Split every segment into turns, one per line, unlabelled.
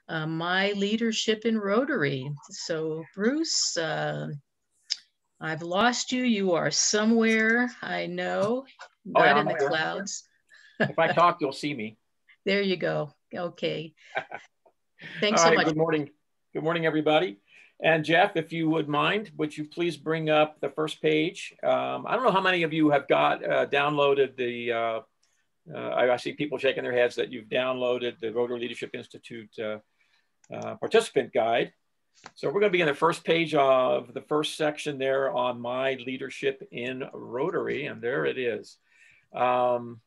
my leadership in Rotary. So Bruce, I've lost you. You are somewhere, I know,
Oh, yeah,
not in
I'm
the
here.
clouds.
If I talk, you'll see me.
There you go. Okay. Thanks
All
so
right,
much.
good morning. Good morning, everybody. And Jeff, if you would mind, would you please bring up the first page? I don't know how many of you have got downloaded the, I see people shaking their heads that you've downloaded the Rotary Leadership Institute participant guide. So we're going to be in the first page of the first section there on my leadership in Rotary, and there it is. And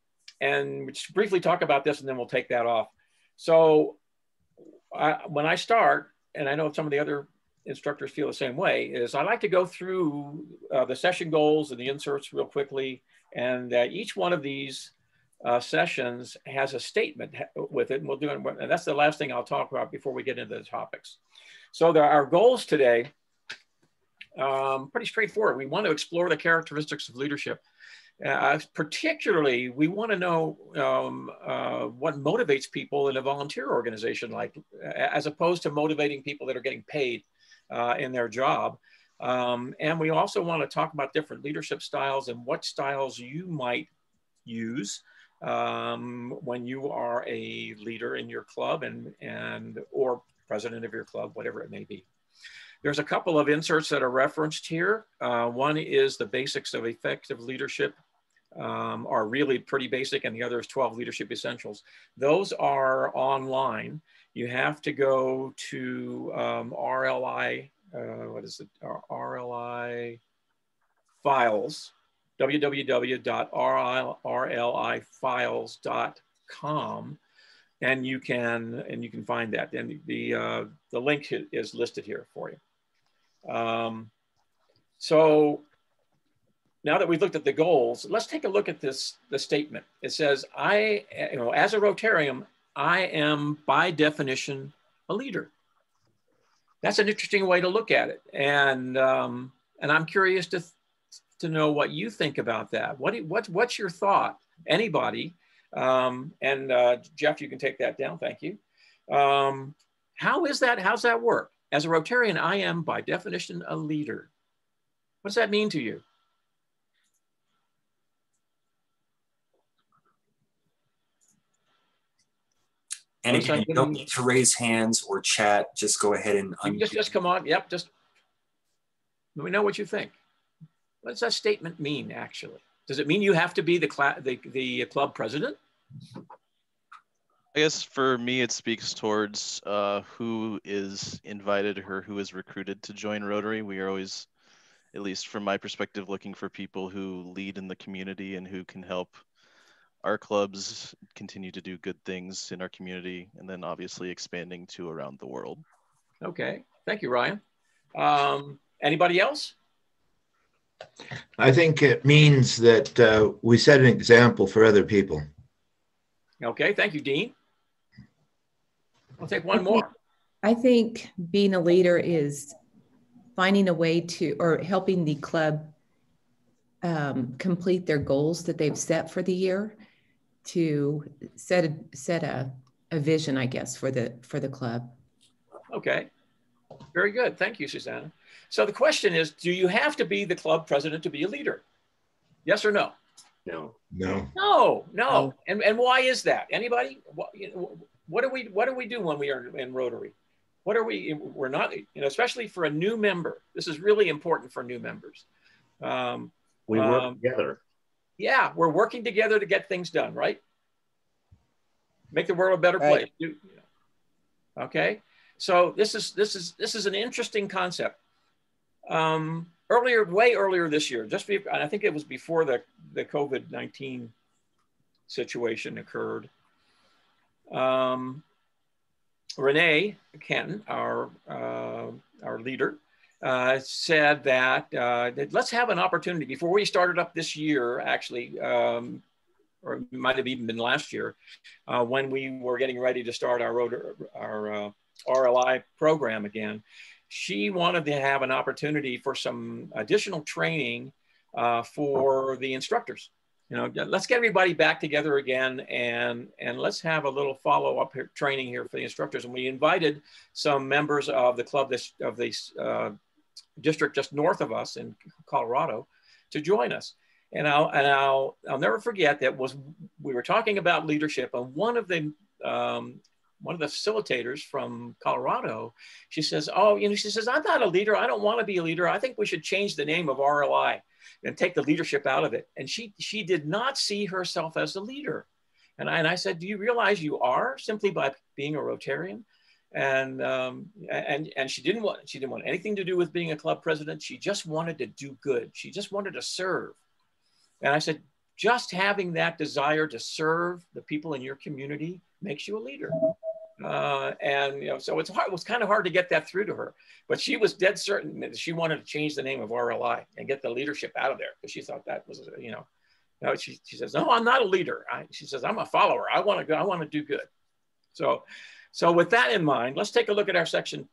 we'll just briefly talk about this and then we'll take that off. So when I start, and I know some of the other instructors feel the same way, is I like to go through the session goals and the inserts real quickly. And each one of these sessions has a statement with it. And we'll do it. And that's the last thing I'll talk about before we get into the topics. So our goals today, pretty straightforward. We want to explore the characteristics of leadership. Particularly, we want to know what motivates people in a volunteer organization, like as opposed to motivating people that are getting paid in their job. And we also want to talk about different leadership styles and what styles you might use when you are a leader in your club and or president of your club, whatever it may be. There's a couple of inserts that are referenced here. One is the basics of effective leadership, are really pretty basic, and the other is 12 leadership essentials. Those are online. You have to go to RLI, what is it? RLI files, www.rlifiles.com, and you can find that. And the link is listed here for you. So now that we've looked at the goals, let's take a look at the statement. It says, as a Rotarian, I am by definition a leader. That's an interesting way to look at it. And I'm curious to know what you think about that. What's your thought? Anybody? Jeff, you can take that down. Thank you. How is that? How's that work? As a Rotarian, I am by definition a leader. What does that mean to you?
And again, you don't need to raise hands or chat. Just go ahead and
just come on. Yep. Just let me know what you think. What does that statement mean, actually? Does it mean you have to be the club president?
I guess for me, it speaks towards who is invited or who is recruited to join Rotary. We are always, at least from my perspective, looking for people who lead in the community and who can help our clubs continue to do good things in our community, and then obviously expanding to around the world.
Okay, thank you, Ryan. Anybody else?
I think it means that we set an example for other people.
Okay, thank you, Dean. I'll take one more.
I think being a leader is finding a way to, or helping the club complete their goals that they've set for the year, to set a vision, I guess, for the club.
Okay, very good. Thank you, Susanna. So the question is, do you have to be the club president to be a leader? Yes or no?
No.
And why is that? Anybody? What do we do when we are in Rotary? We're not, especially for a new member. This is really important for new members.
We work together.
Yeah, we're working together to get things done, right? Make the world a better place. Okay, so this is an interesting concept. Way earlier this year, I think it was before the COVID-19 situation occurred. Renee Kenton, our leader, said that let's have an opportunity before we started up this year, actually, or it might have even been last year, when we were getting ready to start our RLI program again. She wanted to have an opportunity for some additional training for the instructors. You know, let's get everybody back together again, and let's have a little follow-up training here for the instructors. And we invited some members of the club of the district just north of us in Colorado to join us. And I'll never forget that we were talking about leadership, and one of the facilitators from Colorado, she says, "Oh, you know," she says, "I'm not a leader. I don't want to be a leader. I think we should change the name of RLI and take the leadership out of it." And she did not see herself as a leader. And I said, "Do you realize you are, simply by being a Rotarian?" And she didn't want anything to do with being a club president. She just wanted to do good. She just wanted to serve. And I said, just having that desire to serve the people in your community makes you a leader. And you know, so it was kind of hard to get that through to her, but she was dead certain that she wanted to change the name of RLI and get the leadership out of there, because she thought that was, you know, she says, "No, I'm not a leader." She says, "I'm a follower. I want to go. I want to do good." So with that in mind, let's take a look at our session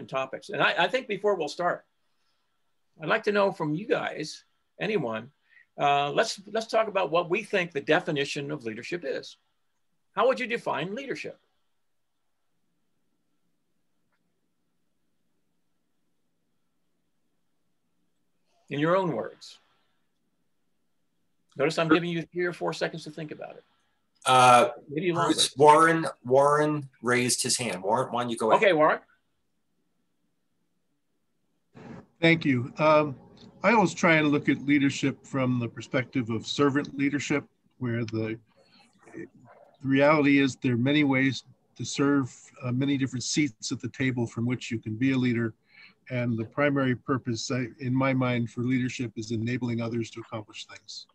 topics. And I think before we'll start, I'd like to know from you guys, anyone, let's talk about what we think the definition of leadership is. How would you define leadership? In your own words. Notice I'm giving you 3 or 4 seconds to think about it. Maybe longer.
Warren raised his hand. Warren, why don't you go ahead?
Okay, Warren.
Thank you. I always try and look at leadership from the perspective of servant leadership, where the reality is there are many ways to serve, many different seats at the table from which you can be a leader. And the primary purpose, in my mind, for leadership is enabling others to accomplish things.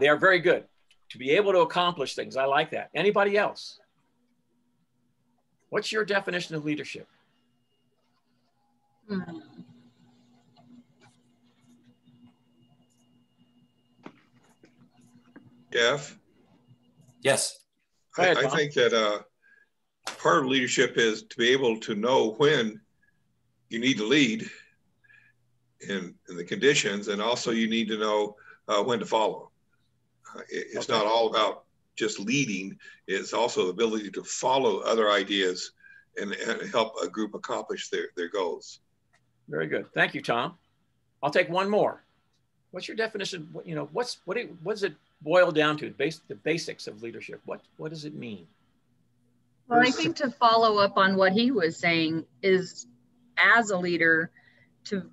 They are very good. To be able to accomplish things. I like that. Anybody else? What's your definition of leadership?
Jeff?
Yes.
Go ahead,
I think that part of leadership is to be able to know when you need to lead in the conditions, and also you need to know when to follow. It's not all about just leading. It's also the ability to follow other ideas and help a group accomplish their goals.
Very good. Thank you, Tom. I'll take one more. What's your definition? You know, what does it boil down to? The basics of leadership. What does it mean?
Well, I think to follow up on what he was saying is, as a leader, to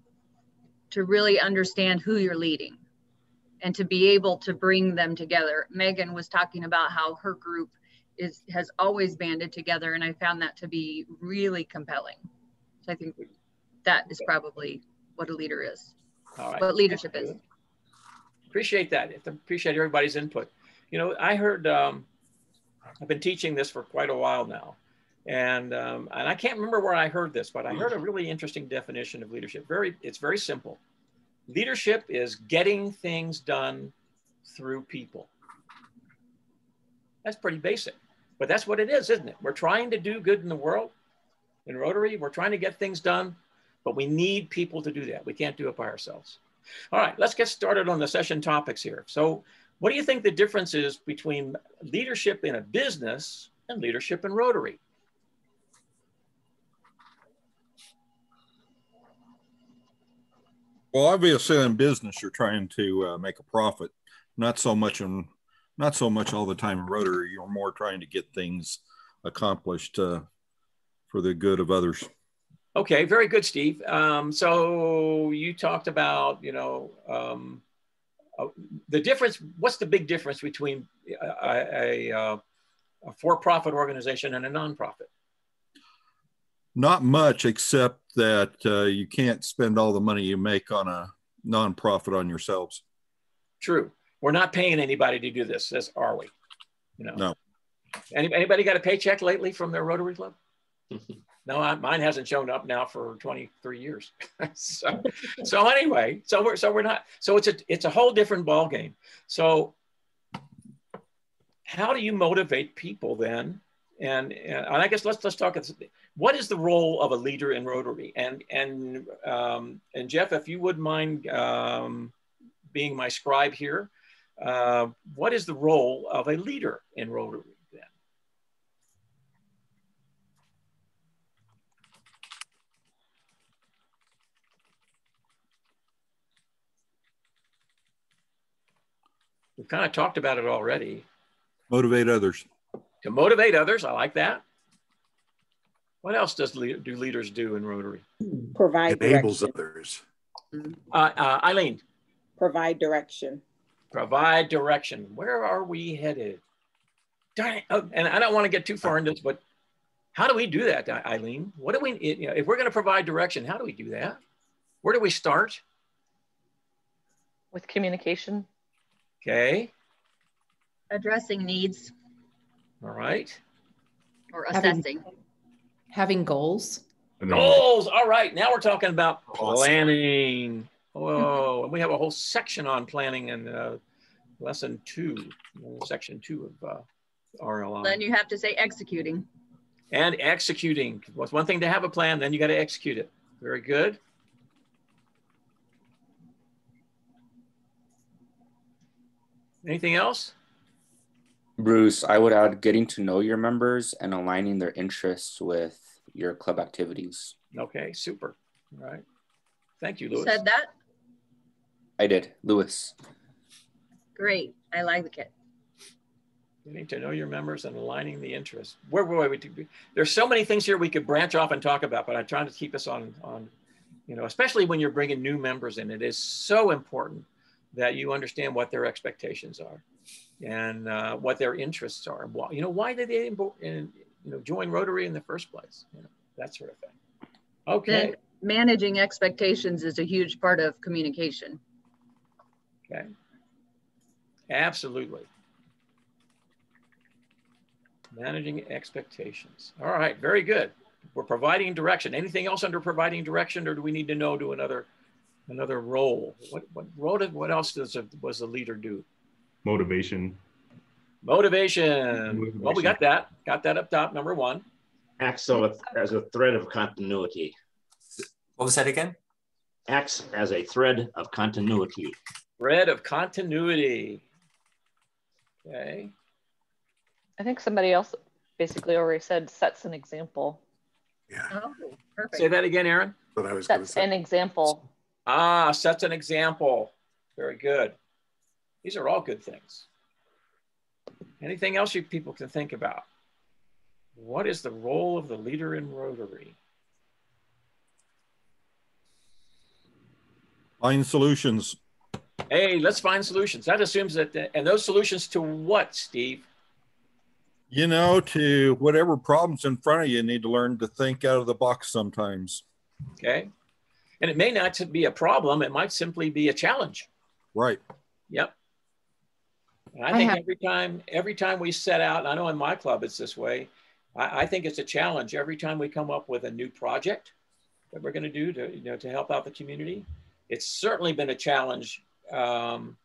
really understand who you're leading and to be able to bring them together. Megan was talking about how her group has always banded together, and I found that to be really compelling. So I think that is probably what a leader is.
All right.
What leadership is.
Appreciate that. Appreciate everybody's input. You know, I heard, I've been teaching this for quite a while now, and I can't remember where I heard this, but I heard a really interesting definition of leadership. It's very simple. Leadership is getting things done through people. That's pretty basic, but that's what it is, isn't it? We're trying to do good in the world. In Rotary, we're trying to get things done, but we need people to do that. We can't do it by ourselves. All right, let's get started on the session topics here. So what do you think the difference is between leadership in a business and leadership in Rotary?
Well, obviously in business, you're trying to make a profit. Not so much all the time in Rotary. You're more trying to get things accomplished for the good of others.
Okay, very good, Steve. So you talked about, you know, the difference. What's the big difference between a for-profit organization and a nonprofit?
Not much, except that you can't spend all the money you make on a nonprofit on yourselves. True.
We're not paying anybody to do this, are we? You know.
No.
Anybody got a paycheck lately from their Rotary Club? No, mine hasn't shown up now for 23 years. so anyway, we're not. So it's a whole different ball game. So how do you motivate people then? And I guess let's talk. What is the role of a leader in Rotary? And Jeff, if you would mind being my scribe here, what is the role of a leader in Rotary then? We've kind of talked about it already.
Motivate others.
To motivate others, I like that. What else do leaders do in Rotary?
Provide
enables
direction.
others.
Eileen.
Provide direction.
Provide direction. Where are we headed? Darn it. Oh, and I don't want to get too far into this, but how do we do that, Eileen? What do we, if we're going to provide direction, how do we do that? Where do we start?
With communication.
Okay.
Addressing needs.
All right.
Or assessing.
Having goals.
Goals. All right. Now we're talking about planning. Oh, and we have a whole section on planning in lesson 2, section 2 of RLI.
Then you have to say executing.
And executing. Well, it's one thing to have a plan, then you got to execute it. Very good. Anything else?
Bruce, I would add getting to know your members and aligning their interests with your club activities.
Okay, super. All right. Thank you,
You
Louis.
said that?
I did, Louis.
Great. I like it.
Getting to know your members and aligning the interests. Where were we? There's so many things here we could branch off and talk about, but I'm trying to keep us on, especially when you're bringing new members in. It is so important that you understand what their expectations are and what their interests are. Why did they join Rotary in the first place? That sort of thing. Okay.
Then managing expectations is a huge part of communication.
Okay. Absolutely. Managing expectations. All right, very good. We're providing direction. Anything else under providing direction, or do we need to know to another role? What else does the leader do?
Motivation.
Motivation. Well, we got that. Got that up top, number 1.
Acts as a thread of continuity.
What was that again?
Acts as a thread of continuity.
Thread of continuity. Okay.
I think somebody else basically already said sets an example.
Yeah.
Oh, perfect.
Say that again, Aaron.
What I was
Sets an example.
Sets an example. Very good. These are all good things. Anything else you people can think about? What is the role of the leader in Rotary?
Find solutions.
Hey, let's find solutions. That assumes that, and those solutions to what, Steve?
To whatever problem's in front of you, you need to learn to think out of the box sometimes.
Okay. And it may not be a problem. It might simply be a challenge.
Right.
Yep. And I think every time we set out, and I know in my club it's this way, I think it's a challenge every time we come up with a new project that we're going to do to help out the community. It's certainly been a challenge to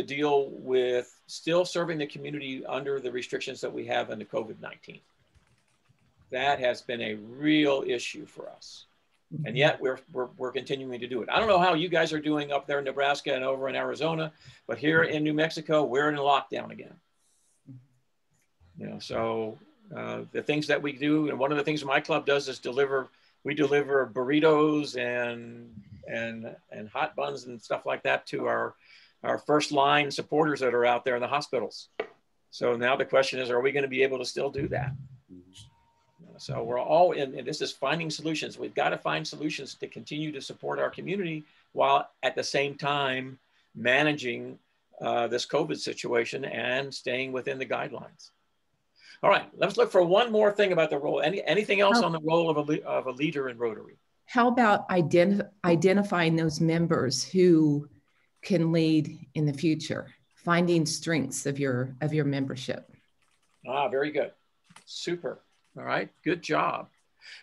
deal with still serving the community under the restrictions that we have under COVID-19. That has been a real issue for us. And yet we're continuing to do it. I don't know how you guys are doing up there in Nebraska and over in Arizona, but here in New Mexico, we're in a lockdown again. So the things that we do, and one of the things my club does is we deliver burritos and hot buns and stuff like that to our first line supporters that are out there in the hospitals. So now the question is, are we going to be able to still do that? So we're all in, and this is finding solutions. We've got to find solutions to continue to support our community while at the same time managing this COVID situation and staying within the guidelines. All right, let's look for one more thing about the role. Anything else on the role of a leader in Rotary?
How about identifying those members who can lead in the future, finding strengths of your membership?
Very good. Super. All right, good job.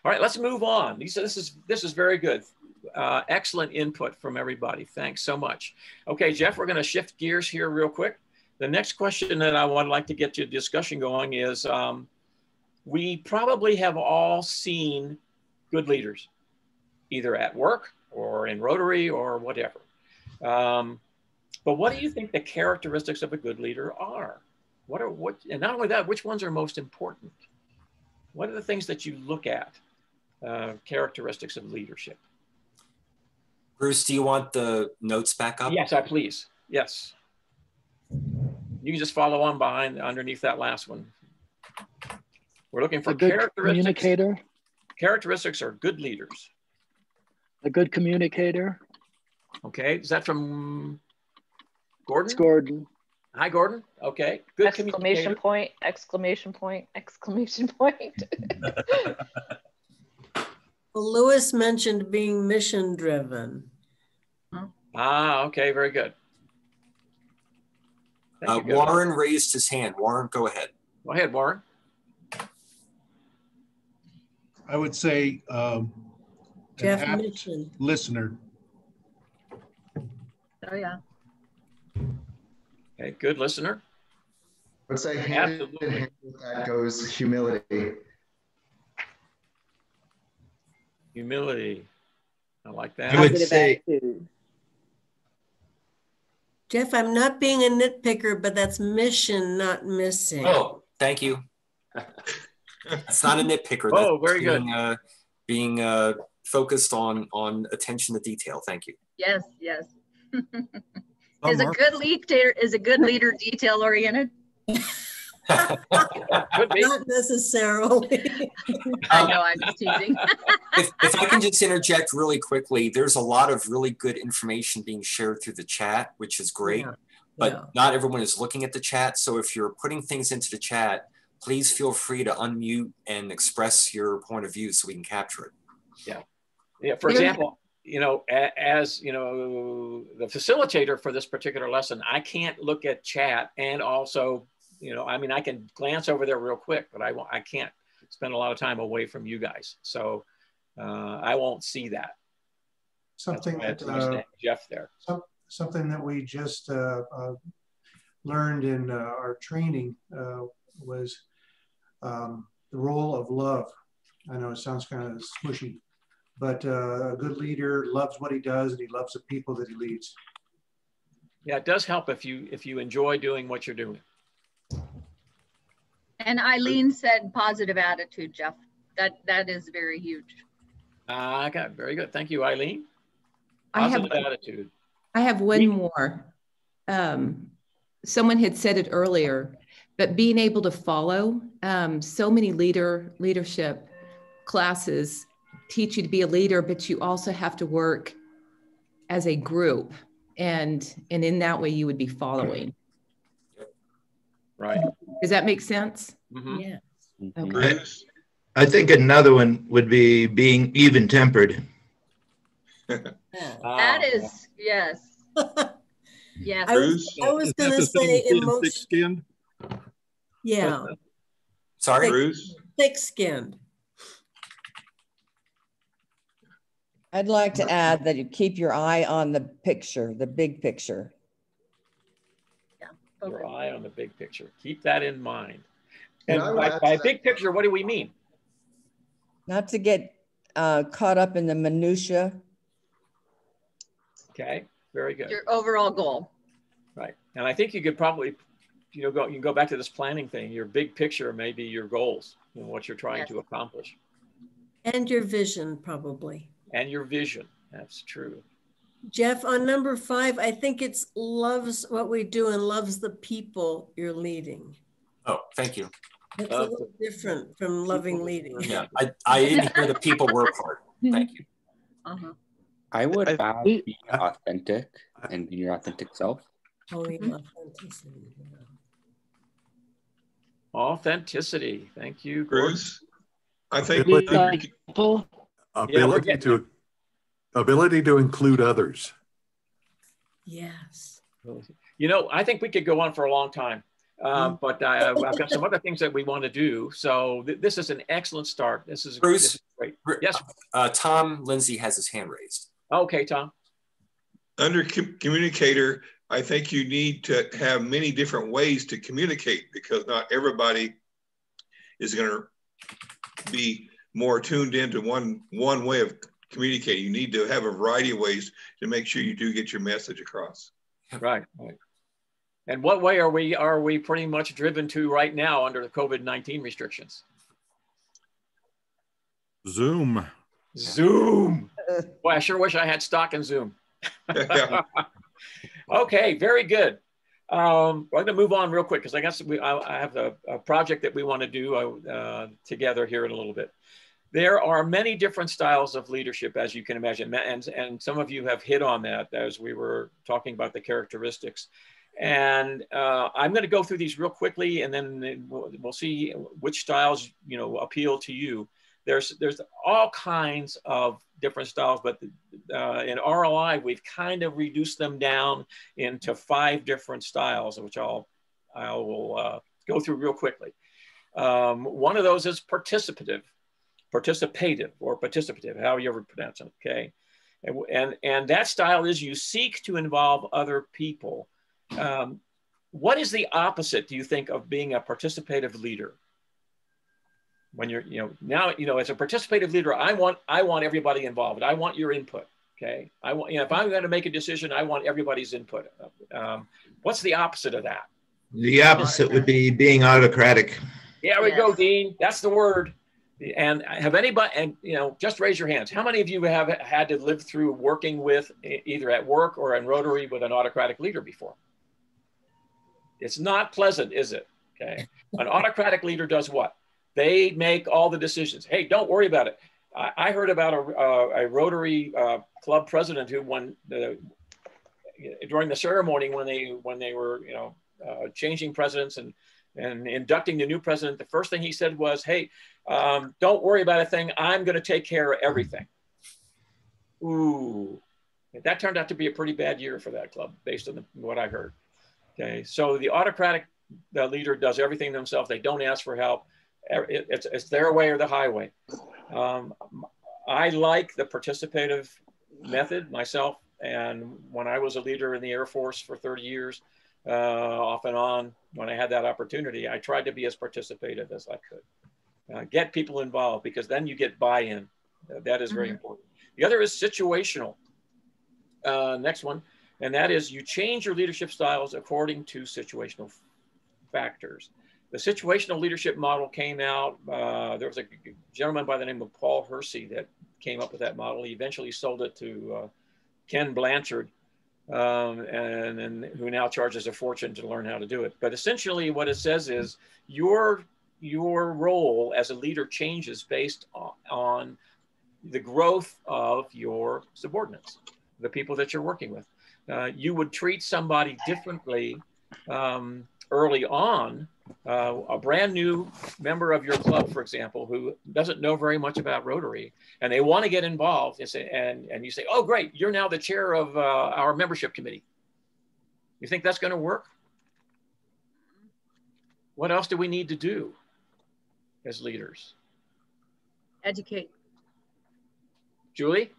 All right, let's move on. This is very good. Excellent input from everybody. Thanks so much. Okay, Jeff, we're going to shift gears here real quick. The next question that I would like to get your discussion going is, we probably have all seen good leaders, either at work or in Rotary or whatever. But what do you think the characteristics of a good leader are? And not only that, which ones are most important? What are the things that you look at, characteristics of leadership?
Bruce, do you want the notes back up?
Yes, please. Yes. You can just follow on underneath that last one. We're looking for characteristics.
Communicator.
Characteristics are good leaders.
A good communicator.
Okay, is that from Gordon?
It's Gordon.
Hi, Gordon. Okay, good
exclamation point, exclamation point, exclamation point.
Well, Lewis mentioned being mission driven.
Okay, very good.
Warren raised his hand. Warren, go ahead.
Go ahead, Warren.
I would say
Jeff Mitchell.
Listener.
Oh yeah.
Okay, good listener.
I would say hand in hand with that goes humility.
Humility. I like that.
I would say,
Jeff, I'm not being a nitpicker, but that's mission, not missing.
Oh, thank you. It's not a nitpicker.
Oh, very good.
Being focused on attention to detail. Thank you.
Yes, yes. Is a good leader detail oriented?
Not necessarily.
I know, I'm just teasing.
if I can just interject really quickly, there's a lot of really good information being shared through the chat, which is great, but not everyone is looking at the chat. So if you're putting things into the chat, please feel free to unmute and express your point of view so we can capture it.
Yeah. For example, as the facilitator for this particular lesson, I can't look at chat and also, I can glance over there real quick, but I can't spend a lot of time away from you guys. So I won't see that.
Something that
Jeff there.
Something that we just learned in our training was the role of love. I know it sounds kind of smushy, but a good leader loves what he does and he loves the people that he leads.
Yeah, it does help if you enjoy doing what you're doing.
And Eileen said positive attitude, Jeff. That is very huge.
Okay, very good. Thank you, Eileen. Positive attitude.
I have one more. Someone had said it earlier, but being able to follow, so many leadership classes teach you to be a leader, but you also have to work as a group. And in that way you would be following.
Right.
Does that make sense?
Mm-hmm.
Yes.
Okay.
I think another one would be being even-tempered.
That is, yes. Yes.
I was going to say
thick-skinned.
Yeah.
Sorry,
Bruce.
Thick-skinned.
I'd like to add that you keep your eye on the picture, the big picture.
Your eye on the big picture. Keep that in mind. And by big picture, what do we mean?
Not to get caught up in the minutia.
Okay, very good.
Your overall goal.
Right, and I think you could probably, you can go back to this planning thing. Your big picture may be your goals and what you're trying to accomplish.
And your vision, probably.
And your vision. That's true.
Jeff, on number 5, I think it's loves what we do and loves the people you're leading.
Oh, thank you.
It's a little different from loving leading.
Yeah, I didn't hear the people work hard. Thank you.
I would add being authentic and being your authentic self.
Authenticity.
Authenticity. Thank you,
Bruce. I think
ability to include others.
Yes.
I think we could go on for a long time, but I've got some other things that we want to do. So this is an excellent start. This is
Bruce.
Great. Yes.
Tom Lindsay has his hand raised.
Okay, Tom.
Under communicator, I think you need to have many different ways to communicate because not everybody is going to be more tuned into one way of communicating. You need to have a variety of ways to make sure you do get your message across.
Right, right. And what way are we pretty much driven to right now under the COVID-19 restrictions?
Zoom.
Zoom. Boy, I sure wish I had stock in Zoom. Okay, very good. We're going to move on real quick because I guess I have a project that we want to do together here in a little bit. There are many different styles of leadership, as you can imagine, and some of you have hit on that as we were talking about the characteristics. And I'm going to go through these real quickly, and then we'll see which styles appeal to you. There's all kinds of different styles, but in RLI we've kind of reduced them down into 5 different styles, which I will go through real quickly. One of those is participative, how you ever pronounce it. Okay, and that style is you seek to involve other people. What is the opposite, do you think, of being a participative leader? When you're, now, as a participative leader, I want everybody involved. I want your input. Okay. I want, if I'm going to make a decision, I want everybody's input. What's the opposite of that?
The opposite would be being autocratic.
Yeah, we go, Dean. That's the word. And have anybody, and just raise your hands. How many of you have had to live through working with, either at work or in Rotary, with an autocratic leader before? It's not pleasant, is it? Okay. An autocratic leader does what? They make all the decisions. Hey, don't worry about it. I heard about a Rotary club president who, during the ceremony when they were changing presidents and inducting the new president, the first thing he said was, "Hey, don't worry about a thing. I'm going to take care of everything." Ooh, that turned out to be a pretty bad year for that club, based on what I heard. Okay, so the autocratic leader does everything themselves. They don't ask for help. It's their way or the highway. I like the participative method myself. And when I was a leader in the Air Force for 30 years, off and on, when I had that opportunity, I tried to be as participative as I could. Get people involved, because then you get buy-in. That is very important. The other is situational. Next one, and that is you change your leadership styles according to situational factors. The situational leadership model came out. There was a gentleman by the name of Paul Hersey that came up with that model. He eventually sold it to Ken Blanchard, and who now charges a fortune to learn how to do it. But essentially what it says is your role as a leader changes based on the growth of your subordinates, the people that you're working with. You would treat somebody differently early on. A brand new member of your club, for example, who doesn't know very much about Rotary, and they want to get involved, and you say, "Oh, great, you're now the chair of our membership committee." You think that's going to work? What else do we need to do as leaders?
Educate.
Julie?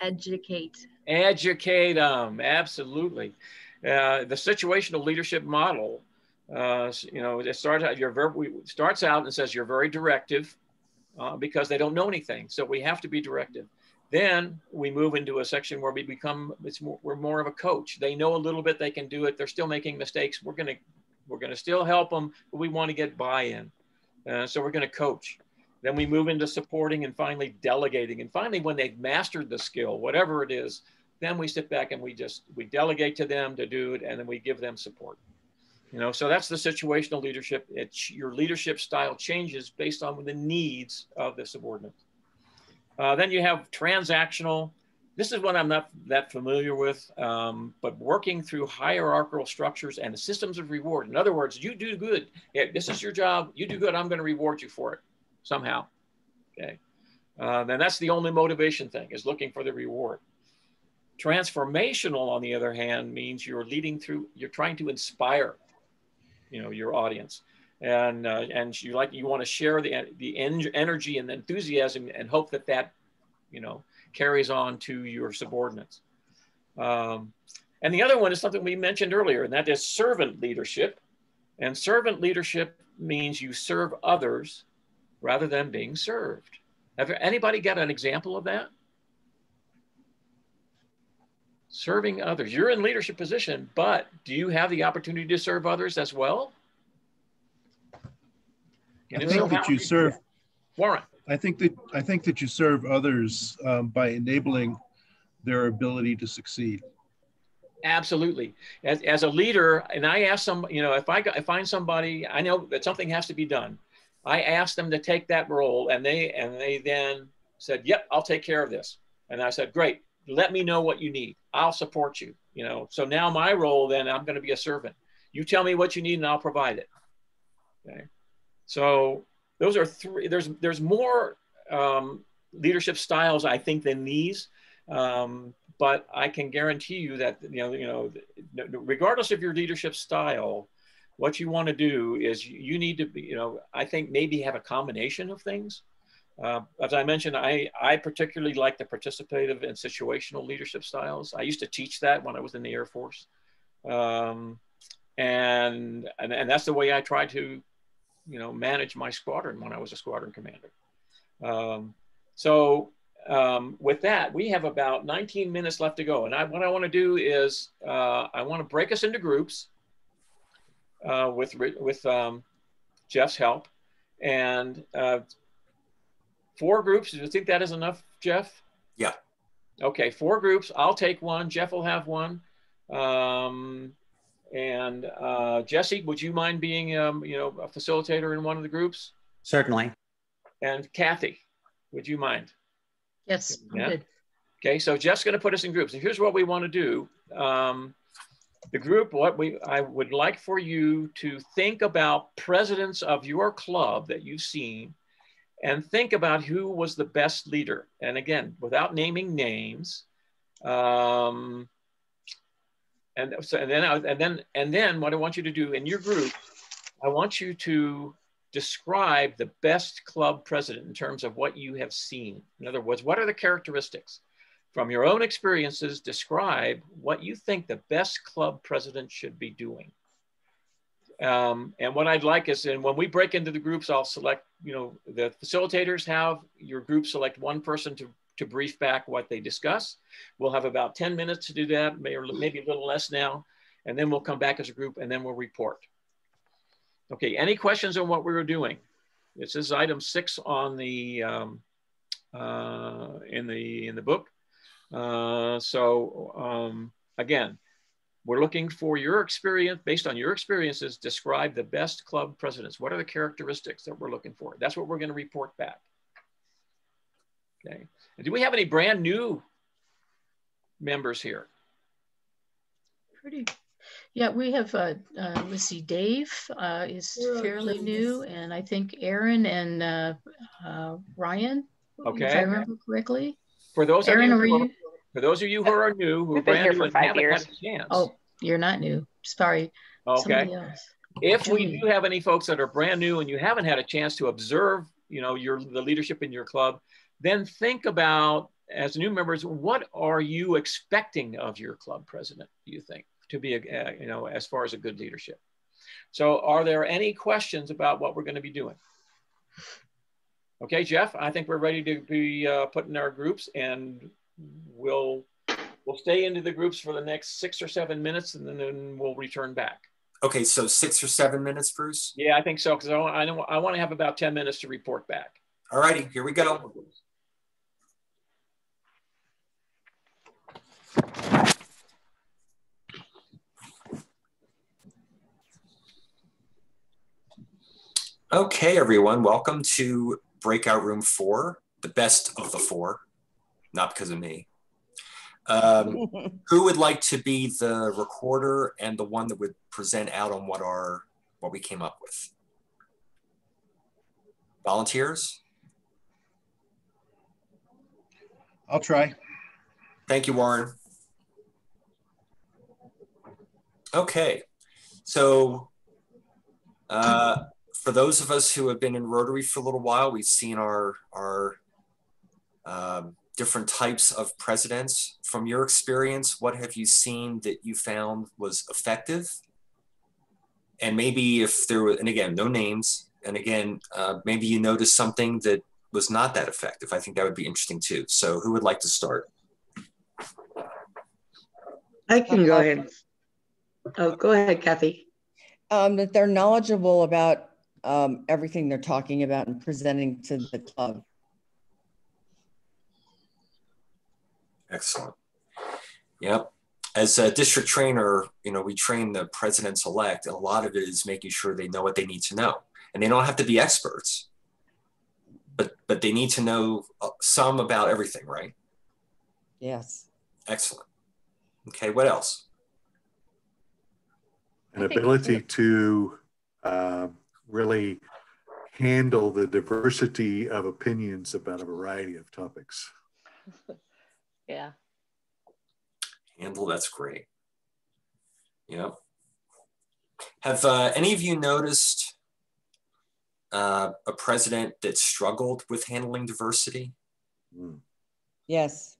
Educate.
Educate them, absolutely. The situational leadership model, it starts out and says you're very directive because they don't know anything. So we have to be directive. Then we move into a section where we're more of a coach. They know a little bit, they can do it. They're still making mistakes. We're gonna still help them, but we want to get buy-in. So we're gonna coach. Then we move into supporting, and finally delegating. And finally, when they've mastered the skill, whatever it is, then we sit back and we delegate to them to do it, and then we give them support. So that's the situational leadership. Your leadership style changes based on the needs of the subordinates. Then you have transactional. This is what I'm not that familiar with, but working through hierarchical structures and the systems of reward. In other words, you do good. Yeah, this is your job. You do good. I'm going to reward you for it somehow. Okay. Then that's the only motivation thing, is looking for the reward. Transformational, on the other hand, means you're trying to inspire, your audience, and you want to share the energy and enthusiasm, and hope that carries on to your subordinates. And the other one is something we mentioned earlier, and that is servant leadership. And servant leadership means you serve others rather than being served. Have anybody got an example of that? Serving others. You're in leadership position, but do you have the opportunity to serve others as well?
I think that you serve,
Warren.
I think that you serve others by enabling their ability to succeed.
Absolutely. As a leader, and I ask some, you know, if I find somebody, I know that something has to be done. I ask them to take that role, and they then said, "Yep, I'll take care of this." And I said, "Great. Let me know what you need. I'll support you." You know, so now my role, then I'm going to be a servant. You tell me what you need, and I'll provide it. Okay. So those are three. There's more leadership styles, I think, than these. But I can guarantee you that, regardless of your leadership style, what you want to do is you need to be, I think maybe have a combination of things. As I mentioned, I particularly like the participative and situational leadership styles. I used to teach that when I was in the Air Force. And that's the way I tried to, manage my squadron when I was a squadron commander. With that, we have about 19 minutes left to go. And what I want to do is I want to break us into groups with Jeff's help. And 4 groups. Do you think that is enough, Jeff?
Yeah.
Okay, 4 groups. I'll take one. Jeff will have one. Jesse, would you mind being, a facilitator in one of the groups?
Certainly.
And Kathy, would you mind?
Yes, I'm
Yeah.
good.
Okay, so Jeff's going to put us in groups. And here's what we want to do. The group, I would like for you to think about presidents of your club that you've seen, and think about who was the best leader. And again, without naming names. And then what I want you to do in your group, I want you to describe the best club president in terms of what you have seen. In other words, what are the characteristics? From your own experiences, describe what you think the best club president should be doing. And what I'd like is, and when we break into the groups, I'll select, the facilitators have your group select one person to brief back what they discuss. We'll have about 10 minutes to do that, maybe a little less now. And then we'll come back as a group and then we'll report. Okay, any questions on what we were doing? This is item 6 on the, in the book. Again, we're looking for your experience, based on your experiences, describe the best club presidents. What are the characteristics that we're looking for? That's what we're going to report back. Okay. And do we have any brand new members here?
Yeah, we have, let's see, Dave is fairly new, and I think Aaron and Ryan,
okay,
if I remember correctly.
For those
Aaron,
of you who are new, who are brand new and haven't had a chance.
Oh, you're not new. Sorry.
Okay. If we do have any folks that are brand new and you haven't had a chance to observe, the leadership in your club, then think about, as new members, what are you expecting of your club president, do you think, to be, as far as a good leadership? So are there any questions about what we're going to be doing? Okay, Jeff, I think we're ready to be put in our groups, and we'll stay into the groups for the next 6 or 7 minutes, and then we'll return back.
Okay, so 6 or 7 minutes, Bruce?
Yeah, I think so, because I want to have about 10 minutes to report back.
All righty, here we go. Okay, everyone, welcome to Breakout Room 4, the best of the 4, not because of me. Who would like to be the recorder and the one that would present out on what we came up with? Volunteers?
I'll try.
Thank you, Warren. Okay, so for those of us who have been in Rotary for a little while, we've seen our different types of presidents. From your experience, what have you seen that you found was effective? And maybe if there were, and again, no names, and again, maybe you noticed something that was not that effective. I think that would be interesting too. So who would like to start?
I can go ahead. Oh, go ahead, Kathy.
That they're knowledgeable about everything they're talking about and presenting to the club.
Excellent. Yep. As a district trainer, you know, we train the presidents-elect, and a lot of it is making sure they know what they need to know. And they don't have to be experts, but they need to know some about everything, right?
Yes.
Excellent. Okay, what else?
An ability to really handle the diversity of opinions about a variety of topics.
Yeah.
Handle, that's great. Yep. Have any of you noticed a president that struggled with handling diversity?
Yes.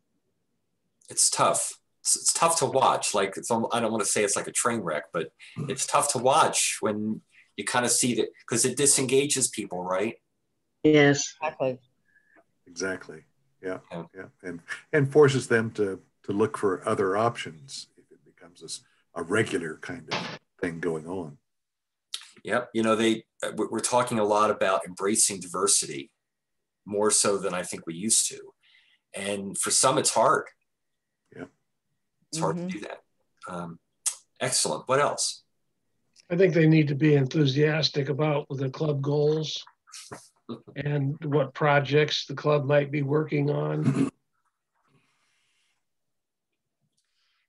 It's tough. It's tough to watch. Like, I don't want to say it's like a train wreck, but it's tough to watch when you kind of see that, because it disengages people, right?
Yes.
Exactly. Yeah. And forces them to look for other options if it becomes a regular kind of thing going on.
Yep. You know, we're talking a lot about embracing diversity, more so than I think we used to. And for some, it's hard.
Yeah.
It's hard to do that. Excellent. What else?
I think they need to be enthusiastic about the club goals and what projects the club might be working on.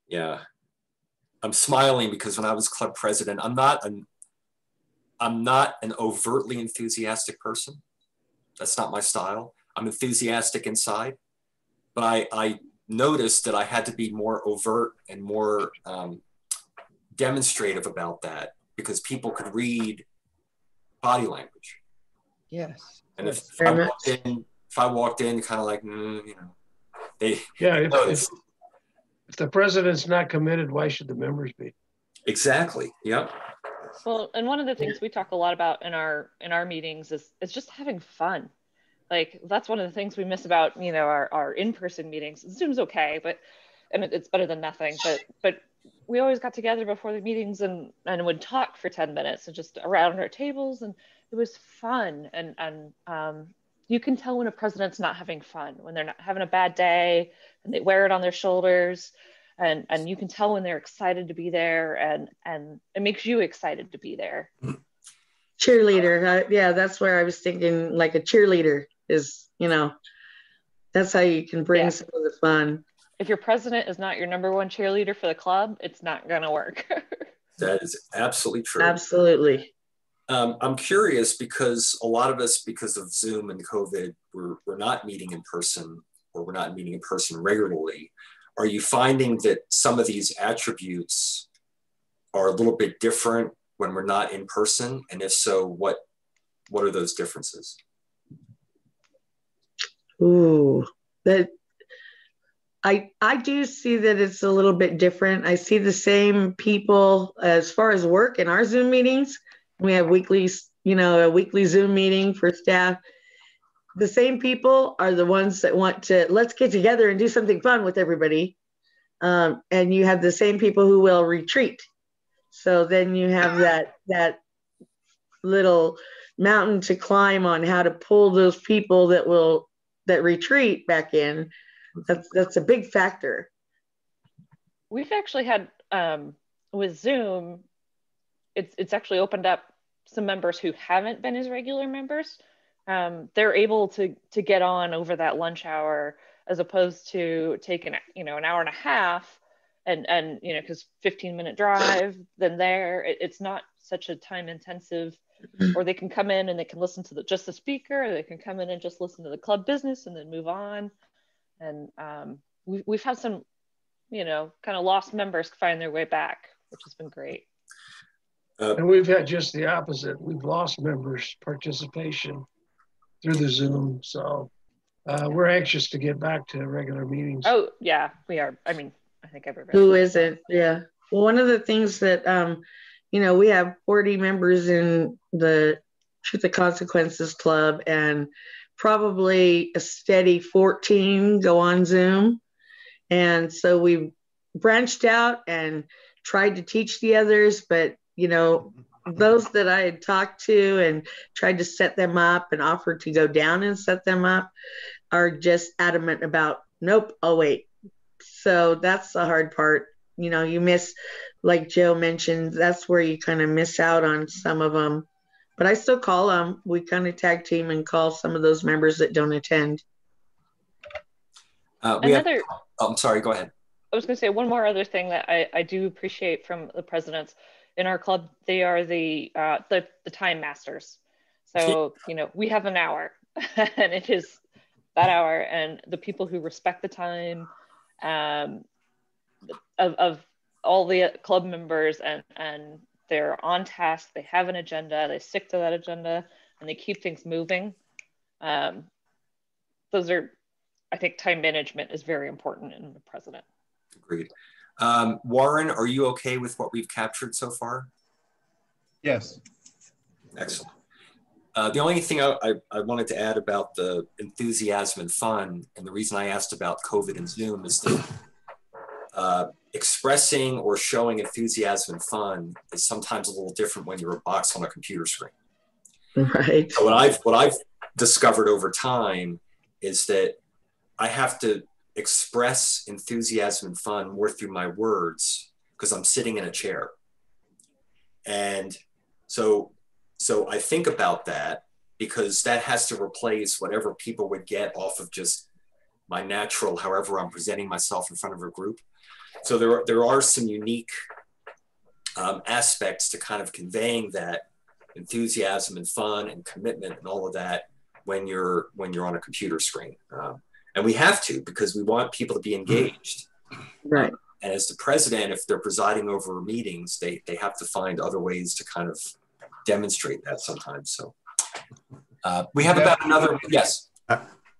Yeah. I'm smiling because when I was club president, I'm not an overtly enthusiastic person. That's not my style. I'm enthusiastic inside, but I noticed that I had to be more overt and more demonstrative about that, because people could read body language.
Yes.
And if I walked in kind of like, you know,
if the president's not committed, why should the members be?
Exactly. Yep.
Well, and one of the things we talk a lot about in our meetings is just having fun. Like, that's one of the things we miss about, you know, our in-person meetings. Zoom's okay, and it's better than nothing. But we always got together before the meetings and would talk for 10 minutes and just around our tables, and it was fun. And you can tell when a president's not having fun, when they're not having a bad day and they wear it on their shoulders. And you can tell when they're excited to be there, and it makes you excited to be there.
Cheerleader. Yeah, that's where I was thinking, like a cheerleader is, you know, that's how you can bring some of the fun.
If your president is not your number one cheerleader for the club, it's not going to work.
That is absolutely true.
Absolutely.
I'm curious because a lot of us, because of Zoom and COVID, we're not meeting in person, or we're not meeting in person regularly. Are you finding that some of these attributes are a little bit different when we're not in person? And if so, what are those differences?
Ooh, that I do see that it's a little bit different. I see the same people as far as work in our Zoom meetings. We have weekly, you know, a weekly Zoom meeting for staff. The same people are the ones that want to, let's get together and do something fun with everybody. And you have the same people who will retreat. So then you have that little mountain to climb on how to pull those people that retreat back in. That's a big factor.
We've actually had with Zoom, it's actually opened up some members who haven't been as regular members. They're able to get on over that lunch hour, as opposed to taking, you know, an hour and a half and you know, because 15-minute drive, then it's not such a time intensive. Or they can come in and they can listen to just the speaker, or they can come in and just listen to the club business and then move on. And we've had some, you know, kind of lost members find their way back, which has been great.
And we've had just the opposite. We've lost members' participation through the Zoom. So we're anxious to get back to regular meetings.
Oh, yeah, we are. I mean, I think everybody.
Who isn't? Yeah. Well, one of the things that, you know, we have 40 members in the Truth and Consequences Club, and probably a steady 14 go on Zoom. And so we branched out and tried to teach the others, but those that I had talked to and tried to set them up and offered to go down and set them up are just adamant about, nope, I'll wait. So that's the hard part. You miss, like Joe mentioned, that's where you kind of miss out on some of them. But I still call them. We kind of tag team and call some of those members that don't attend.
I'm sorry, go ahead.
I was going to say one more other thing that I do appreciate from the presidents in our club. They are the time masters. So, we have an hour and it is that hour, and the people who respect the time of all the club members and they're on task, they have an agenda, they stick to that agenda, and they keep things moving. Those are, I think time management is very important in the president.
Agreed. Warren, are you okay with what we've captured so far?
Yes.
Excellent. The only thing I wanted to add about the enthusiasm and fun, and the reason I asked about COVID and Zoom, is that expressing or showing enthusiasm and fun is sometimes a little different when you're a box on a computer screen.
Right.
So what I've discovered over time is that I have to express enthusiasm and fun more through my words because I'm sitting in a chair. And so I think about that because that has to replace whatever people would get off of just my natural, however I'm presenting myself in front of a group. So there are some unique aspects to kind of conveying that enthusiasm and fun and commitment and all of that when you're on a computer screen. And we have to, because we want people to be engaged.
Right.
And as the president, if they're presiding over meetings, they have to find other ways to kind of demonstrate that sometimes. So we have about another, yes.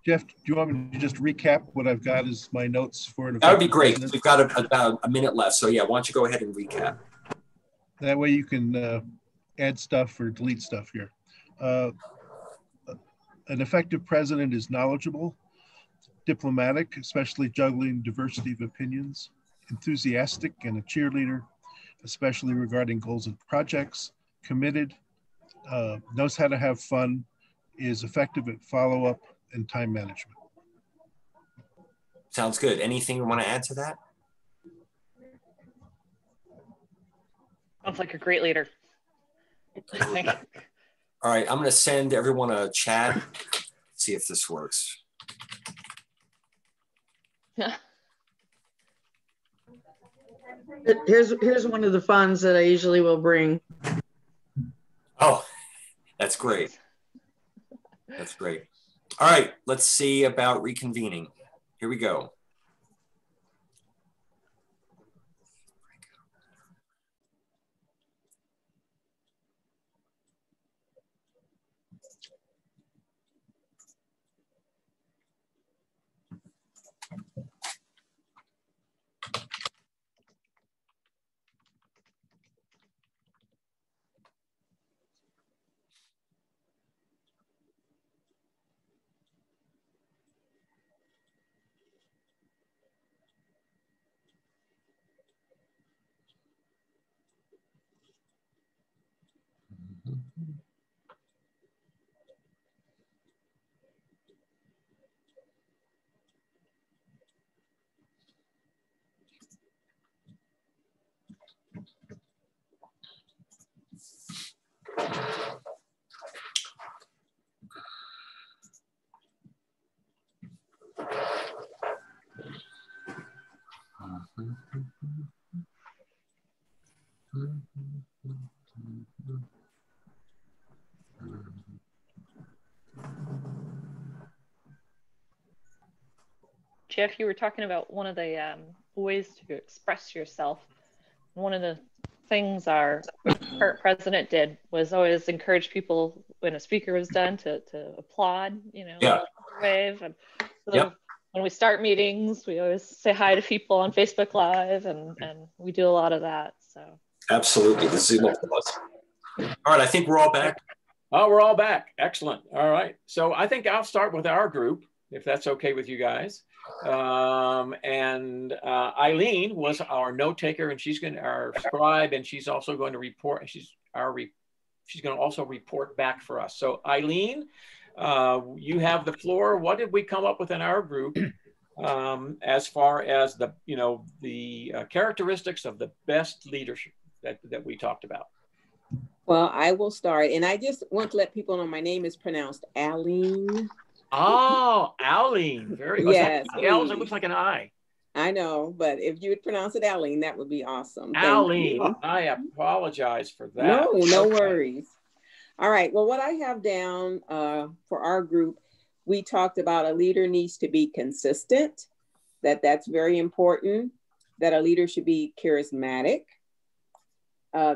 Jeff, do you want me to just recap what I've got as my notes for it?
That would be great. We've got about a minute left. So yeah, why don't you go ahead and recap?
That way you can add stuff or delete stuff here. An effective president is knowledgeable, diplomatic, especially juggling diversity of opinions, enthusiastic and a cheerleader, especially regarding goals and projects, committed, knows how to have fun, is effective at follow-up and time management.
Sounds good. Anything you want to add to that?
Sounds like a great leader.
All right, I'm going to send everyone a chat, see if this works.
Here's one of the funds that I usually will bring.
Oh, that's great. That's great. All right, let's see about reconvening. Here we go.
Jeff, you were talking about one of the ways to express yourself. One of the things our current president did was always encourage people when a speaker was done to applaud, wave. And so when we start meetings, we always say hi to people on Facebook Live, and we do a lot of that. So
absolutely, the Zoom applause. All right, I think we're all back.
Oh, we're all back. Excellent. All right. So I think I'll start with our group. if that's okay with you guys. And Eileen was our note taker, and she's our scribe, and she's also going to report. She's going to also report back for us. So Eileen, you have the floor. What did we come up with in our group as far as the characteristics of the best leadership that we talked about?
Well, I will start, and I just want to let people know my name is pronounced Aline.
Oh, Aline, very good.
Yes,
It looks like an I.
I know, but if you would pronounce it Aline, that would be awesome.
Aline, I apologize for that.
No worries. All right, well, what I have down for our group, we talked about a leader needs to be consistent, that's very important, that a leader should be charismatic,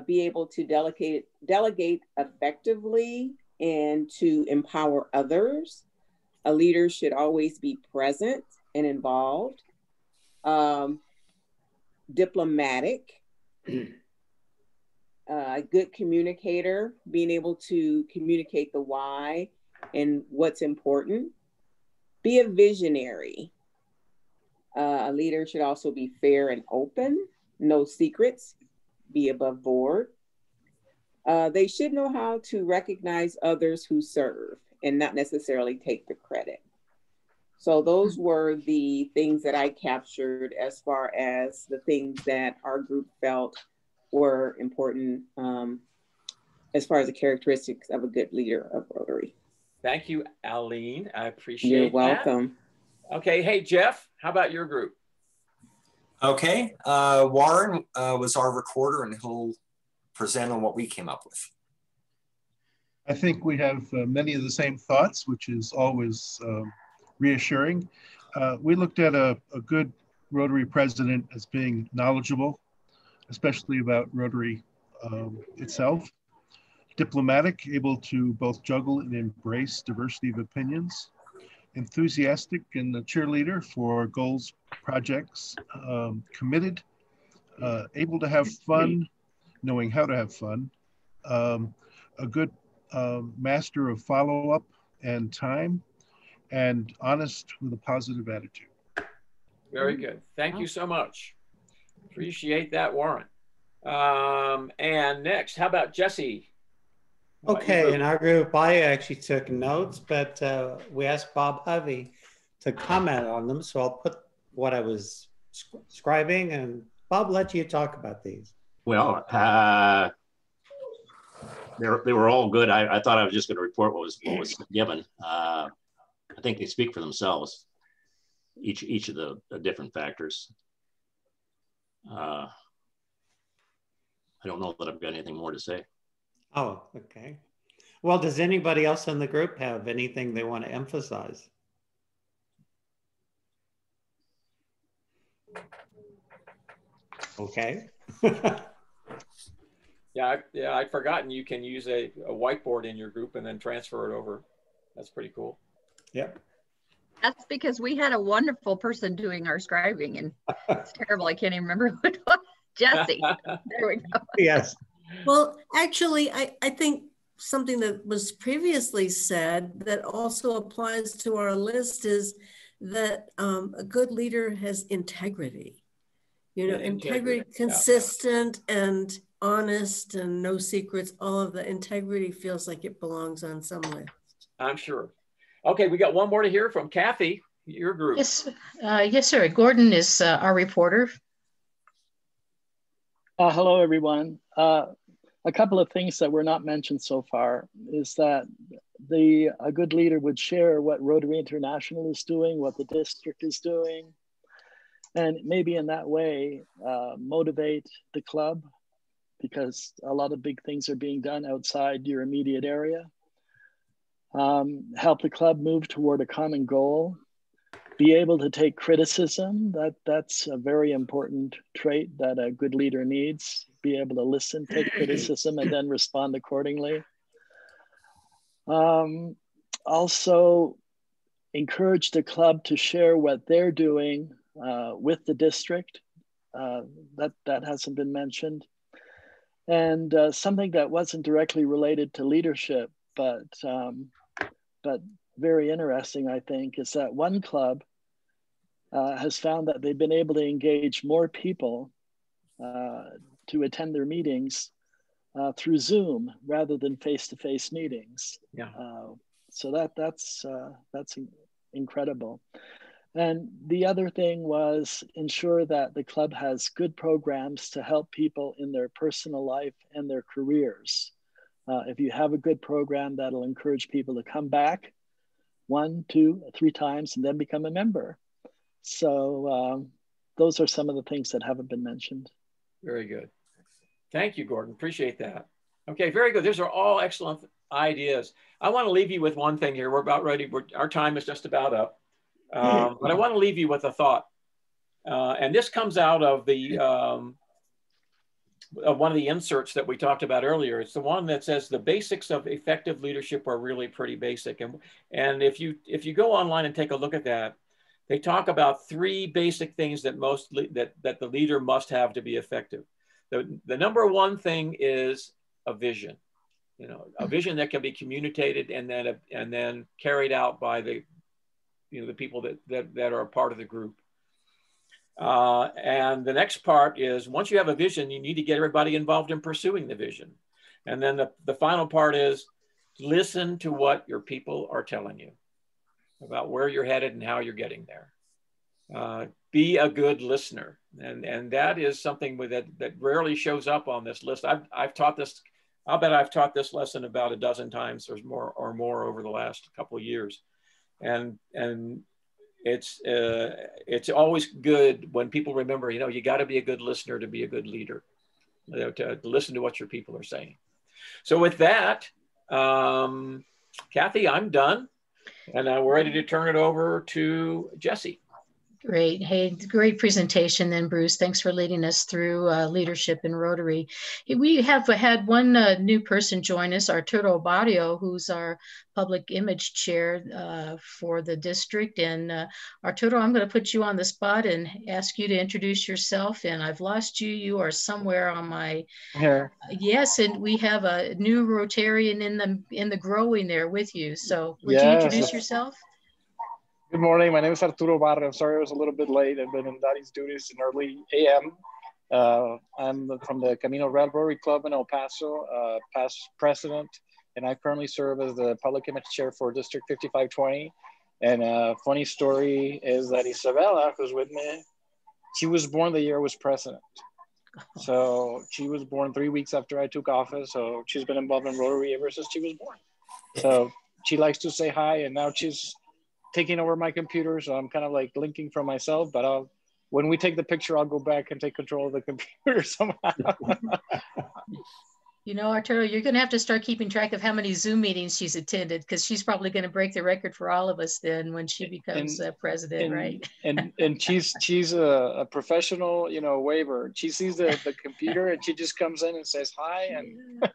be able to delegate effectively and to empower others. A leader should always be present and involved, diplomatic, a good communicator, being able to communicate the why and what's important. Be a visionary. A leader should also be fair and open, no secrets, be above board. They should know how to recognize others who serve and not necessarily take the credit. So those were the things that I captured as far as the things that our group felt were important as far as the characteristics of a good leader of Rotary.
Thank you, Aline. I appreciate
You're welcome.
That. Okay, hey, Jeff, how about your group?
Okay, Warren was our recorder, and he'll present on what we came up with.
I think we have many of the same thoughts, which is always reassuring. We looked at a good Rotary president as being knowledgeable, especially about Rotary itself, diplomatic, able to both juggle and embrace diversity of opinions, enthusiastic and a cheerleader for goals, projects, committed, able to have fun, knowing how to have fun, a good master of follow-up and time, and honest with a positive attitude.
Very good. Thank you so much. Appreciate that, Warren. And next, how about Jesse?
Okay, in our group, I actually took notes, but we asked Bob Hovey to comment on them. So I'll put what I was scribing, and Bob, let you talk about these.
Well, they were all good. I thought I was just going to report what was given. I think they speak for themselves, each of the different factors. I don't know that I've got anything more to say.
Oh, okay. Well, does anybody else in the group have anything they want to emphasize? Okay.
Yeah, I'd forgotten you can use a whiteboard in your group and then transfer it over. That's pretty cool.
Yep.
That's because we had a wonderful person doing our scribing, and it's terrible. I can't even remember who it was. Jesse. There we go.
Yes.
Well, actually, I think something that was previously said that also applies to our list is that a good leader has integrity. You know, integrity, consistent and honest and no secrets. All of the integrity feels like it belongs on some list.
I'm sure. Okay, we got one more to hear from Kathy, your group.
Yes, yes, sir. Gordon is our reporter.
Hello, everyone. A couple of things that were not mentioned so far is that a good leader would share what Rotary International is doing, what the district is doing, and maybe in that way motivate the club, because a lot of big things are being done outside your immediate area. Help the club move toward a common goal. Be able to take criticism. That's a very important trait that a good leader needs. Be able to listen, take criticism, and then respond accordingly. Also, encourage the club to share what they're doing with the district. That hasn't been mentioned. And something that wasn't directly related to leadership, but very interesting, I think, is that one club has found that they've been able to engage more people to attend their meetings through Zoom rather than face-to-face meetings.
Yeah.
So that's incredible. And the other thing was ensure that the club has good programs to help people in their personal life and their careers. If you have a good program, that'll encourage people to come back 1, 2, 3 times and then become a member. So those are some of the things that haven't been mentioned.
Very good. Thank you, Gordon. Appreciate that. Okay, very good. These are all excellent ideas. I want to leave you with one thing here. We're about ready. Our time is just about up. But I want to leave you with a thought. And this comes out of the one of the inserts that we talked about earlier. It's the one that says the basics of effective leadership are really pretty basic. And if you go online and take a look at that, they talk about 3 basic things that that the leader must have to be effective. The number one thing is a vision. You know, a vision that can be communicated and then carried out by the people that are a part of the group. And the next part is, once you have a vision, you need to get everybody involved in pursuing the vision. And then the final part is listen to what your people are telling you about where you're headed and how you're getting there. Be a good listener. And that is something that rarely shows up on this list. I've taught this, I'll bet I've taught this lesson about a dozen times or more over the last couple of years. And it's always good when people remember, you got to be a good listener to be a good leader, to listen to what your people are saying. So with that, Kathy, I'm done. And we're ready to turn it over to Jesse.
Great. Hey, great presentation then, Bruce. Thanks for leading us through leadership in Rotary. We have had one new person join us, Arturo Barrio, who's our public image chair for the district. And Arturo, I'm going to put you on the spot and ask you to introduce yourself. And I've lost you. You are somewhere on my...
Here.
Yes, and we have a new Rotarian in the growing there with you. So would you introduce yourself?
Good morning. My name is Arturo Barrio. I'm sorry I was a little bit late. I've been in Daddy's duties in early AM. I'm from the Camino Real Rotary Club in El Paso, past president, and I currently serve as the public image chair for District 5520. And a funny story is that Isabella, who's with me, she was born the year I was president. So she was born 3 weeks after I took office. So she's been involved in Rotary ever since she was born. So she likes to say hi, and now she's taking over my computer, so I'm kind of like linking from myself, but when we take the picture, I'll go back and take control of the computer somehow.
Arturo, you're going to have to start keeping track of how many Zoom meetings she's attended, because she's probably going to break the record for all of us then when she becomes president, right?
and she's a professional, waiver. She sees the computer and she just comes in and says hi. And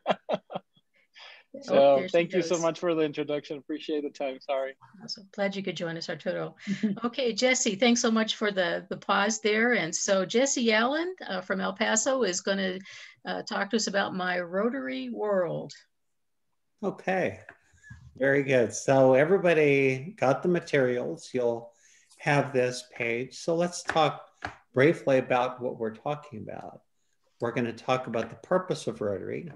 so thank you so much for the introduction. Appreciate the time. Sorry.
Awesome. Glad you could join us, Arturo. Okay, Jesse, thanks so much for the pause there. And so Jesse Allen from El Paso is going to talk to us about my Rotary World.
Okay, very good. So everybody got the materials. You'll have this page. So let's talk briefly about what we're talking about. We're going to talk about the purpose of Rotary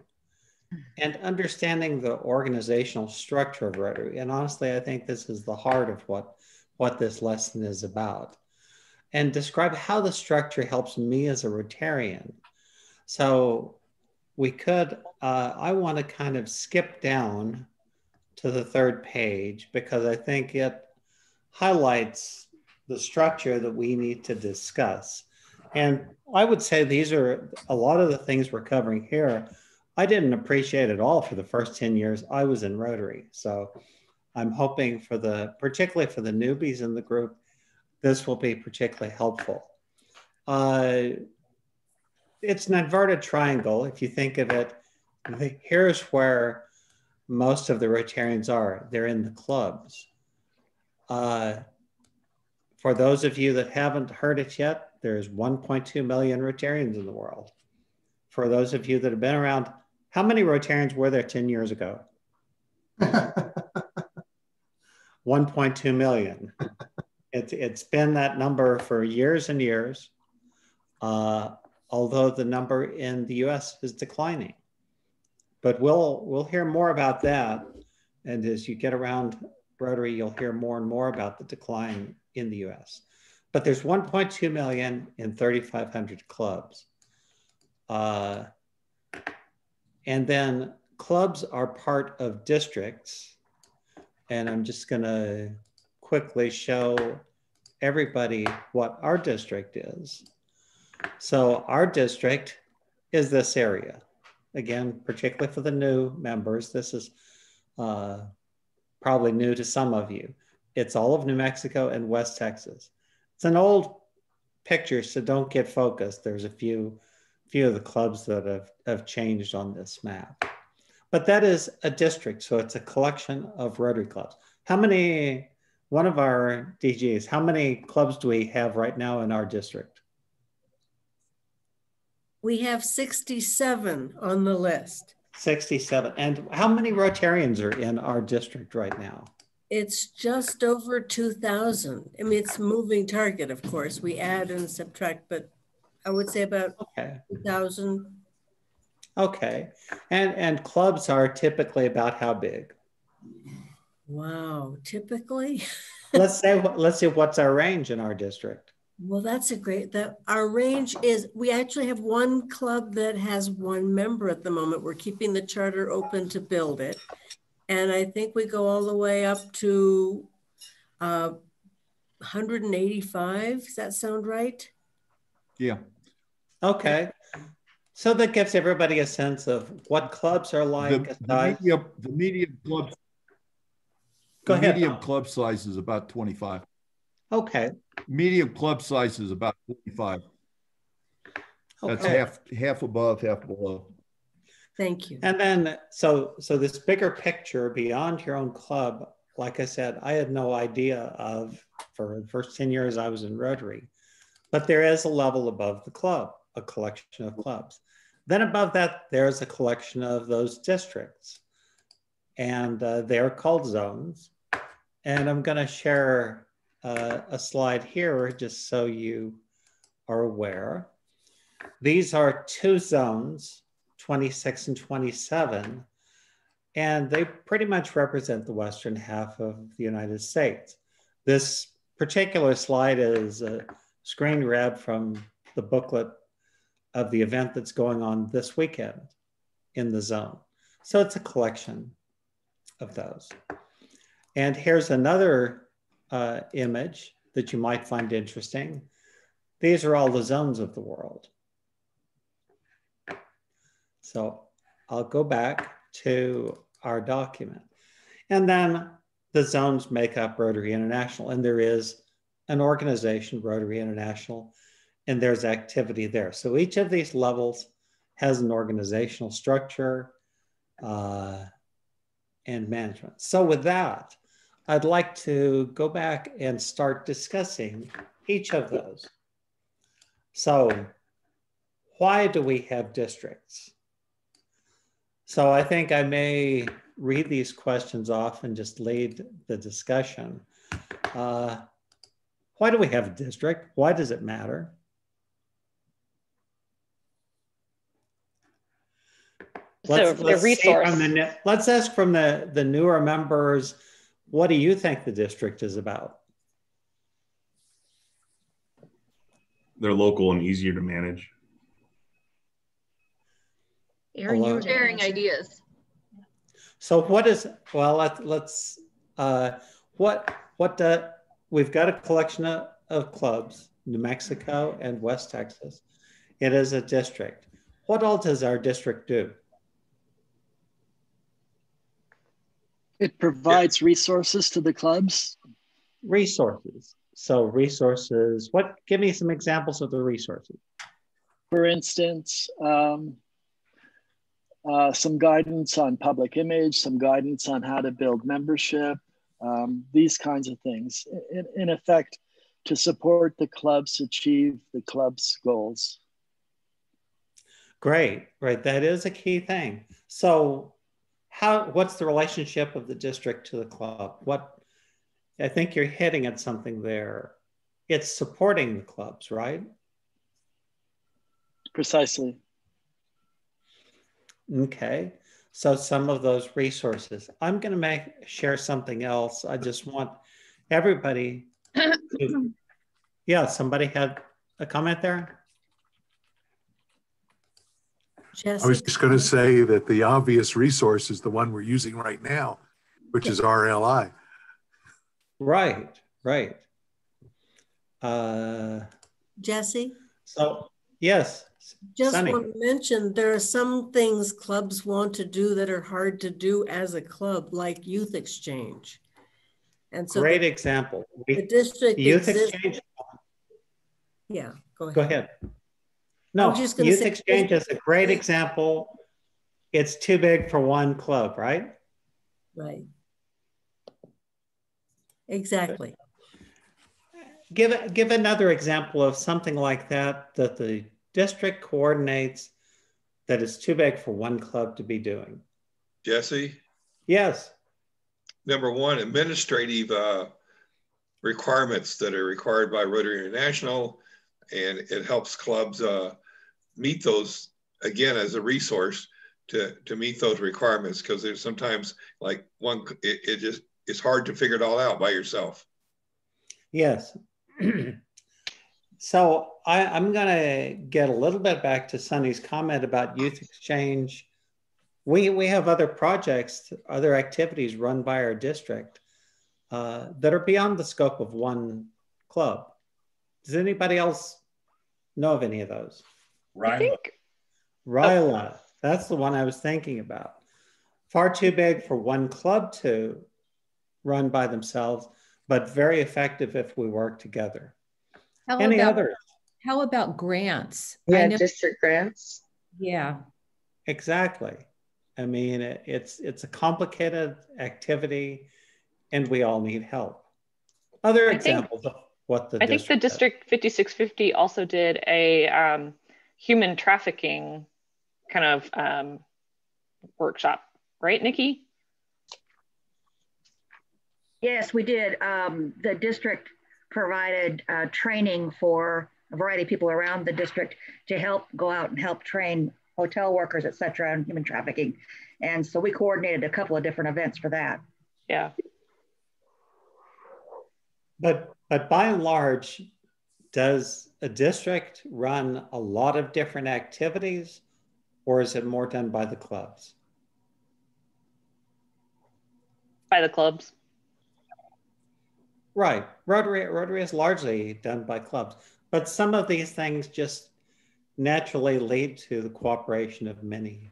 and understanding the organizational structure of Rotary. And honestly, I think this is the heart of what this lesson is about. And describe how the structure helps me as a Rotarian. So we could, I want to kind of skip down to the 3rd page because I think it highlights the structure that we need to discuss. And I would say these are a lot of the things we're covering here I didn't appreciate at all for the first 10 years I was in Rotary. So I'm hoping particularly for the newbies in the group, this will be particularly helpful. It's an inverted triangle. If you think of it, here's where most of the Rotarians are. They're in the clubs. For those of you that haven't heard it yet, there's 1.2 million Rotarians in the world. For those of you that have been around, how many Rotarians were there 10 years ago? 1.2 million. It's been that number for years and years, although the number in the US is declining. But we'll hear more about that. And as you get around Rotary, you'll hear more and more about the decline in the US. But there's 1.2 million in 3,500 clubs. And then clubs are part of districts. And I'm just gonna quickly show everybody what our district is. So our district is this area. Again, particularly for the new members, this is probably new to some of you. It's all of New Mexico and West Texas. It's an old picture, so don't get focused. There's a few of the clubs that have changed on this map. But that is a district, so it's a collection of Rotary clubs. How many, one of our DGs, how many clubs do we have right now in our district?
We have 67 on the list.
67. And how many Rotarians are in our district right now?
It's just over 2,000. I mean, it's a moving target, of course. We add and subtract, but I would say about 2,000.
Okay. And clubs are typically about how big?
Wow, typically?
let's see what's our range in our district.
Well, that's a great, our range is, we actually have one club that has one member at the moment. We're keeping the charter open to build it. And I think we go all the way up to 185. Does that sound right?
Yeah.
Okay. So that gives everybody a sense of what clubs are like.
The medium clubs.
Go ahead.
Medium club size is about 25.
Okay.
Medium club size is about 45. That's half above, half below.
Thank you.
And then, so this bigger picture beyond your own club, like I said, I had no idea of for the first 10 years I was in Rotary, but there is a level above the club, a collection of clubs. Then above that, there's a collection of those districts, and they're called zones. And I'm going to share a slide here just so you are aware. These are two zones, 26 and 27, and they pretty much represent the western half of the United States. This particular slide is a screen grab from the booklet of the event that's going on this weekend in the zone. So it's a collection of those. And here's another image that you might find interesting. These are all the zones of the world. So I'll go back to our document. And then the zones make up Rotary International. And there is an organization, Rotary International, and there's activity there. So each of these levels has an organizational structure and management. So with that, I'd like to go back and start discussing each of those. So why do we have districts? So I think I may read these questions off and just lead the discussion. Why do we have a district? Why does it matter? Let's ask from the newer members, what do you think the district is about?
They're local and easier to manage.
Aaron, you were sharing ideas.
So what is, well, we've got a collection of clubs, New Mexico and West Texas. It is a district. What all does our district do?
It provides resources to the clubs.
Resources. So resources, give me some examples of the resources.
For instance, some guidance on public image, some guidance on how to build membership, these kinds of things. In effect, to support the clubs achieve the club's goals.
Great, right, that is a key thing. So what's the relationship of the district to the club? I think you're hitting at something there. It's supporting the clubs, right?
Precisely.
Okay. So some of those resources. I'm going to share something else. I just want everybody to, yeah, somebody had a comment there?
I was just going to say that the obvious resource is the one we're using right now, which is RLI.
Right, right.
Jesse?
So, yes.
Just
Sunny.
want to mention, there are some things clubs want to do that are hard to do as a club, like youth exchange. And so
great example.
The district
youth
exists.
exchange.
Yeah, go ahead.
Go ahead. No,
just gonna
youth
say,
exchange is a great example. It's too big for one club, right?
Right. Exactly.
Give another example of something like that that the district coordinates that is too big for one club to be doing.
Jesse?
Yes.
Number one, administrative requirements that are required by Rotary International, and it helps clubs meet those, again, as a resource to meet those requirements, because there's sometimes like it's hard to figure it all out by yourself.
Yes. So I'm going to get a little bit back to Sunny's comment about youth exchange. We have other projects, other activities run by our district that are beyond the scope of one club. Does anybody else know of any of those? RLI, that's the one I was thinking about. Far too big for one club to run by themselves, but very effective if we work together. Any others?
How about grants?
Yeah, district grants.
Yeah.
Exactly. I mean, it's a complicated activity and we all need help. Other examples of what the
I think the District 5650 also did a human trafficking kind of workshop, right, Nikki?
Yes, we did. The district provided training for a variety of people around the district to help go out and help train hotel workers, et cetera, on human trafficking. And so we coordinated a couple of different events for that.
Yeah.
But by and large, does a district run a lot of different activities, or is it more done by the clubs?
By the clubs.
Right. Rotary is largely done by clubs, but some of these things just naturally lead to the cooperation of many,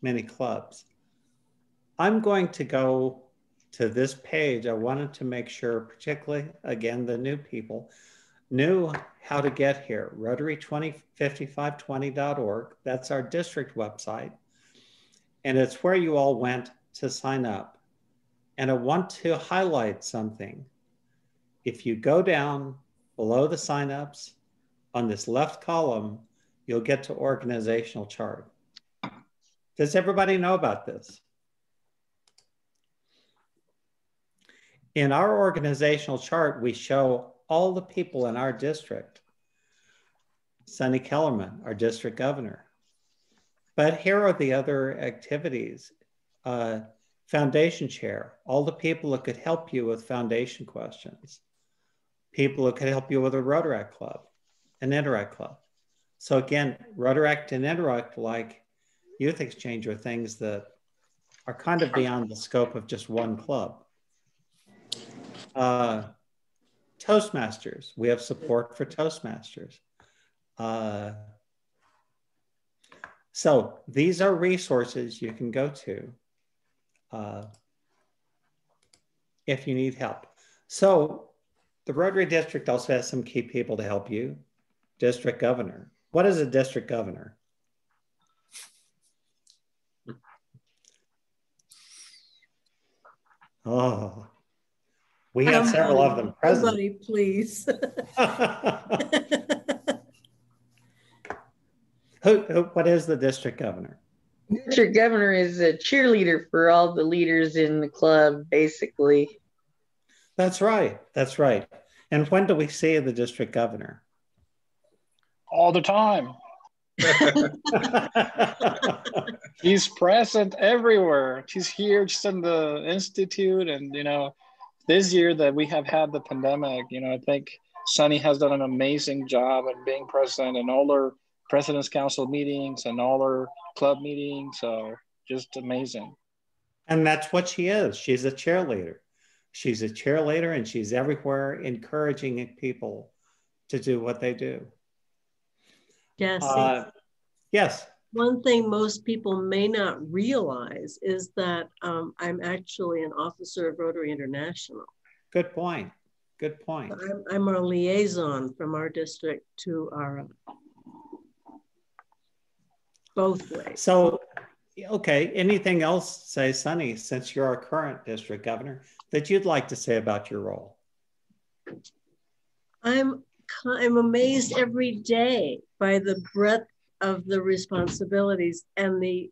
many clubs. I'm going to go to this page. I wanted to make sure, particularly, again, the new people knew how to get here. Rotary5520.org. That's our district website. And it's where you all went to sign up. And I want to highlight something. If you go down below the signups on this left column, you'll get to organizational chart. Does everybody know about this? In our organizational chart, we show all the people in our district. Sonny Kellerman, our district governor. But here are the other activities. Foundation chair, all the people that could help you with foundation questions. People who could help you with a Rotaract club, an Interact club. So again, Rotaract and Interact, like youth exchange, are things that are kind of beyond the scope of just one club. Toastmasters, we have support for Toastmasters. So these are resources you can go to if you need help. So the Rotary District also has some key people to help you. District governor. What is a district governor? Oh, we have several of them present.
Somebody, please.
What is the district governor?
District governor is a cheerleader for all the leaders in the club, basically.
That's right. That's right. And when do we see the district governor?
All the time. He's present everywhere. He's here just in the institute, and you know, this year that we have had the pandemic, you know, I think Sunny has done an amazing job at being present in all our President's Council meetings and all our club meetings. So just amazing.
And that's what she is. She's a cheerleader. She's a cheerleader, and she's everywhere encouraging people to do what they do.
Jesse,
yes.
One thing most people may not realize is that I'm actually an officer of Rotary International.
Good point. Good point.
I'm a liaison from our district to our both ways.
So, okay, anything else, say, Sunny, since you're our current district governor, that you'd like to say about your role?
I'm amazed every day by the breadth of the responsibilities and the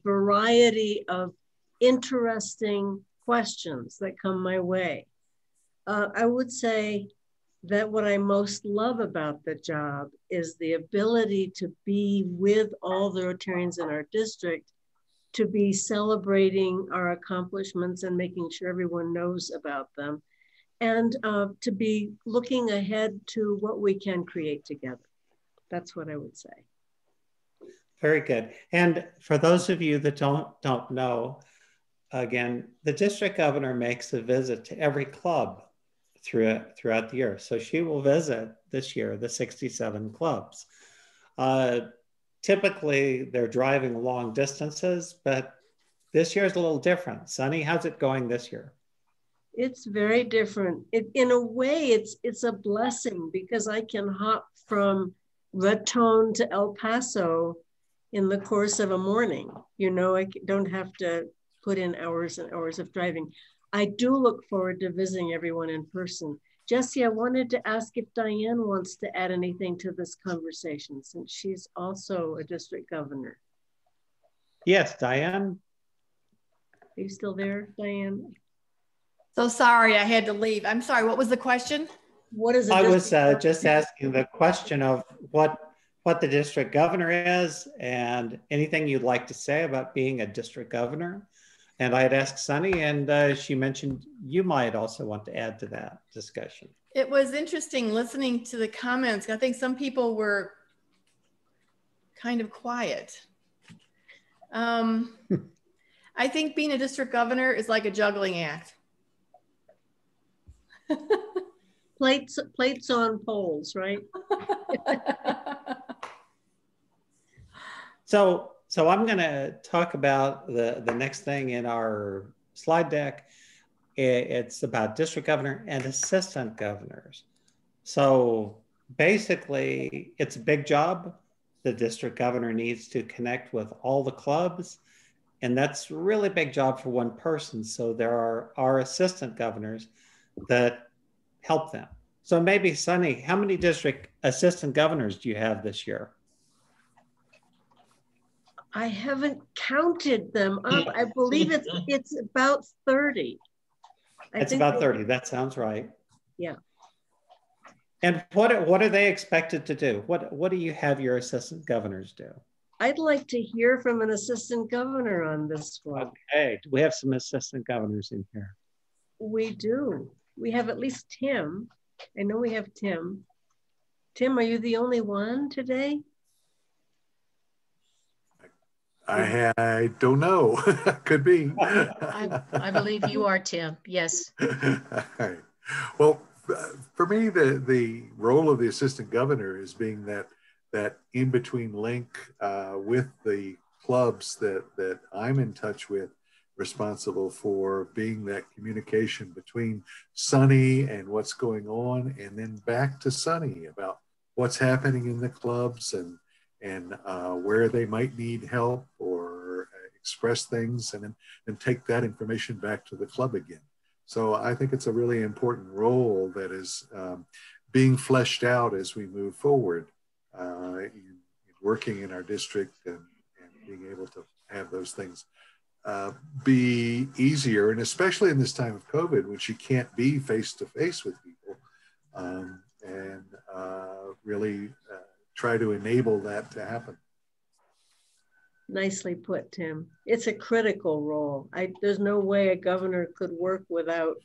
variety of interesting questions that come my way. I would say that what I most love about the job is the ability to be with all the Rotarians in our district, to be celebrating our accomplishments and making sure everyone knows about them, and to be looking ahead to what we can create together. That's what I would say.
Very good. And for those of you that don't know, again, the district governor makes a visit to every club throughout the year. So she will visit this year the 67 clubs. Typically, they're driving long distances, but this year is a little different. Sunny, how's it going this year?
It's very different. In a way, it's a blessing because I can hop from Raton to El Paso in the course of a morning. You know, I don't have to put in hours and hours of driving. I do look forward to visiting everyone in person. Jesse, I wanted to ask if Diane wants to add anything to this conversation since she's also a district governor.
Yes, Diane.
Are you still there, Diane?
So sorry, I had to leave. I'm sorry, what was the question?
What is it?
I was just asking the question of what the district governor is and anything you'd like to say about being a district governor. And I had asked Sunny, and she mentioned you might also want to add to that discussion.
It was interesting listening to the comments. I think some people were kind of quiet. I think being a district governor is like a juggling act.
Plates on poles, right?
So I'm going to talk about the next thing in our slide deck. It's about district governor and assistant governors. So basically, it's a big job. The district governor needs to connect with all the clubs, and that's a really big job for one person. So there are our assistant governors that help them. So maybe, Sunny, how many district assistant governors do you have this year?
I haven't counted them up. I believe it's about 30.
It's about 30. That sounds right.
Yeah.
And what are they expected to do? What do you have your assistant governors do?
I'd like to hear from an assistant governor on this one.
Okay. Do we have some assistant governors in here?
We do. We have at least Tim. I know we have Tim. Tim, are you the only one today?
I don't know. Could be.
I believe you are, Tim. Yes.
Well, for me, the role of the assistant governor is being that in-between link with the clubs that I'm in touch with, responsible for being that communication between Sunny and what's going on, and then back to Sunny about what's happening in the clubs and where they might need help or express things, and then take that information back to the club again. So I think it's a really important role that is being fleshed out as we move forward in working in our district and being able to have those things be easier, and especially in this time of COVID, when you can't be face to face with people, and really try to enable that to happen.
Nicely put, Tim. It's a critical role. There's no way a governor could work without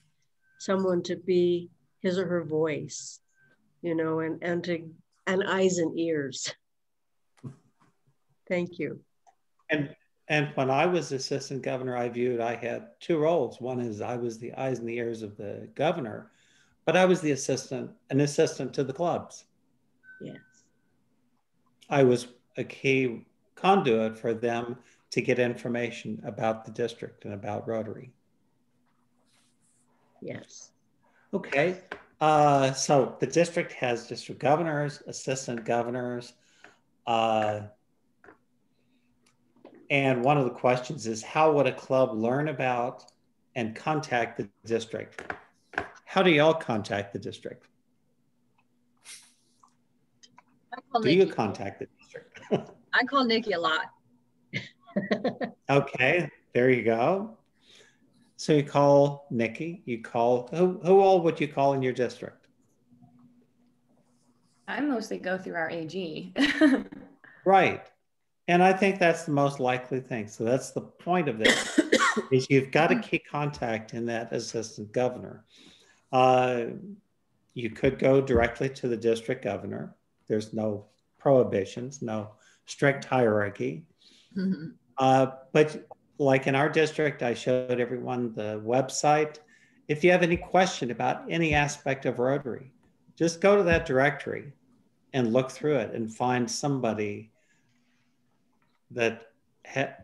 someone to be his or her voice, you know, and eyes and ears. Thank you.
And when I was assistant governor, I had two roles. One is I was the eyes and the ears of the governor, but I was an assistant to the clubs.
Yes.
I was a key conduit for them to get information about the district and about Rotary.
Yes.
Okay. So the district has district governors, assistant governors, and one of the questions is, how would a club learn about and contact the district? How do y'all contact the district? Do you contact the district?
I call Nikki a lot.
Okay, there you go. So you call Nikki, you call, who all would you call in your district?
I mostly go through our AG.
Right. And I think that's the most likely thing. So that's the point of this, is you've got a key contact in that assistant governor. You could go directly to the district governor. There's no prohibitions, no strict hierarchy.
Mm-hmm.
But like in our district, I showed everyone the website. If you have any question about any aspect of Rotary, just go to that directory and look through it and find somebody that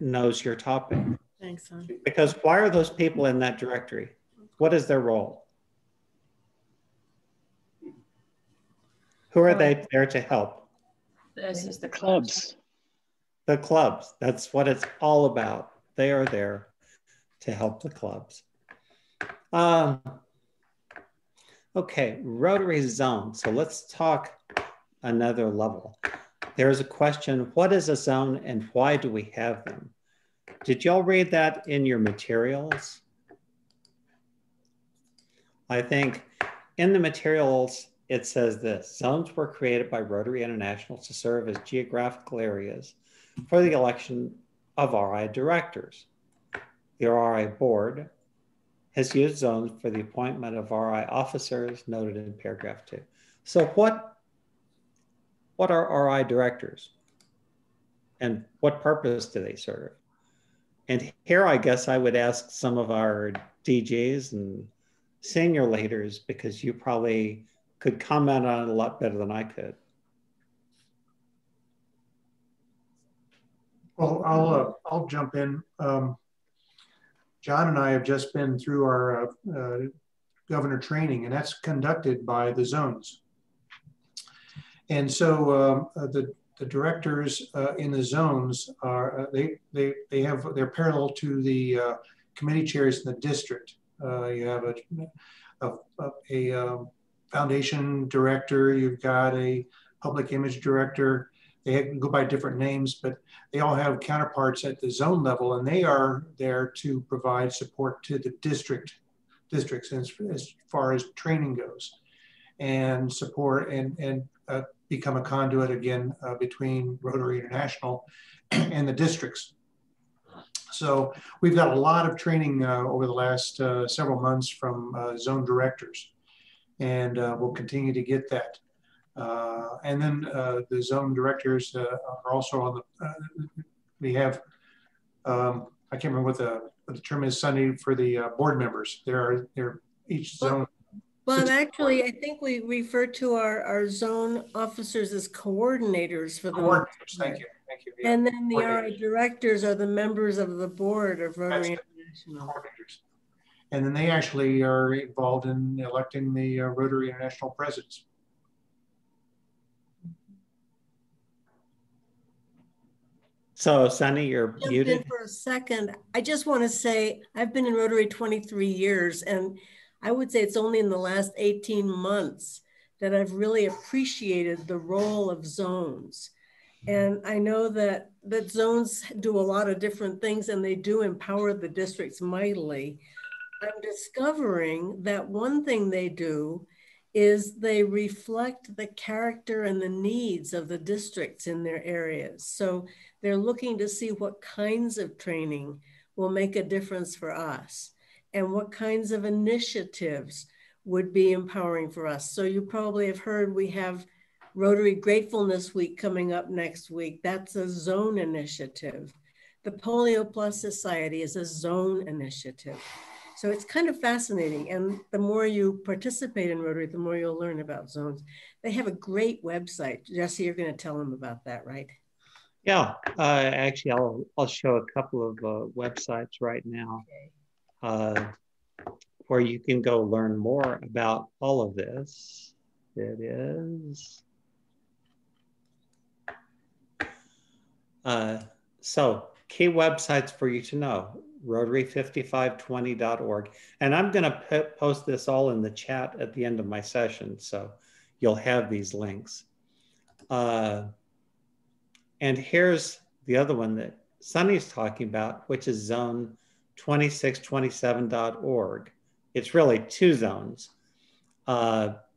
knows your topic.
Thanks, son.
Because why are those people in that directory? What is their role? Who are they there to help?
This is the
clubs.
The clubs. That's what it's all about. They are there to help the clubs. Okay, Rotary zone. So let's talk another level. There's a question, what is a zone and why do we have them? Did y'all read that in your materials? I think in the materials, it says this: zones were created by Rotary International to serve as geographical areas for the election of RI directors. The RI board has used zones for the appointment of RI officers noted in paragraph 2. So what are RI directors and what purpose do they serve? And here, I guess I would ask some of our DJs and senior leaders, because you probably could comment on it a lot better than I could.
Well, I'll jump in. John and I have just been through our governor training, and that's conducted by the zones. And so the directors in the zones are they're parallel to the committee chairs in the district. You have a foundation director, you've got a public image director. They go by different names, but they all have counterparts at the zone level, and they are there to provide support to the districts as far as training goes, and support and become a conduit again between Rotary International and the districts. So we've got a lot of training over the last several months from zone directors, and we'll continue to get that. And then the zone directors are also on the, we have, I can't remember what the term is, Sunday, for the board members. They're each zone.
Well, actually, I think we refer to our zone officers as coordinators for the
coordinators. Thank you. Thank you. Yeah.
And then the RI directors are the members of the board of Rotary International.
Coordinators. And then they actually are involved in electing the Rotary International presidents.
So, Sunny, you're muted.
For a second, I just want to say I've been in Rotary 23 years, and I would say it's only in the last 18 months that I've really appreciated the role of zones. And I know that zones do a lot of different things and they do empower the districts mightily. I'm discovering that one thing they do is they reflect the character and the needs of the districts in their areas. So they're looking to see what kinds of training will make a difference for us and what kinds of initiatives would be empowering for us. So you probably have heard we have Rotary Gratefulness Week coming up next week. That's a zone initiative. The Polio Plus Society is a zone initiative. So it's kind of fascinating. And the more you participate in Rotary, the more you'll learn about zones. They have a great website. Jesse, you're going to tell them about that, right?
Yeah, actually, I'll show a couple of websites right now where you can go learn more about all of this. It is. So key websites for you to know, rotary5520.org. And I'm going to post this all in the chat at the end of my session, so you'll have these links. And here's the other one that Sunny's talking about, which is zone2627.org. It's really 2 zones.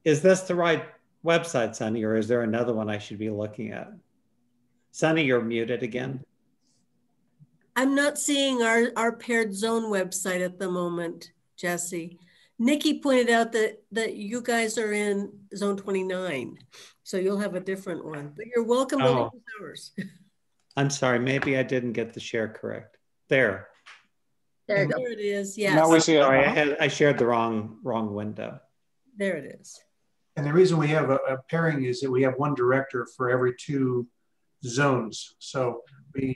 Is this the right website, Sunny, or is there another one I should be looking at? Sunny, you're muted again.
I'm not seeing our paired zone website at the moment, Jesse. Nikki pointed out that you guys are in zone 29, so you'll have a different one, but you're welcome to use ours.
I'm sorry, maybe I didn't get the share correct. There.
There it is, yes.
Now we see it. Sorry, I shared the wrong window.
There it is.
And the reason we have a pairing is that we have one director for every 2 zones. So we,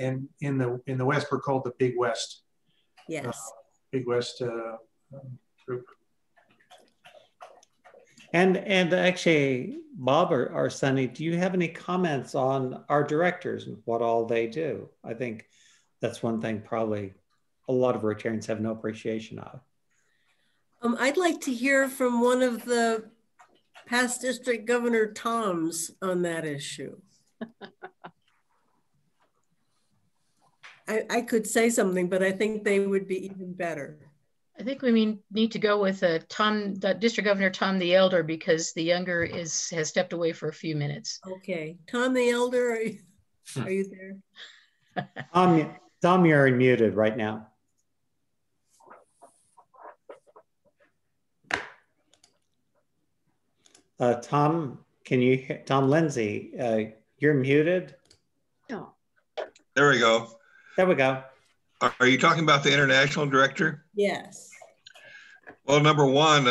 and in the West, we're called the Big West.
Yes.
Big West group.
And actually, Bob or Sunny, do you have any comments on our directors and what all they do? I think that's one thing probably a lot of Rotarians have no appreciation of.
I'd like to hear from one of the past district governor Toms on that issue. I could say something, but I think they would be even better.
I think we need to go with District Governor Tom the Elder, because the younger has stepped away for a few minutes.
Okay, Tom the Elder, are you there?
Tom, you're muted right now. Tom, can you hear? Tom Lindsay, you're muted.
Oh. There we go.
There we go.
Are you talking about the international director?
Yes.
Well, number one,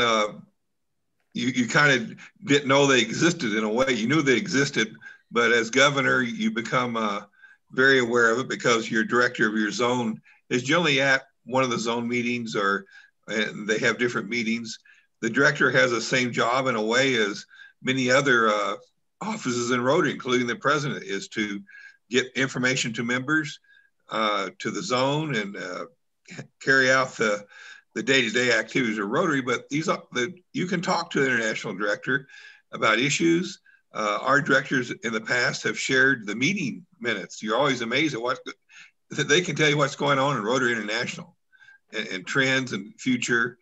you kind of didn't know they existed in a way. You knew they existed, but as governor, you become very aware of it because your director of your zone is generally at one of the zone meetings, and they have different meetings. The director has the same job in a way as many other offices in Rotary, including the president, is to get information to members, to the zone, and carry out the day-to-day activities of Rotary. But you can talk to the international director about issues. Our directors in the past have shared the meeting minutes. You're always amazed at what they can tell you what's going on in Rotary International and trends and future.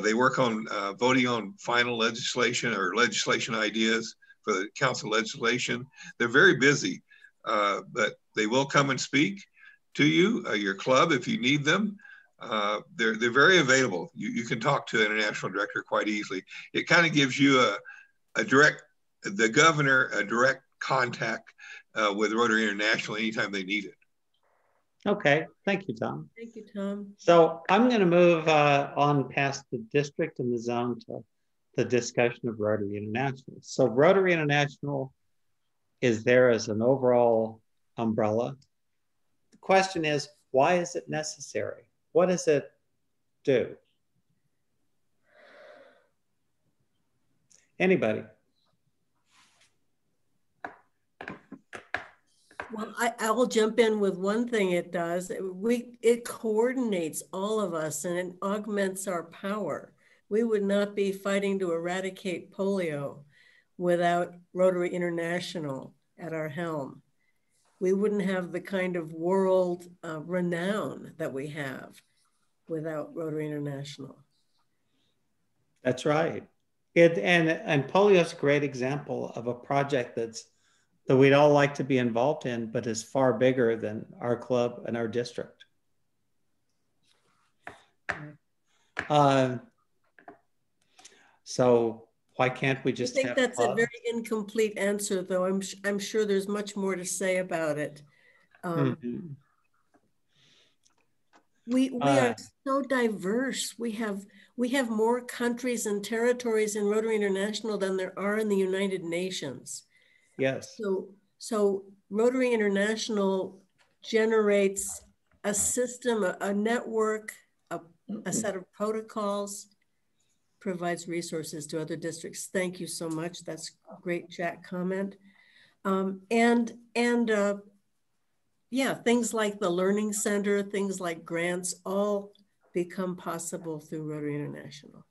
They work on voting on final legislation or legislation ideas for the council legislation. They're very busy, but they will come and speak to you, your club, if you need them. They're very available. You can talk to an international director quite easily. It kind of gives you the governor a direct contact with Rotary International anytime they need it.
Okay, thank you, Tom.
Thank you, Tom.
So I'm going to move on past the district and the zone to the discussion of Rotary International. So Rotary International is there as an overall umbrella. The question is, why is it necessary? What does it do? Anybody?
Well, I will jump in with one thing it does. It coordinates all of us and it augments our power. We would not be fighting to eradicate polio without Rotary International at our helm, we wouldn't have the kind of world renown that we have without Rotary International.
That's right. And polio is a great example of a project that we'd all like to be involved in, but is far bigger than our club and our district. So why can't we just
I think that's a very incomplete answer, though. I'm sure there's much more to say about it. We are so diverse. We have more countries and territories in Rotary International than there are in the United Nations.
Yes.
So Rotary International generates a system, a network, a set of protocols, provides resources to other districts. Thank you so much. That's a great chat comment. Yeah, things like the Learning Center, things like grants, all become possible through Rotary International.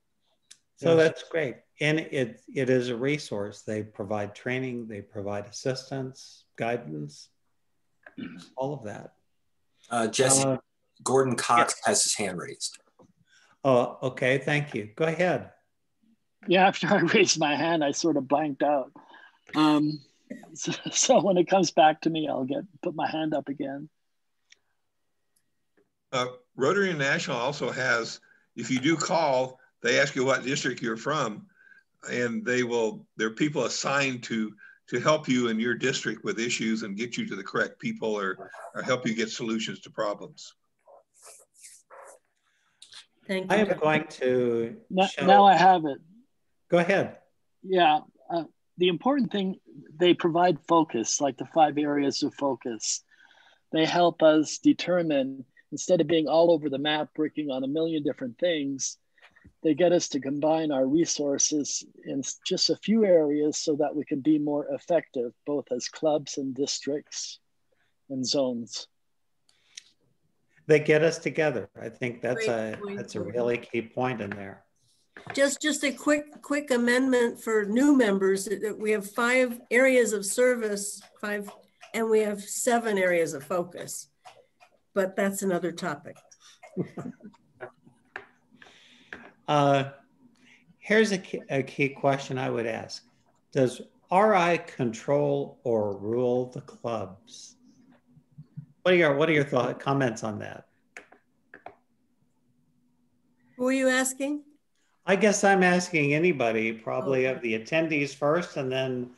So that's great. And it is a resource. They provide training, they provide assistance, guidance, all of that.
Jesse, Gordon Cox has his hand raised.
Oh, okay, thank you. Go ahead.
Yeah, after I raised my hand, I sort of blanked out. So when it comes back to me, I'll put my hand up again.
Rotary International also has, if you do call, they ask you what district you're from, and there are people assigned to help you in your district with issues and get you to the correct people or help you get solutions to problems.
Thank you.
I am going to
now I have it.
Go ahead.
Yeah, the important thing, they provide focus, like the 5 areas of focus. They help us determine, instead of being all over the map, working on a million different things, they get us to combine our resources in just a few areas so that we can be more effective, both as clubs and districts and zones.
They get us together. I think that's a really key point in there.
Just a quick amendment for new members. We have 5 areas of service, and we have 7 areas of focus, but that's another topic.
Here's a key question I would ask. Does RI control or rule the clubs? What are your comments on that?
Who are you asking?
I guess I'm asking anybody, probably of the attendees first, and then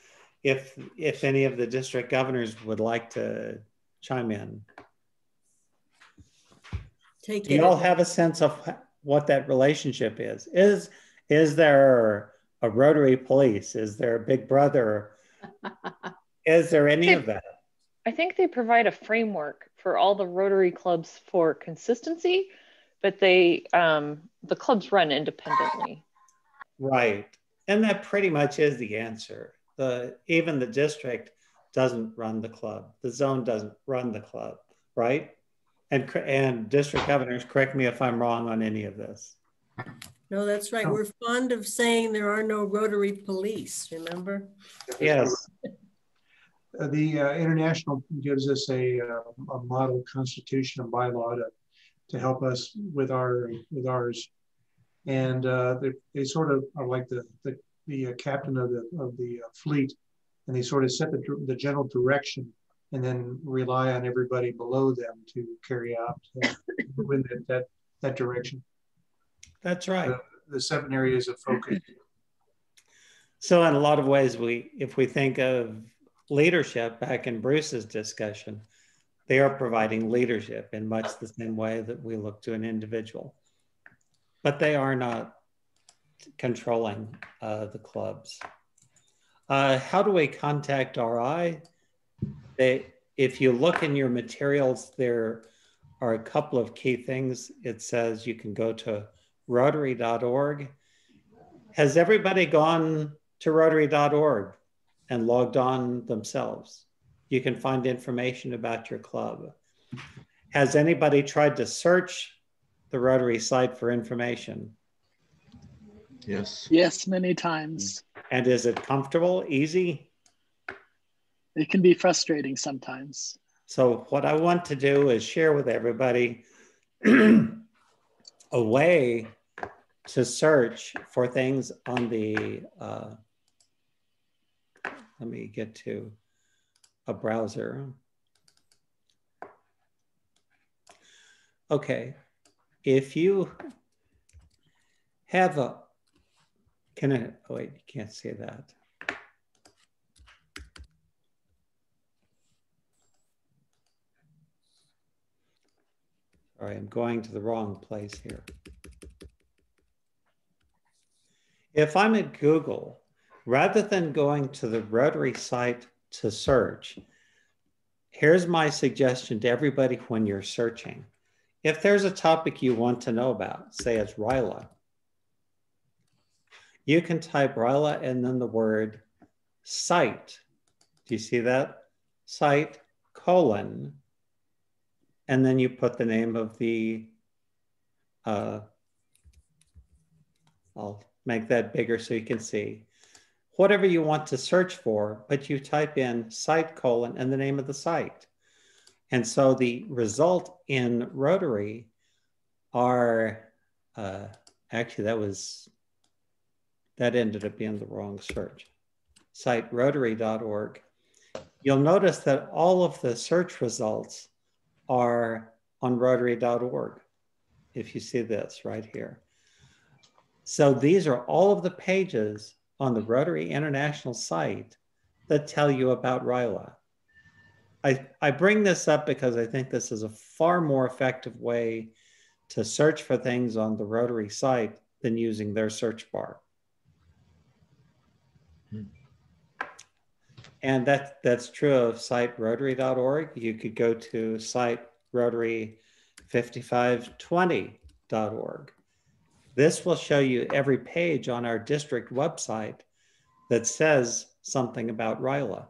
if any of the district governors would like to chime in. Do you all have a sense of what that relationship is? Is there a Rotary police? Is there a Big Brother? Is there any of that?
I think they provide a framework for all the Rotary clubs for consistency, but the clubs run independently.
Right, and that pretty much is the answer. Even the district doesn't run the club. The zone doesn't run the club, right? And district governors, correct me if I'm wrong on any of this.
No, that's right. We're fond of saying there are no Rotary police, remember?
Yes.
The International gives us a model constitution, a bylaw to help us with ours. And they sort of are like the captain of the fleet, and they sort of set the general direction and then rely on everybody below them to carry out within that direction.
That's right.
The 7 areas of focus.
So in a lot of ways, if we think of leadership back in Bruce's discussion, they are providing leadership in much the same way that we look to an individual, but they are not controlling the clubs. How do we contact RI? If you look in your materials, there are a couple of key things. It says you can go to Rotary.org. Has everybody gone to Rotary.org and logged on themselves? You can find information about your club. Has anybody tried to search the Rotary site for information?
Yes. Yes, many times.
And is it comfortable, easy?
it can be frustrating sometimes.
So what I want to do is share with everybody a way to search for things on the, let me get to a browser. Okay, if you have a, oh wait, you can't see that. Sorry, I'm going to the wrong place here. If I'm at Google, rather than going to the Rotary site to search, here's my suggestion to everybody when you're searching. If there's a topic you want to know about, say it's RLI, you can type RLI and then the word site. Do you see that? Site, colon, and then you put the name of the, I'll make that bigger so you can see. Whatever you want to search for, but you type in site colon and the name of the site. And so the result in Rotary are, actually that ended up being the wrong search. Site rotary.org. You'll notice that all of the search results are on rotary.org. If you see this right here. So these are all of the pages on the Rotary International site that tell you about RILA. I bring this up because I think this is a far more effective way to search for things on the Rotary site than using their search bar. And that's true of site rotary.org. You could go to site rotary5520.org. This will show you every page on our district website that says something about RILA.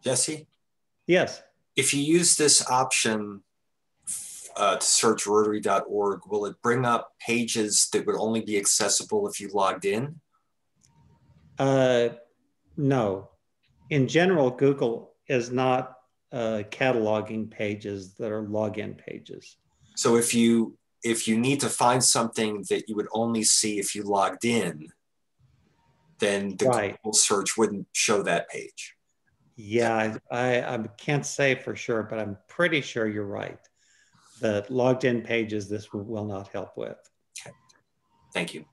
Jesse?
Yes.
If you use this option to search rotary.org, will it bring up pages that would only be accessible if you logged in?
No. In general, Google is not cataloging pages that are login pages.
So if you need to find something that you would only see if you logged in, then the Google search wouldn't show that page.
Yeah, I can't say for sure, but I'm pretty sure you're right. The logged in pages, this will not help with.
Okay. Thank you.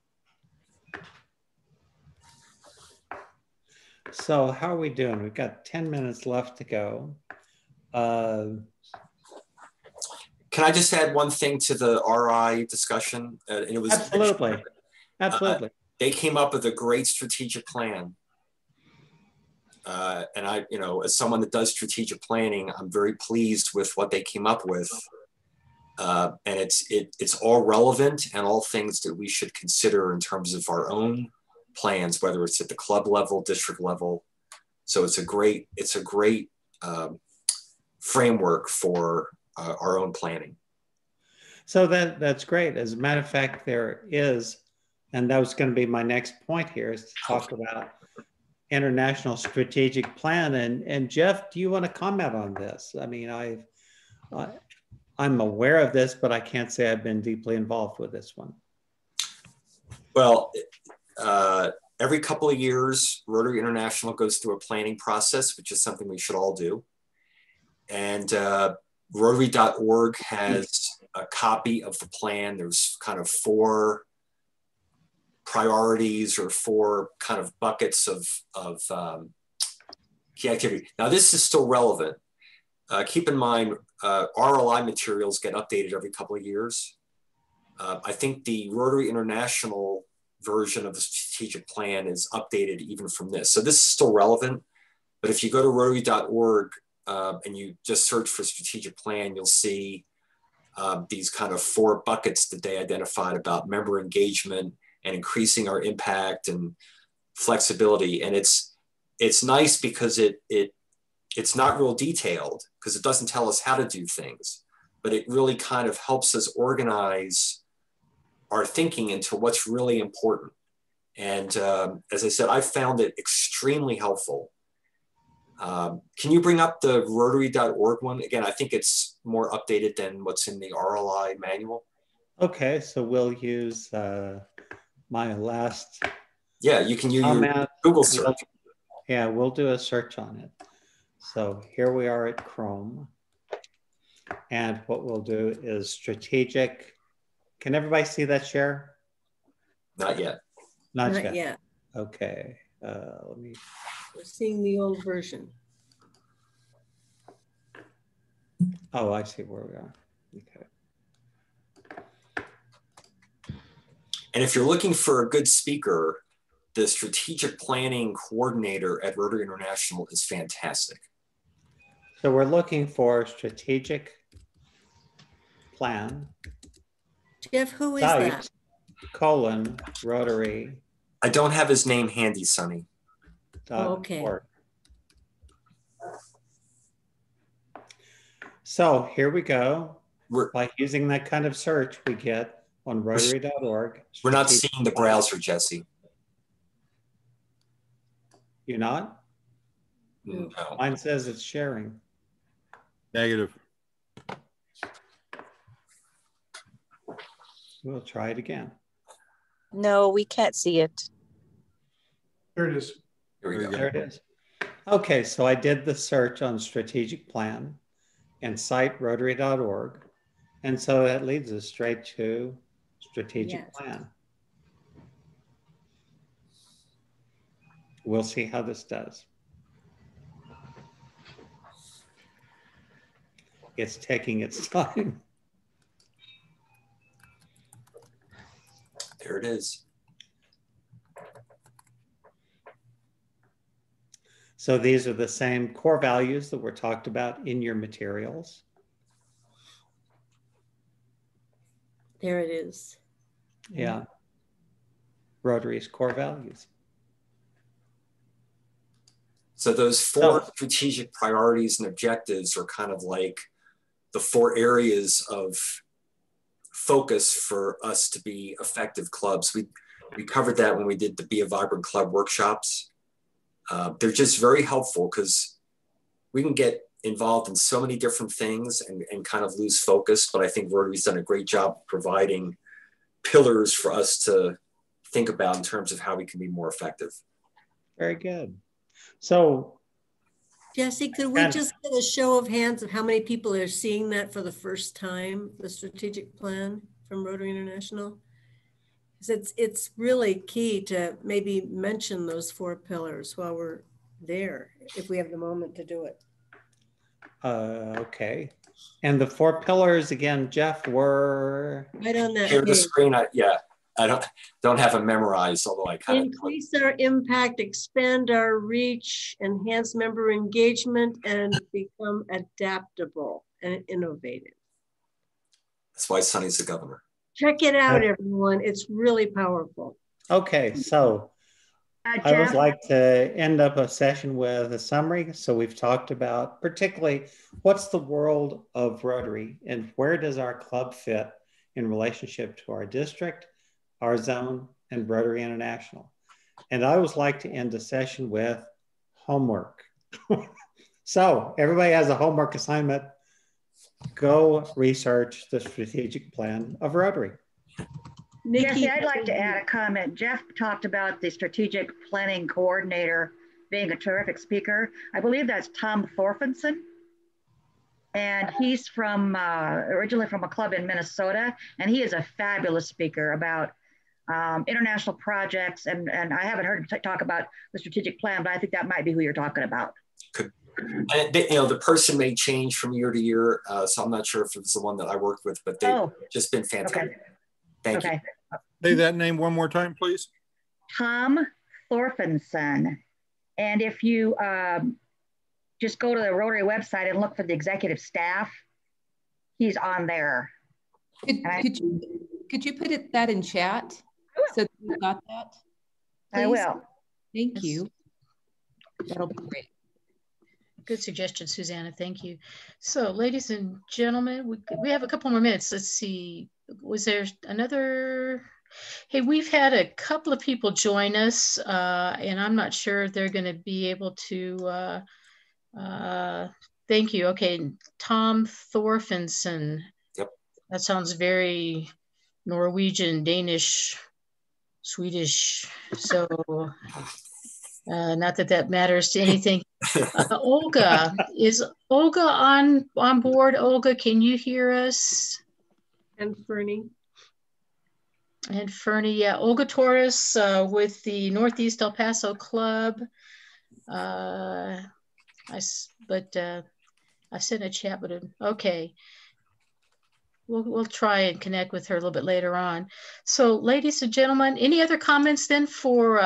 So how are we doing? We've got 10 minutes left to go.
Can I just add one thing to the RI discussion? And it was
absolutely.
They came up with a great strategic plan. And I, as someone that does strategic planning, I'm very pleased with what they came up with. And it's all relevant and all things that we should consider in terms of our own plans, whether it's at the club level, district level. So it's a great framework for our own planning.
So that's great. As a matter of fact, there is, and that was going to be my next point here, is to talk about international strategic plan. And Jeff, do you want to comment on this? I mean, I'm aware of this, but I can't say I've been deeply involved with this one.
Well, every couple of years, Rotary International goes through a planning process, which is something we should all do. And Rotary.org has a copy of the plan. There's kind of 4 priorities or 4 kind of buckets of key activity. Now, this is still relevant. Keep in mind, RLI materials get updated every couple of years. I think the Rotary International version of the strategic plan is updated even from this. So this is still relevant, but if you go to Rotary.org and you just search for strategic plan, you'll see these kind of 4 buckets that they identified about member engagement and increasing our impact and flexibility. And it's nice because it's not real detailed because it doesn't tell us how to do things, but it really kind of helps us organize our thinking into what's really important. And as I said, I found it extremely helpful. Can you bring up the Rotary.org one? Again, I think it's more updated than what's in the RLI manual.
Okay, so we'll use my last.
Yeah, you can use your Google search.
Yeah, we'll do a search on it. So here we are at Chrome. And what we'll do is strategic. Can everybody see that share?
Not yet.
Not yet. Okay. Let me.
We're seeing the old version.
Oh, I see where we are. Okay.
And if you're looking for a good speaker, the strategic planning coordinator at Rotary International is fantastic.
So we're looking for strategic plan.
Jeff, who is that?
Colon Rotary.
I don't have his name handy, Sonny.
Okay.
So here we go. By using that kind of search, we get on Rotary.org.
We're not seeing the browser, Jesse.
You're not?
No.
Mine says it's sharing.
Negative.
We'll try it again.
No, we can't see it.
There it is.
Here we go.
There it is. Okay, so I did the search on strategic plan and cite Rotary.org. And so that leads us straight to strategic plan. We'll see how this does. It's taking its time.
There it is.
So these are the same core values that were talked about in your materials.
There it is.
Yeah. Rotary's core values.
So those four strategic priorities and objectives are kind of like the 4 areas of focus for us to be effective clubs. We covered that when we did the Be a Vibrant Club workshops. They're just very helpful because we can get involved in so many different things and kind of lose focus. But I think Rotary's done a great job providing pillars for us to think about in terms of how we can be more effective.
Very good. So,
Jesse, could we just get a show of hands of how many people are seeing that for the first time, the strategic plan from Rotary International? Because it's really key to maybe mention those 4 pillars while we're there, if we have the moment to do it.
Okay. And the 4 pillars, again, Jeff, were?
Right on that
Here,
page.
the screen, I don't have them memorized, although I kind of
increase our impact, expand our reach, enhance member engagement, and become adaptable and innovative.
That's why Sonny's the governor.
Check it out, everyone. It's really powerful.
Okay, so I would like to end up a session with a summary. So we've talked about particularly what's the world of Rotary and where does our club fit in relationship to our district, our zone, and Rotary International. And I always like to end the session with homework. So everybody has a homework assignment. Go research the strategic plan of Rotary.
Jesse, I'd like to add a comment. Jeff talked about the strategic planning coordinator being a terrific speaker. I believe that's Tom Thorfinson. And he's from originally from a club in Minnesota, and he is a fabulous speaker about international projects. And I haven't heard him talk about the strategic plan, but I think that might be who you're talking about.
And, you know, the person may change from year to year, so I'm not sure if it's the one that I worked with, but they've just been fantastic.
Okay.
Thank you.
Say that name one more time, please.
Tom Thorfinson. And if you just go to the Rotary website and look for the executive staff, he's on there.
Could you put that in chat so that you got that?
Please? I will.
Thank you. That'll be great.
Good suggestion, Susanna. Thank you. So, ladies and gentlemen, we have a couple more minutes. Let's see. Was there another? Hey, we've had a couple of people join us, and I'm not sure if they're going to be able to Thank you. Okay, Tom Thorfinson.
Yep.
That sounds very Norwegian, Danish, Swedish. So not that that matters to anything. Olga, is Olga on board? Olga, can you hear us?
And Fernie.
And Fernie, yeah. Olga Torres with the Northeast El Paso Club. I sent a chat, but okay. We'll try and connect with her a little bit later on. So, ladies and gentlemen, any other comments then for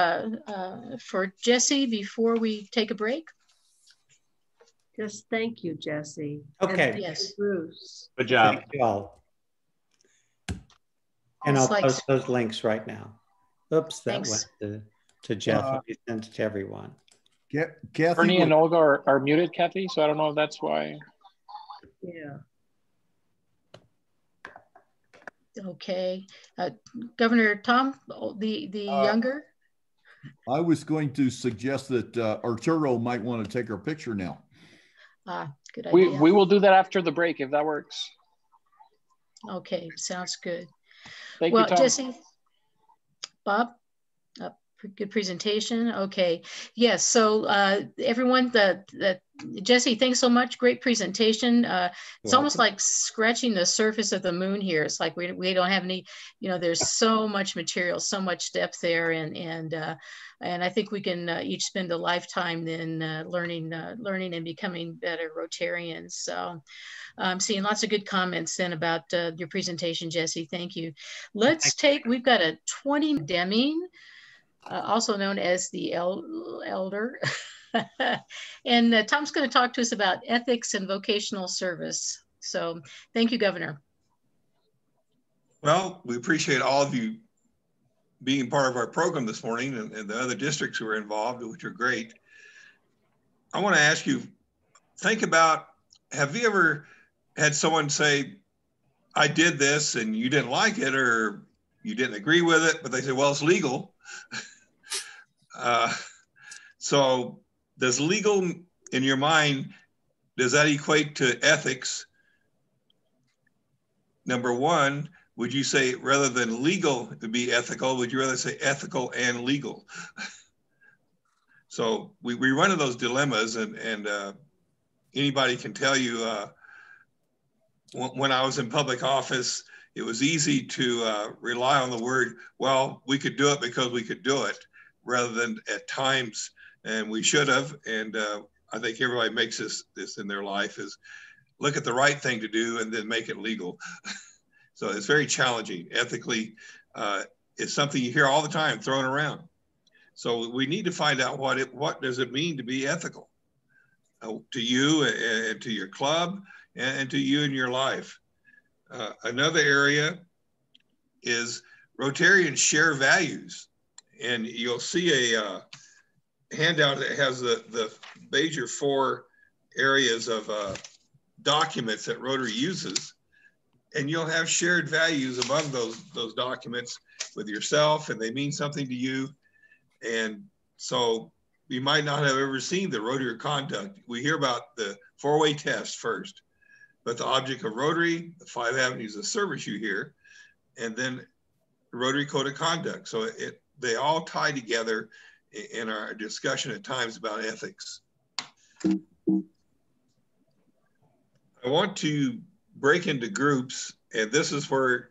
Jesse before we take a break?
Just thank you, Jesse.
Okay.
And
yes.
Bruce.
Good job.
Thank you all. And I'll post those links right now. Oops, that went to Jeff. Let me send it to everyone.
Kathy, Bernie and Olga are muted, Kathy, so I don't know if that's why.
Yeah.
Okay. Governor Tom, the younger?
I was going to suggest that Arturo might want to take our picture now.
Good idea.
We will do that after the break if that works.
Okay, sounds good.
Thank you, Tom.
Jesse, Bob, good presentation. Okay, yes. So everyone, Jesse, thanks so much. Great presentation. It's almost like scratching the surface of the moon here. It's like we don't have any. There's so much material, so much depth there, and I think we can each spend a lifetime then learning and becoming better Rotarians. So I'm seeing lots of good comments then about your presentation, Jesse. Thank you. We've got a 20 Deming, also known as the elder. And Tom's going to talk to us about ethics and vocational service. So thank you, Governor.
Well, we appreciate all of you being part of our program this morning and the other districts who are involved, which are great. I want to ask you, think about, have you ever had someone say, I did this and you didn't like it or you didn't agree with it, but they say, well, it's legal. So does legal in your mind, does that equate to ethics? Number one, would you say rather than legal to be ethical, would you rather say ethical and legal? So we run into those dilemmas and anybody can tell you, when I was in public office, it was easy to rely on the word, well, we could do it because we could do it, rather than at times, and we should have. And I think everybody makes this in their life is look at the right thing to do and then make it legal. So it's very challenging. Ethically, it's something you hear all the time thrown around. So we need to find out what does it mean to be ethical to you and to your club and to you in your life. Another area is Rotarians share values. And you'll see a handout that has the major 4 areas of documents that Rotary uses. And you'll have shared values among those documents with yourself, and they mean something to you. And so you might not have ever seen the Rotary conduct. We hear about the 4-way test first, but the object of Rotary, the 5 avenues of service you hear, and then the Rotary Code of Conduct. So they all tie together in our discussion at times about ethics. I want to break into groups, and this is where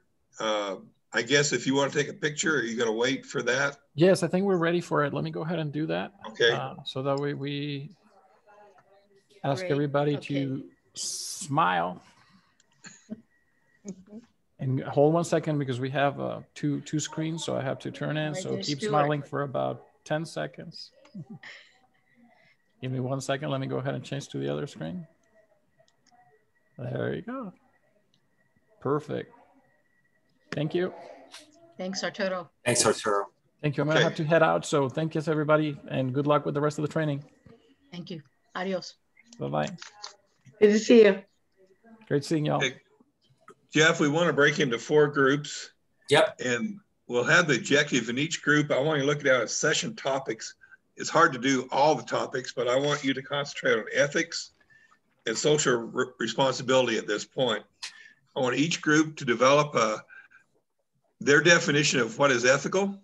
I guess if you want to take a picture, are you going to wait for that?
Yes, I think we're ready for it. Let me go ahead and do that.
Okay.
So that way we ask everybody to smile. And hold 1 second because we have two screens, so I have to turn in. So keep smiling for about 10 seconds. Give me 1 second. Let me go ahead and change to the other screen. There you go. Perfect. Thank you.
Thanks, Arturo.
Thanks, Arturo.
Thank you. I'm going to have to head out. So thank you, everybody, and good luck with the rest of the training.
Thank you. Adios.
Bye-bye.
Good to see you.
Great seeing y'all.
Hey, Jeff, we want to break into 4 groups.
Yep.
And we'll have the objective in each group. I want to look at our session topics it's hard to do all the topics, but I want you to concentrate on ethics and social responsibility at this point. I want each group to develop their definition of what is ethical.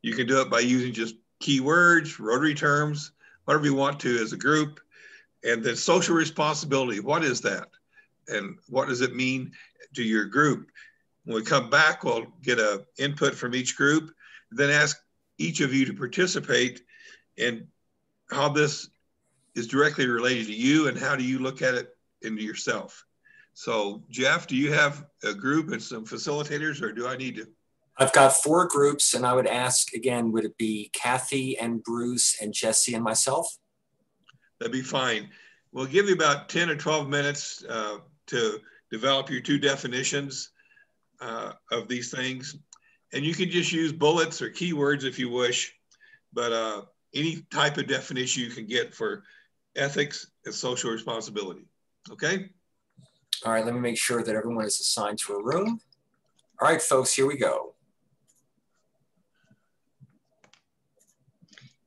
You can do it by using just keywords, Rotary terms, whatever you want to as a group. And then social responsibility, what is that? And what does it mean to your group? When we come back, we'll get an input from each group, then ask each of you to participate in how this is directly related to you and how do you look at it into yourself. So Jeff, do you have a group and some facilitators, or do I need to?
I've got 4 groups, and I would ask again, would it be Kathy and Bruce and Jesse and myself?
That'd be fine. We'll give you about 10 or 12 minutes to develop your 2 definitions of these things. And you can just use bullets or keywords if you wish, but any type of definition you can get for ethics and social responsibility. Okay?
All right, let me make sure that everyone is assigned to a room. All right, folks, here we go.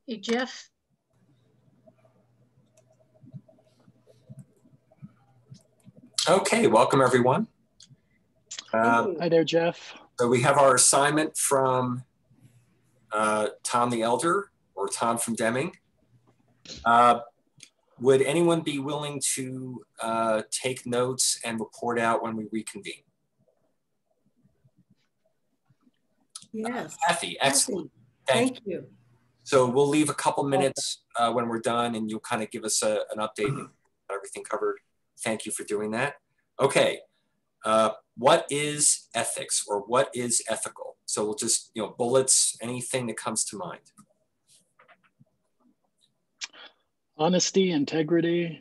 Hey, Jeff.
Okay, welcome everyone.
Hi there, Jeff.
So we have our assignment from Tom the Elder, or Tom from Deming. Would anyone be willing to take notes and report out when we reconvene?
Yes.
Kathy, excellent.
Thank you.
So we'll leave a couple minutes when we're done, and you'll kind of give us an update on everything covered. Thank you for doing that. Okay, what is ethics, or what is ethical? So we'll just, bullets, anything that comes to mind.
Honesty, integrity.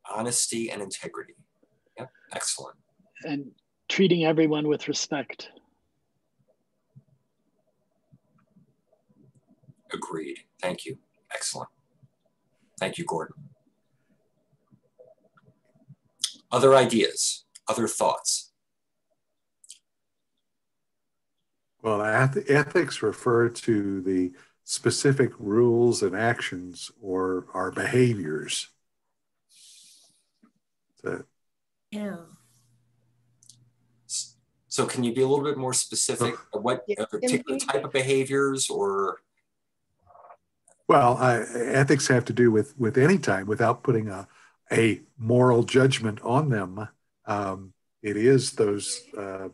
Honesty and integrity. Yep, excellent.
And treating everyone with respect.
Agreed. Thank you. Excellent. Thank you, Gordon. Other ideas, other thoughts?
Well, ethics refer to the specific rules and actions or our behaviors.
Yeah.
So can you be a little bit more specific? What a particular type of behaviors, or?
Well, ethics have to do with any time without putting a moral judgment on them. It is those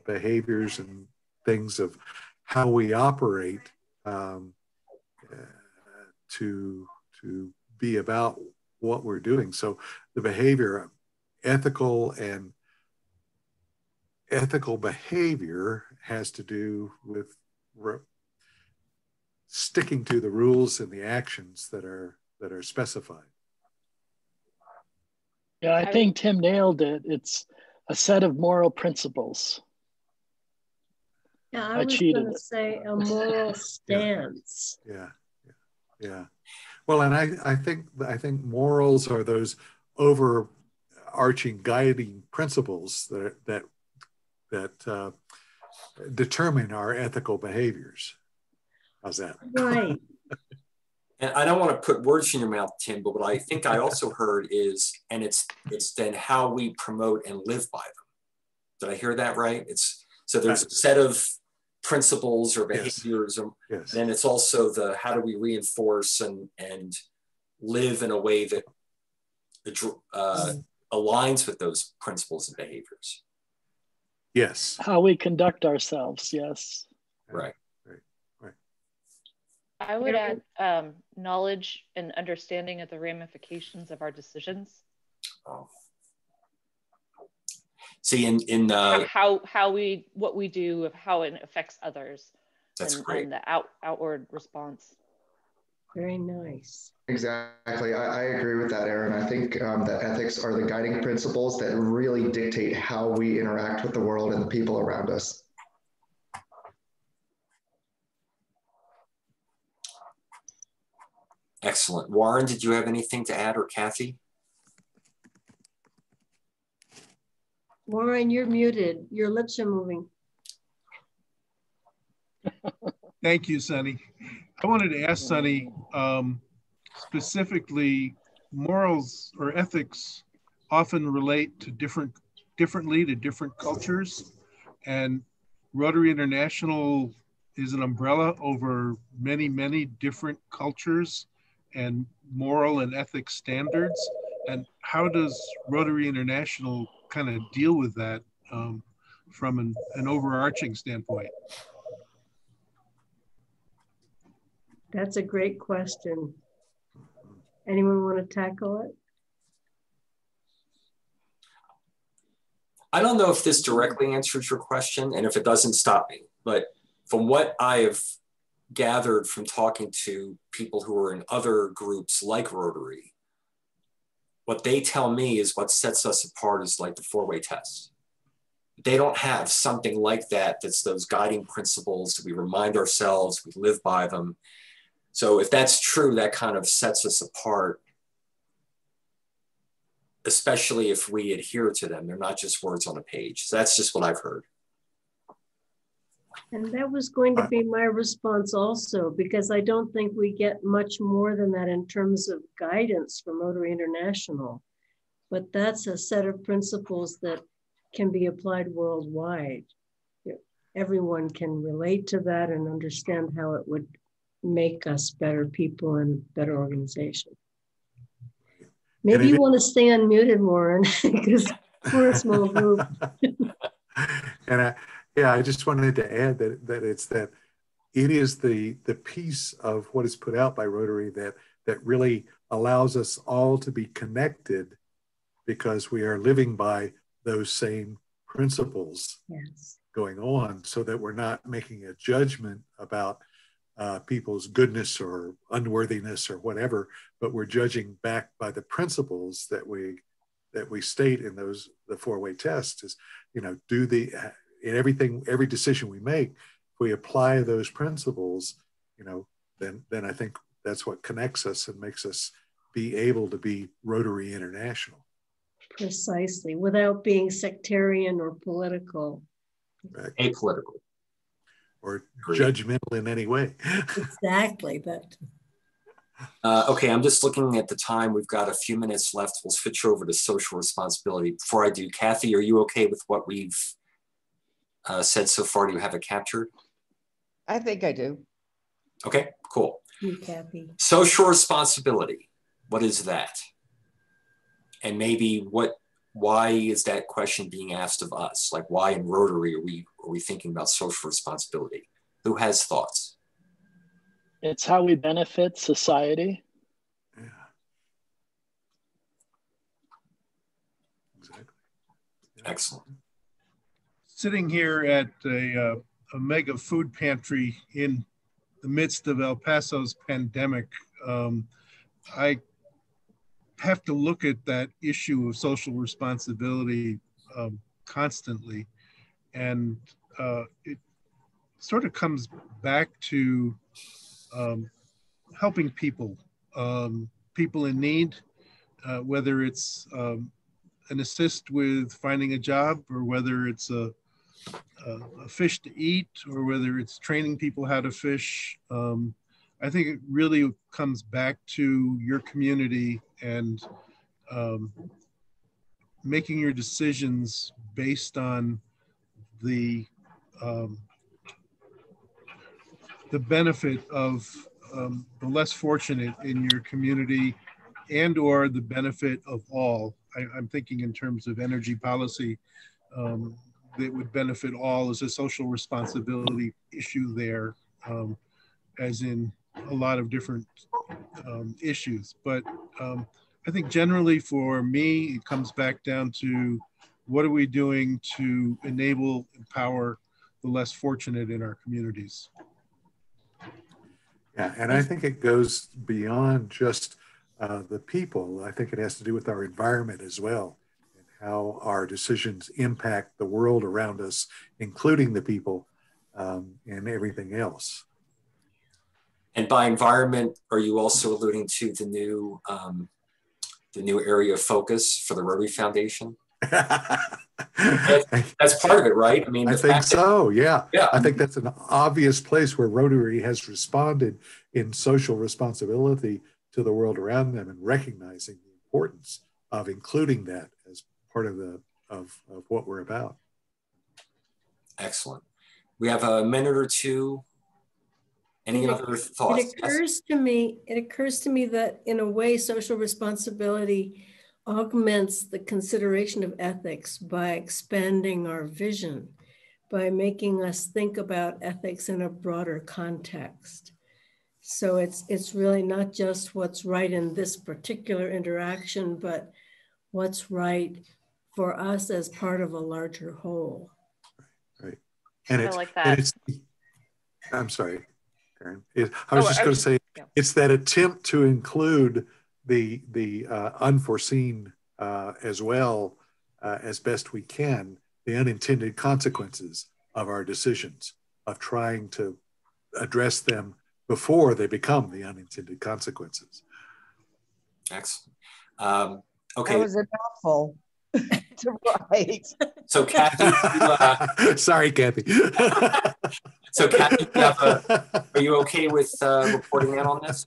behaviors and things of how we operate to be about what we're doing. So the behavior, ethical behavior has to do with sticking to the rules and the actions that are specified.
Yeah, I think Tim nailed it. It's a set of moral principles.
Yeah, I was going to say a moral stance.
Yeah. Well, and I think morals are those overarching guiding principles that determine our ethical behaviors. How's that?
Right.
And I don't want to put words in your mouth, Tim, but what I think I also heard is, and it's then how we promote and live by them. Did I hear that right? So there's a set of principles or behaviors, and then it's also the how do we reinforce and live in a way that aligns with those principles and behaviors.
Yes.
How we conduct ourselves, yes.
Right.
I would add knowledge and understanding of the ramifications of our decisions.
Oh. See,
what we do, of how it affects others.
That's great.
And the outward response.
Very nice.
Exactly. I agree with that, Aaron. I think that ethics are the guiding principles that really dictate how we interact with the world and the people around us.
Excellent. Warren, did you have anything to add, or Kathy?
Warren, you're muted. Your lips are moving.
Thank you, Sonny. I wanted to ask Sonny, specifically, morals or ethics often relate to differently to different cultures, and Rotary International is an umbrella over many, many different cultures and moral and ethics standards. And how does Rotary International kind of deal with that from an overarching standpoint?
That's a great question. Anyone want to tackle it?
I don't know if this directly answers your question, and if it doesn't, stop me. But from what I have gathered from talking to people who are in other groups like Rotary, what they tell me is what sets us apart is like the four-way test. They don't have something like that that's those guiding principles that we remind ourselves, we live by them. So if that's true, that kind of sets us apart, especially if we adhere to them. They're not just words on a page. So that's just what I've heard.
And that was going to be my response also, because I don't think we get much more than that in terms of guidance from Rotary International. But that's a set of principles that can be applied worldwide. Everyone can relate to that and understand how it would make us better people and better organization. Maybe you want to stay unmuted, Warren, because we're a small group.
And I just wanted to add that it is the piece of what is put out by Rotary that really allows us all to be connected, because we are living by those same principles going on, so that we're not making a judgment about people's goodness or unworthiness or whatever, but we're judging back by the principles that we state in the four-way test. Is, in every decision we make, if we apply those principles, then I think that's what connects us and makes us be able to be Rotary International.
Precisely, without being sectarian or political.
Right.
Apolitical.
Or judgmental in any way.
Exactly. That.
Okay, I'm just looking at the time. We've got a few minutes left. We'll switch over to social responsibility. Before I do, Kathy, are you okay with what we've said so far? Do you have it captured?
I think I do.
Okay, cool.
You, Kathy.
Social responsibility. What is that? And maybe why is that question being asked of us? Like, why in Rotary are we thinking about social responsibility? Who has thoughts?
It's how we benefit society.
Yeah. Exactly. Yeah.
Excellent.
Sitting here at a mega food pantry in the midst of El Paso's pandemic, I have to look at that issue of social responsibility constantly. And it sort of comes back to helping people, people in need, whether it's an assist with finding a job, or whether it's a fish to eat, or whether it's training people how to fish. I think it really comes back to your community and making your decisions based on the benefit of the less fortunate in your community, and or the benefit of all. I'm thinking in terms of energy policy that would benefit all as a social responsibility issue there, as in a lot of different issues. But I think generally for me, it comes back down to what are we doing to enable, empower the less fortunate in our communities.
Yeah, and I think it goes beyond just the people. I think it has to do with our environment as well, and how our decisions impact the world around us, including the people and everything else.
And by environment, are you also alluding to the new area of focus for the Rotary Foundation? That's part of it, right? I mean,
I think so. Yeah.
Yeah.
I think that's an obvious place where Rotary has responded in social responsibility to the world around them and recognizing the importance of including that as part of what we're about.
Excellent. We have a minute or two. Any other thoughts?
It occurs to me that in a way, social responsibility augments the consideration of ethics by expanding our vision, by making us think about ethics in a broader context. So it's really not just what's right in this particular interaction, but what's right for us as part of a larger whole.
Right. And
I like that.
I'm sorry, Karen. I was just going to say, it's that attempt to include the unforeseen as well as best we can, the unintended consequences of our decisions, of trying to address them before they become the unintended consequences.
Excellent. Okay.
That was a mouthful to write.
So Kathy,
sorry, Kathy.
So Kathy, are you okay with reporting in on this?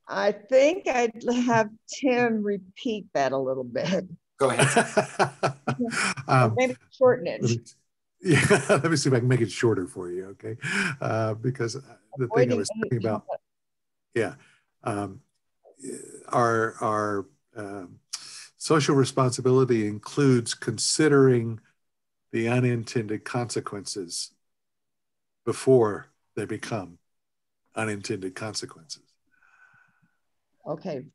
I think I'd have Tim repeat that a little bit.
Go ahead.
Maybe shorten it.
Let me see if I can make it shorter for you, okay? Because the thing I was thinking about, our social responsibility includes considering the unintended consequences before they become unintended consequences.
Okay.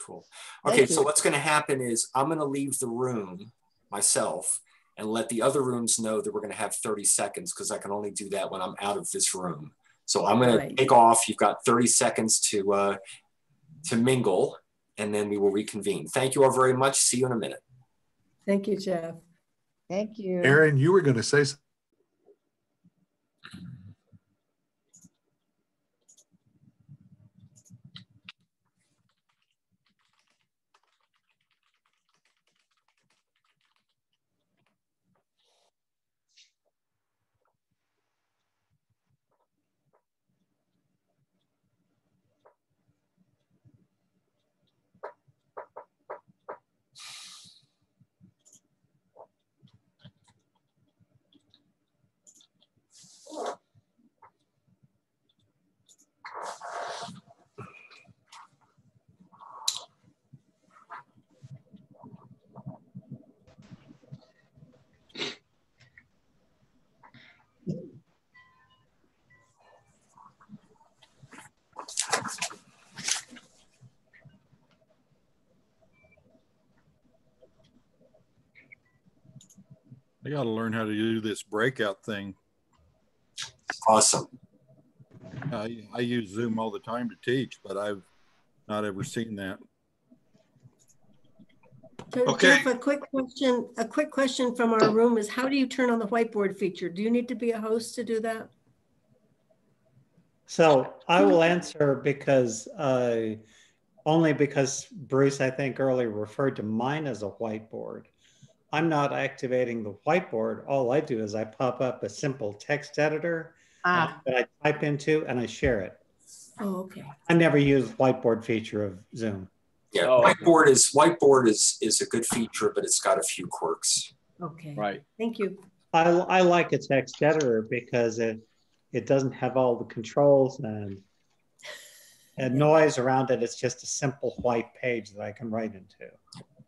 Cool. Okay, so what's going to happen is I'm going to leave the room myself and let the other rooms know that we're going to have 30 seconds because I can only do that when I'm out of this room. So I'm going to take off. You've got 30 seconds to mingle, and then we will reconvene. Thank you all very much. See you in a minute.
Thank you, Jeff.
Thank you.
Aaron, you were going to say something.
I got to learn how to do this breakout thing.
Awesome.
I use Zoom all the time to teach, but I've not ever seen that.
So Jeff, a quick question from our room is, how do you turn on the whiteboard feature? Do you need to be a host to do that?
So I will answer because only because Bruce, I think earlier referred to mine as a whiteboard. I'm not activating the whiteboard. All I do is I pop up a simple text editor that I type into and I share it.
Oh, okay.
I never use the whiteboard feature of Zoom.
Yeah, whiteboard is a good feature, but it's got a few quirks.
Okay.
Right.
Thank you.
I like a text editor because it doesn't have all the controls and noise around it. It's just a simple white page that I can write into.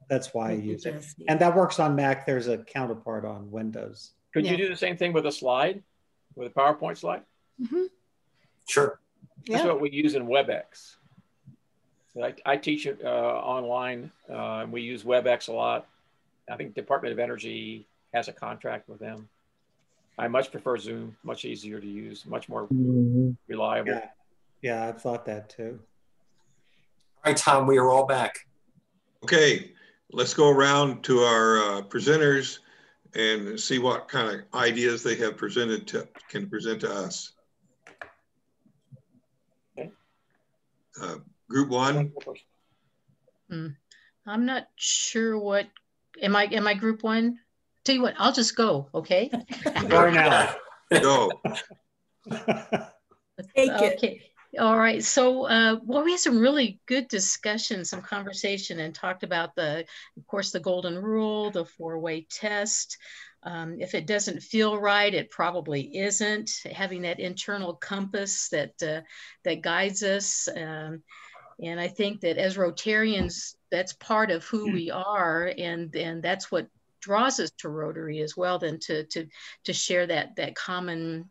That's why I use it. And that works on Mac. There's a counterpart on Windows.
Could you do the same thing with a slide, with a PowerPoint slide?
Mm-hmm.
Sure.
That's what we use in WebEx. I teach it online. We use WebEx a lot. I think Department of Energy has a contract with them. I much prefer Zoom, much easier to use, much more reliable.
Yeah, I've thought that too.
All right, Tom, we are all back.
Okay, let's go around to our presenters and see what kind of ideas they have can present to us.
Okay.
Group one.
I'm not sure what Am I group one? Tell you what, I'll just go, okay?
Or now.
Go.
Okay. All right. So, well, we had some really good discussion, some conversation, and talked about of course, the golden rule, the four-way test. If it doesn't feel right, it probably isn't. Having that internal compass that guides us. And I think that as Rotarians, that's part of who we are, and that's what draws us to Rotary as well. Then to share that common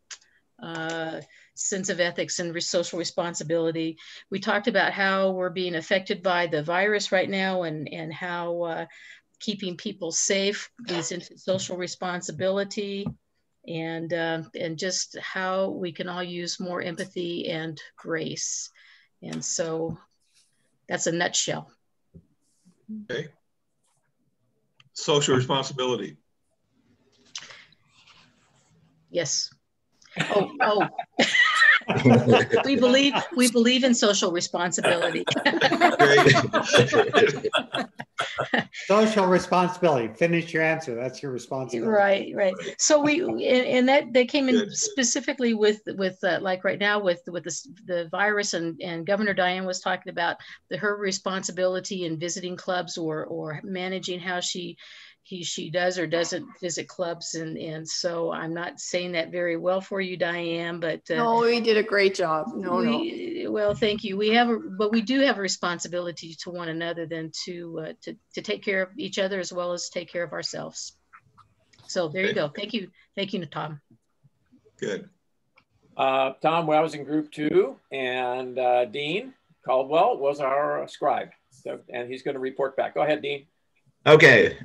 sense of ethics and social responsibility. We talked about how we're being affected by the virus right now, and how keeping people safe leads into social responsibility, and just how we can all use more empathy and grace. And so that's a nutshell.
Okay. Social responsibility.
Yes. Oh. we believe in social responsibility.
Social responsibility. Finish your answer. That's your responsibility.
Right. So and that came in specifically with like right now with the virus, and Governor Diane was talking about her responsibility in visiting clubs or managing how she does or doesn't visit clubs, and so I'm not saying that very well for you, Diane, but
no, we did a great job.
Well, thank you. But we do have a responsibility to one another then to take care of each other as well as take care of ourselves. So there you go. Thank you, Tom.
Good.
Tom, well, I was in group 2, and Dean Caldwell was our scribe, and he's going to report back. Go ahead, Dean.
Okay,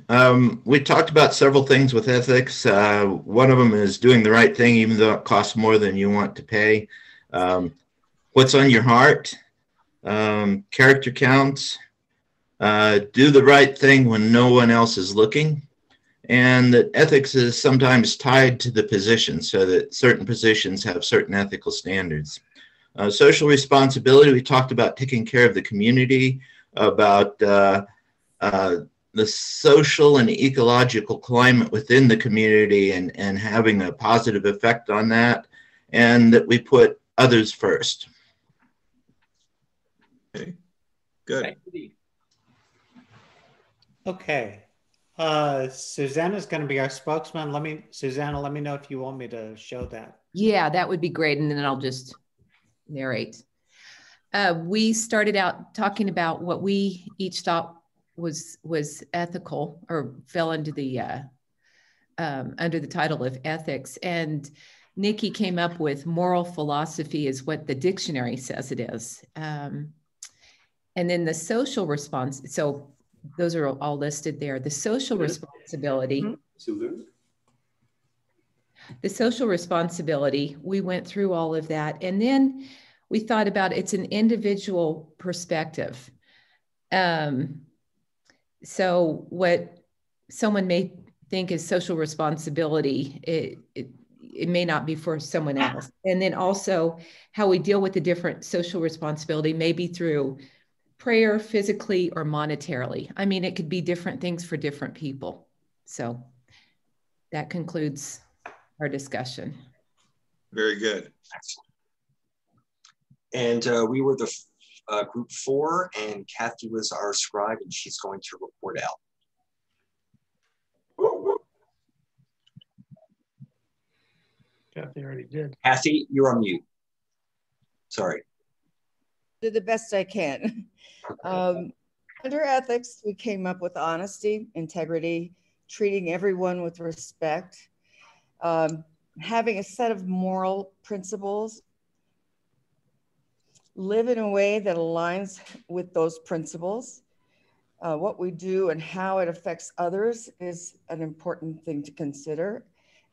we talked about several things with ethics. One of them is doing the right thing even though it costs more than you want to pay. What's on your heart? Character counts. Do the right thing when no one else is looking. And that ethics is sometimes tied to the position, so that certain positions have certain ethical standards. Social responsibility, we talked about taking care of the community, about the social and ecological climate within the community, and having a positive effect on that, and that we put others first.
Okay, good.
Okay, Susanna's going to be our spokesman. Susanna, let me know if you want me to show that.
Yeah, that would be great, and then I'll just narrate. We started out talking about what we each thought was ethical, or fell under the title of ethics. And Nikki came up with moral philosophy is what the dictionary says it is. And then the social response, so those are all listed there. The social responsibility. The social responsibility, we went through all of that. And then we thought about it's an individual perspective. So what someone may think is social responsibility, it may not be for someone else. And then also how we deal with the different social responsibility, maybe through prayer, physically, or monetarily. I mean, it could be different things for different people. So that concludes our discussion.
Very good.
And we were the group 4, and Kathy was our scribe, and she's going to report out.
Kathy already did.
Kathy, you're on mute. Sorry.
Do the best I can. Under ethics, we came up with honesty, integrity, treating everyone with respect, having a set of moral principles, live in a way that aligns with those principles. What we do and how it affects others is an important thing to consider.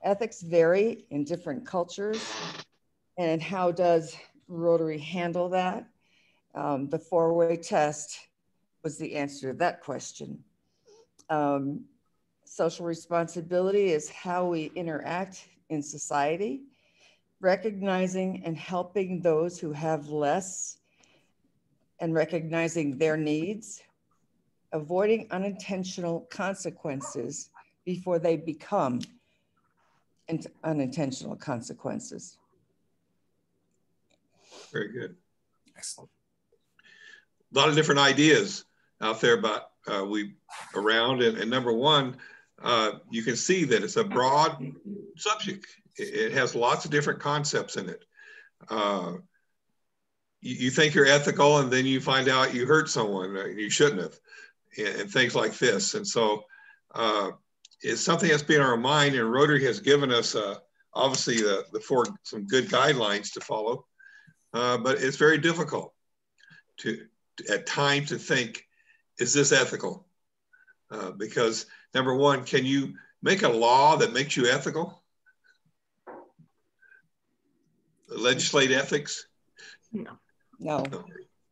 Ethics vary in different cultures, and how does Rotary handle that? The four-way test was the answer to that question. Social responsibility is how we interact in society, recognizing and helping those who have less and recognizing their needs. avoiding unintentional consequences before they become unintentional consequences.
Very good. Excellent. A lot of different ideas out there about around, and number one, you can see that it's a broad subject. It has lots of different concepts in it. You think you're ethical, and then you find out you hurt someone you shouldn't have, and things like this. And so it's something that's been on our mind, and Rotary has given us obviously some good guidelines to follow, but it's very difficult at times to think, is this ethical? Because number one, can you make a law that makes you ethical? Legislate ethics?
No.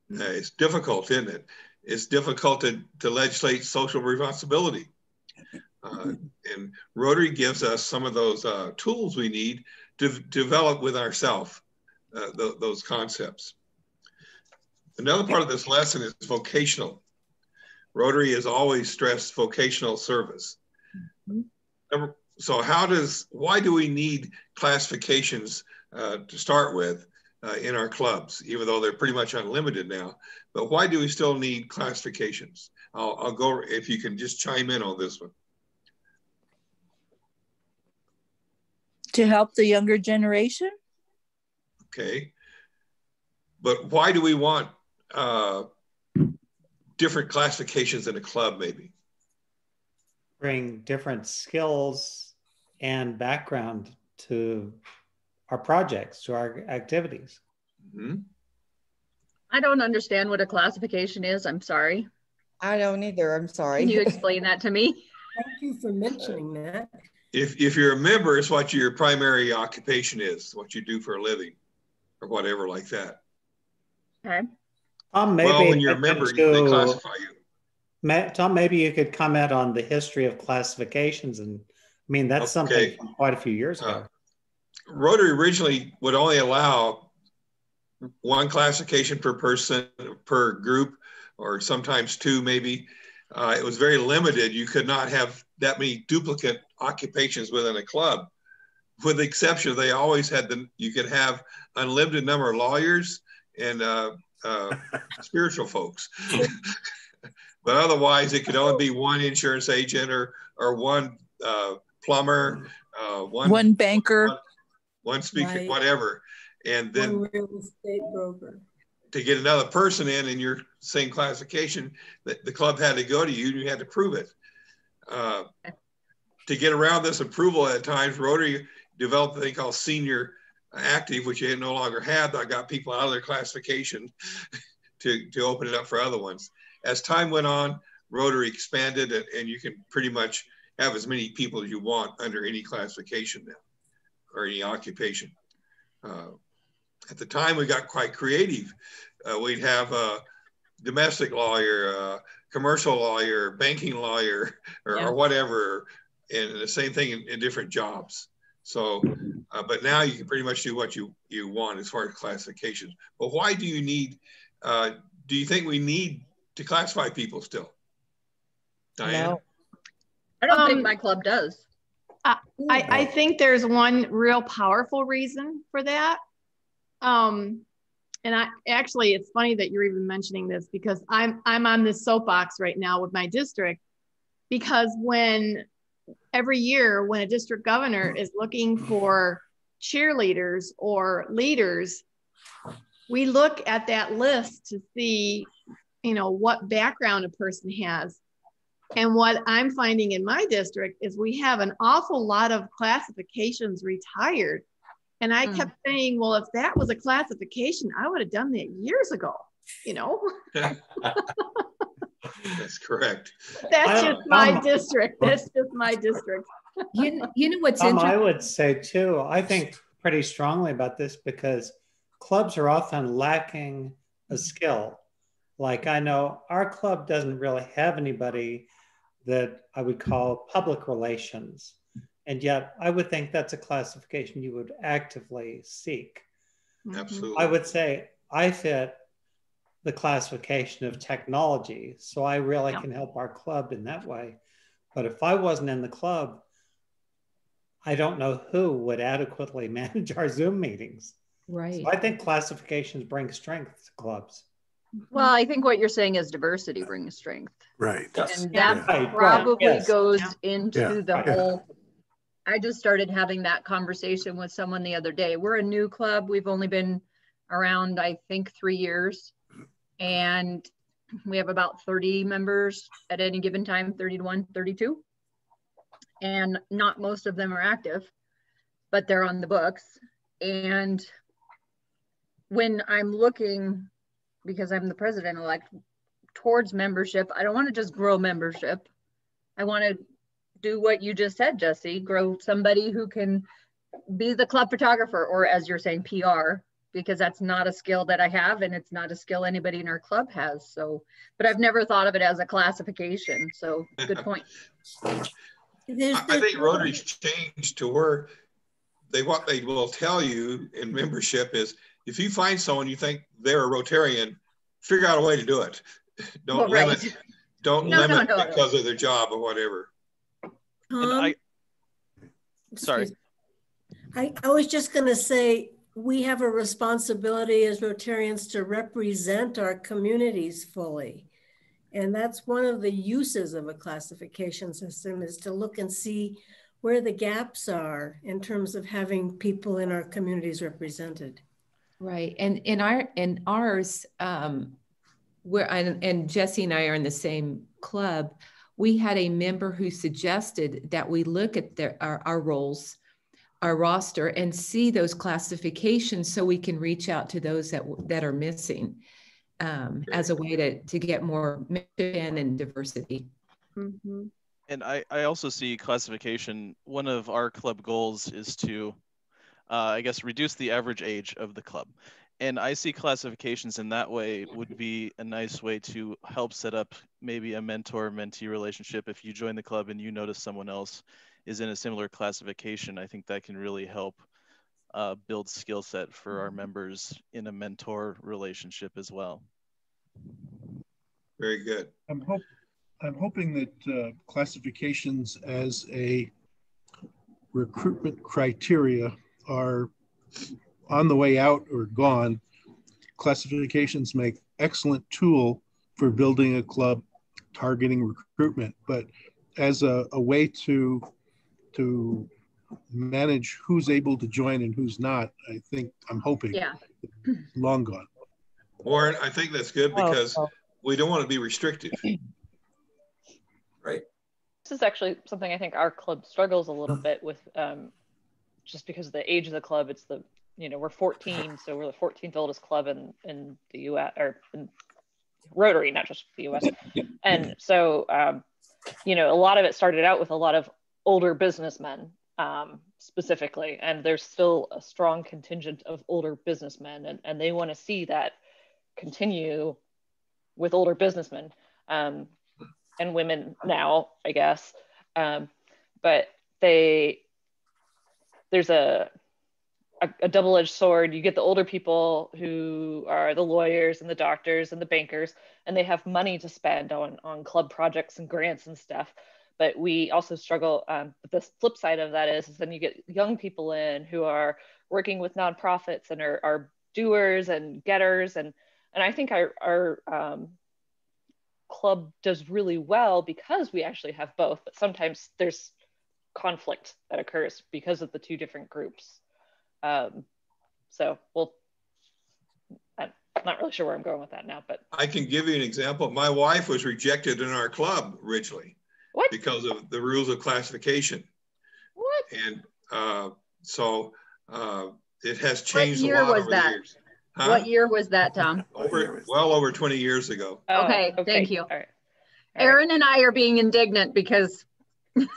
It's difficult, isn't it? It's difficult to legislate social responsibility. And Rotary gives us some of those tools we need to develop with ourselves those concepts. Another part of this lesson is vocational. Rotary has always stressed vocational service. So why do we need classifications to start with in our clubs, even though they're pretty much unlimited now? But why do we still need classifications? I'll go, if you can just chime in on this one.
To help the younger generation.
Okay. But why do we want different classifications in a club, maybe?
Bring different skills and background to our projects, to our activities.
Mm-hmm.
I don't understand what a classification is. I'm sorry.
I don't either. I'm sorry.
Can you explain that to me?
Thank you for mentioning that.
If you're a member, it's what your primary occupation is, what you do for a living, or whatever like that.
Okay.
Maybe
well, when you're a member, they classify you.
Tom, maybe you could comment on the history of classifications. And I mean, that's something from quite a few years ago.
Rotary originally would only allow one classification per person, per group, or sometimes two maybe. It was very limited. You could not have that many duplicate occupations within a club. With the exception, they always had you could have unlimited number of lawyers and spiritual folks. But otherwise, it could only be one insurance agent or one plumber,
one banker,
one speaker, right. Whatever. And then
one real estate broker.
To get another person in your same classification, the club had to go to you and you had to prove it. To get around this approval at times, Rotary developed a thing called senior active, which they no longer had. That got people out of their classification to open it up for other ones. As time went on, Rotary expanded, and you can pretty much have as many people as you want under any classification now, or any occupation. At the time, we got quite creative. We'd have a domestic lawyer, commercial lawyer, banking lawyer, or whatever, and the same thing in different jobs. So, but now you can pretty much do what you want as far as classifications. But why do you need, do you think we need to classify people still? Diane?
No. I don't think my club does.
I think there's one real powerful reason for that. And actually, it's funny that you're even mentioning this, because I'm on this soapbox right now with my district, because every year when a district governor is looking for cheerleaders or leaders, we look at that list to see, what background a person has. And what I'm finding in my district is we have an awful lot of classifications retired. And I kept saying, well, if that was a classification, I would have done that years ago,
That's correct.
That's just my district. That's just my district.
You know what's
interesting? I would say too, I think pretty strongly about this, because clubs are often lacking a skill. Like, I know our club doesn't really have anybody that I would call public relations. And yet I would think that's a classification you would actively seek.
Absolutely.
I would say I fit the classification of technology. So I really can help our club in that way. But if I wasn't in the club, I don't know who would adequately manage our Zoom meetings.
Right.
So I think classifications bring strength to clubs.
Well, I think what you're saying is diversity brings strength.
Right.
Yes. And that probably goes into the whole, I just started having that conversation with someone the other day. We're a new club. We've only been around, I think, 3 years. And we have about 30 members at any given time, 31, 32. And not most of them are active, but they're on the books. And when I'm looking, because I'm the president-elect, towards membership, I don't want to just grow membership. I want to do what you just said, Jesse, grow somebody who can be the club photographer, or as you're saying, PR, because that's not a skill that I have, and it's not a skill anybody in our club has. So, but I've never thought of it as a classification. So good point.
I think Rotary's changed to where what they will tell you in membership is, if you find someone you think they're a Rotarian, figure out a way to do it. Don't limit because of their job or whatever.
Sorry.
I was just going to say, we have a responsibility as Rotarians to represent our communities fully. And that's one of the uses of a classification system, is to look and see where the gaps are in terms of having people in our communities represented.
Right. And in ours, and Jesse and I are in the same club, we had a member who suggested that we look at our roles, our roster, and see those classifications so we can reach out to those that are missing, as a way to get more mission and diversity.
Mm-hmm.
And I also see classification. One of our club goals is to, I guess, reduce the average age of the club. And I see classifications in that way would be a nice way to help set up maybe a mentor-mentee relationship. If you join the club and you notice someone else is in a similar classification, I think that can really help build skill set for our members in a mentor relationship as well.
Very good.
I'm hoping that classifications as a recruitment criteria are on the way out or gone. Classifications make excellent tool for building a club, targeting recruitment, but as a way to manage who's able to join and who's not, I'm hoping long gone.
Warren, I think that's good, because we don't want to be restrictive.
Right.
This is actually something I think our club struggles a little bit with, just because of the age of the club. It's we're 14, so we're the 14th oldest club in the U.S., or in Rotary, not just the U.S. And so, a lot of it started out with a lot of older businessmen, specifically, and there's still a strong contingent of older businessmen, and they want to see that continue with older businessmen, and women now, I guess. But there's a double-edged sword. You get the older people who are the lawyers and the doctors and the bankers, and they have money to spend on club projects and grants and stuff. But we also struggle, but the flip side of that is then you get young people in who are working with nonprofits and are doers and getters. And I think our club does really well because we actually have both, but sometimes there's conflict that occurs because of the two different groups. I'm not really sure where I'm going with that now, but
I can give you an example. My wife was rejected in our club originally.
What?
Because of the rules of classification.
What?
And it has changed a lot over the years.
Huh? What year was that, Tom?
Well over 20 years ago.
Oh, okay, thank you. All right. Aaron and I are being indignant because we've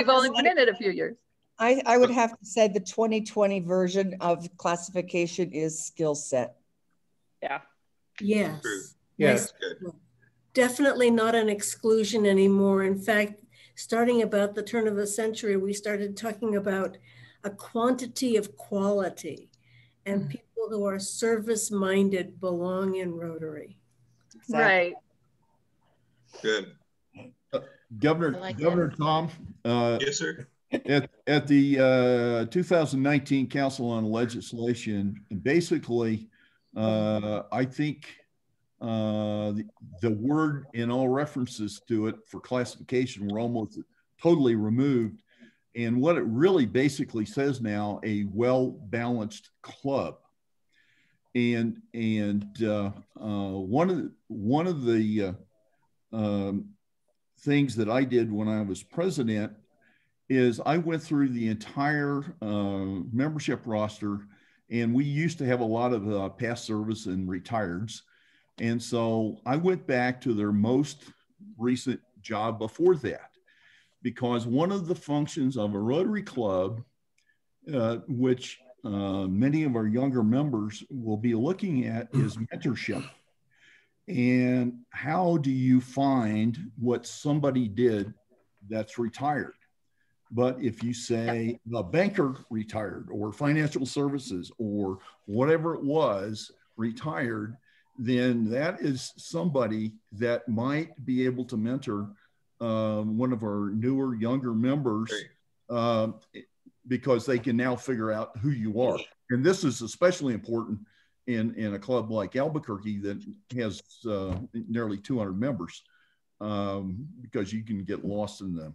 only been in it a few years.
I would have to say the 2020 version of classification is skill set.
Yeah.
Yes.
True.
Yes.
Good.
Definitely not an exclusion anymore. In fact, starting about the turn of the century, we started talking about a quantity of quality. and people who are service-minded belong in Rotary.
Exactly. Right.
Good.
Governor Tom.
Yes, sir.
At the 2019 Council on Legislation, basically, I think the word and all references to it for classification were almost totally removed. And what it really basically says now, a well-balanced club. And one of the things that I did when I was president is I went through the entire membership roster, and we used to have a lot of past service and retireds. And so I went back to their most recent job before that, because one of the functions of a Rotary Club, which many of our younger members will be looking at, is mentorship. And how do you find what somebody did that's retired? But if you say a banker retired, or financial services, or whatever it was retired, then that is somebody that might be able to mentor one of our newer, younger members, because they can now figure out who you are. And this is especially important in a club like Albuquerque that has nearly 200 members, because you can get lost in the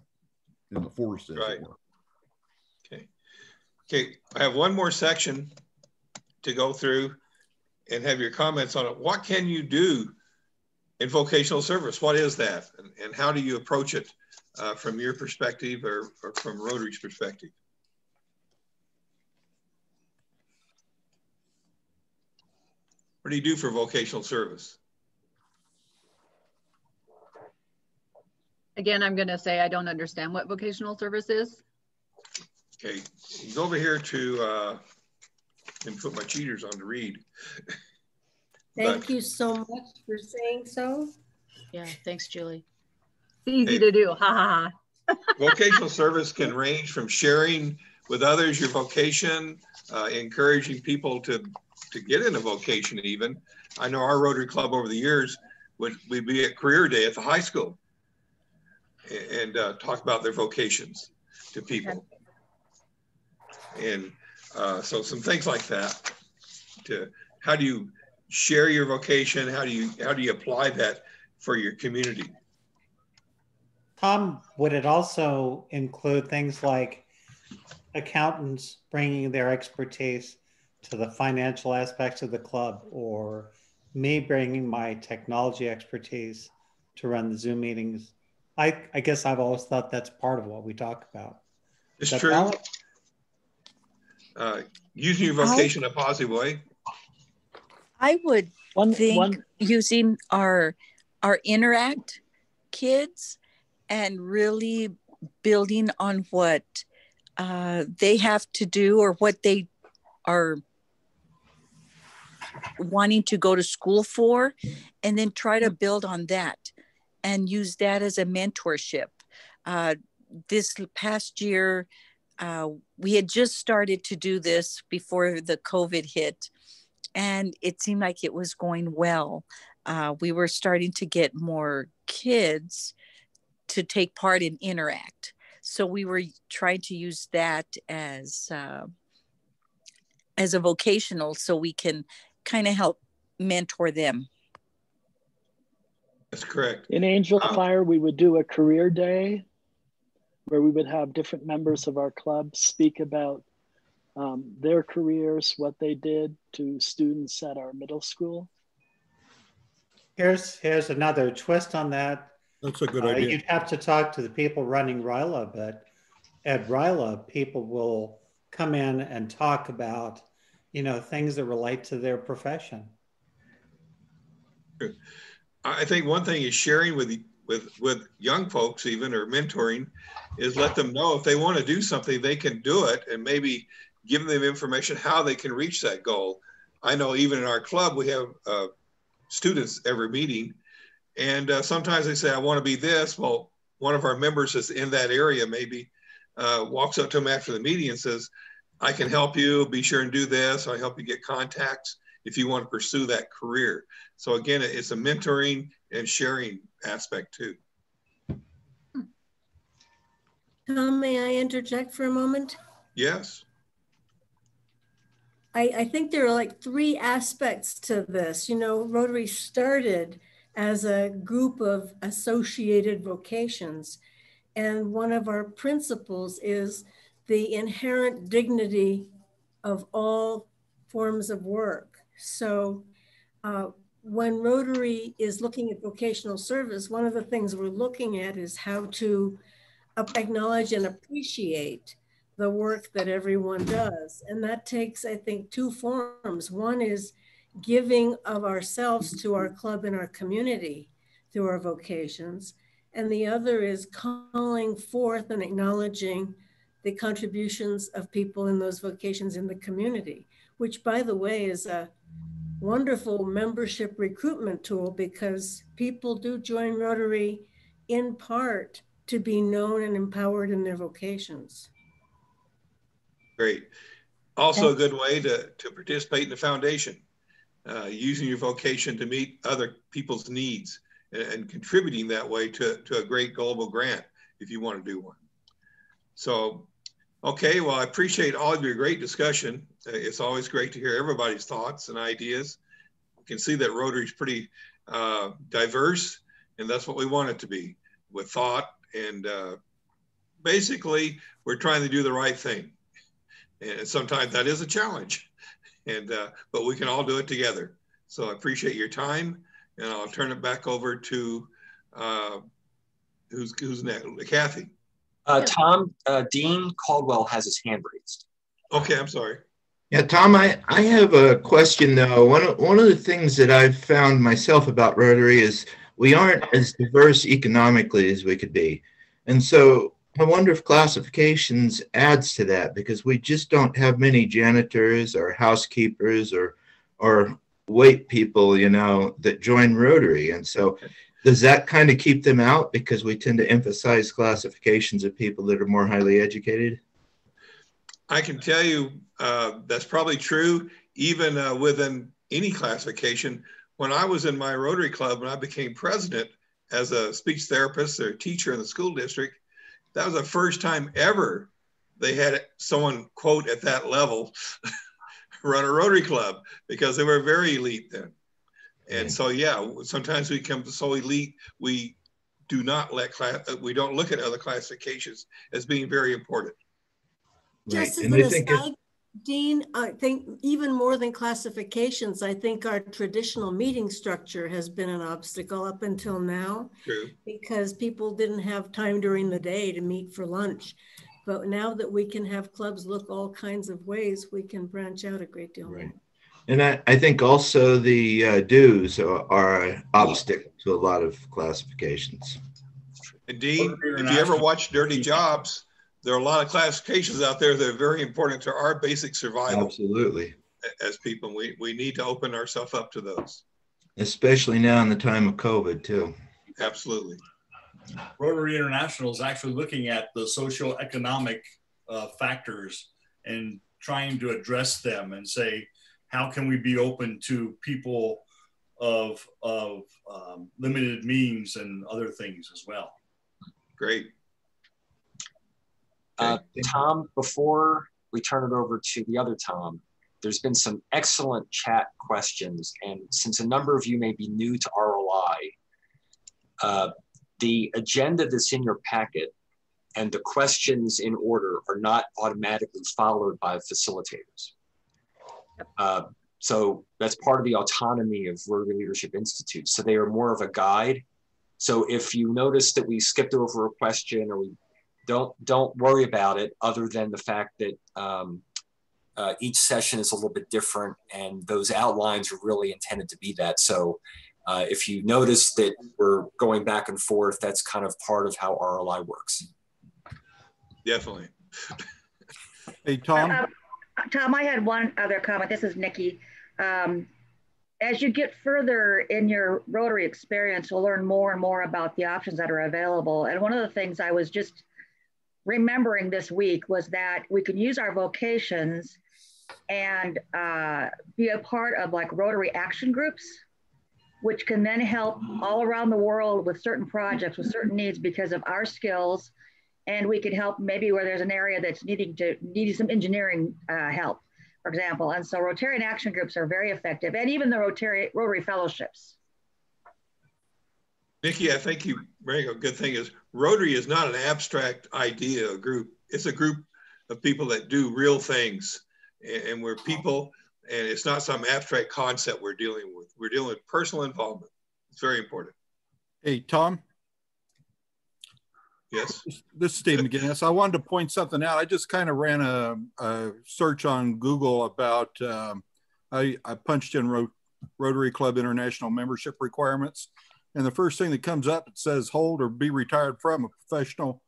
forest, as it were.
Okay, I have one more section to go through and have your comments on it. What can you do in vocational service? What is that? And how do you approach it from your perspective, or from Rotary's perspective? What do you do for vocational service?
Again, I'm going to say I don't understand what vocational service is.
Okay, you go over here to, and put my cheaters on to read.
Thank you so much for saying so.
Yeah, thanks, Julie.
It's easy to do, ha ha ha.
Vocational service can range from sharing with others your vocation, encouraging people to get into vocation even. I know our Rotary Club over the years we'd be at career day at the high school and talk about their vocations to people. And so some things like that. How do you share your vocation? How do you apply that for your community?
Tom, would it also include things like accountants bringing their expertise to the financial aspects of the club, or me bringing my technology expertise to run the Zoom meetings? I guess I've always thought that's part of what we talk about.
It's true. Using your vocation in a positive way.
I would think using our Interact kids and really building on what they have to do, or what they are wanting to go to school for, and then try to build on that and use that as a mentorship. This past year, we had just started to do this before the COVID hit, and it seemed like it was going well. We were starting to get more kids to take part in Interact. So we were trying to use that as a vocational, so we can kind of help mentor them.
That's correct.
In Angel Fire, we would do a career day where we would have different members of our club speak about their careers, what they did, to students at our middle school.
Here's another twist on that.
That's a good idea.
You'd have to talk to the people running RLI, but at RLI, people will come in and talk about, things that relate to their profession.
I think one thing is sharing with young folks, even, or mentoring, is let them know if they want to do something, they can do it, and maybe give them information how they can reach that goal. I know even in our club, we have students every meeting, and sometimes they say, I want to be this. Well, one of our members is in that area, maybe walks up to them after the meeting and says, I can help you, be sure and do this. I help you get contacts if you want to pursue that career. So again, it's a mentoring and sharing aspect too.
Tom, may I interject for a moment?
Yes.
I think there are like three aspects to this. You know, Rotary started as a group of associated vocations. And one of our principles is the inherent dignity of all forms of work. So when Rotary is looking at vocational service, one of the things we're looking at is how to acknowledge and appreciate the work that everyone does. And that takes, I think, two forms. One is giving of ourselves to our club and our community through our vocations. And the other is calling forth and acknowledging the contributions of people in those vocations in the community, which, by the way, is a wonderful membership recruitment tool, because people do join Rotary in part to be known and empowered in their vocations.
Great. Also a good way to participate in the foundation, using your vocation to meet other people's needs and contributing that way to a great global grant if you want to do one. So, okay, well, I appreciate all of your great discussion. It's always great to hear everybody's thoughts and ideas. You can see that Rotary is pretty diverse, and that's what we want it to be, with thought. And basically, we're trying to do the right thing. And sometimes that is a challenge, but we can all do it together. So I appreciate your time, and I'll turn it back over to who's next? Kathy.
Tom, Dean Caldwell has his hand raised.
Okay, I'm sorry.
Yeah, Tom, I have a question though. One of the things that I've found myself about Rotary is we aren't as diverse economically as we could be. And so I wonder if classifications adds to that, because we just don't have many janitors or housekeepers or wait people, you know, that join Rotary. And so does that kind of keep them out, because we tend to emphasize classifications of people that are more highly educated?
I can tell you that's probably true even within any classification. When I was in my Rotary Club, when I became president as a speech therapist or teacher in the school district, that was the first time ever they had someone, quote, at that level run a Rotary Club, because they were very elite then. And so, yeah, sometimes we become so elite, we do not we don't look at other classifications as being very important.
Just as an aside, Dean, I think even more than classifications, I think our traditional meeting structure has been an obstacle up until now.
True.
Because people didn't have time during the day to meet for lunch. But now that we can have clubs look all kinds of ways, we can branch out a great deal more.
And I think also the dues are an obstacle to a lot of classifications.
Indeed, if you ever watch Dirty Jobs, there are a lot of classifications out there that are very important to our basic survival.
Absolutely.
As people, we need to open ourselves up to those.
Especially now in the time of COVID too.
Absolutely.
Rotary International is actually looking at the socioeconomic factors and trying to address them and say, how can we be open to people of limited means and other things as well?
Great.
Tom, before we turn it over to the other Tom, there's been some excellent chat questions. And since a number of you may be new to RLI, the agenda that's in your packet and the questions in order are not automatically followed by facilitators. So that's part of the autonomy of Rotary Leadership Institute. So they are more of a guide. So if you notice that we skipped over a question, or we don't worry about it, other than the fact that each session is a little bit different, and those outlines are really intended to be that. So if you notice that we're going back and forth, that's kind of part of how RLI works.
Definitely.
Hey, Tom.
Tom, I had one other comment. This is Nikki. As you get further in your Rotary experience, you'll learn more and more about the options that are available. And one of the things I was just remembering this week was that we can use our vocations and be a part of like Rotary action groups, which can then help all around the world with certain projects, with certain needs because of our skills. And we could help maybe where there's an area that's needing some engineering help, for example. And so Rotarian action groups are very effective, and even the Rotary fellowships.
Nikki, I think you bring a good thing is Rotary is not an abstract idea, a group. It's a group of people that do real things, and we're people, and it's not some abstract concept we're dealing with. We're dealing with personal involvement. It's very important.
Hey, Tom.
Yes.
This is Steve McGinnis. I wanted to point something out. I just kind of ran a search on Google about, I punched in Rotary Club International membership requirements. And the first thing that comes up, it says hold or be retired from a professional,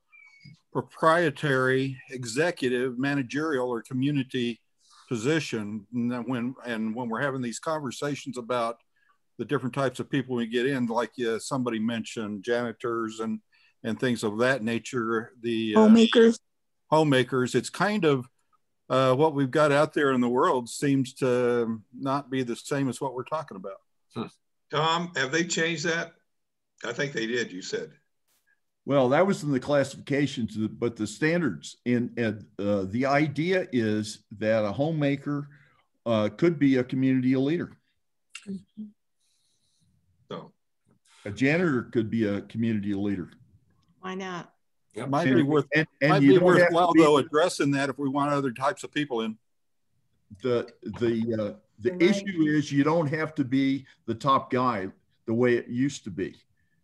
proprietary, executive, managerial, or community position. And when we're having these conversations about the different types of people we get in, like somebody mentioned janitors and things of that nature, the homemakers, it's kind of what we've got out there in the world seems to not be the same as what we're talking about.
Tom, have they changed that? I think they did, you said.
Well, that was in the classifications, but the standards the idea is that a homemaker could be a community leader.
Mm-hmm. So
a janitor could be a community leader.
Why not?
It might be worthwhile though addressing that if we want other types of people in.
The issue is you don't have to be the top guy the way it used to be.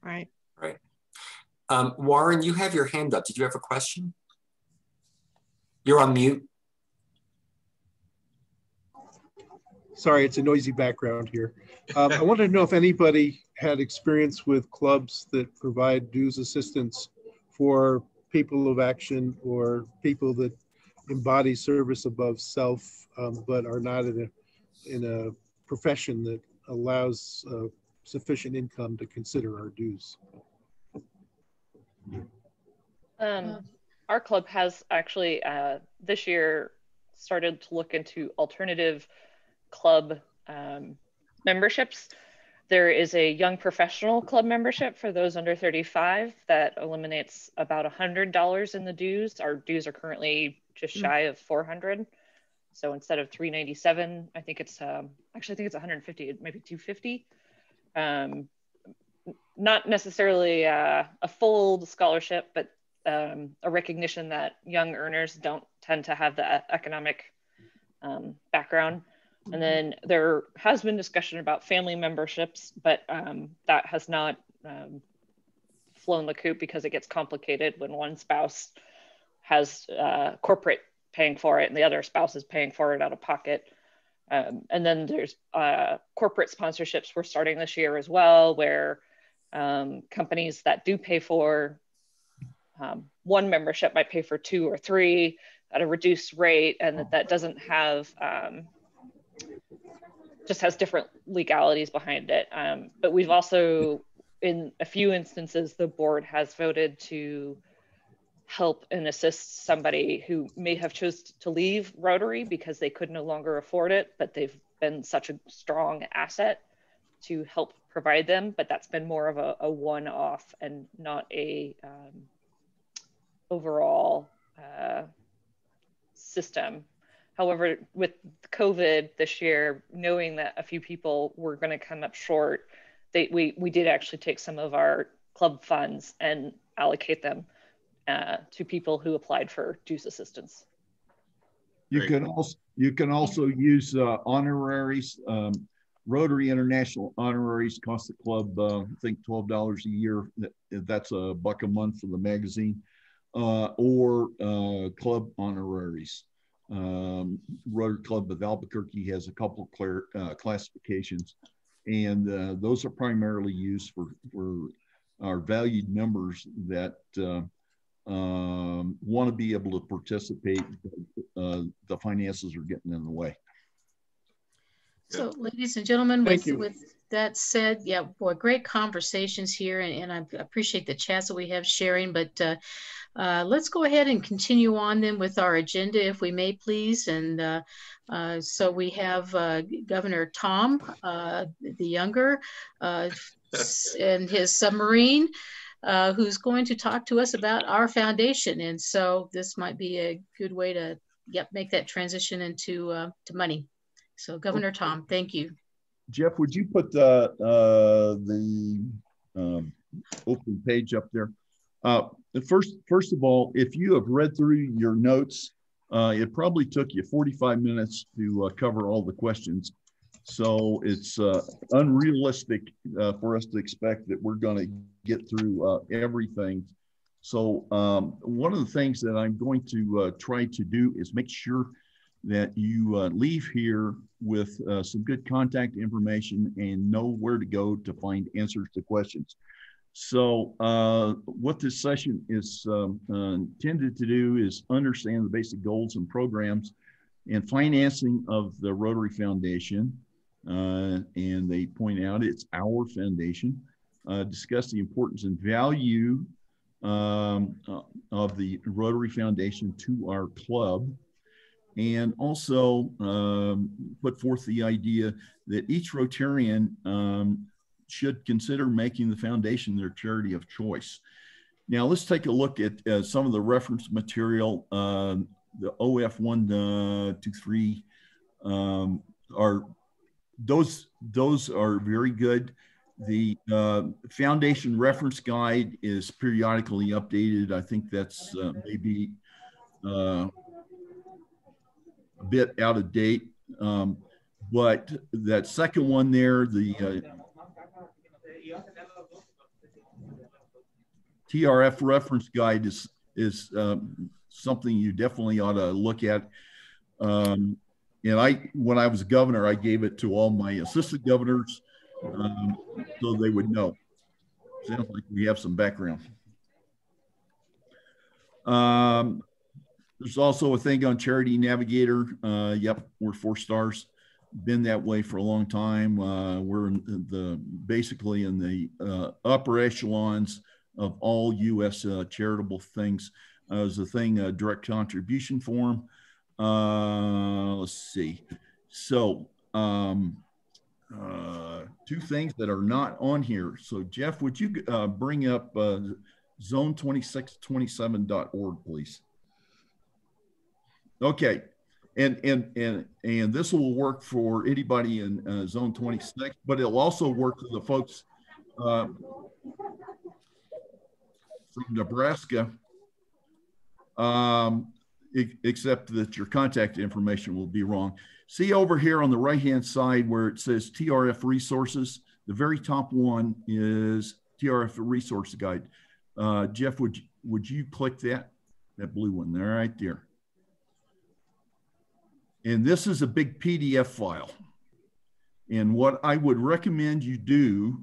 Right.
Right. Warren, you have your hand up. Did you have a question? You're on mute.
Sorry, it's a noisy background here. I wanted to know if anybody had experience with clubs that provide dues assistance for people of action or people that embody service above self, but are not in a profession that allows sufficient income to consider our dues.
Our club has actually this year started to look into alternative club memberships. There is a young professional club membership for those under 35 that eliminates about $100 in the dues. Our dues are currently just shy of $400. So instead of $397, I think it's actually I think it's $150, maybe $250. Not necessarily a full scholarship, but a recognition that young earners don't tend to have the economic background. And then there has been discussion about family memberships, but that has not flown the coop because it gets complicated when one spouse has corporate paying for it and the other spouse is paying for it out of pocket. And then there's corporate sponsorships we're starting this year as well, where companies that do pay for one membership might pay for 2 or 3 at a reduced rate, and that doesn't have just has different legalities behind it. But we've also, in a few instances, the board has voted to help and assist somebody who may have chosen to leave Rotary because they could no longer afford it, but they've been such a strong asset to help provide them. But that's been more of a one-off and not a overall system. However, with COVID this year, knowing that a few people were going to come up short, we did actually take some of our club funds and allocate them to people who applied for dues assistance.
You can also use honoraries. Rotary International honoraries cost the club I think $12 a year. That's $1 a month for the magazine, or club honoraries. Rotary Club of Albuquerque has a couple of classifications, and those are primarily used for our valued members that want to be able to participate. The finances are getting in the way.
So, ladies and gentlemen, that said, yeah, boy, great conversations here, and I appreciate the chats that we have sharing, but let's go ahead and continue on then with our agenda, if we may, please. And so we have Governor Tom, the younger, and his submarine, who's going to talk to us about our foundation. And so this might be a good way to make that transition into to money. So Governor Tom, thank you.
Jeff, would you put the open page up there? First of all, if you have read through your notes, it probably took you 45 minutes to cover all the questions. So it's unrealistic for us to expect that we're going to get through everything. So one of the things that I'm going to try to do is make sure that you leave here with some good contact information and know where to go to find answers to questions. So what this session is intended to do is understand the basic goals and programs and financing of the Rotary Foundation. And they point out it's our foundation. Discuss the importance and value of the Rotary Foundation to our club. And also put forth the idea that each Rotarian should consider making the foundation their charity of choice. Now let's take a look at some of the reference material. The OF 123 are those are very good. The foundation reference guide is periodically updated. I think that's maybe a bit out of date, but that second one there, the TRF reference guide is something you definitely ought to look at. And when I was governor, I gave it to all my assistant governors so they would know. Sounds like we have some background. There's also a thing on Charity Navigator. Yep, we're 4 stars. Been that way for a long time. We're in basically in the upper echelons of all U.S. charitable things. There's a thing, direct contribution form. Let's see. So 2 things that are not on here. So Jeff, would you bring up zone2627.org, please? Okay, and this will work for anybody in Zone 26, but it'll also work for the folks from Nebraska, except that your contact information will be wrong. See over here on the right-hand side where it says TRF Resources, the very top one is TRF Resource Guide. Jeff, would you click that blue one there, right there? And this is a big PDF file. And what I would recommend you do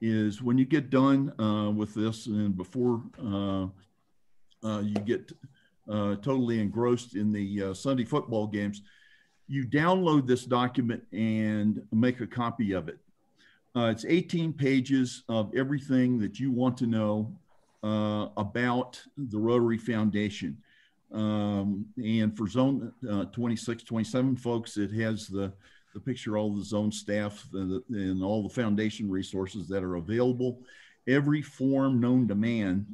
is when you get done with this and before you get totally engrossed in the Sunday football games, you download this document and make a copy of it. It's 18 pages of everything that you want to know about the Rotary Foundation. And for Zone 26, 27 folks, it has the picture of all the zone staff and all the foundation resources that are available. Every form known to man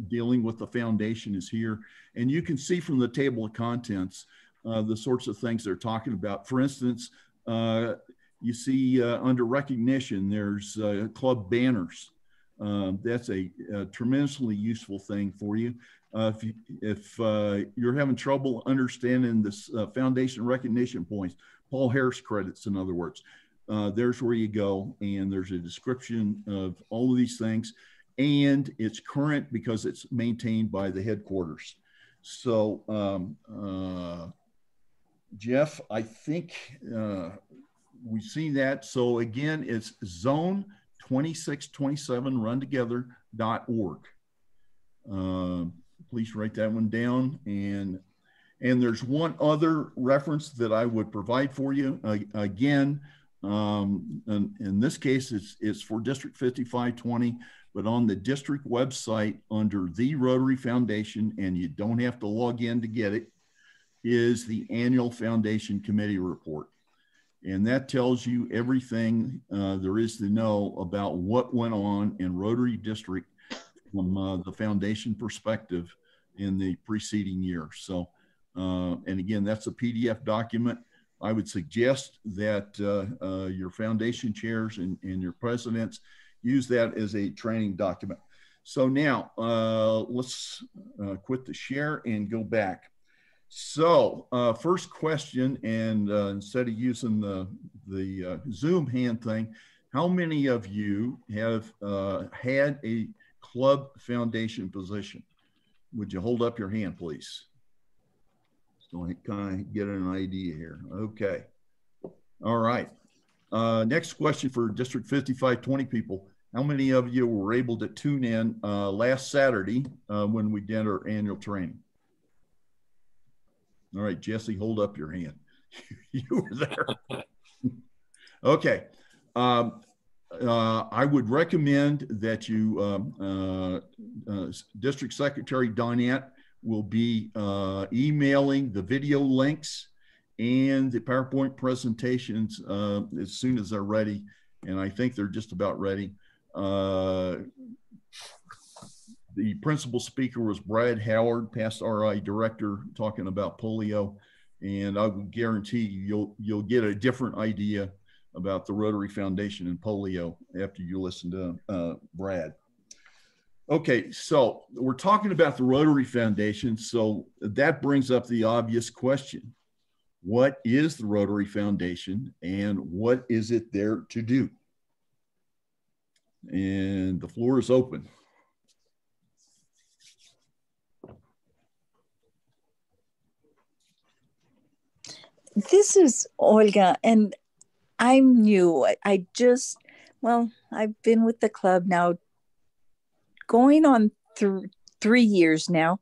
dealing with the foundation is here. And you can see from the table of contents the sorts of things they're talking about. For instance, you see under recognition, there's club banners. That's a tremendously useful thing for you. If you're having trouble understanding this foundation recognition points, Paul Harris credits, in other words, there's where you go, and there's a description of all of these things, and it's current because it's maintained by the headquarters. So Jeff, I think we've seen that. So again, it's zone2627runtogether.org. Please write that one down. And there's one other reference that I would provide for you. Again, And in this case, it's for District 5520, but on the district website under the Rotary Foundation, and you don't have to log in to get it, is the annual Foundation Committee report. And that tells you everything there is to know about what went on in Rotary District from the foundation perspective in the preceding year. So, and again, that's a PDF document. I would suggest that your foundation chairs and your presidents use that as a training document. So now let's quit the share and go back. So first question, and instead of using the Zoom hand thing, how many of you have had a club foundation position? Would you hold up your hand, please? So I kind of get an idea here. Okay. All right. Next question for District 5520 people. How many of you were able to tune in last Saturday when we did our annual training? All right, Jesse, hold up your hand. You were there. Okay. I would recommend that you, District Secretary Donette will be emailing the video links and the PowerPoint presentations as soon as they're ready. And I think they're just about ready. The principal speaker was Brad Howard, past RLI director, talking about polio. And I would guarantee you'll get a different idea about the Rotary Foundation and polio after you listen to Brad. Okay, so we're talking about the Rotary Foundation. So that brings up the obvious question. What is the Rotary Foundation and what is it there to do? And the floor is open.
This is Olga, and I'm new. I've been with the club now going on 3 years now.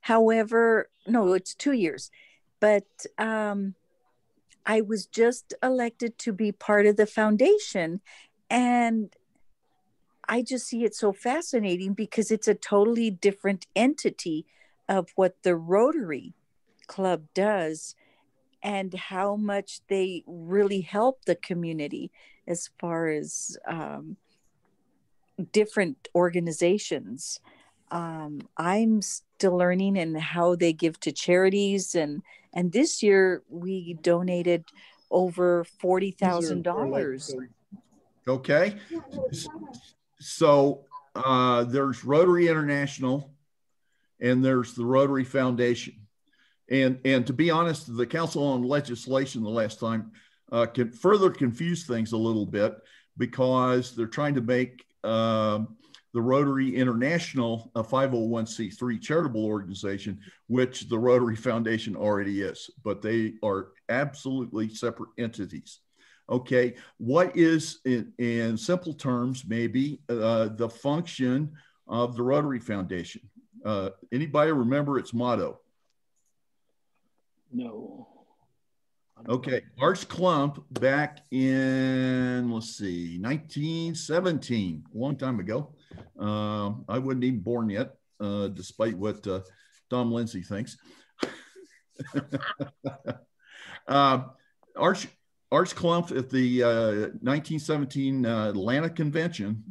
However, no, it's 2 years. But I was just elected to be part of the foundation. And I just see it so fascinating because it's a totally different entity of what the Rotary Club does and how much they really help the community as far as different organizations. I'm still learning and how they give to charities. And this year we donated over $40,000.
Okay. So there's Rotary International and there's the Rotary Foundation. And to be honest, the Council on Legislation the last time can further confuse things a little bit because they're trying to make the Rotary International a 501c3 charitable organization, which the Rotary Foundation already is, but they are absolutely separate entities. Okay, what is, in simple terms, maybe the function of the Rotary Foundation? Anybody remember its motto?
No.
Okay, Arch Clump back in, let's see, 1917, a long time ago. I wasn't even born yet, despite what Tom Lindsay thinks. Arch Clump at the 1917 Atlanta Convention,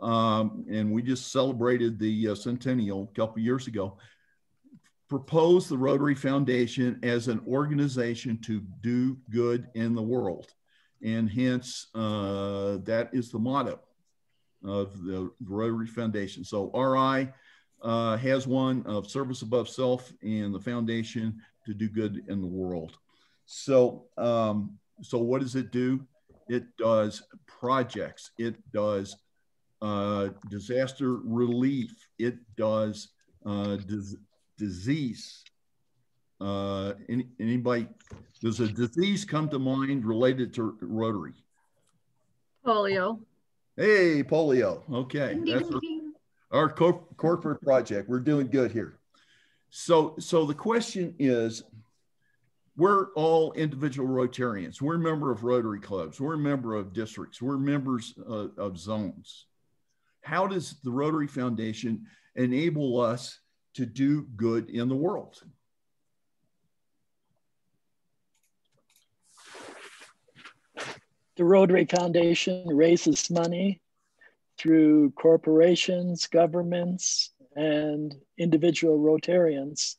and we just celebrated the centennial a couple years ago, proposed the Rotary Foundation as an organization to do good in the world. And hence, that is the motto of the Rotary Foundation. So RI has one of service above self and the foundation to do good in the world. So, so what does it do? It does projects. It does disaster relief. It does disease. Anybody, does a disease come to mind related to Rotary?
Polio.
Hey, polio. Okay, that's our corporate project. We're doing good here. So the question is, we're all individual Rotarians. We're a member of Rotary clubs. We're a member of districts. We're members of zones. How does the Rotary Foundation enable us to do good in the world?
The Rotary Foundation raises money through corporations, governments, and individual Rotarians,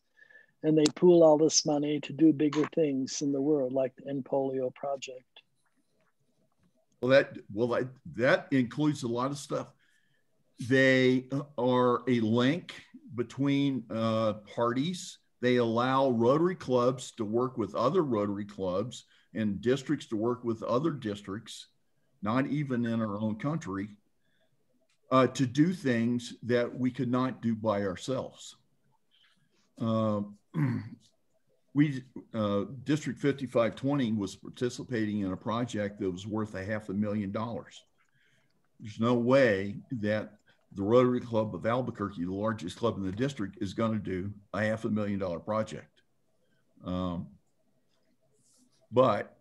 and they pool all this money to do bigger things in the world, like the End Polio Project.
Well, that includes a lot of stuff. They are a link between parties. They allow Rotary clubs to work with other Rotary clubs and districts to work with other districts, not even in our own country, to do things that we could not do by ourselves. District 5520 was participating in a project that was worth $500,000. There's no way that the Rotary Club of Albuquerque, the largest club in the district, is going to do a $500,000 project. But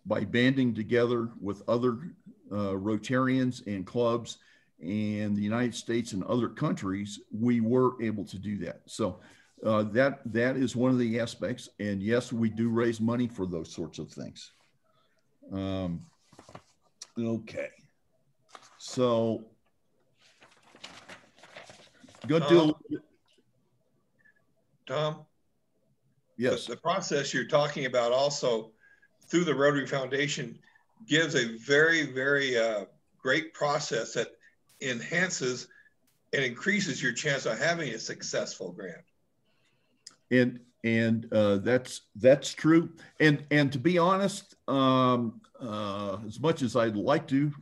by banding together with other Rotarians and clubs in the United States and other countries, we were able to do that. So that is one of the aspects. And yes, we do raise money for those sorts of things. Okay. So go do
Tom?
Yes.
The process you're talking about also through the Rotary Foundation gives a very, very great process that enhances and increases your chance of having a successful grant.
And that's true. And to be honest, as much as I'd like to,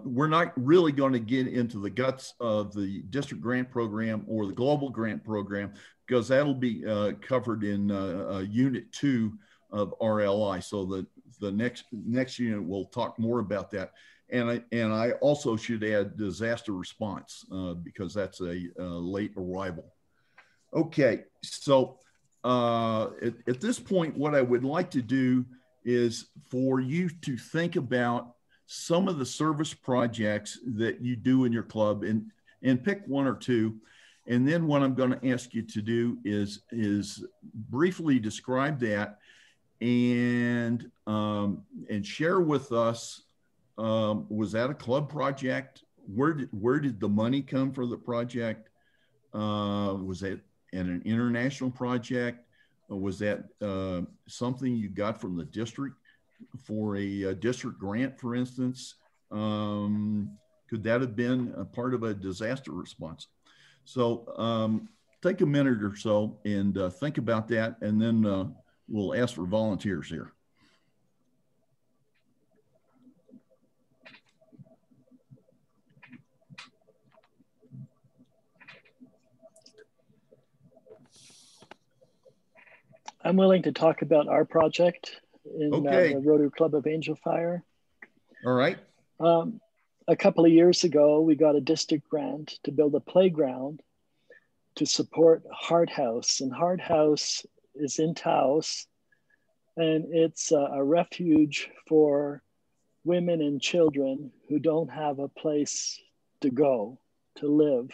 we're not really going to get into the guts of the district grant program or the global grant program, because that'll be covered in Unit 2 of RLI. So the next unit will talk more about that. And I also should add disaster response because that's a late arrival. Okay, so at this point, what I would like to do is for you to think about some of the service projects that you do in your club and pick one or two. And then what I'm going to ask you to do is briefly describe that and share with us, was that a club project? Where did the money come for the project? Was it an international project? Or was that something you got from the district for a district grant, for instance? Could that have been a part of a disaster response? So take a minute or so and think about that, and then we'll ask for volunteers here.
I'm willing to talk about our project in
the
Rotary Club of Angel Fire.
All right.
A couple of years ago, we got a district grant to build a playground to support Heart House. And Heart House is in Taos, and it's a refuge for women and children who don't have a place to go, to live.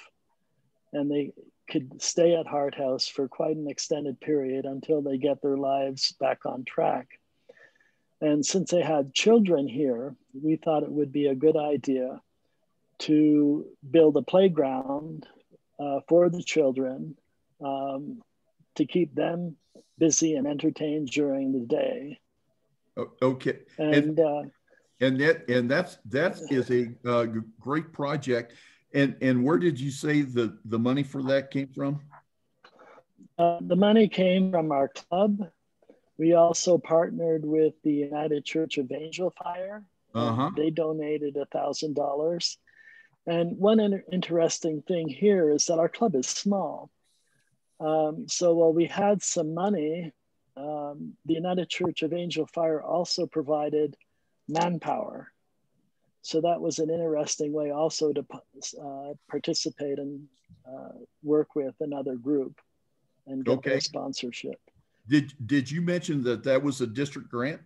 And they could stay at Heart House for quite an extended period until they get their lives back on track. And since they had children here, we thought it would be a good idea to build a playground for the children to keep them busy and entertained during the day.
Okay. And that is a great project. And where did you say the money for that came from?
The money came from our club. We also partnered with the United Church of Angel Fire. They donated $1,000. And one interesting thing here is that our club is small. So while we had some money, the United Church of Angel Fire also provided manpower. So that was an interesting way also to participate and work with another group and get their sponsorship.
Did you mention that that was a district grant?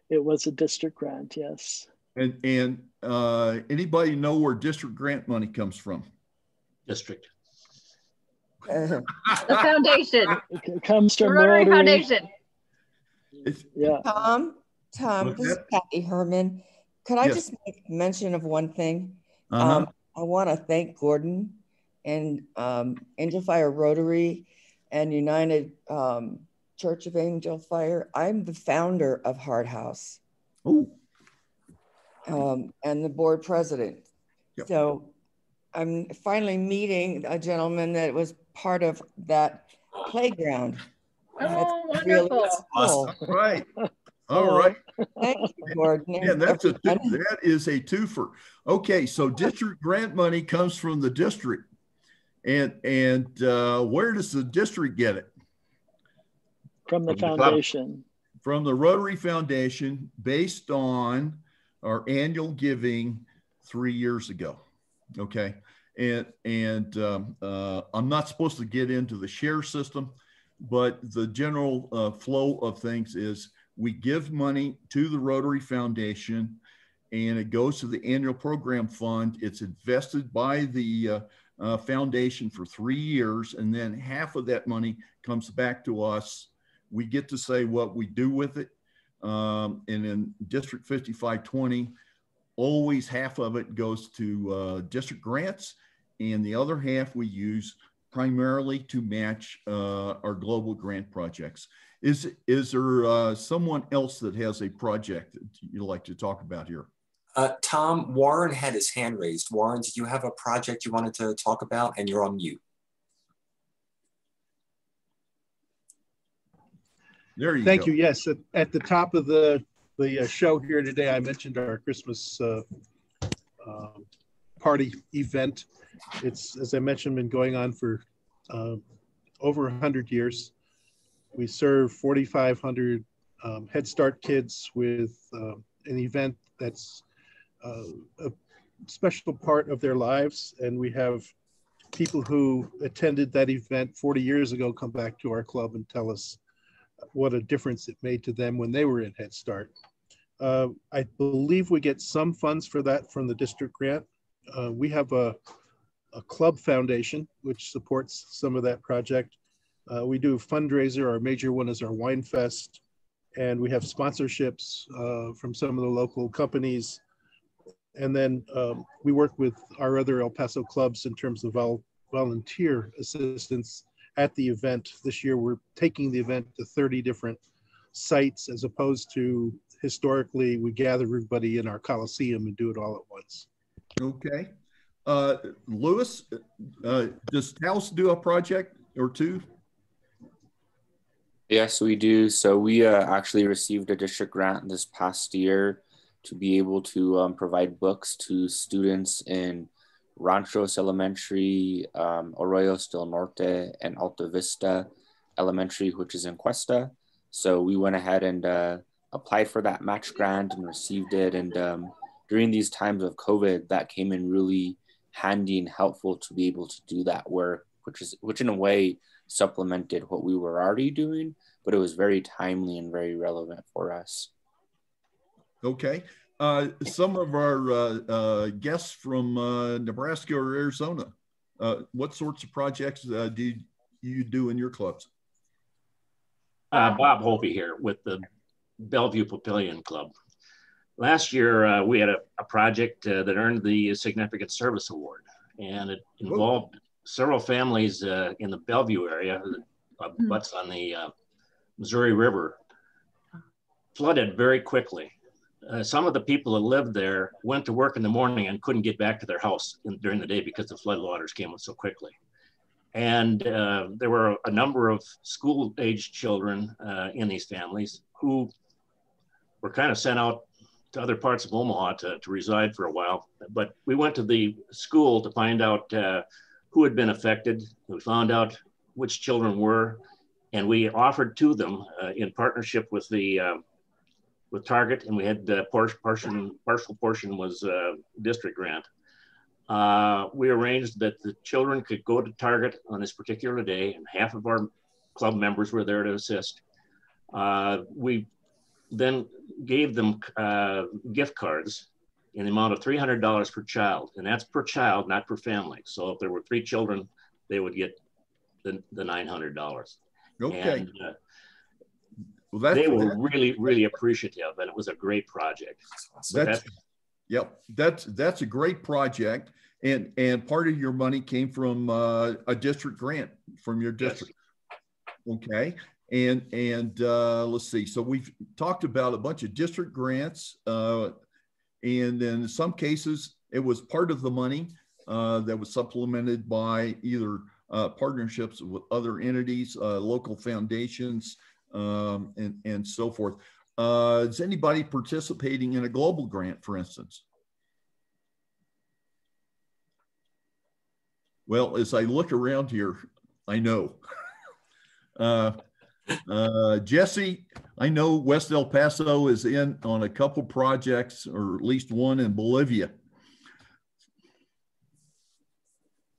It was a district grant, yes.
And anybody know where district grant money comes from?
District.
The foundation.
It comes from
Rotary
Rotary
Foundation.
Yeah.
Tom, this is Kathy Herman. Could I just make mention of one thing? I want to thank Gordon and Angel Fire Rotary and United Church of Angel Fire. I'm the founder of Heart House. And the board president. Yep. So I'm finally meeting a gentleman that was part of that playground.
Oh, wonderful.
Really cool.
All right. All right.
Thank you, Gordon.
Yeah, that is a twofer. Okay, so district grant money comes from the district. And where does the district get it?
From the foundation.
From the Rotary Foundation, based on our annual giving 3 years ago. Okay. And I'm not supposed to get into the share system, but the general flow of things is we give money to the Rotary Foundation and it goes to the annual program fund. It's invested by the foundation for 3 years, and then half of that money comes back to us. We get to say what we do with it. And in District 5520, always half of it goes to district grants, and the other half we use primarily to match our global grant projects. Is there someone else that has a project that you'd like to talk about here?
Tom, Warren had his hand raised. Warren, did you have a project you wanted to talk about? And you're on mute.
There you
Thank
go.
you. Yes, at the top of the show here today, I mentioned our Christmas party event. It's, as I mentioned, been going on for over 100 years. We serve 4,500 Head Start kids with an event that's a special part of their lives. And we have people who attended that event 40 years ago come back to our club and tell us what a difference it made to them when they were in Head Start. I believe we get some funds for that from the district grant. We have a club foundation which supports some of that project. We do a fundraiser. Our major one is our Wine Fest, and we have sponsorships from some of the local companies. And then we work with our other El Paso clubs in terms of volunteer assistance at the event. This year, we're taking the event to 30 different sites, as opposed to historically, we gather everybody in our Coliseum and do it all at once.
Okay. Lewis, does Taos do a project or two?
Yes, we do. So we actually received a district grant this past year to be able to provide books to students in Ranchos Elementary, Arroyos del Norte, and Alta Vista Elementary, which is in Cuesta. So we went ahead and applied for that match grant and received it. And during these times of COVID, that came in really handy and helpful to be able to do that work, which in a way supplemented what we were already doing, but it was very timely and very relevant for us.
Okay. Some of our guests from Nebraska or Arizona, what sorts of projects do you do in your clubs?
Bob Holby here with the Bellevue Papillion Club. Last year, we had a project that earned the Significant Service Award, and it involved several families in the Bellevue area, butts on the Missouri River, flooded very quickly. Some of the people that lived there went to work in the morning and couldn't get back to their house during the day because the flood waters came so quickly. And there were a number of school-aged children in these families who were kind of sent out to other parts of Omaha to reside for a while. But we went to the school to find out who had been affected. We found out which children were, and we offered to them in partnership with with Target, and we had the partial portion was district grant. We arranged that the children could go to Target on this particular day, and half of our club members were there to assist. We then gave them gift cards in the amount of $300 per child, and that's per child, not per family. So if there were 3 children, they would get the $900.
Okay.
And,
well,
they were really appreciative, and it was a great project.
That's a great project, and part of your money came from a district grant from your district. Yes. Okay, and let's see. So we've talked about a bunch of district grants, and in some cases it was part of the money that was supplemented by either partnerships with other entities, local foundations, and so forth. Is anybody participating in a global grant, for instance? Well, as I look around here, I know. Jesse, I know West El Paso is in on a couple projects, or at least one in Bolivia.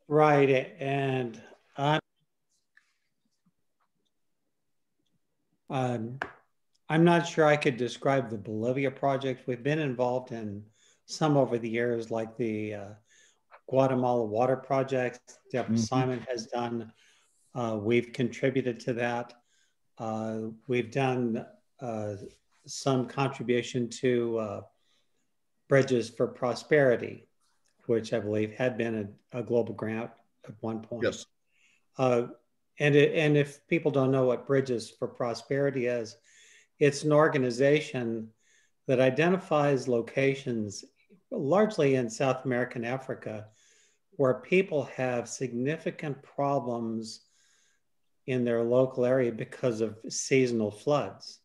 Right, and I'm not sure I could describe the Bolivia project. We've been involved in some over the years, like the Guatemala water project Deborah Simon has done. We've contributed to that. We've done some contribution to Bridges for Prosperity, which I believe had been a global grant at one point.
Yes.
And if people don't know what Bridges for Prosperity is, it's an organization that identifies locations largely in South America and Africa where people have significant problems in their local area because of seasonal floods.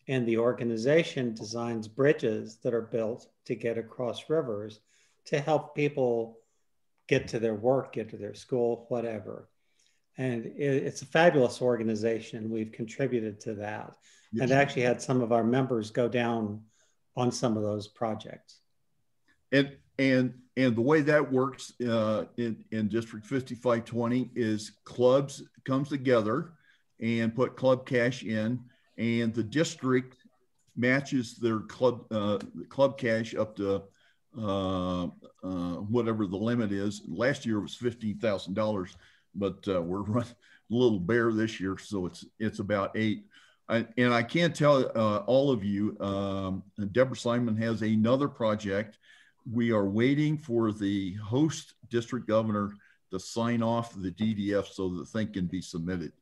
And the organization designs bridges that are built to get across rivers to help people get to their work, get to their school, whatever. And it's a fabulous organization. We've contributed to that, and actually had some of our members go down on some of those projects.
And the way that works in District 5520 is clubs comes together and put club cash in, and the district matches their club cash up to whatever the limit is. Last year it was $15,000. But we're running a little bare this year, so it's about 8. And I can't tell all of you, Deborah Simon has another project. We are waiting for the host district governor to sign off the DDF so that the thing can be submitted.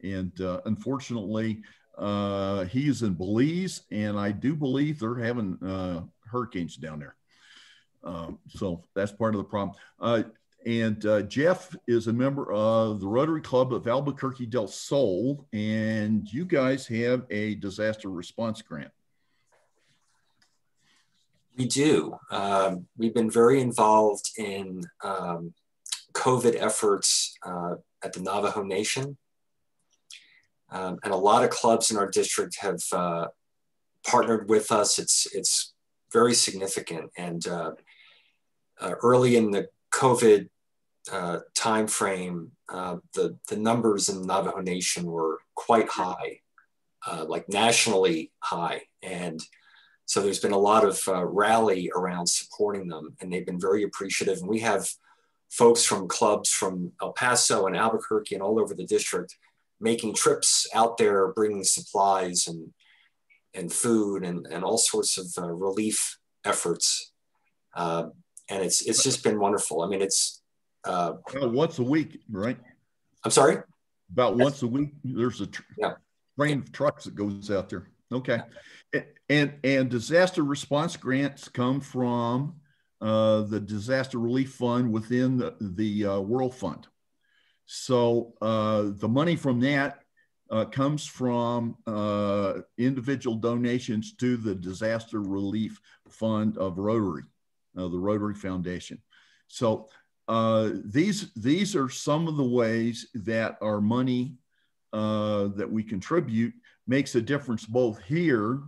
And unfortunately, he is in Belize, and I do believe they're having hurricanes down there. So that's part of the problem. And Jeff is a member of the Rotary Club of Albuquerque del Sol, and you guys have a disaster response grant.
We do. We've been very involved in COVID efforts at the Navajo Nation. And a lot of clubs in our district have partnered with us. It's very significant. And early in the COVID timeframe, the numbers in the Navajo Nation were quite high, like nationally high. And so there's been a lot of rally around supporting them, and they've been very appreciative. And we have folks from clubs from El Paso and Albuquerque and all over the district making trips out there, bringing supplies and food and all sorts of relief efforts. And it's just been wonderful. I mean, it's
once a week, right?
I'm sorry?
About once a week, there's a train of trucks that goes out there. Okay. And disaster response grants come from the Disaster Relief Fund within the World Fund. So the money from that comes from individual donations to the Disaster Relief Fund of Rotary, the Rotary Foundation. So these are some of the ways that our money that we contribute makes a difference both here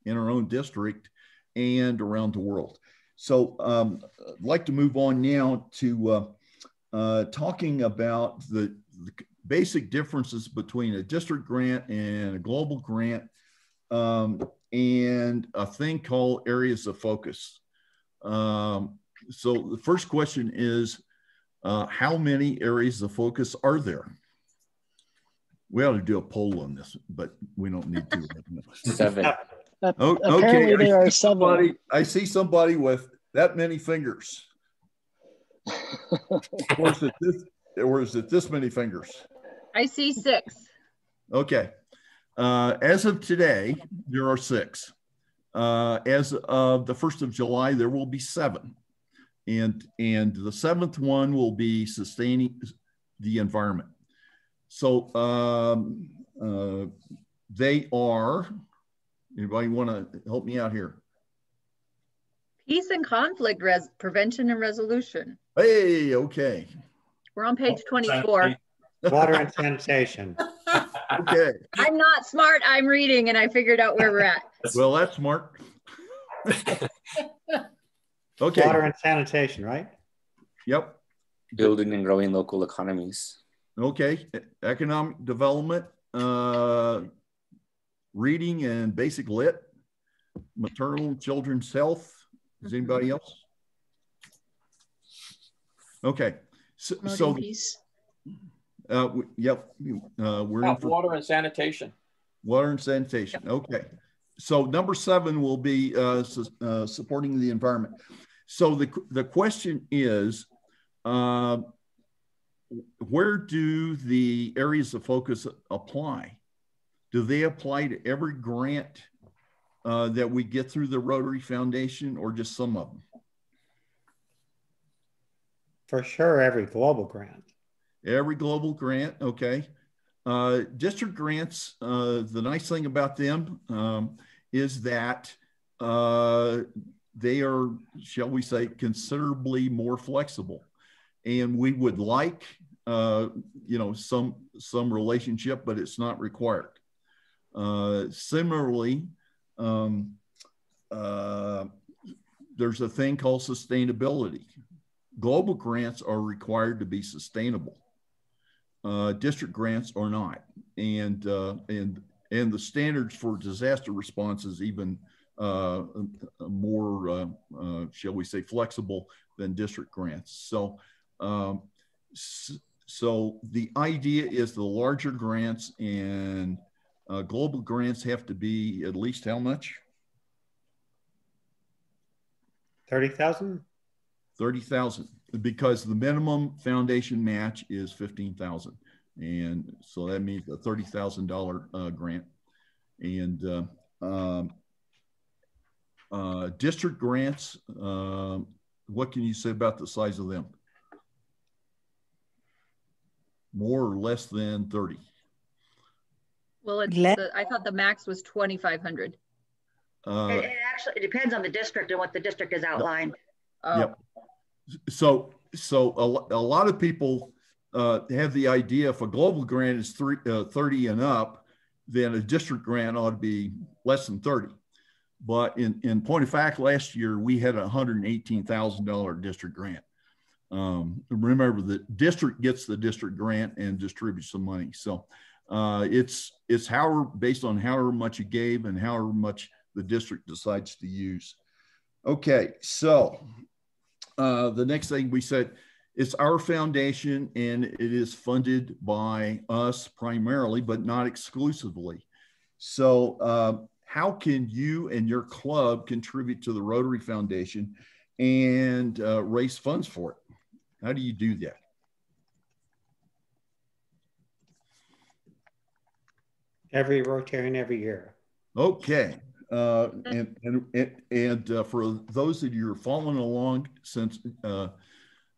in our own district and around the world. So I'd like to move on now to talking about basic differences between a district grant and a global grant, and a thing called areas of focus. So the first question is, how many areas of focus are there? We ought to do a poll on this, but we don't need to.
7.
Oh,
Apparently
okay.
there are 7.
I see somebody with that many fingers. Or is it this many fingers?
I see 6.
Okay. As of today, there are 6. As of the 1st of July, there will be 7. And the 7th one will be sustaining the environment. So they are, anybody want to help me out here?
Peace and conflict prevention and resolution.
Hey, okay.
We're on page 24.
Water and sanitation.
Okay.
I'm not smart. I'm reading and I figured out where we're at.
Well, that's smart. Okay.
Water and sanitation, right?
Yep.
Building and growing local economies.
Okay. Economic development, reading and basic lit, maternal and children's health. Is anybody else? Okay. So yep. We're in for
water and sanitation.
Water and sanitation. Yep. Okay. So number 7 will be supporting the environment. So the question is, where do the areas of focus apply? Do they apply to every grant that we get through the Rotary Foundation, or just some of them?
For sure, every global grant.
Every global grant, okay. District grants, the nice thing about them is that they are, shall we say, considerably more flexible. And we would like, you know, some relationship, but it's not required. Similarly, there's a thing called sustainability. Global grants are required to be sustainable. District grants are not, and the standards for disaster response is even more, shall we say, flexible than district grants. So, so the idea is the larger grants and global grants have to be at least how much?
30,000.
30,000, because the minimum foundation match is 15,000, and so that means a $30,000 grant. And district grants, what can you say about the size of them? More or less than 30?
Well, I thought the max was 2,500.
It actually depends on the district and what the district has outlined.
Oh.
Yep. So a lot of people have the idea if a global grant is 30 and up, then a district grant ought to be less than 30. But in point of fact, last year we had a $118,000 district grant. Remember, the district gets the district grant and distributes the money. So it's based on however much you gave and however much the district decides to use. Okay, so the next thing we said, it's our foundation and it is funded by us primarily, but not exclusively. So how can you and your club contribute to the Rotary Foundation and raise funds for it? How do you do that?
Every Rotarian every year.
Okay. And for those of you who are following along, since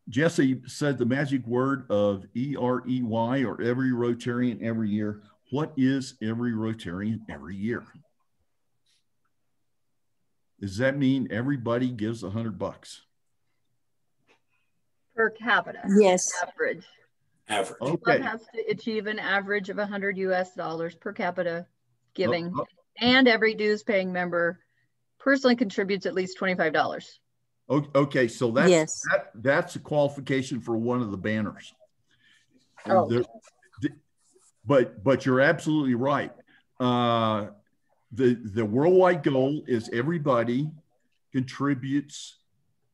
Jesse said the magic word of EREY, or every Rotarian every year, what is every Rotarian every year? Does that mean everybody gives $100?
Per capita.
Yes.
Average.
Average.
The club has to achieve an average of $100 US per capita giving. And every dues paying member personally contributes at least $25.
Okay, so that's a qualification for one of the banners.
Oh.
but you're absolutely right. The worldwide goal is everybody contributes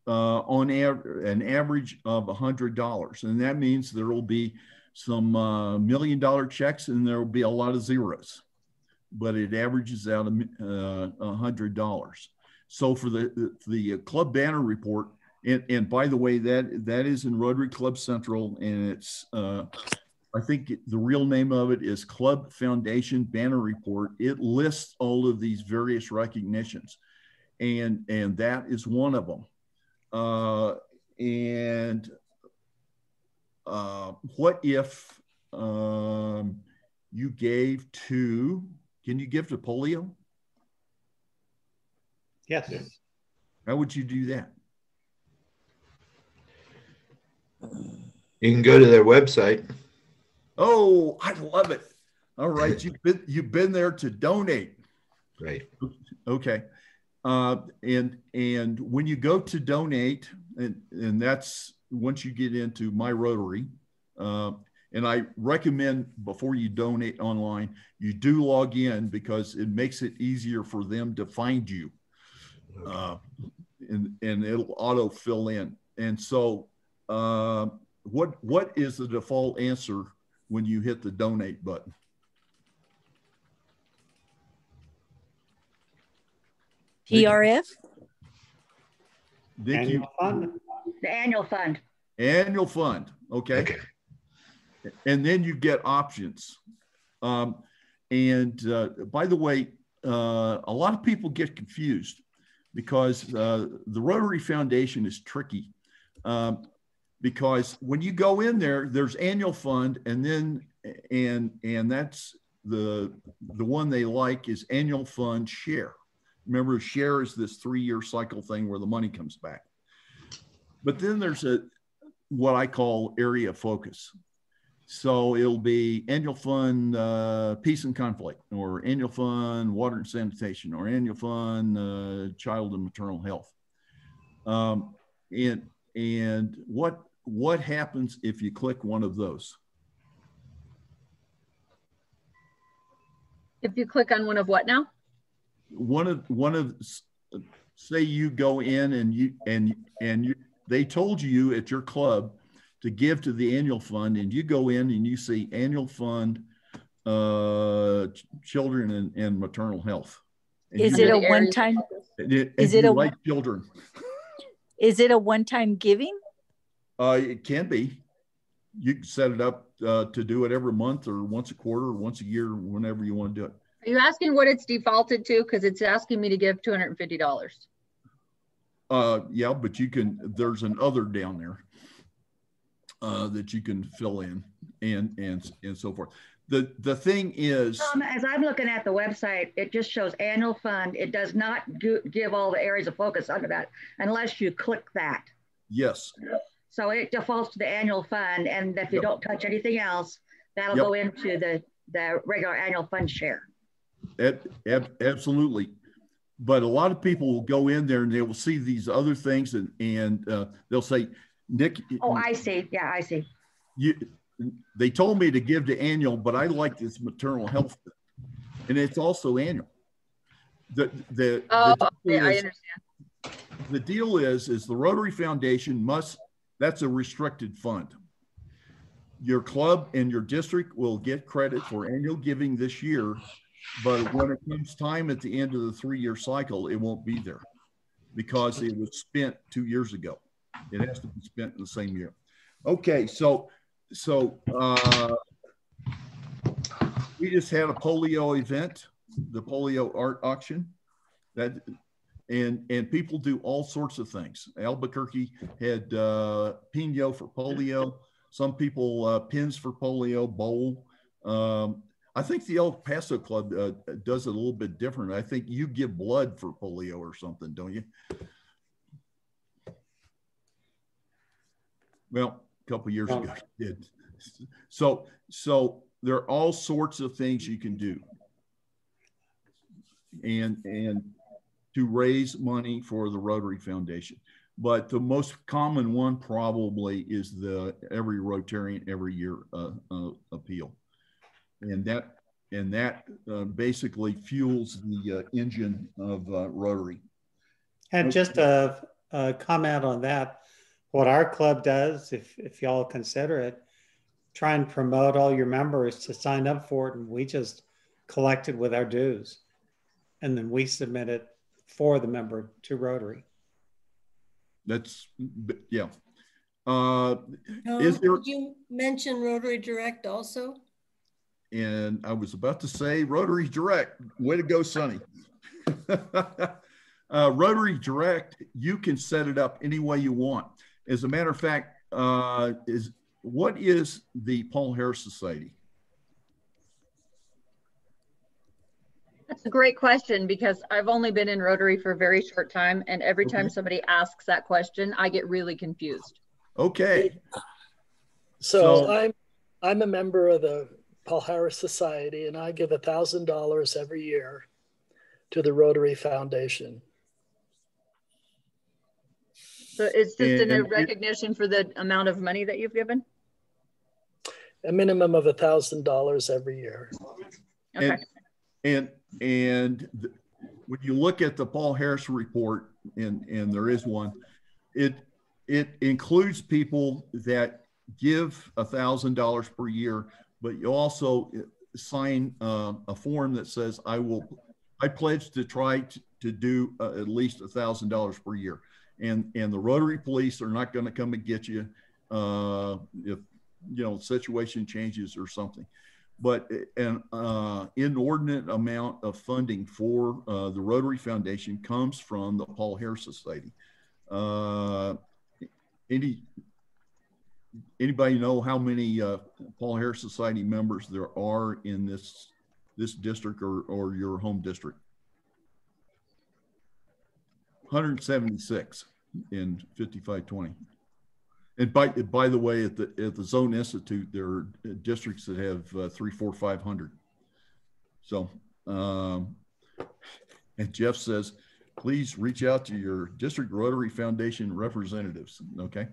on an average of $100, and that means there will be some $1 million checks and there will be a lot of zeros, but it averages out $100. So for the club banner report, and by the way, that is in Rotary Club Central, and it's I think the real name of it is Club Foundation Banner Report. It lists all of these various recognitions, and that is one of them. What if you gave to? Can you give to polio?
Yes.
How would you do that?
You can go to their website.
Oh, I love it. All right, you've been there to donate.
Right.
Okay. And when you go to donate, and that's once you get into My Rotary, and I recommend before you donate online, you do log in because it makes it easier for them to find you. And it'll auto fill in. And so what is the default answer when you hit the donate button?
PRF?
Annual fund.
The annual fund.
Annual fund. Okay. And then you get options. By the way, a lot of people get confused because the Rotary Foundation is tricky. Because when you go in there, there's annual fund, and then and that's the one they like is annual fund share. Remember, share is this 3-year cycle thing where the money comes back. But then there's what I call area focus. So it'll be annual fund peace and conflict, or annual fund water and sanitation, or annual fund child and maternal health. And what happens if you click one of those?
If you click on one of what now?
One of say you go in and they told you at your club to give to the annual fund, and you go in and you see annual fund children and maternal health. And
is it a one-time?
Is it like children?
Is it a one-time giving?
It can be. You can set it up to do it every month or once a quarter or once a year, whenever you want to do it.
Are you asking what it's defaulted to? Because it's asking me to give $250.
Yeah, but you can, there's an other down there that you can fill in and so forth. The thing is,
as I'm looking at the website, it just shows annual fund. It does not give all the areas of focus under that unless you click that.
Yes.
So it defaults to the annual fund, and if you don't touch anything else, that'll go into the regular annual fund share.
Absolutely. But a lot of people will go in there and they will see these other things and they'll say, Nick.
Oh, I see. Yeah, I see.
They told me to give to annual, but I like this maternal health, and it's also annual. I
understand.
The deal is the Rotary Foundation must, that's a restricted fund. Your club and your district will get credit for annual giving this year, but when it comes time at the end of the 3-year cycle, it won't be there because it was spent 2 years ago. It has to be spent in the same year. Okay, so we just had a polio event, the polio art auction, and people do all sorts of things. Albuquerque had Pino for polio. Some people pins for polio, bowl. I think the El Paso Club does it a little bit different. I think you give blood for polio or something, don't you? Well, a couple of years ago you did. So there are all sorts of things you can do and to raise money for the Rotary Foundation. But the most common one probably is the Every Rotarian Every Year appeal. and that basically fuels the engine of Rotary.
And just a comment on that, what our club does, if y'all consider it, try and promote all your members to sign up for it, and we just collect it with our dues, and then we submit it for the member to Rotary.
That's, yeah.
Did you mention Rotary Direct also?
And I was about to say Rotary Direct. Way to go, Sonny. Rotary Direct, you can set it up any way you want. As a matter of fact, what is the Paul Harris Society?
That's a great question, because I've only been in Rotary for a very short time, and every time somebody asks that question, I get really confused.
Okay.
So I'm a member of the Paul Harris Society, and I give $1,000 every year to the Rotary Foundation.
So it's just a recognition for the amount of money that you've given?
A minimum of $1,000 every year.
Okay.
And when you look at the Paul Harris report, and there is one, it includes people that give $1,000 per year, but you also sign a form that says, I pledge to try to do at least $1,000 per year. And the Rotary police are not going to come and get you if situation changes or something. But an inordinate amount of funding for the Rotary Foundation comes from the Paul Harris Society. Anybody know how many Paul Harris Society members there are in this district or your home district? 176 in 5520. And by the way, at the Zone Institute, there are districts that have 300, 400, 500. So, and Jeff says, please reach out to your district Rotary Foundation representatives. Okay.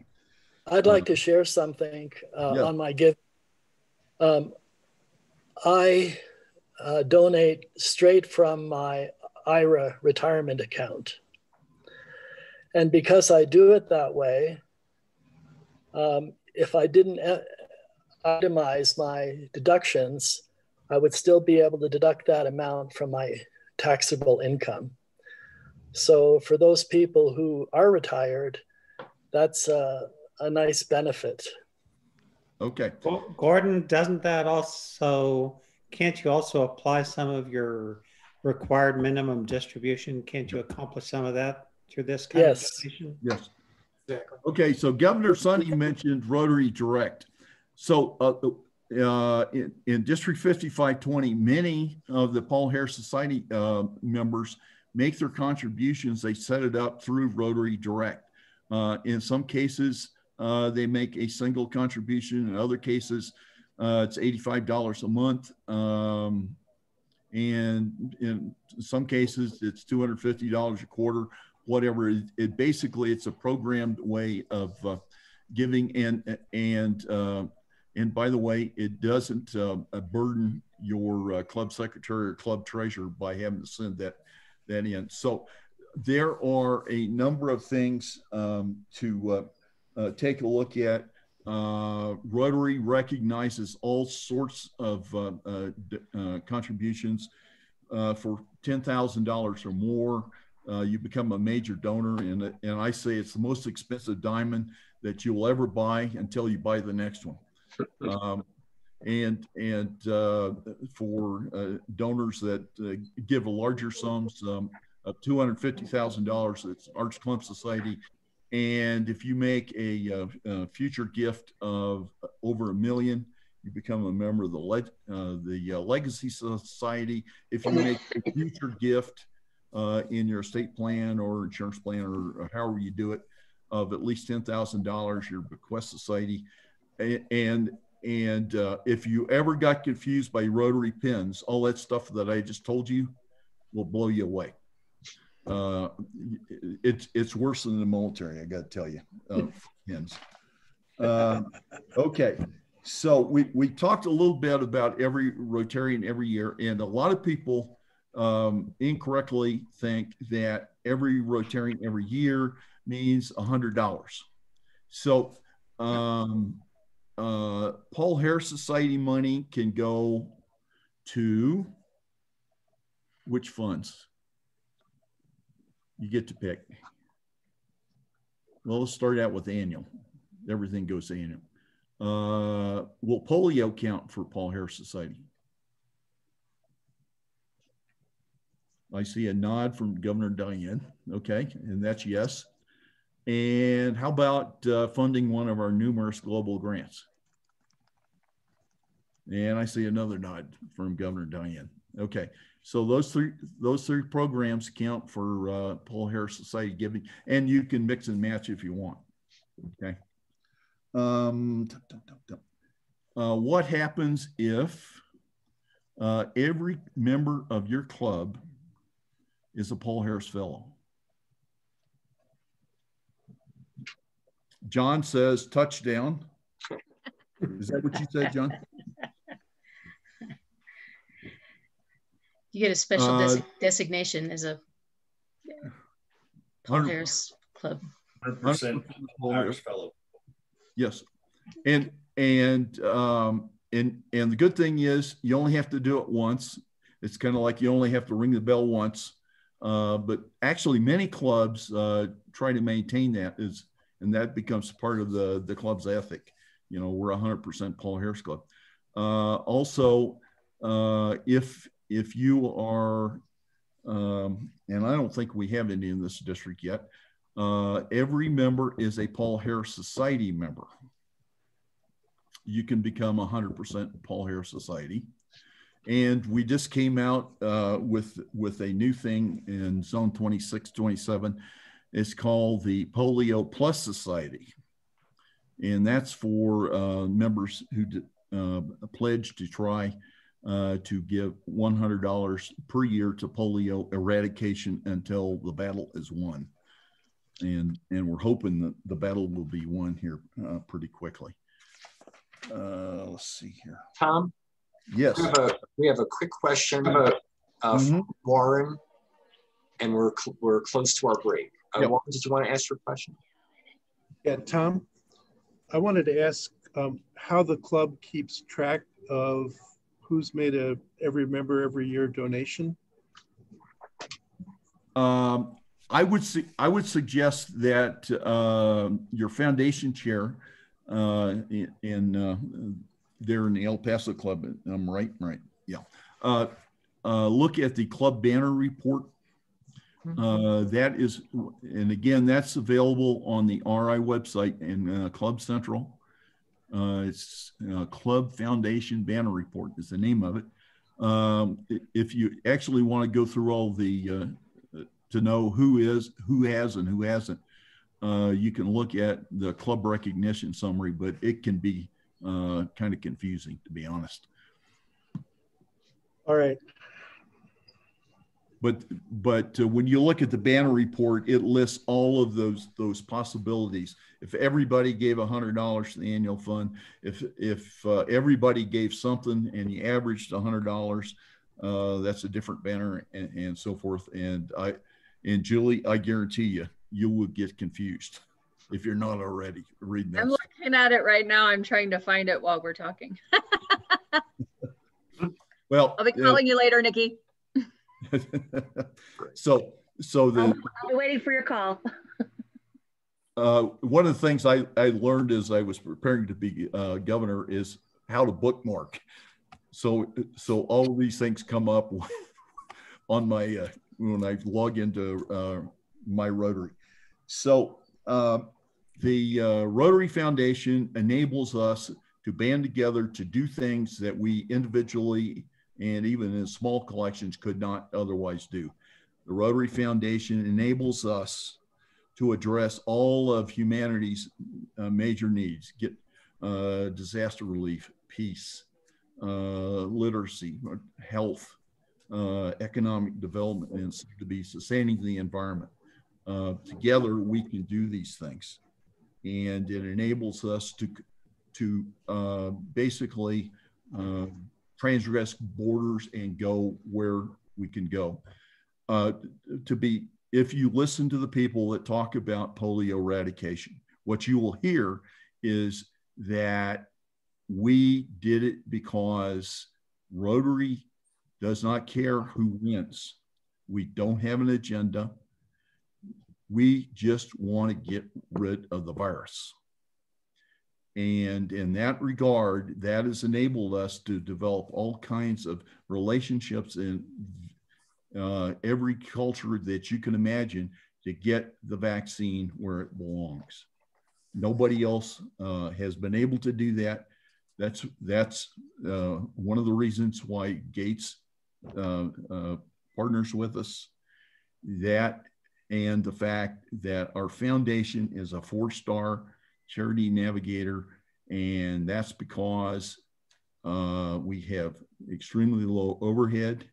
I'd like to share something on my give. I donate straight from my IRA retirement account. And because I do it that way, if I didn't itemize my deductions, I would still be able to deduct that amount from my taxable income. So for those people who are retired, that's a nice benefit.
Okay.
Well, Gordon, can't you also apply some of your required minimum distribution? Can't you accomplish some of that through this kind of donation?
Yes. Exactly. Okay, so Governor Sonny mentioned Rotary Direct. So in District 5520, many of the Paul Harris Society members make their contributions. They set it up through Rotary Direct. In some cases, they make a single contribution. In other cases, it's $85 a month. And in some cases, it's $250 a quarter. Whatever it basically, it's a programmed way of giving, and by the way, it doesn't burden your club secretary or club treasurer by having to send that in. So there are a number of things to take a look at. Rotary recognizes all sorts of contributions for $10,000 or more. You become a major donor, and I say it's the most expensive diamond that you'll ever buy until you buy the next one. For donors that give a larger sums of $250,000, it's Arts Club Society. And if you make a future gift of over $1 million, you become a member of the Legacy Society. If you make a future gift in your estate plan or insurance plan or however you do it of at least $10,000, your Bequest Society. And if you ever got confused by Rotary pins, all that stuff that I just told you will blow you away. It's worse than the military, I got to tell you. Pins. Okay. So we talked a little bit about every Rotarian every year, and a lot of people incorrectly think that every Rotarian every year means $100. So Paul Harris Society money can go to which funds? You get to pick. Well, let's start out with annual. Everything goes annual. Will polio count for Paul Harris Society? I see a nod from Governor Diane. Okay, and that's yes. And how about funding one of our numerous global grants? And I see another nod from Governor Diane. Okay, so those three programs count for Paul Harris Society giving, and you can mix and match if you want. Okay. What happens if every member of your club is a Paul Harris Fellow? John says touchdown. Is that what you said, John?
You get a special designation as a Paul Harris Club.
100% Paul Harris Fellow.
Yes, and the good thing is you only have to do it once. It's kind of like you only have to ring the bell once. But actually, many clubs try to maintain that, and that becomes part of the club's ethic. You know, we're 100% Paul Harris Club. Also, if you are, and I don't think we have any in this district yet, every member is a Paul Harris Society member. You can become 100% Paul Harris Society. And we just came out with a new thing in Zone 26, 27. It's called the Polio Plus Society. And that's for members who pledge to try to give $100 per year to polio eradication until the battle is won. And we're hoping that the battle will be won here pretty quickly. Let's see here.
Tom?
Yes.
We have a quick question from Warren, and we're close to our break. Warren, did you want to ask your question?
Yeah, Tom, I wanted to ask how the club keeps track of who's made every member every year donation.
I would suggest that your foundation chair there in the El Paso Club, I'm right, yeah. Look at the club banner report. That is, and again, that's available on the RI website and Club Central. It's Club Foundation Banner Report is the name of it. If you actually want to go through all the to know who has and who hasn't, you can look at the club recognition summary, but it can be kind of confusing, to be honest.
All right.
But when you look at the banner report, it lists all of those possibilities. If everybody gave $100 to the annual fund, if everybody gave something and you averaged $100, that's a different banner and so forth. And Julie, I guarantee you will get confused if you're not already reading that.
I'm looking at it right now. I'm trying to find it while we're talking.
Well,
I'll be calling you later, Nikki.
So
I'll be waiting for your call.
One of the things I learned as I was preparing to be governor is how to bookmark. So all of these things come up on my when I log into my Rotary. So the Rotary Foundation enables us to band together to do things that we individually and even in small collections could not otherwise do. The Rotary Foundation enables us to address all of humanity's major needs, get disaster relief, peace, literacy, health, economic development, and to be sustaining the environment. Together, we can do these things. And it enables us to basically transgress borders and go where we can go. If you listen to the people that talk about polio eradication, what you will hear is that we did it because Rotary does not care who wins. We don't have an agenda. We just want to get rid of the virus. And in that regard, that has enabled us to develop all kinds of relationships in every culture that you can imagine to get the vaccine where it belongs. Nobody else has been able to do that. That's one of the reasons why Gates partners with us. That and the fact that our foundation is a 4-star charity navigator, and that's because we have extremely low overhead.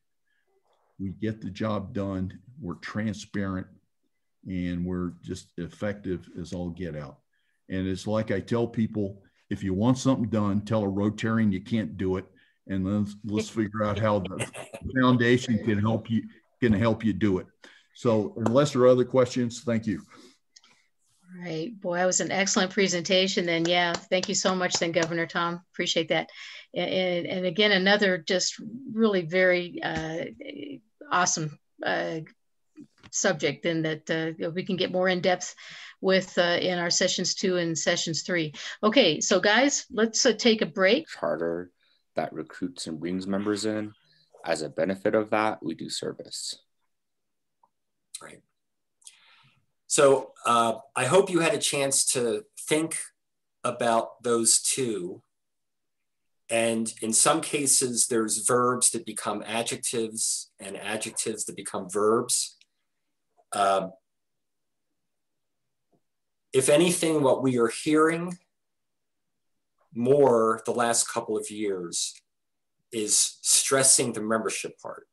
We get the job done. We're transparent, and we're just effective as all get out. And it's like I tell people, if you want something done, tell a Rotarian you can't do it, and let's figure out how the foundation can help you do it. So unless there are other questions, thank you.
All right, boy, that was an excellent presentation. Then, yeah, thank you so much, then, Governor Tom. Appreciate that. And again, another just really very awesome subject, and that we can get more in depth with in our sessions 2 and sessions 3. Okay, so guys, let's take a break.
Charter that recruits and brings members in. As a benefit of that, we do service.
Right. So I hope you had a chance to think about those two. And in some cases, there's verbs that become adjectives and adjectives that become verbs. If anything, what we are hearing more the last couple of years is stressing the membership part.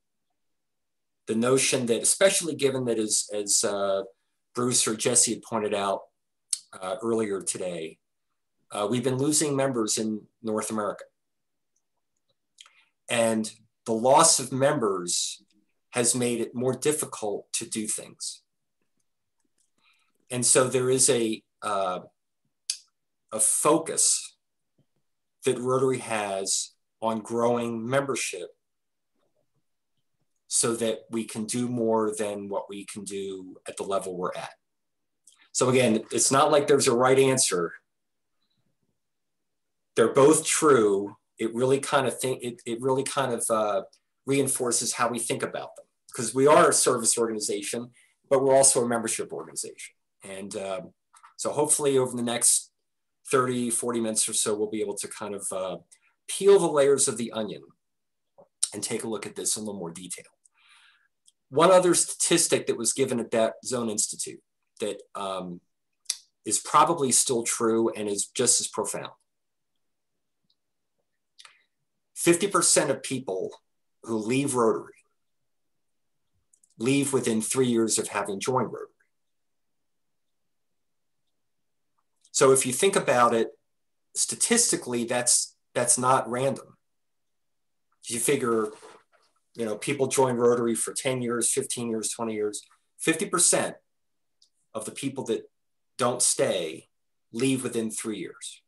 The notion that, especially given that as Bruce or Jesse had pointed out earlier today, we've been losing members in North America. And the loss of members has made it more difficult to do things. And so there is a focus that Rotary has on growing membership so that we can do more than what we can do at the level we're at. So again, it's not like there's a right answer. They're both true. It really kind of reinforces how we think about them, because we are a service organization, but we're also a membership organization. And so hopefully over the next 30, 40 minutes or so, we'll be able to kind of peel the layers of the onion and take a look at this in a little more detail. One other statistic that was given at that Zone Institute that is probably still true and is just as profound. 50% of people who leave Rotary leave within 3 years of having joined Rotary. So if you think about it, statistically, that's not random. You figure, people join Rotary for 10 years, 15 years, 20 years, 50% of the people that don't stay leave within 3 years.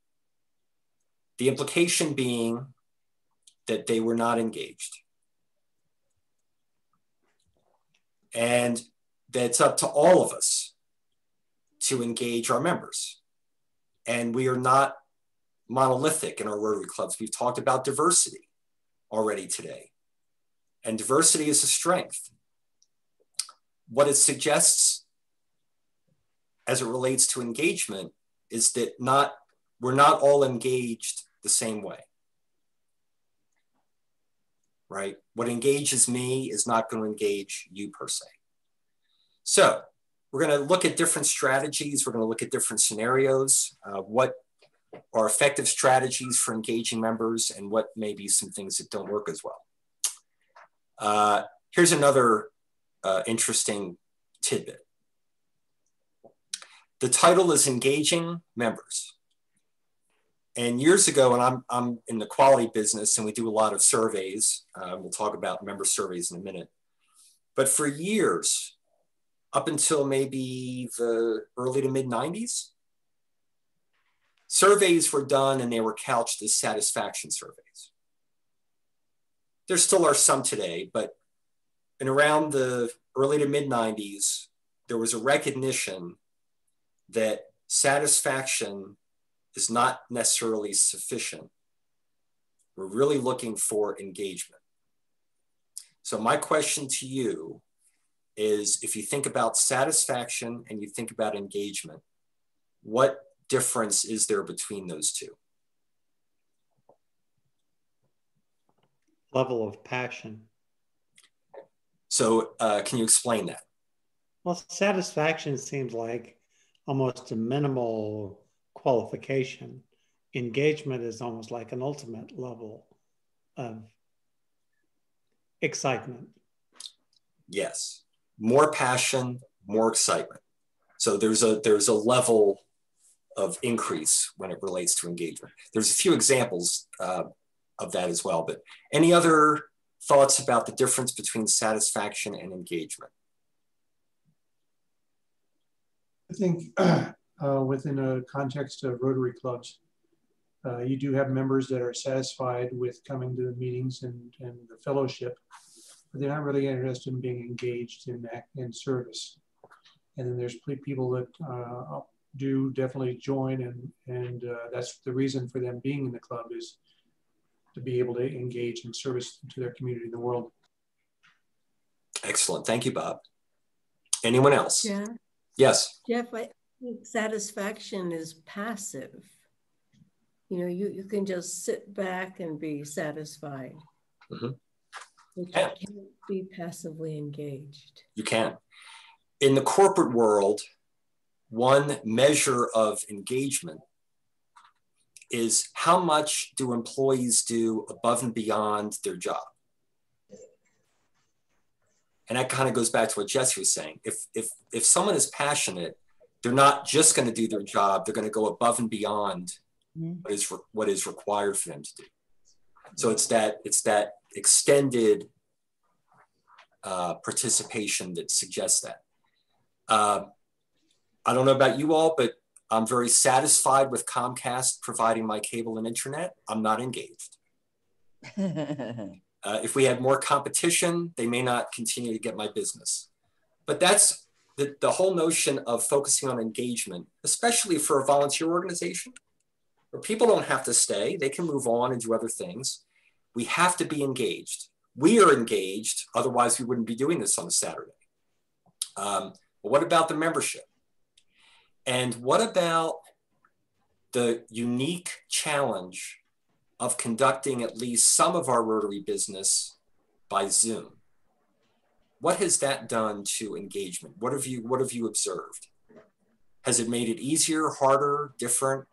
The implication being that they were not engaged. And that's up to all of us to engage our members. And we are not monolithic in our Rotary clubs. We've talked about diversity already today. And diversity is a strength. What it suggests as it relates to engagement is that we're not all engaged the same way. Right? What engages me is not going to engage you per se. So we're going to look at different strategies. We're going to look at different scenarios. What are effective strategies for engaging members, and what may be some things that don't work as well. Here's another interesting tidbit. The title is Engaging Members. And years ago, and I'm in the quality business and we do a lot of surveys. We'll talk about member surveys in a minute. But for years, up until maybe the early to mid 90s, surveys were done and they were couched as satisfaction surveys. There still are some today, but in around the early to mid 90s, there was a recognition that satisfaction is not necessarily sufficient. We're really looking for engagement. So my question to you is, if you think about satisfaction and you think about engagement, what difference is there between those two?
Level of passion.
So can you explain that?
Well, satisfaction seems like almost a minimal qualification. Engagement is almost like an ultimate level of excitement.
Yes, more passion, more excitement. So there's a level of increase when it relates to engagement. There's a few examples of that as well, but any other thoughts about the difference between satisfaction and engagement?
I think within a context of Rotary clubs, you do have members that are satisfied with coming to the meetings and the fellowship, but they're not really interested in being engaged in service. And then there's people that do definitely join, and that's the reason for them being in the club, is to be able to engage in service to their community in the world.
Excellent. Thank you, Bob. Anyone else?
Yeah.
Yes.
Jeff, I think satisfaction is passive. You know, you can just sit back and be satisfied.
Mm-hmm.
But you can't be passively engaged.
You can. In the corporate world, one measure of engagement is how much do employees do above and beyond their job. And that kind of goes back to what Jesse was saying. If someone is passionate, they're not just going to do their job, they're going to go above and beyond what is required for them to do. So it's that extended participation that suggests that. I don't know about you all, but I'm very satisfied with Comcast providing my cable and internet. I'm not engaged. If we had more competition, they may not continue to get my business. But that's the whole notion of focusing on engagement, especially for a volunteer organization, where people don't have to stay. They can move on and do other things. We have to be engaged. We are engaged, otherwise we wouldn't be doing this on a Saturday. But what about the membership? And what about the unique challenge of conducting at least some of our Rotary business by Zoom? What has that done to engagement? What have you observed? Has it made it easier, harder, different?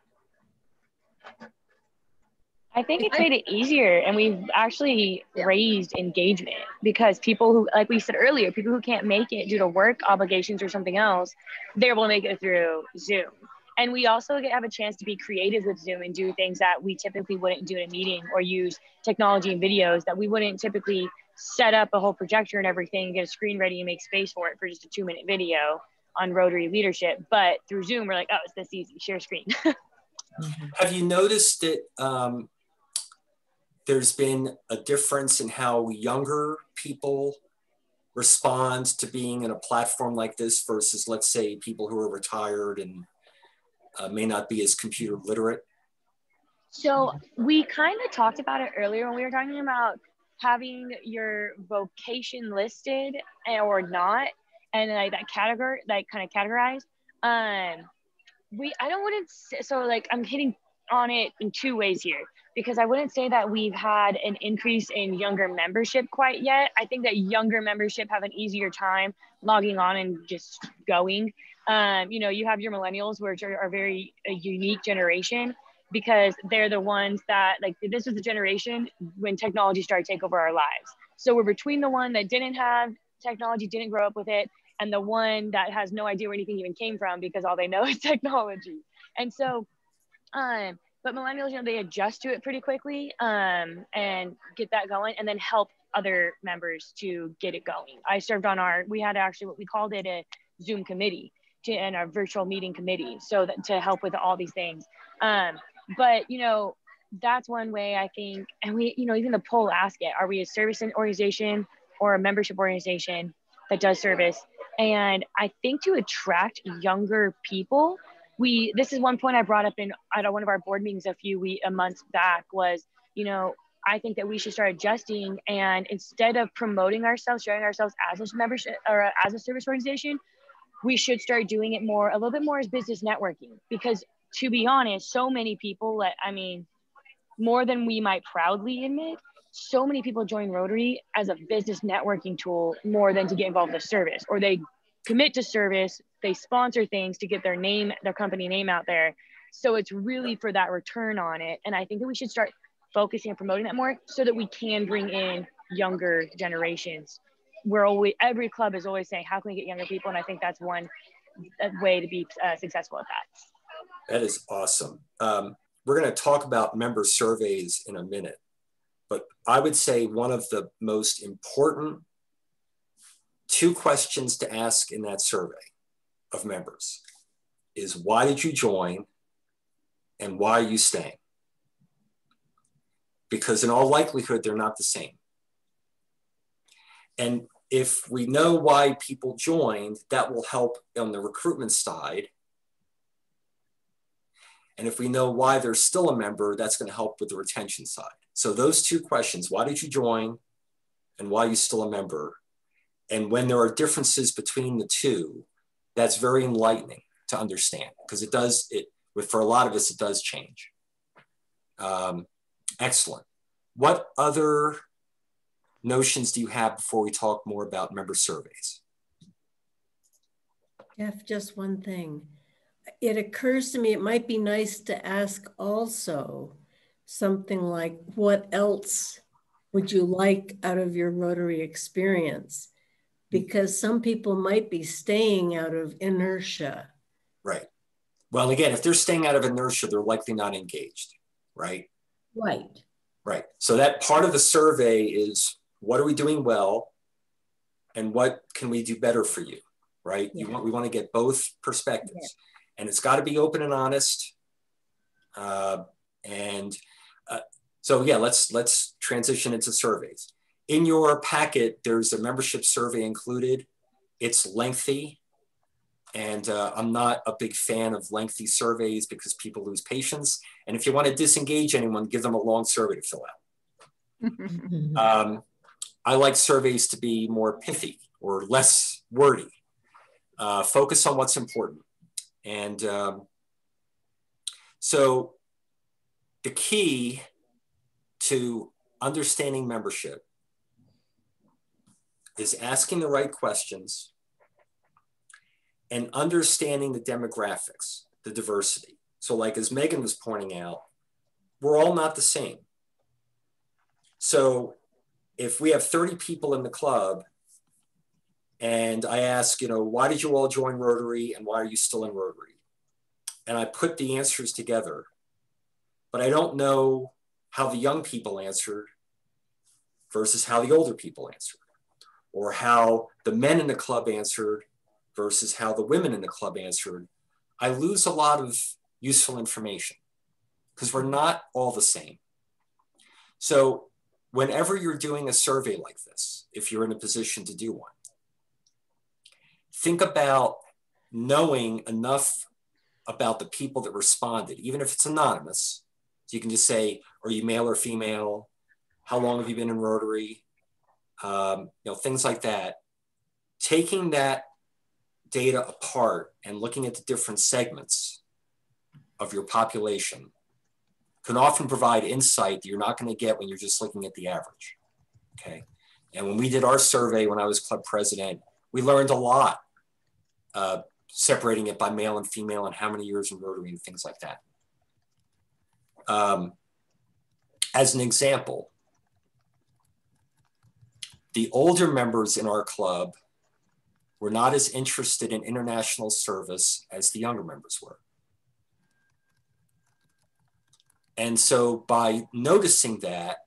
I think it's made it easier, and we've actually raised engagement, because people who, like we said earlier, people who can't make it due to work obligations or something else, they're able to make it through Zoom. And we also have a chance to be creative with Zoom and do things that we typically wouldn't do in a meeting, or use technology and videos that we wouldn't typically set up a whole projector and everything, get a screen ready and make space for it for just a 2-minute video on Rotary leadership. But through Zoom, we're like, oh, it's this easy, share screen.
Have you noticed that there's been a difference in how younger people respond to being in a platform like this versus, let's say, people who are retired and may not be as computer literate?
So we kind of talked about it earlier when we were talking about having your vocation listed or not, and like that category, like kind of categorized. I don't want to, so like I'm hitting on it in 2 ways here, because I wouldn't say that we've had an increase in younger membership quite yet. I think that younger membership have an easier time logging on and just going. You know, you have your millennials, which are very a unique generation, because they're the ones that, like, this was the generation when technology started to take over our lives. So we're between the one that didn't have technology, didn't grow up with it, and the one that has no idea where anything even came from, because all they know is technology. And so but millennials, you know, they adjust to it pretty quickly, and get that going, and then help other members to get it going. I served on we had actually what we called it a Zoom committee and our virtual meeting committee, so that to help with all these things. But you know, that's one way I think, and we, you know, even the poll ask it, are we a service organization or a membership organization that does service? And I think to attract younger people, this is one point I brought up at one of our board meetings a month back was, you know, I think that we should start adjusting, and instead of promoting ourselves, showing ourselves as a membership or as a service organization, we should start doing it a little bit more as business networking. Because to be honest, so many people, I mean, more than we might proudly admit, so many people join Rotary as a business networking tool more than to get involved with service, or they commit to service, they sponsor things to get their company name out there. So it's really for that return on it. And I think that we should start focusing and promoting that more so that we can bring in younger generations. Every club is always saying, how can we get younger people? And I think that's one way to be successful at that.
That is awesome. We're going to talk about member surveys in a minute, but I would say one of the most important 2 questions to ask in that survey of members is, why did you join and why are you staying? Because in all likelihood, they're not the same. And if we know why people joined, that will help on the recruitment side. And if we know why they're still a member, that's going to help with the retention side. So those 2 questions, why did you join and why are you still a member? And when there are differences between the 2, that's very enlightening to understand, because for a lot of us, it does change. Excellent. What other notions do you have before we talk more about member surveys?
Jeff, just one thing. It occurs to me it might be nice to ask also something like, what else would you like out of your Rotary experience? Because some people might be staying out of inertia.
Right. Well, again, if they're staying out of inertia, they're likely not engaged, right?
Right.
Right. So that part of the survey is, what are we doing well and what can we do better for you, right? Yeah. We want to get both perspectives. Yeah. And it's got to be open and honest. So yeah, let's transition into surveys. In your packet, there's a membership survey included. It's lengthy, and I'm not a big fan of lengthy surveys because people lose patience. And if you want to disengage anyone, give them a long survey to fill out. I like surveys to be more pithy or less wordy. Focus on what's important. And so the key to understanding membership is asking the right questions and understanding the demographics, the diversity. So like as Megan was pointing out, we're all not the same. So if we have 30 people in the club and I ask, why did you all join Rotary and why are you still in Rotary? And I put the answers together, but I don't know how the young people answered versus how the older people answered, or how the men in the club answered versus how the women in the club answered. I lose a lot of useful information because we're not all the same. So whenever you're doing a survey like this, if you're in a position to do one, think about knowing enough about the people that responded, even if it's anonymous. So you can just say, are you male or female? How long have you been in Rotary? Things like that. Taking that data apart and looking at the different segments of your population can often provide insight that you're not going to get when you're just looking at the average, okay? And when we did our survey when I was club president, we learned a lot, separating it by male and female and how many years in Rotary and things like that. As an example, the older members in our club were not as interested in international service as the younger members were. And so by noticing that,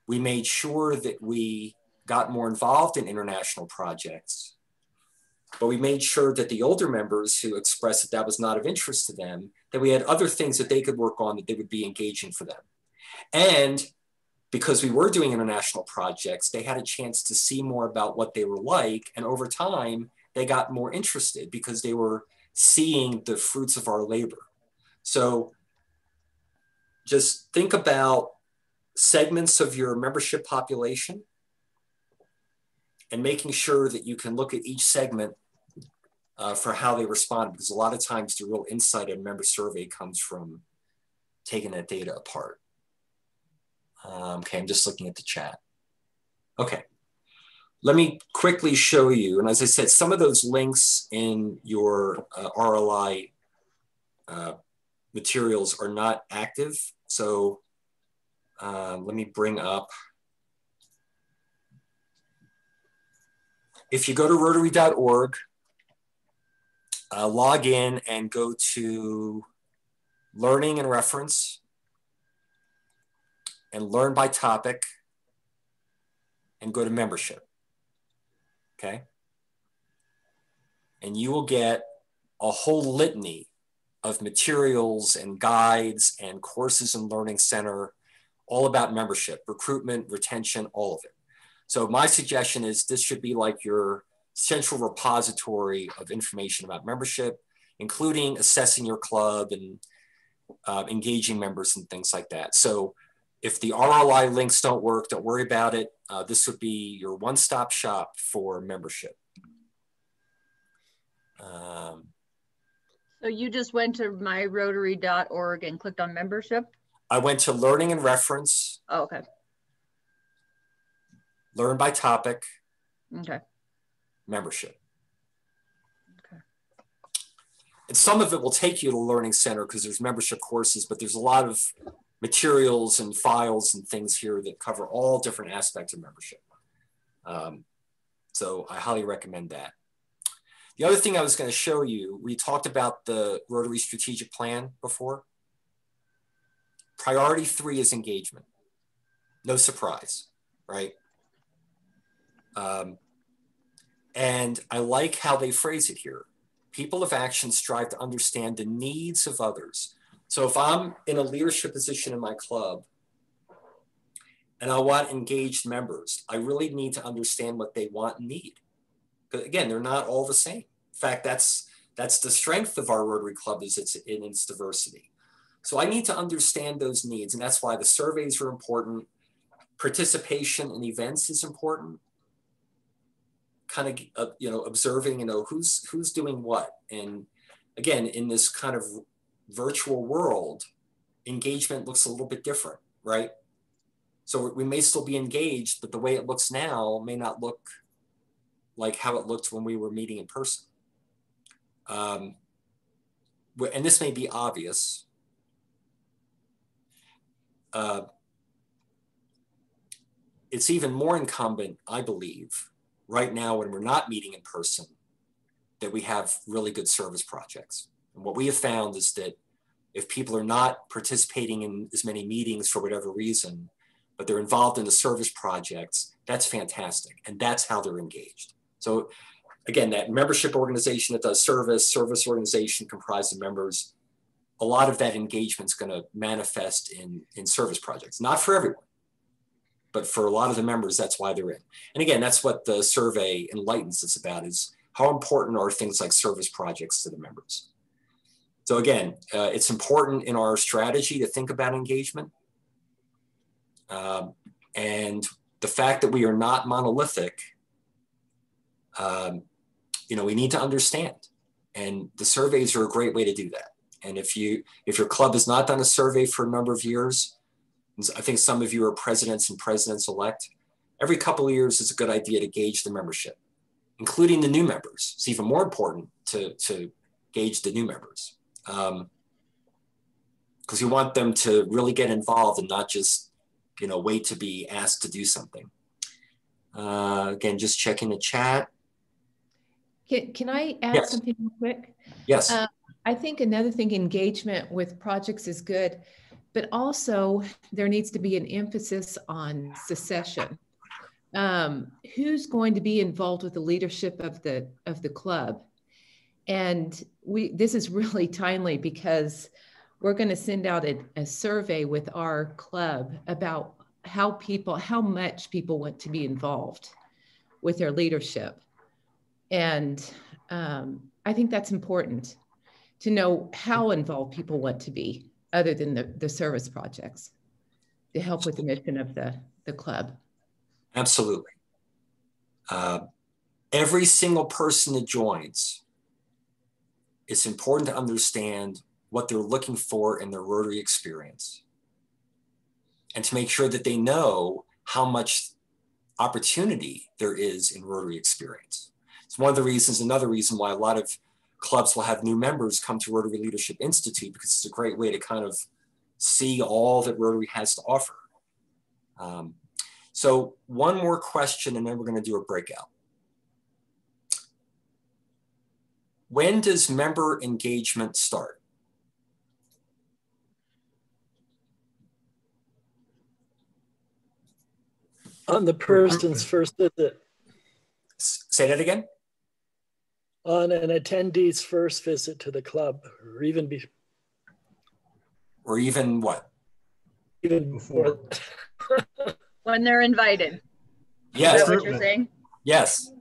we made sure that we got more involved in international projects, but we made sure that the older members who expressed that that was not of interest to them, that we had other things that they could work on that they would be engaging for them. And because we were doing international projects, they had a chance to see more about what they were like. And over time, they got more interested because they were seeing the fruits of our labor. So just think about segments of your membership population and making sure that you can look at each segment for how they respond, because a lot of times the real insight of a member survey comes from taking that data apart. Okay, I'm just looking at the chat. Okay, let me quickly show you, and as I said, some of those links in your RLI materials are not active. So let me bring up, if you go to Rotary.org, log in and go to Learning and Reference and Learn by Topic and go to Membership, okay? And you will get a whole litany of materials and guides and courses in Learning Center, all about membership, recruitment, retention, all of it. So my suggestion is this should be like your central repository of information about membership, including assessing your club and engaging members and things like that. So if the RLI links don't work, don't worry about it. This would be your one-stop shop for membership.
So you just went to myrotary.org and clicked on membership?
I went to Learning and Reference.
Oh, okay.
Learn by Topic.
Okay.
Membership. Okay. And some of it will take you to Learning Center because there's membership courses, but there's a lot of materials and files and things here that cover all different aspects of membership. So I highly recommend that. The other thing I was going to show you, we talked about the Rotary Strategic Plan before. Priority 3 is engagement. No surprise, right? And I like how they phrase it here. People of action strive to understand the needs of others. So if I'm in a leadership position in my club and I want engaged members, I really need to understand what they want and need. But again, they're not all the same. In fact, that's the strength of our Rotary Club, is it's in its diversity. So I need to understand those needs, and that's why the surveys are important. Participation in events is important. Kind of, observing, who's doing what. And again, in this kind of virtual world, engagement looks a little bit different, right? So we may still be engaged, but the way it looks now may not look like how it looked when we were meeting in person. And this may be obvious. It's even more incumbent, I believe, right now when we're not meeting in person, that we have really good service projects. And what we have found is that if people are not participating in as many meetings for whatever reason, but they're involved in the service projects, that's fantastic. And that's how they're engaged. So again, that membership organization that does service organization comprised of members, a lot of that engagement is going to manifest in service projects. Not for everyone, but for a lot of the members, that's why they're in. And again, that's what the survey enlightens us about, is how important are things like service projects to the members. So again, it's important in our strategy to think about engagement. And the fact that we are not monolithic, we need to understand. And the surveys are a great way to do that. And if your club has not done a survey for a number of years, I think some of you are presidents and presidents-elect, every couple of years it's a good idea to gauge the membership, including the new members. It's even more important to gauge the new members, because you want them to really get involved and not just wait to be asked to do something. Again, just checking the chat.
Can I add something real quick?
Yes.
I think another thing, engagement with projects is good. but also there needs to be an emphasis on succession. Who's going to be involved with the leadership of the club? And this is really timely because we're going to send out a survey with our club about how much people want to be involved with their leadership. And I think that's important to know how involved people want to be other than the service projects to help with the mission of the club.
Absolutely. Every single person that joins, it's important to understand what they're looking for in their Rotary experience and to make sure that they know how much opportunity there is in Rotary experience. It's one of the reasons, another reason why a lot of clubs will have new members come to Rotary Leadership Institute, because it's a great way to kind of see all that Rotary has to offer. So one more question and then we're going to do a breakout. When does member engagement start?
On the person's first visit.
Say that again?
On an attendee's first visit to the club, or even
what?
Even before.
When they're invited.
Yes.
Is that what you're saying?
Yes.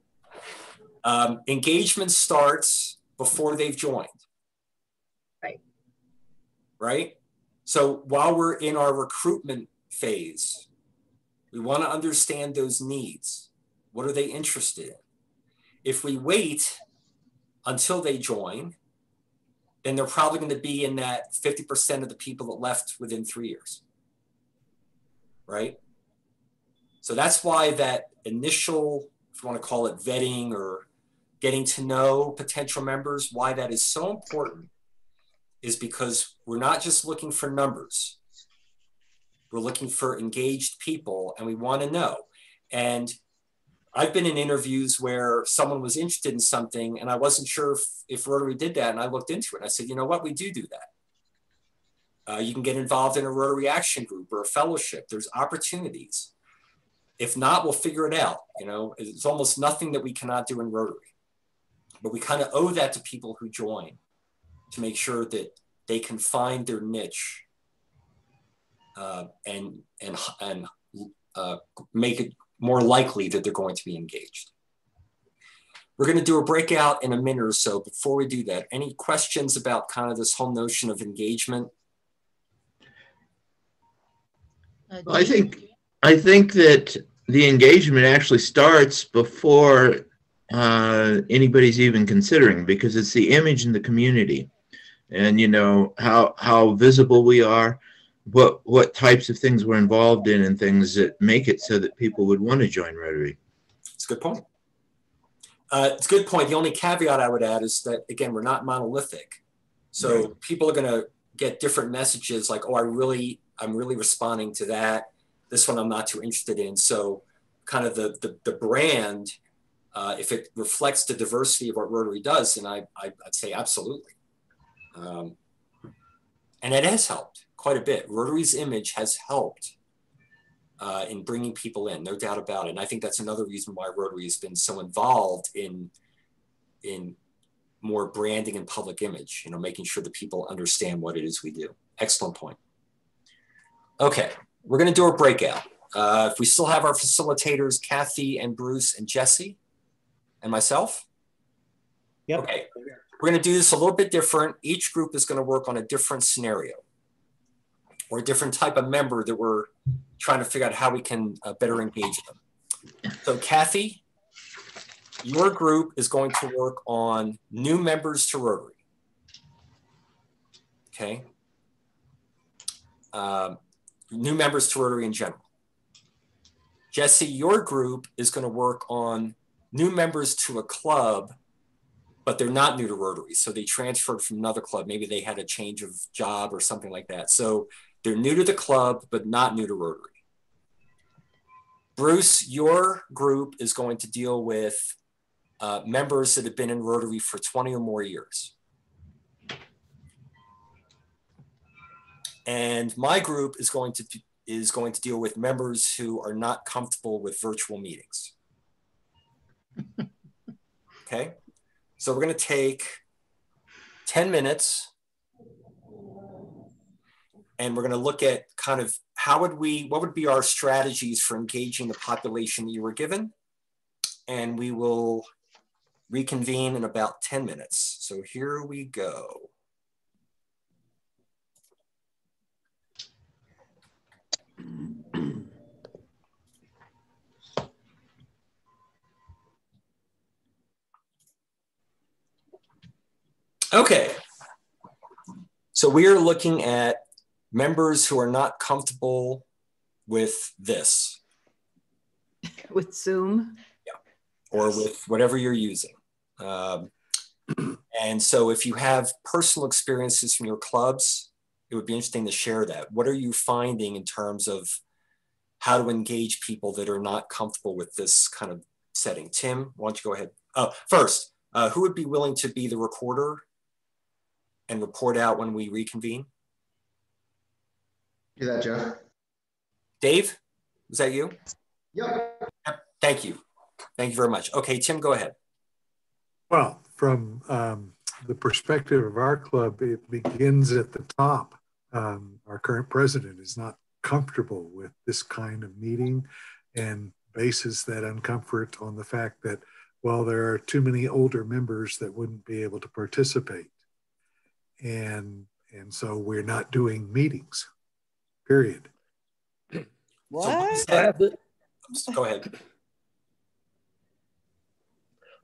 Engagement starts before they've joined.
Right.
Right? So while we're in our recruitment phase, we want to understand those needs. What are they interested in? If we wait until they join, then they're probably going to be in that 50% of the people that left within 3 years. Right? So that's why that initial, if you want to call it vetting or getting to know potential members, why that is so important is because we're not just looking for numbers. We're looking for engaged people and we want to know. And I've been in interviews where someone was interested in something and I wasn't sure if Rotary did that. And I looked into it and I said, you know what, we do that. You can get involved in a Rotary Action Group or a fellowship. There's opportunities. If not, we'll figure it out. You know, it's almost nothing that we cannot do in Rotary. But we kind of owe that to people who join to make sure that they can find their niche and make it more likely that they're going to be engaged. We're going to do a breakout in a minute or so. Before we do that, any questions about kind of this whole notion of engagement?
I think that the engagement actually starts before anybody's even considering, because it's the image in the community, and you know how visible we are, what types of things we're involved in, and things that make it so that people would want to join Rotary.
It's a good point. It's a good point. The only caveat I would add is that, again, we're not monolithic. So right. People are going to get different messages like, oh, I'm really responding to that. This one I'm not too interested in. So kind of the brand, if it reflects the diversity of what Rotary does, then I'd say absolutely. And it has helped quite a bit. Rotary's image has helped in bringing people in, no doubt about it. And I think that's another reason why Rotary has been so involved in more branding and public image, you know, making sure that people understand what it is we do. Excellent point. Okay, we're going to do a breakout. If we still have our facilitators, Kathy and Bruce and Jesse and myself.
Yep.
Okay, we're going to do this a little bit different. Each group is going to work on a different scenario or a different type of member that we're trying to figure out how we can better engage them. So Kathy, your group is going to work on new members to Rotary. Okay. New members to Rotary in general. Jesse, your group is going to work on new members to a club, but they're not new to Rotary. So they transferred from another club. Maybe they had a change of job or something like that. So they're new to the club, but not new to Rotary. Bruce, your group is going to deal with members that have been in Rotary for 20 or more years. And my group is going to deal with members who are not comfortable with virtual meetings. Okay, so we're going to take 10 minutes and we're going to look at kind of what would be our strategies for engaging the population that you were given. And we will reconvene in about 10 minutes. So here we go. Okay, so we are looking at members who are not comfortable with this.
With Zoom?
Yeah, or with whatever you're using. And so if you have personal experiences from your clubs, it would be interesting to share that. What are you finding in terms of how to engage people that are not comfortable with this kind of setting? Tim, why don't you go ahead? First, who would be willing to be the recorder and report out when we reconvene?
Do that, Jeff.
Dave, was that you?
Yep.
Thank you. Thank you very much. Okay, Tim, go ahead.
Well, from the perspective of our club, it begins at the top. Our current president is not comfortable with this kind of meeting and bases that uncomfort on the fact that, well, there are too many older members that wouldn't be able to participate. And so we're not doing meetings, period.
What?
Go ahead.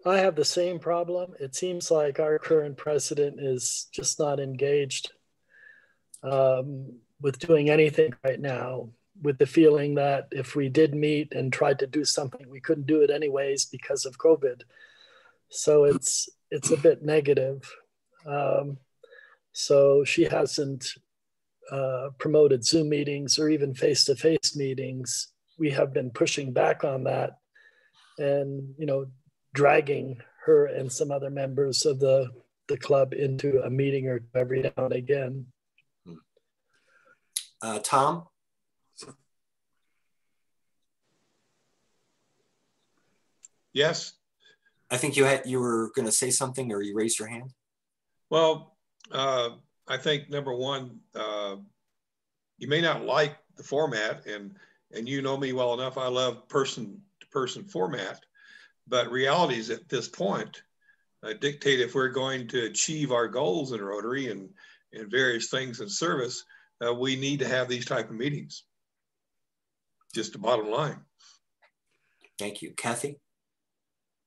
I have the same problem. It seems like our current president is just not engaged with doing anything right now, with the feeling that if we did meet and tried to do something, we couldn't do it anyways because of COVID. So it's a bit negative. So she hasn't promoted Zoom meetings or even face-to-face meetings. We have been pushing back on that and, dragging her and some other members of the club into a meeting or every now and again.
Tom?
Yes.
I think you were going to say something, or you raised your hand.
Well, I think number one, you may not like the format, and you know me well enough. I love person-to-person format, but realities at this point dictate if we're going to achieve our goals in Rotary and various things in service, we need to have these type of meetings. Just the bottom line.
Thank you. Kathy?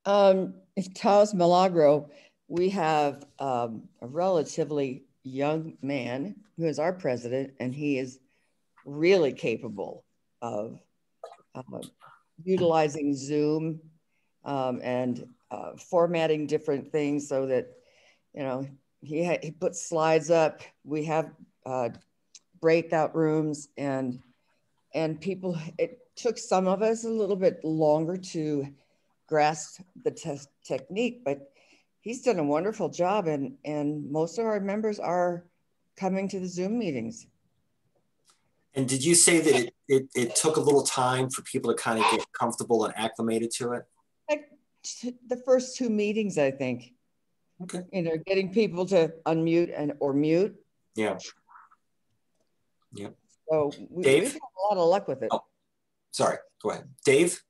Taos Milagro, we have a relatively young man who is our president, and he is really capable of utilizing Zoom and formatting different things so that, he puts slides up. We have breakout rooms and people, it took some of us a little bit longer to grasp the technique, but he's done a wonderful job, and most of our members are coming to the Zoom meetings.
And did you say that it took a little time for people to kind of get comfortable and acclimated to it?
Like the first 2 meetings, I think.
Okay.
Getting people to unmute or mute.
Yeah. Yeah.
So we've had a lot of luck with it.
Oh, sorry. Go ahead. Dave?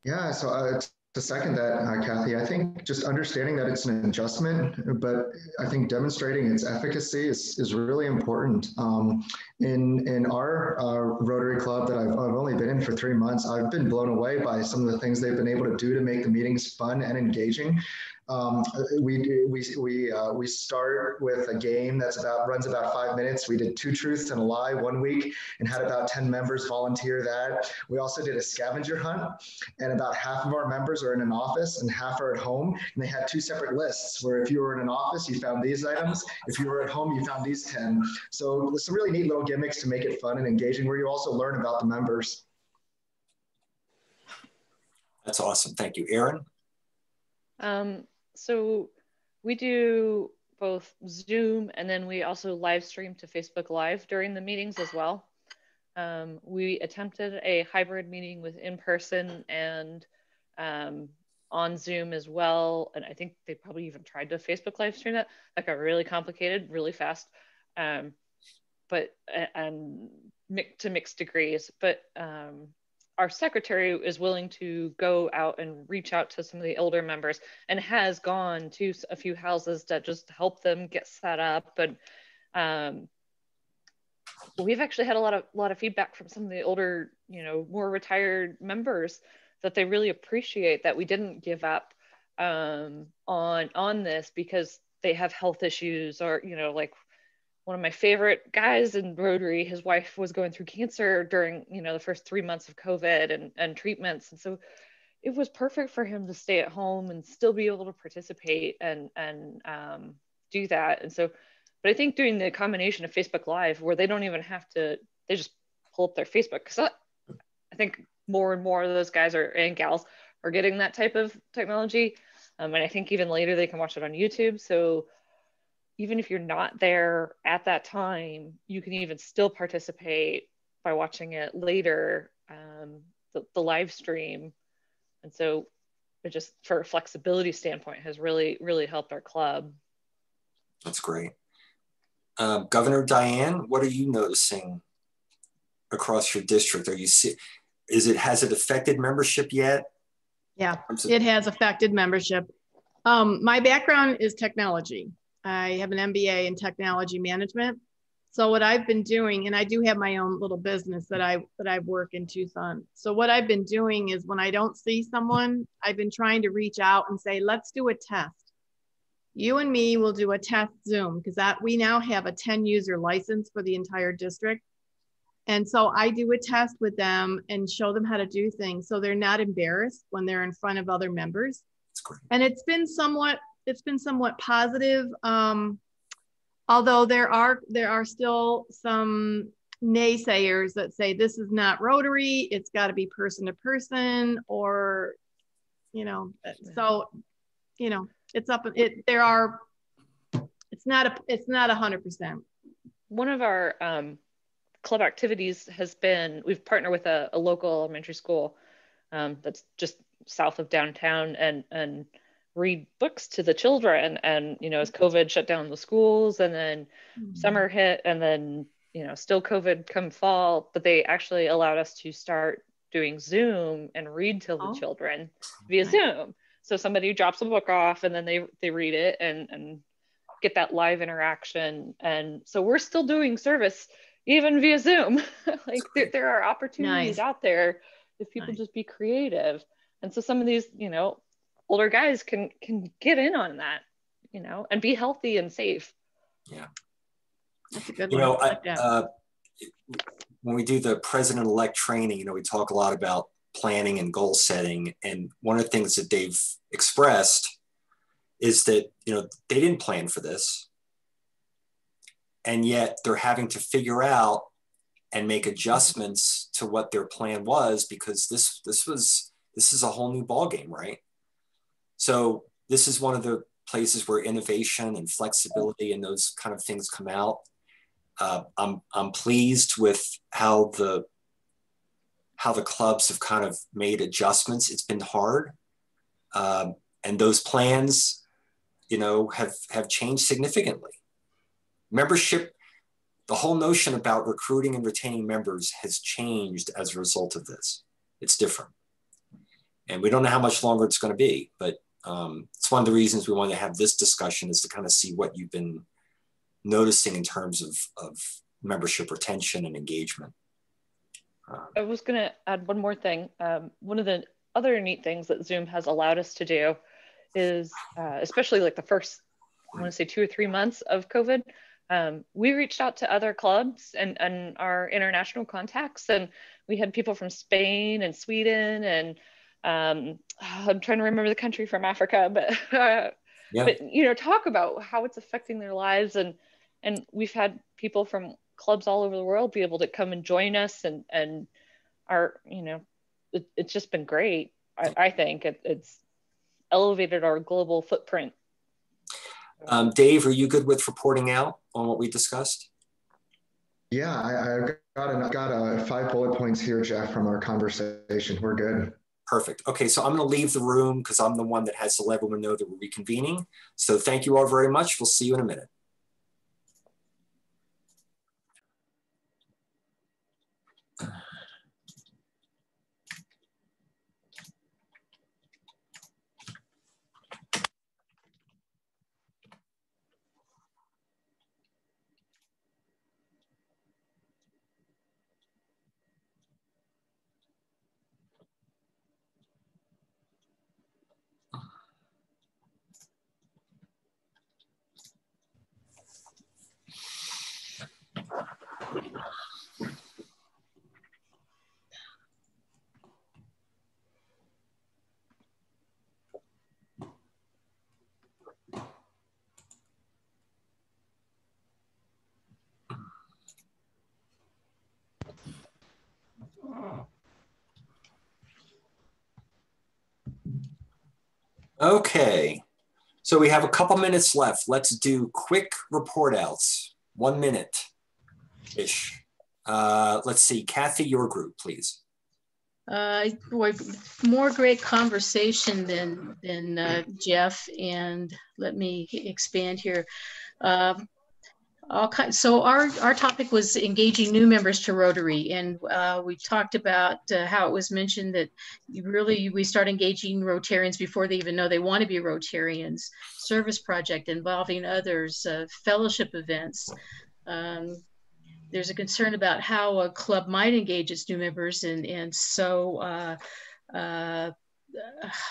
Yeah, so to second that, Kathy, I think just understanding that it's an adjustment, but I think demonstrating its efficacy is really important. In our Rotary Club that I've only been in for 3 months, I've been blown away by some of the things they've been able to do to make the meetings fun and engaging. We start with a game runs about 5 minutes. We did 2 truths and a lie one week and had about 10 members volunteer that. We also did a scavenger hunt, and about half of our members are in an office and half are at home. And they had 2 separate lists where if you were in an office, you found these items. If you were at home, you found these 10. So there's some really neat little gimmicks to make it fun and engaging, where you also learn about the members.
That's awesome. Thank you. Aaron?
So we do both Zoom, and then we also live stream to Facebook Live during the meetings as well. We attempted a hybrid meeting with in-person and on Zoom as well. And I think they probably even tried to Facebook live stream that. That got really complicated, really fast, but and to mixed degrees. But our secretary is willing to go out and reach out to some of the older members, and has gone to a few houses to just help them get set up. And we've actually had a lot of feedback from some of the older, more retired members, that they really appreciate that we didn't give up on this, because they have health issues, or like one of my favorite guys in Rotary, his wife was going through cancer during the first 3 months of COVID and treatments, and so it was perfect for him to stay at home and still be able to participate and do that. And so, but I think doing the combination of Facebook Live, where they don't even have to, they just pull up their Facebook, because I think more and more of those guys and gals are getting that type of technology. And I think even later they can watch it on YouTube. So even if you're not there at that time, you can even still participate by watching it later, the live stream. And so it just, for a flexibility standpoint, has really, really helped our club.
That's great. Governor Diane, what are you noticing across your district? Has it affected membership yet?
Yeah, it has affected membership. My background is technology. I have an MBA in technology management. So what I've been doing, and I do have my own little business that I work in Tucson. So what I've been doing is, when I don't see someone, I've been trying to reach out and say, let's do a test. You and me will do a test Zoom, because we now have a 10-user license for the entire district. And so I do a test with them and show them how to do things, so they're not embarrassed when they're in front of other members. And it's been somewhat positive. Although there are still some naysayers that say this is not Rotary, it's got to be person to person, or so it's up. It's not 100%.
One of our club activities has been, we've partnered with a local elementary school that's just south of downtown, and read books to the children. And as COVID shut down the schools, and then summer hit, and then still COVID come fall, but they actually allowed us to start doing Zoom and read to the children via Zoom. So somebody drops a book off, and then they read it and get that live interaction. And so we're still doing service even via Zoom. Like there are opportunities out there if people just be creative. And so some of these, older guys can get in on that, and be healthy and safe.
Yeah.
That's a good one.
When we do the president-elect training, we talk a lot about planning and goal setting. And one of the things that they've expressed is that, they didn't plan for this. And yet they're having to figure out and make adjustments to what their plan was, because this is a whole new ballgame, right? So this is one of the places where innovation and flexibility and those kind of things come out. I'm pleased with how the clubs have kind of made adjustments. It's been hard, and those plans, have changed significantly. Membership, the whole notion about recruiting and retaining members has changed as a result of this. It's different, and we don't know how much longer it's going to be, but it's one of the reasons we want to have this discussion, is to kind of see what you've been noticing in terms of membership retention and engagement.
I was going to add one more thing. One of the other neat things that Zoom has allowed us to do is, especially like the first, I want to say 2 or 3 months of COVID, we reached out to other clubs and our international contacts, and we had people from Spain and Sweden, and I'm trying to remember the country from Africa, but but talk about how it's affecting their lives, and we've had people from clubs all over the world be able to come and join us, and our it's just been great. I think it's elevated our global footprint.
Dave, are you good with reporting out on what we discussed?
Yeah, I got 5 bullet points here, Jeff, from our conversation. We're good.
Perfect. Okay, so I'm going to leave the room because I'm the one that has to let everyone know that we're reconvening. So thank you all very much. We'll see you in a minute. Okay, so we have a couple minutes left. Let's do quick report outs. 1 minute-ish. Let's see, Kathy, your group, please.
Boy, more great conversation than Jeff, and let me expand here. So our topic was engaging new members to Rotary, and we talked about how it was mentioned that we start engaging Rotarians before they even know they want to be Rotarians. Service project involving others, fellowship events. There's a concern about how a club might engage its new members, and so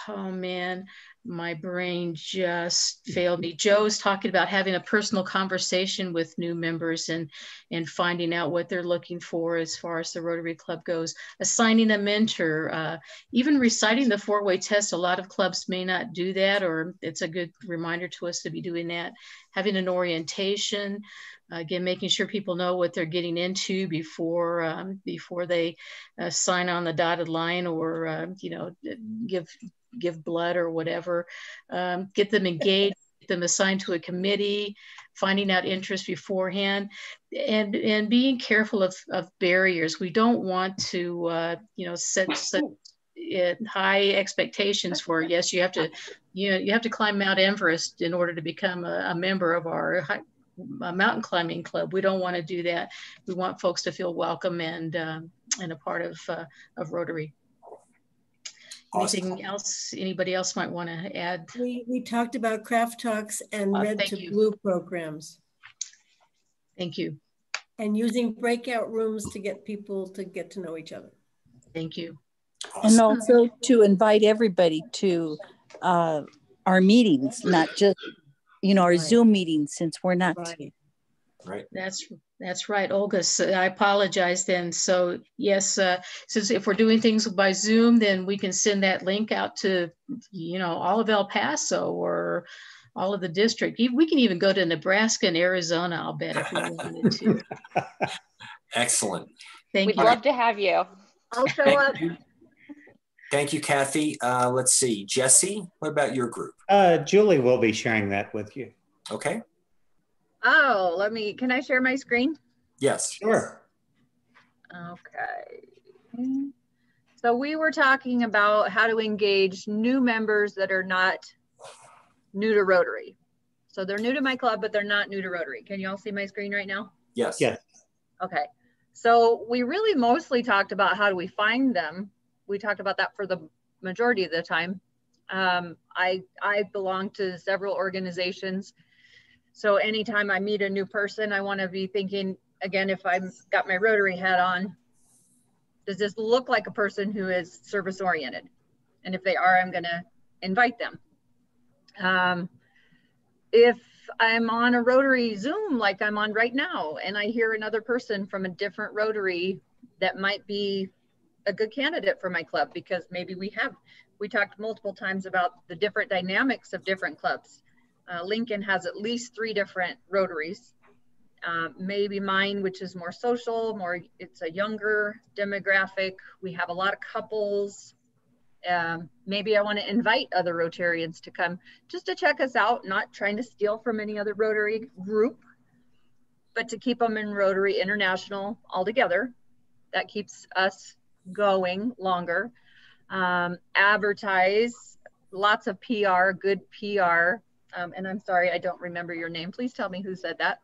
oh man, my brain just failed me. Joe's talking about having a personal conversation with new members and finding out what they're looking for as far as the Rotary Club goes. Assigning a mentor, even reciting the 4-way test. A lot of clubs may not do that, or it's a good reminder to us to be doing that. Having an orientation. Again, making sure people know what they're getting into before they sign on the dotted line or give blood or whatever. Get them engaged, get them assigned to a committee, finding out interest beforehand, and being careful of barriers. We don't want to set high expectations for, yes, you have to climb Mount Everest in order to become a member of our mountain climbing club. We don't want to do that. We want folks to feel welcome and a part of Rotary. Anything else anybody else might want to add?
We talked about craft talks and red to blue programs.
Thank you.
And using breakout rooms to get people to get to know each other.
Thank you.
And also to invite everybody to our meetings, not just our Zoom meetings, since we're not.
Right.
That's right, Olga. So I apologize then. So yes, since if we're doing things by Zoom, then we can send that link out to all of El Paso or all of the district. We can even go to Nebraska and Arizona, I'll bet, if we wanted to.
Excellent.
We'd love to have you.
I'll show up.
Thank you, Kathy. Let's see, Jesse, what about your group?
Julie will be sharing that with you.
Okay.
Oh, can I share my screen?
Yes.
Sure.
Okay. So we were talking about how to engage new members that are not new to Rotary. So they're new to my club, but they're not new to Rotary. Can you all see my screen right now?
Yes.
Yes.
Okay. So we really mostly talked about how do we find them. We talked about that for the majority of the time. I belong to several organizations. So anytime I meet a new person, I want to be thinking, again, if I've got my Rotary hat on, does this look like a person who is service oriented? And if they are, I'm going to invite them. If I'm on a Rotary Zoom like I'm on right now, and I hear another person from a different Rotary that might be a good candidate for my club, because maybe we talked multiple times about the different dynamics of different clubs. Lincoln has at least 3 different Rotaries. Maybe mine, which is more social, it's a younger demographic. We have a lot of couples. Maybe I want to invite other Rotarians to come just to check us out, not trying to steal from any other Rotary group, but to keep them in Rotary International altogether. That keeps us going longer. Advertise, lots of PR, good PR. And I'm sorry, I don't remember your name. Please tell me who said that.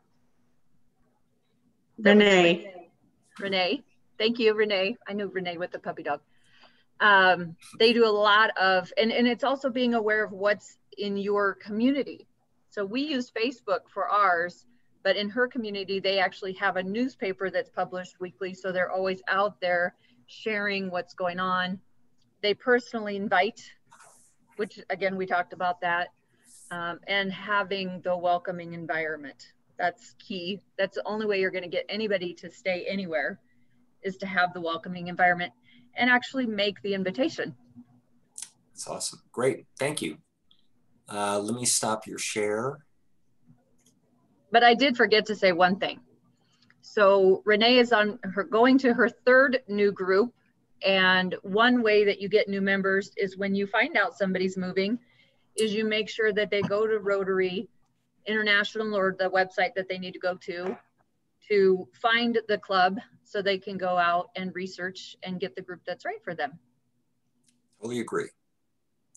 Renee.
Renee. Thank you, Renee. I knew Renee with the puppy dog. They do a lot of, and it's also being aware of what's in your community. So we use Facebook for ours, but in her community, they actually have a newspaper that's published weekly. So they're always out there sharing what's going on. They personally invite, which again, we talked about that, and having the welcoming environment. That's key. That's the only way you're going to get anybody to stay anywhere, is to have the welcoming environment and actually make the invitation.
That's awesome. Great. Thank you. Let me stop your share.
But I did forget to say one thing. So Renee is going to her third new group. And one way that you get new members is when you find out somebody's moving, is you make sure that they go to Rotary International or the website that they need to go to find the club so they can go out and research and get the group that's right for them.
Totally agree.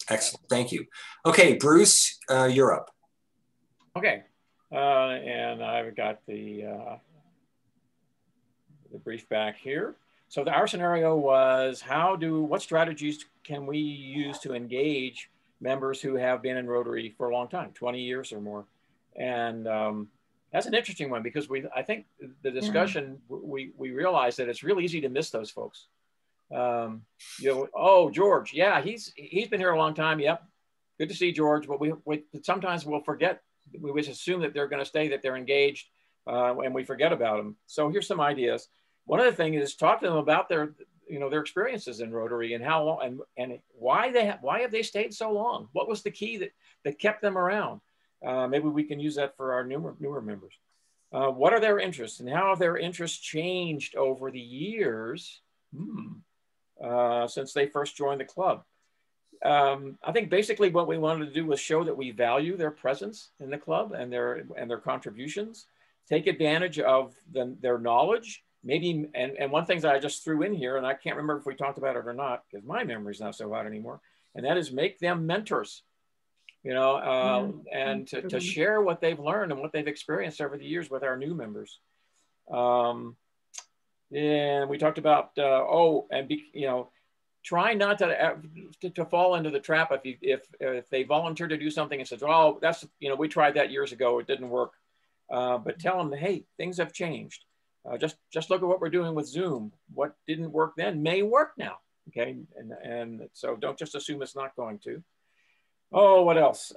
Excellent. Thank you. Okay, Bruce, you're up.
Okay. And I've got the brief back here. So our scenario was, what strategies can we use to engage members who have been in Rotary for a long time, 20 years or more? And that's an interesting one, because I think the discussion, we realized that it's real easy to miss those folks. You know, oh, George, yeah, he's been here a long time. Yep, good to see George. But we sometimes we'll forget. We just assume that they're going to stay, that they're engaged, and we forget about them. So here's some ideas. One of the things is talk to them about their experiences in Rotary and how long and why have they stayed so long? What was the key that kept them around? Maybe we can use that for our newer members. What are their interests, and how have their interests changed over the years since they first joined the club? I think basically what we wanted to do was show that we value their presence in the club and their contributions, take advantage of their knowledge. Maybe, and one thing that I just threw in here, and I can't remember if we talked about it or not, because my memory's not so hot anymore, and that is make them mentors, you know, and to share what they've learned and what they've experienced over the years with our new members. And we talked about, try not to fall into the trap if they volunteer to do something and says, oh, that's, we tried that years ago, it didn't work. But tell them, hey, things have changed. Just look at what we're doing with Zoom. What didn't work then may work now. Okay, and so don't just assume it's not going to. Oh, what else?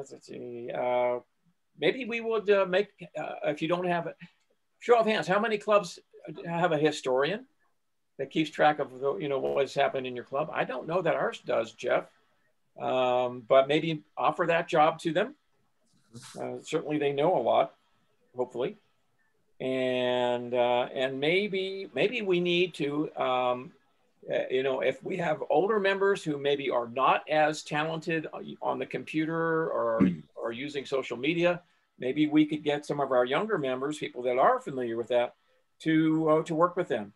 Let's see. Maybe we would make, if you don't have it, show of hands, how many clubs have a historian that keeps track of what's happened in your club? I don't know that ours does, Jeff, but maybe offer that job to them. Certainly they know a lot, hopefully. And maybe we need to, if we have older members who maybe are not as talented on the computer or using social media, maybe we could get some of our younger members, people that are familiar with that, to work with them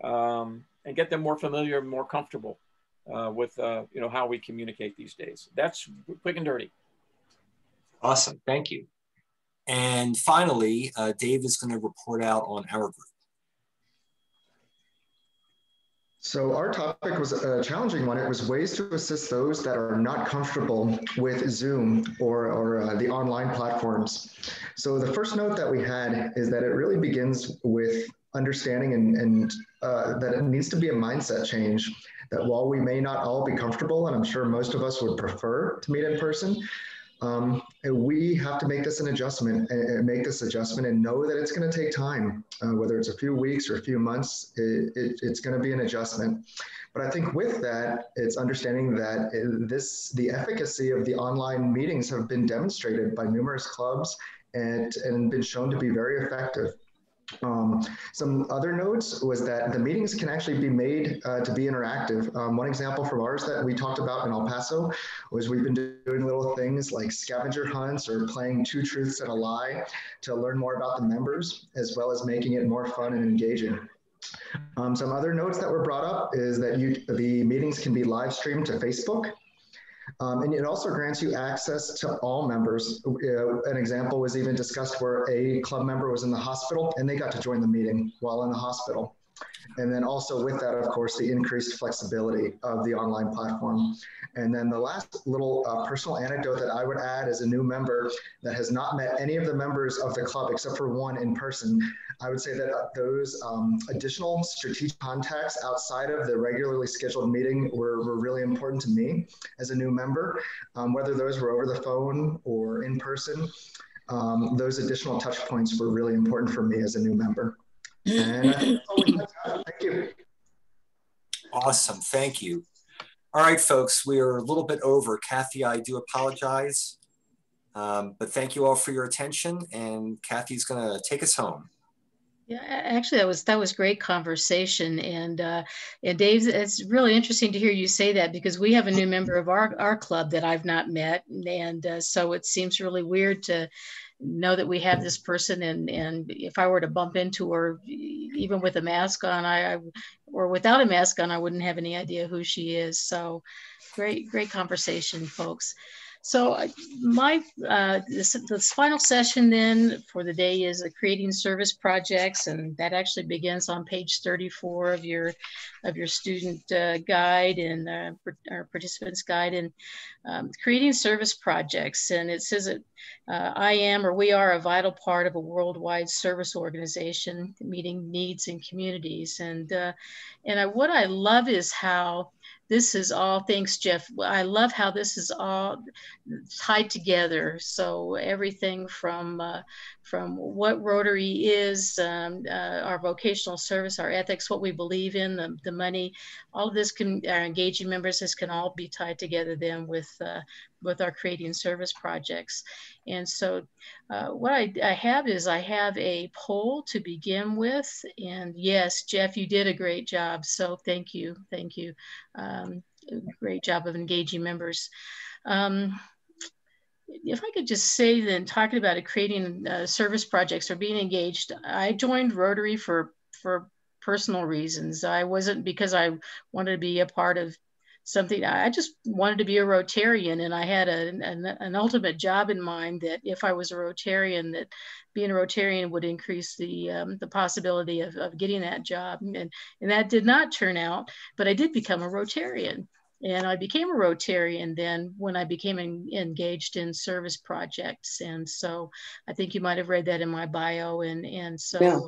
and get them more familiar and more comfortable with how we communicate these days. That's quick and dirty.
Awesome, thank you. And finally, Dave is going to report out on our group.
So our topic was a challenging one. It was ways to assist those that are not comfortable with Zoom or the online platforms. So the first note that we had is that it really begins with understanding and that it needs to be a mindset change, that while we may not all be comfortable, and I'm sure most of us would prefer to meet in person, we have to make this an adjustment and know that it's going to take time, whether it's a few weeks or a few months, it's going to be an adjustment. But I think with that, it's understanding that the efficacy of the online meetings have been demonstrated by numerous clubs and been shown to be very effective. Some other notes was that the meetings can actually be made to be interactive. One example from ours that we talked about in El Paso was we've been doing little things like scavenger hunts or playing 2 truths and a lie to learn more about the members, as well as making it more fun and engaging. Some other notes that were brought up is that the meetings can be live streamed to Facebook. And it also grants you access to all members. An example was even discussed where a club member was in the hospital and they got to join the meeting while in the hospital. And then also with that, of course, the increased flexibility of the online platform. And then the last little personal anecdote that I would add as a new member that has not met any of the members of the club except for one in person, I would say that those additional strategic contacts outside of the regularly scheduled meeting were really important to me as a new member, whether those were over the phone or in person. Those additional touch points were really important for me as a new member. And I think that's all we have. Thank you.
Awesome, thank you. All right, folks, we are a little bit over. Kathy, I do apologize, but thank you all for your attention, and Kathy's gonna take us home.
Yeah, actually, that was great conversation, and Dave, it's really interesting to hear you say that because we have a new member of our club that I've not met, and so it seems really weird to know that we have this person, and if I were to bump into her, even with a mask on, or without a mask on, I wouldn't have any idea who she is. So, great conversation, folks. So this final session then for the day is creating service projects, and that actually begins on page 34 of your student guide and our participants guide, and creating service projects. And it says that we are a vital part of a worldwide service organization meeting needs in communities. And what I love is how this is all, thanks, Jeff. I love how this is all tied together. So everything from what Rotary is, our vocational service, our ethics, what we believe in, the money, all of this our engaging members, this can all be tied together then with our creating service projects. And so what I have is I have a poll to begin with. And yes, Jeff, you did a great job. So thank you. Great job of engaging members. If I could just say then, talking about creating service projects or being engaged, I joined Rotary for personal reasons. I wasn't because I wanted to be a part of something. I just wanted to be a Rotarian, and I had an ultimate job in mind that if I was a Rotarian, that being a Rotarian would increase the possibility of getting that job. And that did not turn out, but I did become a Rotarian. And I became a Rotarian then when I became engaged in service projects. And so I think you might have read that in my bio. And so yeah.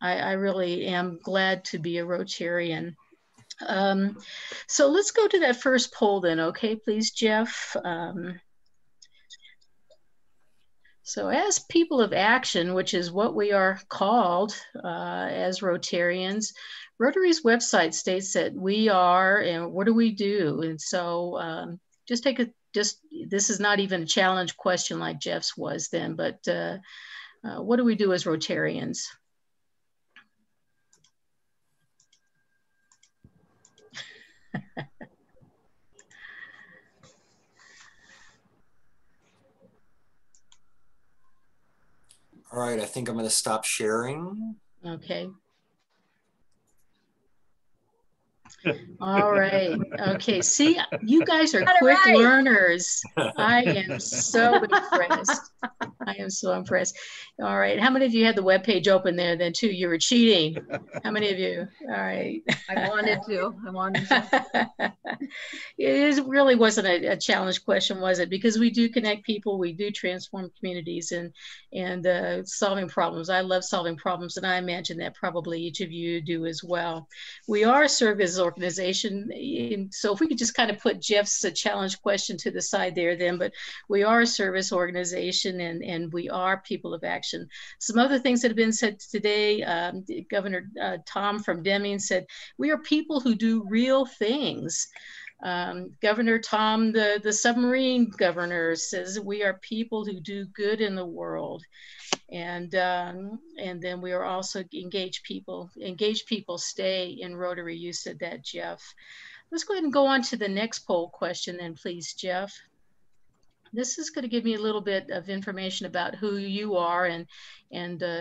I really am glad to be a Rotarian. So let's go to that first poll then. Okay, please, Jeff. So as people of action, which is what we are called as Rotarians, Rotary's website states that we are, and what do we do? And so this is not even a challenge question like Jeff's was then, but what do we do as Rotarians?
All right, I think I'm going to stop sharing.
Okay. All right. Okay. See, you guys are quick learners. I am so impressed. I am so impressed. All right. How many of you had the webpage open there then too? You were cheating. How many of you? All right.
I wanted to.
It really wasn't a challenge question, was it? Because we do connect people, we do transform communities and solving problems. I love solving problems, and I imagine that probably each of you do as well. We are a service organization, and so if we could just kind of put Jeff's challenge question to the side there then, but we are a service organization and we are people of action. Some other things that have been said today, Governor Tom from Deming said, we are people who do real things. Governor Tom, the submarine governor, says we are people who do good in the world. And then we are also engaged people stay in Rotary. You said that, Jeff. Let's go ahead and go on to the next poll question then, please, Jeff. This is going to give me a little bit of information about who you are and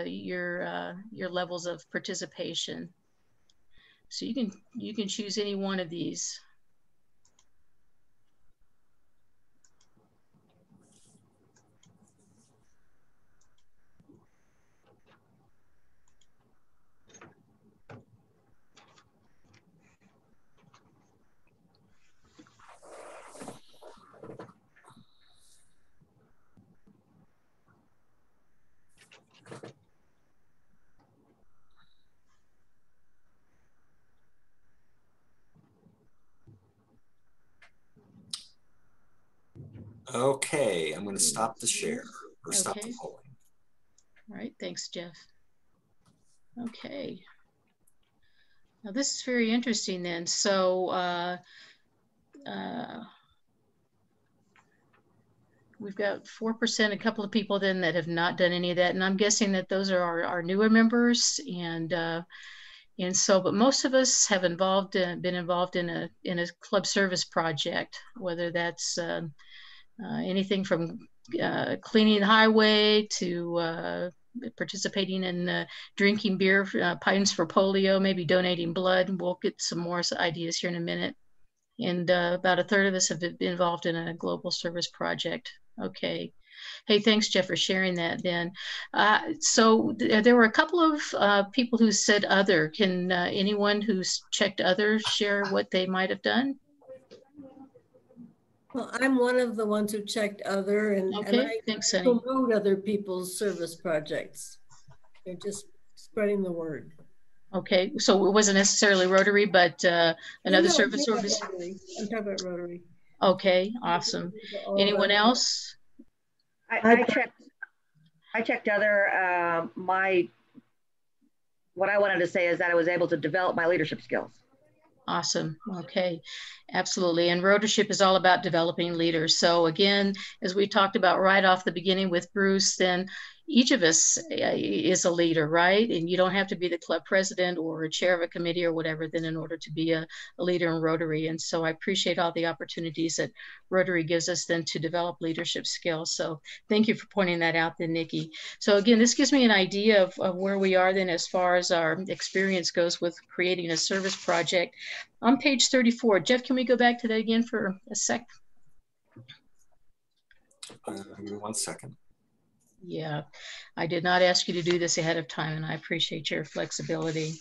your levels of participation. So you can choose any one of these.
Okay, I'm going to stop the share or stop the polling.
All right, thanks, Jeff. Okay. Now this is very interesting then. So we've got 4%, a couple of people then that have not done any of that. And I'm guessing that those are our newer members. And so, but most of us have been involved in a club service project, whether that's anything from cleaning the highway to participating in drinking beer, pints for polio, maybe donating blood. We'll get some more ideas here in a minute. And about a third of us have been involved in a global service project. Okay. Hey, thanks, Jeff, for sharing that then. So there were a couple of people who said other. Can anyone who's checked other share what they might have done?
Well, I'm one of the ones who checked other, and I
thanks,
promote other people's service projects. They're just spreading the word.
Okay, so it wasn't necessarily Rotary, but another service organization.
I'm talking about Rotary.
Okay, awesome. Anyone else?
I checked other. What I wanted to say is that I was able to develop my leadership skills.
Awesome. Okay, absolutely. And Rotorship is all about developing leaders. So again, as we talked about right off the beginning with Bruce, then each of us is a leader, right? And you don't have to be the club president or a chair of a committee or whatever then in order to be a leader in Rotary. And so I appreciate all the opportunities that Rotary gives us then to develop leadership skills. So thank you for pointing that out then, Nikki. So again, this gives me an idea of where we are then as far as our experience goes with creating a service project. On page 34, Jeff, can we go back to that again for a sec?
Give me 1 second.
Yeah, I did not ask you to do this ahead of time, and I appreciate your flexibility.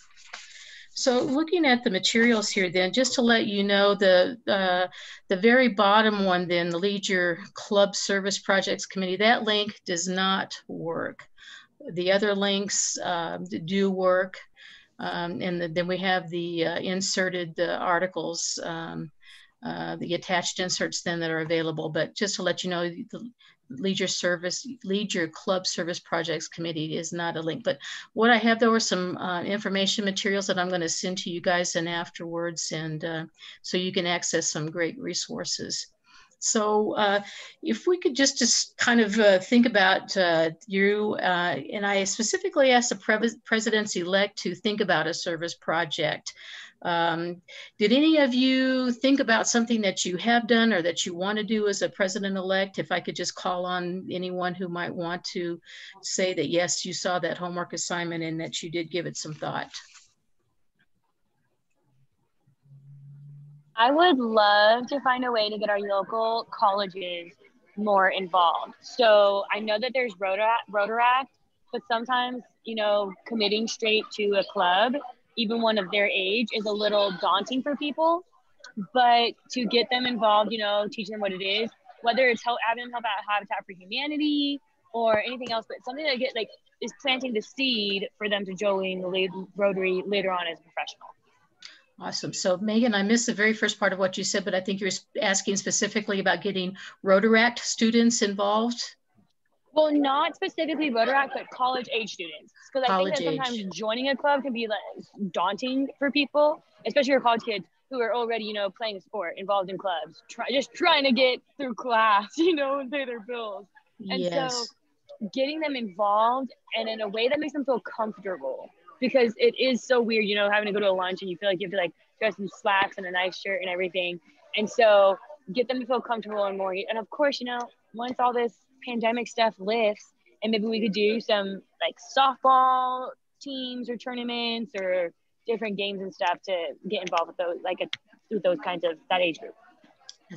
So looking at the materials here then, just to let you know, the very bottom one then, the Lead Your Club Service Projects Committee, that link does not work. The other links do work. And then we have the inserted articles, the attached inserts then that are available. But just to let you know, the Lead Your Club Service Projects Committee is not a link. But what I have, there were some information materials that I'm going to send to you guys and afterwards, and so you can access some great resources. So if we could just kind of think about you, and I specifically asked the presidents-elect to think about a service project. Did any of you think about something that you have done or that you want to do as a president-elect? If I could just call on anyone who might want to say that, yes, you saw that homework assignment and that you did give it some thought.
I would love to find a way to get our local colleges more involved. So I know that there's Rotaract, but sometimes, you know, committing straight to a club, even one of their age, is a little daunting for people. But to get them involved, you know, teaching them what it is, whether it's having them help out Habitat for Humanity or anything else, but something that is planting the seed for them to join the Rotary later on as a professional.
Awesome. So Megan, I missed the very first part of what you said, but I think you're asking specifically about getting Rotaract students involved.
Well, not specifically Rotaract, but college age students. Because I think that sometimes joining a club can be like daunting for people, especially your college kids. who are already, you know, playing a sport, involved in clubs, just trying to get through class, you know, and pay their bills. And so getting them involved and in a way that makes them feel comfortable, because it is so weird, you know, having to go to a lunch and you feel like you have to like dress in slacks and a nice shirt and everything. And so get them to feel comfortable and more. And of course, you know, once all this pandemic stuff lifts, and maybe we could do some like softball teams or tournaments or different games and stuff to get involved with those, like with those kinds of that age group.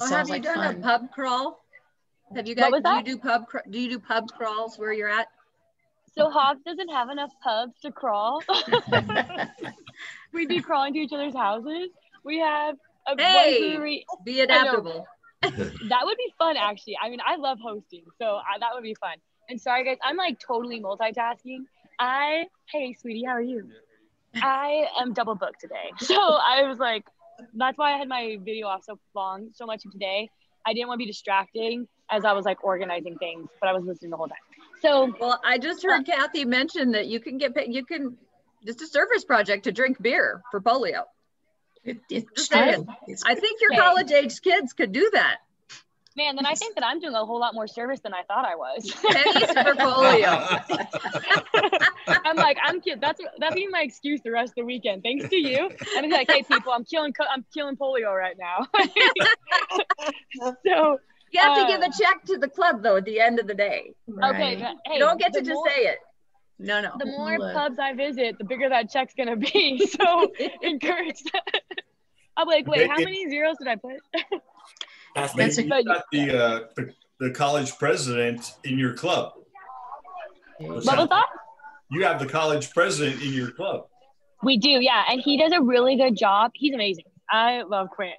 Well, have you done a pub crawl? Have you guys?
What was that?
Do you do pub crawls where you're at?
So Hobbs doesn't have enough pubs to crawl. We do crawl into each other's houses. We have one brewery.
Be adaptable.
That would be fun, actually. I mean, I love hosting, so that would be fun. And sorry, guys, I'm like totally multitasking. Hey, sweetie, how are you? I am double booked today. So I was like, that's why I had my video off so much of today. I didn't want to be distracting as I was like organizing things, but I was listening the whole time. So,
well, I just heard Kathy mention that you can get paid, just a service project to drink beer for polio. I think your college age kids could do that.
Man, then I think that I'm doing a whole lot more service than I thought I was.
Pennies for polio.
I'm like, that's being my excuse the rest of the weekend. Thanks to you. I'm like, hey people, I'm killing polio right now. So
you have to give a check to the club though at the end of the day.
Okay, hey,
you don't get to just say it. No.
The more pubs I visit, the bigger that check's gonna be. So encourage that. I'm like, wait, how many zeros did I put?
You got the college president in your club.
What was that?
You have the college president in your club.
We do, yeah. And he does a really good job. He's amazing. I love Quinn.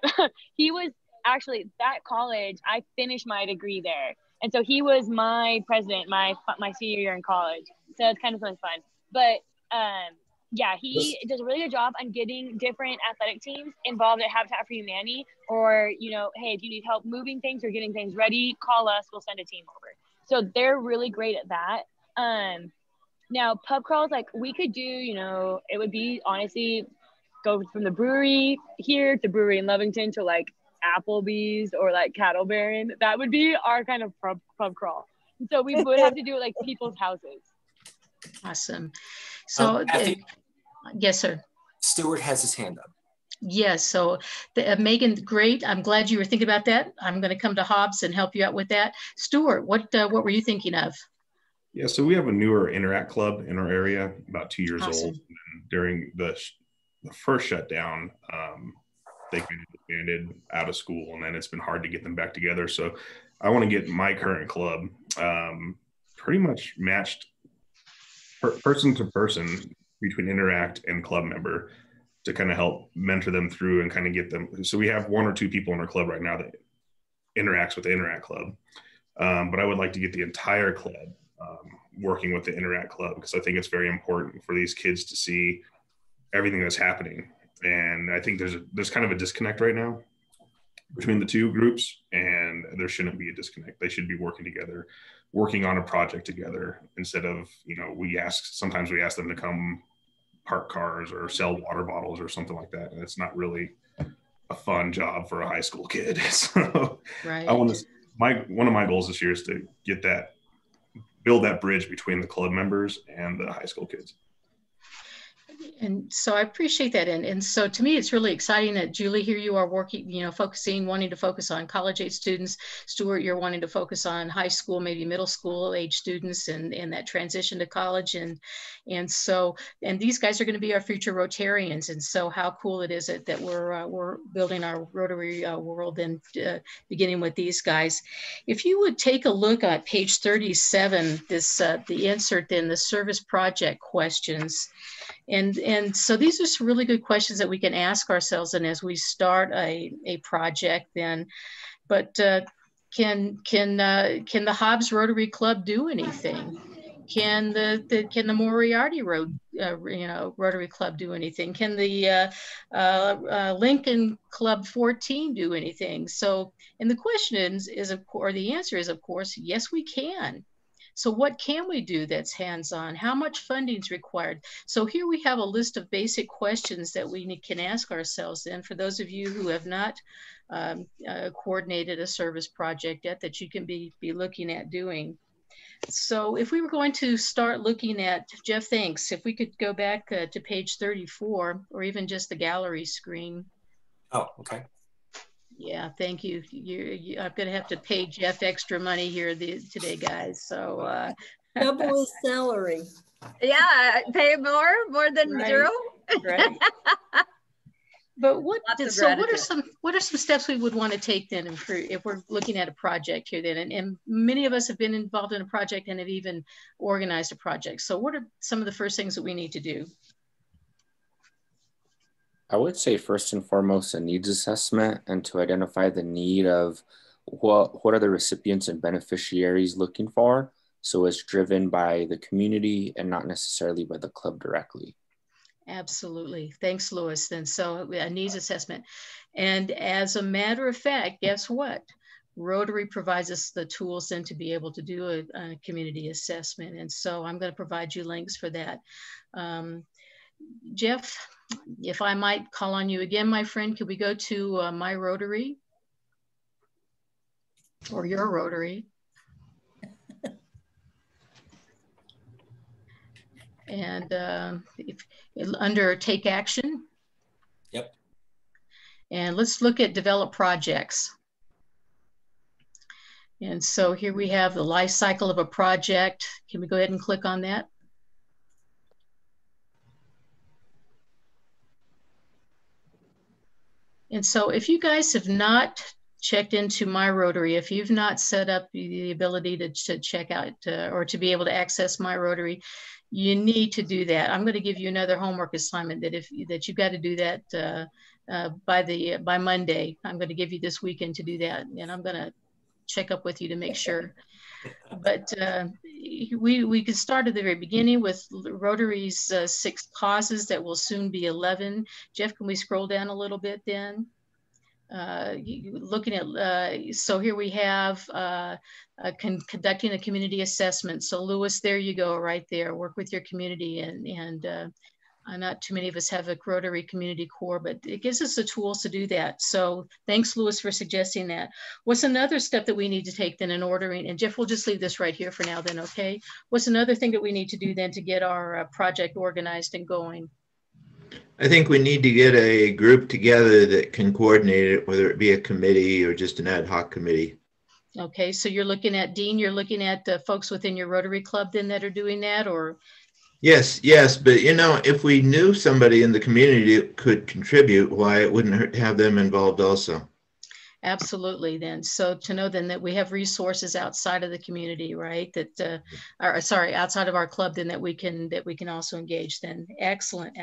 He was actually, that college, I finished my degree there. And so he was my president my senior year in college. So it's kind of something fun. But yeah, he does a really good job on getting different athletic teams involved at Habitat for Humanity, or, you know, hey, if you need help moving things or getting things ready, call us, we'll send a team over. So they're really great at that. Now pub crawls, like we could do, you know, it would be honestly go from the brewery here to brewery in Lovington to like Applebee's or like Cattle Baron. That would be our kind of pub crawl. So we would have to do it like people's houses.
Awesome. So yes, sir.
Stuart has his hand up.
Yes. So Megan, great. I'm glad you were thinking about that. I'm going to come to Hobbs and help you out with that. Stuart, what were you thinking of?
Yeah, so we have a newer Interact club in our area, about 2 years old. And during the first shutdown, they been disbanded out of school, and then it's been hard to get them back together. So I want to get my current club pretty much matched person to person between Interact and club member to kind of help mentor them through and kind of get them. So we have 1 or 2 people in our club right now that interacts with the Interact club. But I would like to get the entire club working with the Interact club, because I think it's very important for these kids to see everything that's happening. And I think there's kind of a disconnect right now between the two groups, and there shouldn't be a disconnect. They should be working together, working on a project together, instead of, you know, sometimes we ask them to come park cars or sell water bottles or something like that. And it's not really a fun job for a high school kid. So
right.
One of my goals this year is to build that bridge between the club members and the high school kids.
And so I appreciate that. And so to me, it's really exciting that Julie, here you are working, you know, wanting to focus on college age students. Stuart, you're wanting to focus on high school, maybe middle school age students and that transition to college. And these guys are going to be our future Rotarians. And so how cool it is that we're building our Rotary World and beginning with these guys. If you would take a look at page 37, the insert in the service project questions. And so these are some really good questions that we can ask ourselves, and as we start a project then, but can the Hobbs Rotary Club do anything? Can the Moriarty Road Rotary Club do anything? Can the Lincoln Club 14 do anything? So, and the question is the answer is, of course, yes, we can. So what can we do that's hands-on? How much funding is required? So here we have a list of basic questions that we can ask ourselves. And for those of you who have not coordinated a service project yet, that you can be looking at doing. So if we were going to start looking at, Jeff, thanks. If we could go back to page 34, or even just the gallery screen.
Oh, okay.
Yeah, thank you. I'm going to have to pay Jeff extra money here today, guys. So
double his salary.
Yeah, pay more than
right.
zero.
Right. But what are some steps we would want to take then if we're looking at a project here then? And many of us have been involved in a project and have even organized a project. So what are some of the first things that we need to do?
I would say first and foremost a needs assessment, and to identify the need of what are the recipients and beneficiaries looking for, so it's driven by the community and not necessarily by the club directly.
Absolutely. Thanks, Louis. Then so a needs assessment. And as a matter of fact, guess what? Rotary provides us the tools then to be able to do a community assessment. And so I'm going to provide you links for that. Jeff, if I might call on you again, my friend, could we go to my Rotary or your Rotary? And under take action.
Yep.
And let's look at develop projects. And so here we have the life cycle of a project. Can we go ahead and click on that? And so if you guys have not checked into my Rotary, if you've not set up the ability to check out or to be able to access my Rotary, you need to do that. I'm going to give you another homework assignment that you've got to do that by Monday. I'm going to give you this weekend to do that, and I'm going to check up with you to make sure. But we could start at the very beginning with Rotary's 6 causes that will soon be 11. Jeff, can we scroll down a little bit then? Looking at, so here we have conducting a community assessment. So Louis, there you go, right there. Work with your community, and not too many of us have a Rotary Community Core, but it gives us the tools to do that. So thanks, Louis, for suggesting that. What's another step that we need to take then in ordering? And Jeff, we'll just leave this right here for now then, okay? What's another thing that we need to do then to get our project organized and going?
I think we need to get a group together that can coordinate it, whether it be a committee or just an ad hoc committee.
Okay, so you're looking at, Dean, you're looking at folks within your Rotary Club then that are doing that, or?
Yes, but you know, if we knew somebody in the community that could contribute, why it wouldn't hurt to have them involved also.
Absolutely then. So to know then that we have resources outside of the community, right? That outside of our club then that we can also engage then. Excellent.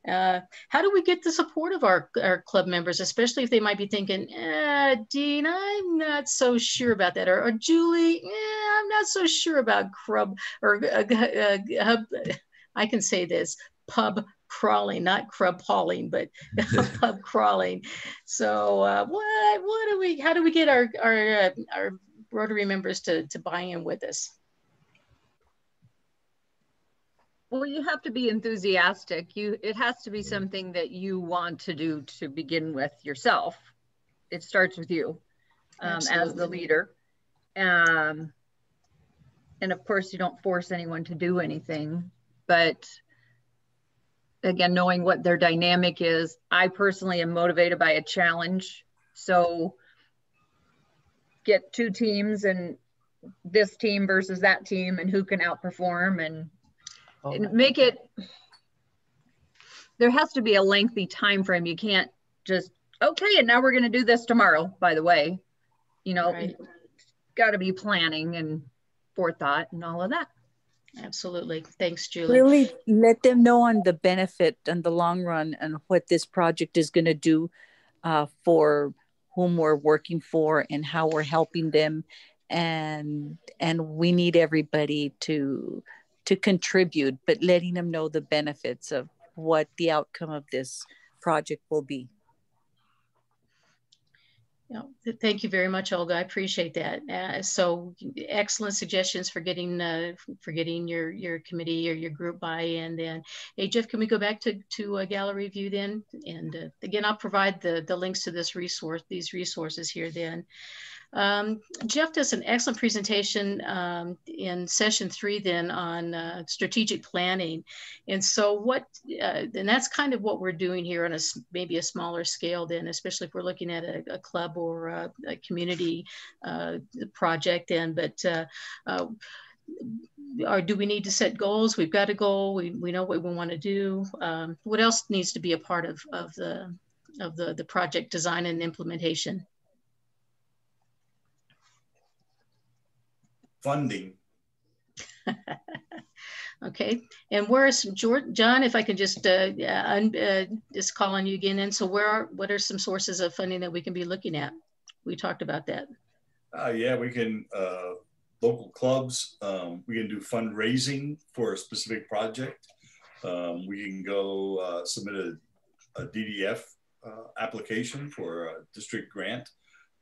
How do we get the support of our club members, especially if they might be thinking, Dean, I'm not so sure about that, or Julie, I'm not so sure about Crub or I can say this, pub crawling, not crub hauling, but pub crawling. So how do we get our Rotary members to buy in with us?
Well, you have to be enthusiastic. It has to be something that you want to do to begin with yourself. It starts with you as the leader. And of course, you don't force anyone to do anything, but again, knowing what their dynamic is. I personally am motivated by a challenge. So get 2 teams and this team versus that team and who can outperform and make it, there has to be a lengthy time frame. You can't just, okay, and now we're going to do this tomorrow, by the way. You know, right. Got to be planning and forethought and all of that.
Absolutely. Thanks, Julie.
Really let them know on the benefit and the long run and what this project is going to do for whom we're working for and how we're helping them. And we need everybody to contribute, but letting them know the benefits of what the outcome of this project will be.
Yeah, thank you very much, Olga. I appreciate that. So excellent suggestions for getting your committee or your group buy-in. Then, hey Jeff, can we go back to gallery view then? And again, I'll provide the links to these resources here then. Jeff does an excellent presentation in session 3 then on strategic planning. And so and that's kind of what we're doing here on maybe a smaller scale then, especially if we're looking at a club or a community project then, but do we need to set goals? We've got a goal. We know what we want to do. What else needs to be a part of the project design and implementation?
Funding.
Okay, and where is John? If I can just call on you again. And so, what are some sources of funding that we can be looking at? We talked about that.
Yeah, we can local clubs. We can do fundraising for a specific project. We can go submit a DDF application for a district grant.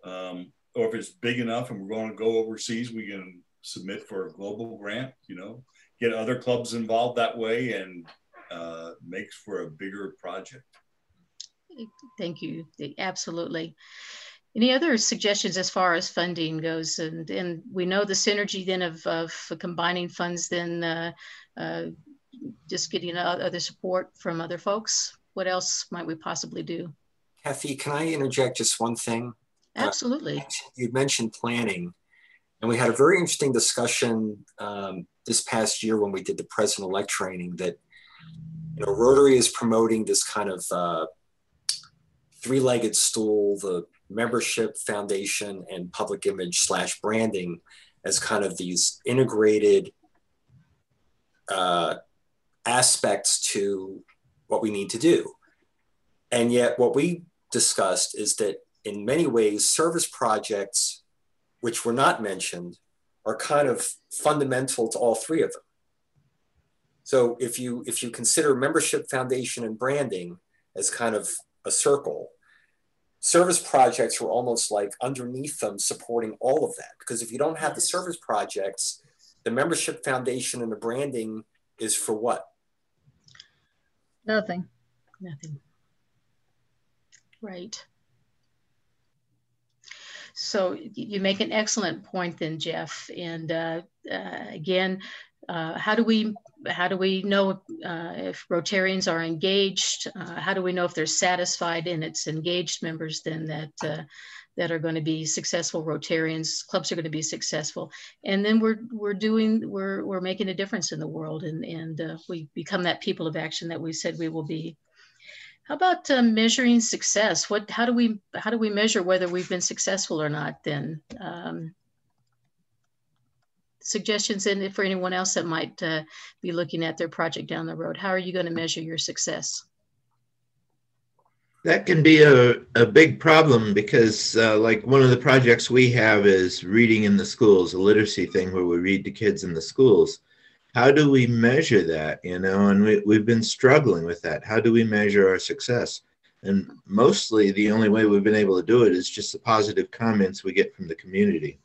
Or if it's big enough and we're going to go overseas, we can submit for a global grant, get other clubs involved that way, and makes for a bigger project.
Thank you. Absolutely. Any other suggestions as far as funding goes? And we know the synergy then of combining funds, then just getting other support from other folks. What else might we possibly do?
Kathy, can I interject just one thing?
Absolutely.
You mentioned planning, and we had a very interesting discussion this past year when we did the president-elect training that Rotary is promoting this kind of three-legged stool, the membership, foundation, and public image / branding as kind of these integrated aspects to what we need to do. And yet what we discussed is that in many ways, service projects, which were not mentioned, are kind of fundamental to all three of them. So if you consider membership, foundation, and branding as kind of a circle, service projects were almost like underneath them supporting all of that. Because if you don't have the service projects, the membership, foundation, and the branding is for what?
Nothing.
Nothing. Right. So you make an excellent point then, Jeff. And again, how do we know if Rotarians are engaged? How do we know if they're satisfied? And it's engaged members then that are going to be successful Rotarians. Clubs are going to be successful, and then we're making a difference in the world, and we become that people of action that we said we will be. How about measuring success? How do we measure whether we've been successful or not? Then suggestions in for anyone else that might be looking at their project down the road. How are you going to measure your success?
That can be a big problem because like one of the projects we have is reading in the schools, a literacy thing where we read to kids in the schools. How do we measure that, and we've been struggling with that. How do we measure our success? And mostly the only way we've been able to do it is just the positive comments we get from the community.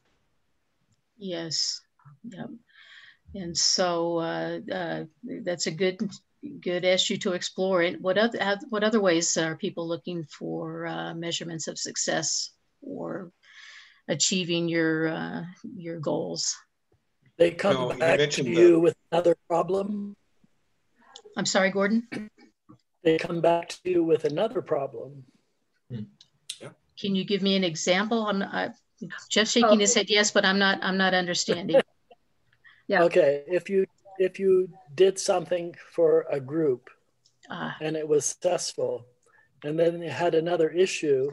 Yes. Yep. And so that's a good issue to explore. And what other ways are people looking for measurements of success or achieving your goals?
They come back to you with another problem.
I'm sorry, Gordon?
They come back to you with another problem.
Can you give me an example? Jeff's shaking his head yes, but I'm not understanding.
Yeah. Okay. If you did something for a group and it was successful, and then they had another issue,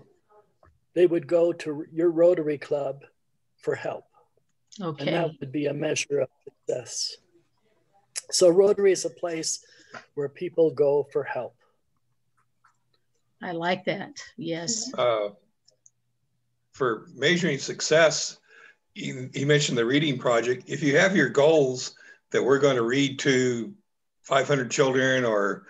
they would go to your Rotary Club for help.
Okay.
And that would be a measure of success. So Rotary is a place where people go for help.
I like that. Yes.
For measuring success, you mentioned the reading project. If you have your goals that we're going to read to 500 children or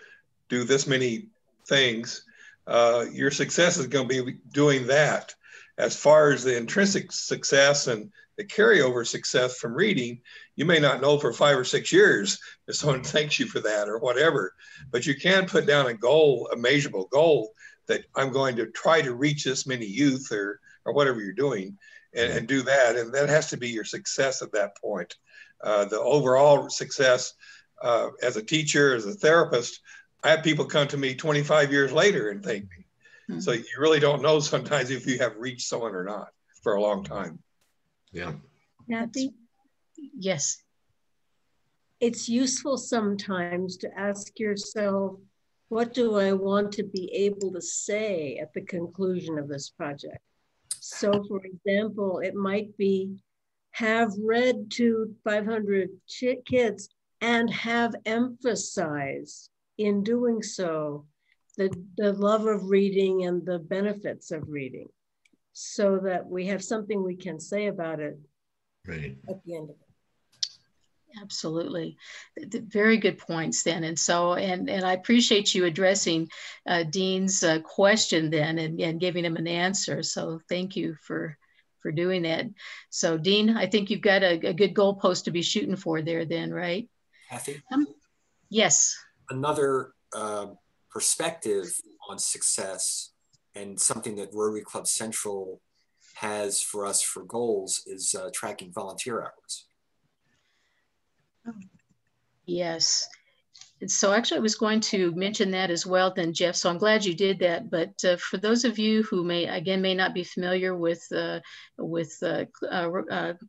do this many things, your success is going to be doing that. as far as the intrinsic success and the carryover success from reading, you may not know for 5 or 6 years if someone thanks you for that or whatever, but you can put down a goal, a measurable goal, that I'm going to try to reach this many youth or whatever you're doing, and do that. And that has to be your success at that point. The overall success as a teacher, as a therapist, I have people come to me 25 years later and thank me. Mm-hmm. So you really don't know sometimes if you have reached someone or not for a long time.
Yeah.
Kathy?
Yes.
It's useful sometimes to ask yourself, what do I want to be able to say at the conclusion of this project? So for example, it might be have read to 500 kids and have emphasized in doing so the love of reading and the benefits of reading, so that we have something we can say about it at the end of it.
Absolutely. Very good points then. And so, and I appreciate you addressing Dean's question then and giving him an answer. So thank you for doing that. So Dean, I think you've got a good goalpost to be shooting for there then, right?
Kathy?
Yes.
Another perspective on success and something that Rotary Club Central has for us for goals is tracking volunteer hours.
Yes. So actually I was going to mention that as well then, Jeff, so I'm glad you did that. But for those of you who may not be familiar with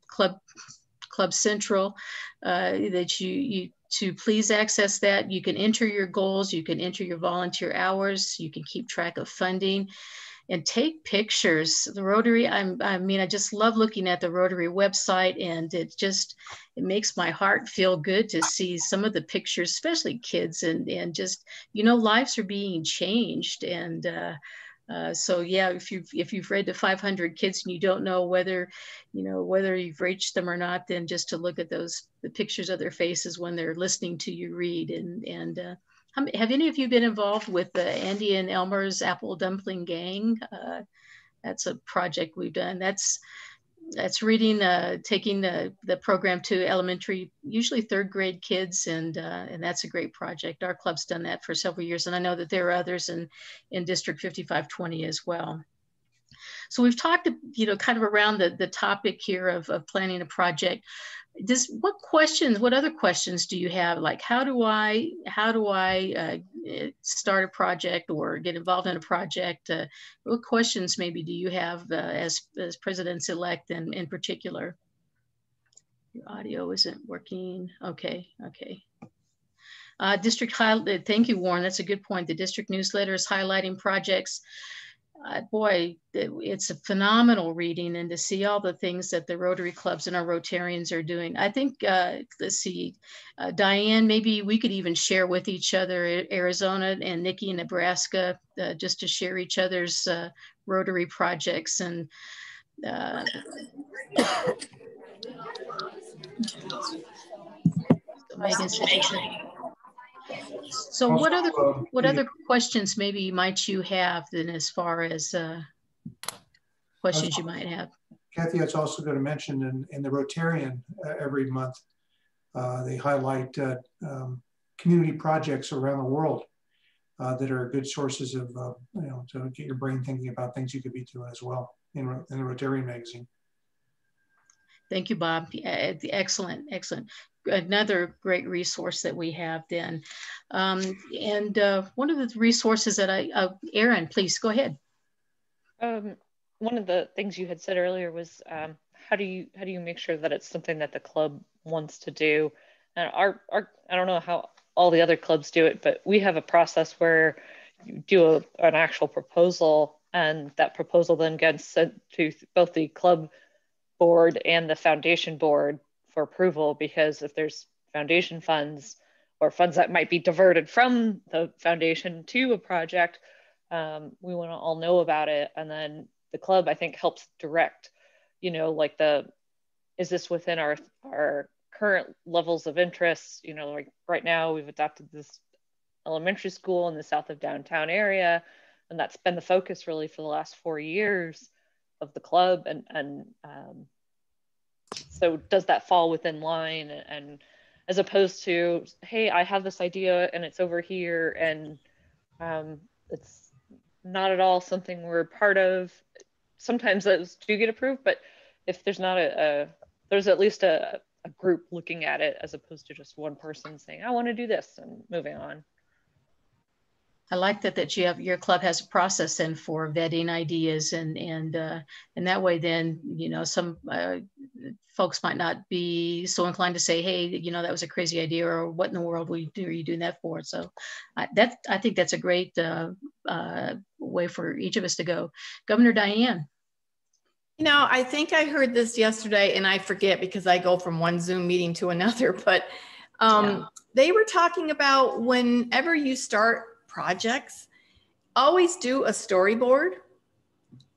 Club Central, that you to please access that. You can enter your goals, you can enter your volunteer hours, you can keep track of funding and take pictures. The Rotary, I just love looking at the Rotary website, and it makes my heart feel good to see some of the pictures, especially kids, and just, lives are being changed. And so yeah, if you've read to 500 kids and you don't know whether you've reached them or not, then just to look at the pictures of their faces when they're listening to you read. And have any of you been involved with Andy and Elmer's Apple Dumpling Gang? That's a project we've done. That's reading, taking the program to elementary, usually 3rd grade kids, and that's a great project. Our club's done that for several years, and I know that there are others in District 5520 as well. So we've talked, kind of around the topic here of planning a project. What other questions do you have? Like, how do I start a project or get involved in a project? What questions maybe do you have as presidents-elect in particular? Your audio isn't working. Okay. Thank you, Warren. That's a good point. The district newsletter is highlighting projects. Boy, it's a phenomenal reading, and to see all the things that the Rotary clubs and our Rotarians are doing. I think, let's see, Diane, maybe we could even share with each other, Arizona and Nikki in Nebraska, just to share each other's Rotary projects. And Megan said she said. So what other questions maybe might you have then, as far as questions you might have?
Kathy, I was also going to mention in the Rotarian every month, they highlight community projects around the world that are good sources of, to get your brain thinking about things you could be doing as well in the Rotarian magazine.
Thank you, Bob. Excellent. Another great resource that we have then. And one of the resources that Erin, please go ahead.
One of the things you had said earlier was how do you make sure that it's something that the club wants to do? And I don't know how all the other clubs do it, but we have a process where you do an actual proposal, and that proposal then gets sent to both the club board and the foundation board for approval, because if there's foundation funds or funds that might be diverted from the foundation to a project, we want to all know about it. And then the club, I think, helps direct, like is this within our current levels of interest? Like right now we've adopted this elementary school in the south of downtown area, and that's been the focus really for the last 4 years. the club, and so does that fall within line, and as opposed to, hey, I have this idea and it's over here, and it's not at all something we're part of. Sometimes those do get approved, but if there's not there's at least a group looking at it, as opposed to just one person saying, I want to do this and moving on.
I like that your club has a process then for vetting ideas, and that way then, you know, some folks might not be so inclined to say, hey, you know, that was a crazy idea, or what in the world are you doing that for? So I think that's a great way for each of us to go. Governor Diane.
You know, I think I heard this yesterday, and I forget because I go from one Zoom meeting to another, but they were talking about whenever you start projects, always do a storyboard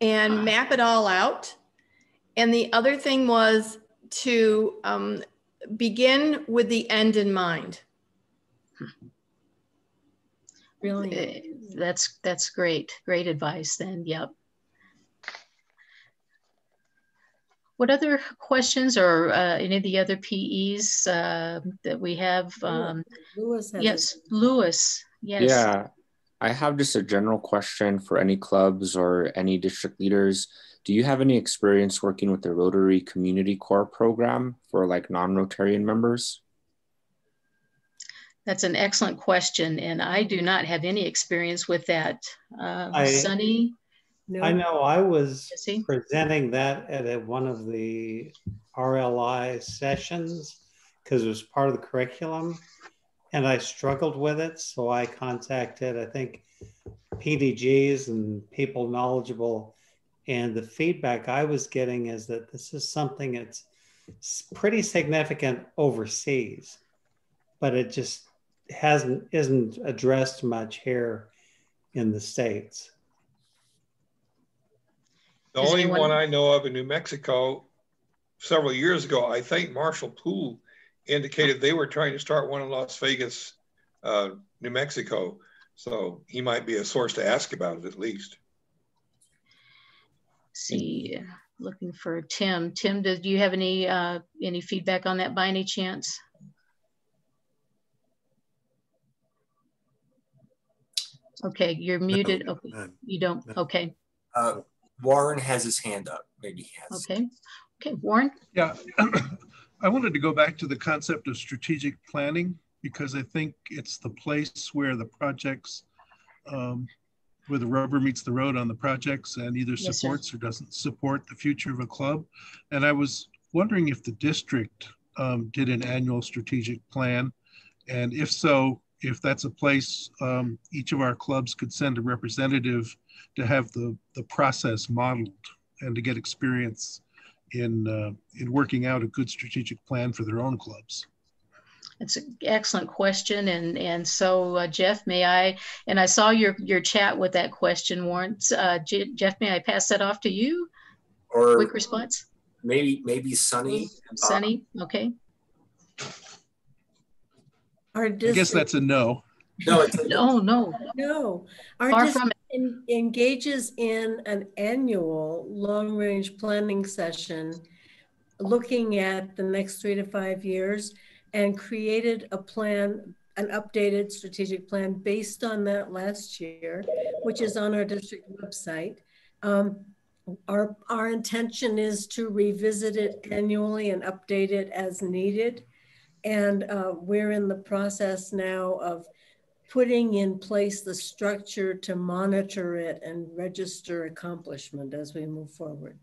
and map it all out. And the other thing was to begin with the end in mind.
Really? That's great. Great advice then. Yep. What other questions, or any of the other PEs that we have?
Lewis has
yes, Lewis. Yes.
Yeah, I have just a general question for any clubs or any district leaders. Do you have any experience working with the Rotary Community Corps program for like non-Rotarian members?
That's an excellent question, and I do not have any experience with that. Sunny?
No. I know I was presenting that at one of the RLI sessions because it was part of the curriculum, and I struggled with it. So I contacted, I think, PDGs and people knowledgeable. And the feedback I was getting is that this is something that's pretty significant overseas, but it just isn't addressed much here in the States.
The only one I know of in New Mexico several years ago, I think Marshall Poole indicated they were trying to start one in Las Vegas, New Mexico. So he might be a source to ask about it at least.
See, looking for Tim. Tim, do you have any feedback on that by any chance? Okay, you're muted.
No,
okay, you don't. Okay.
Warren has his hand up. Maybe he has.
Okay. Okay, Warren.
Yeah, I wanted to go back to the concept of strategic planning, because I think it's the place where the projects, where the rubber meets the road on the projects, and either supports or doesn't support the future of a club. And I was wondering if the district did an annual strategic plan, and if so, if that's a place each of our clubs could send a representative to have the process modeled and to get experience in working out a good strategic plan for their own clubs.
It's an excellent question. And so Jeff, may I, and I saw your chat with that question, Warren. Jeff, may I pass that off to you?
Or
quick response?
Maybe Sunny.
Sunny, okay.
I guess that's a no.
No, no.
No. Our
Far
district engages in an annual long-range planning session looking at the next 3 to 5 years, and created a plan, an updated strategic plan based on that last year, which is on our district website. Our intention is to revisit it annually and update it as needed. And we're in the process now of putting in place the structure to monitor it and register accomplishment as we move forward.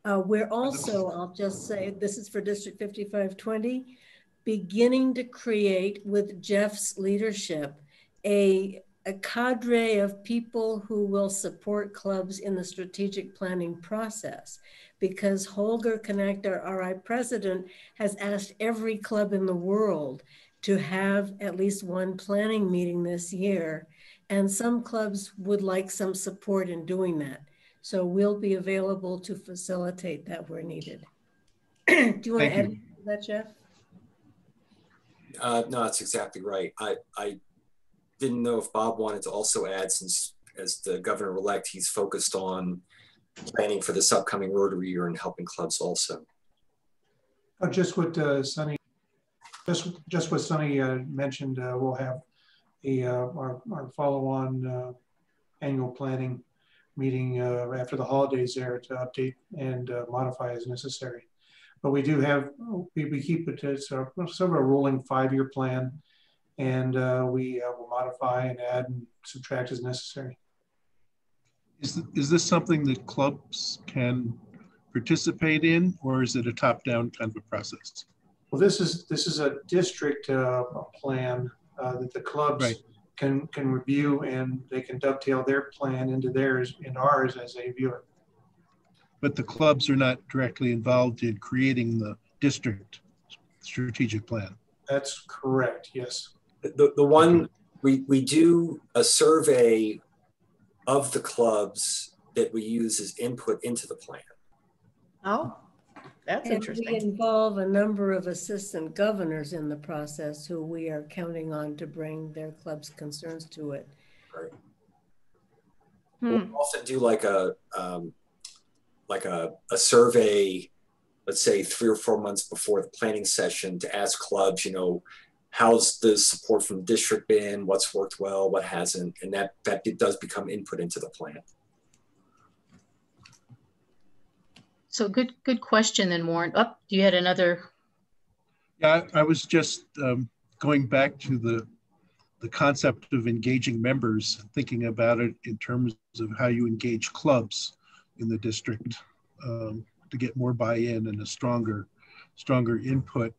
We're also, I'll just say, this is for District 5520, beginning to create, with Jeff's leadership, a cadre of people who will support clubs in the strategic planning process. Because Holger Connect, our RI president, has asked every club in the world to have at least one planning meeting this year. And some clubs would like some support in doing that. So we'll be available to facilitate that where needed. Do you want to add to that, Jeff?
No, that's exactly right. I didn't know if Bob wanted to also add, since as the governor-elect, he's focused on planning for this upcoming Rotary year and helping clubs also.
Just what Sunny mentioned, we'll have our follow-on annual planning meeting after the holidays there to update and modify as necessary. But we do have, we keep it as sort of a rolling 5-year plan, and we will modify and add and subtract as necessary.
Is this something that clubs can participate in, or is it a top-down kind of a process?
Well, this is a district plan that the clubs can review, and they can dovetail their plan into theirs and ours as they view it.
But the clubs are not directly involved in creating the district strategic plan.
That's correct, yes.
The one, we do a survey of the clubs that we use as input into the plan.
Oh, that's interesting.
We involve a number of assistant governors in the process who we are counting on to bring their club's concerns to it.
Right. We'll often do like a survey, let's say 3 or 4 months before the planning session, to ask clubs, you know, how's the support from the district been, what's worked well, what hasn't, and that it does become input into the plan.
So good question then, Warren. Oh, you had another.
Yeah, I was just going back to the concept of engaging members, thinking about it in terms of how you engage clubs in the district to get more buy-in and a stronger input.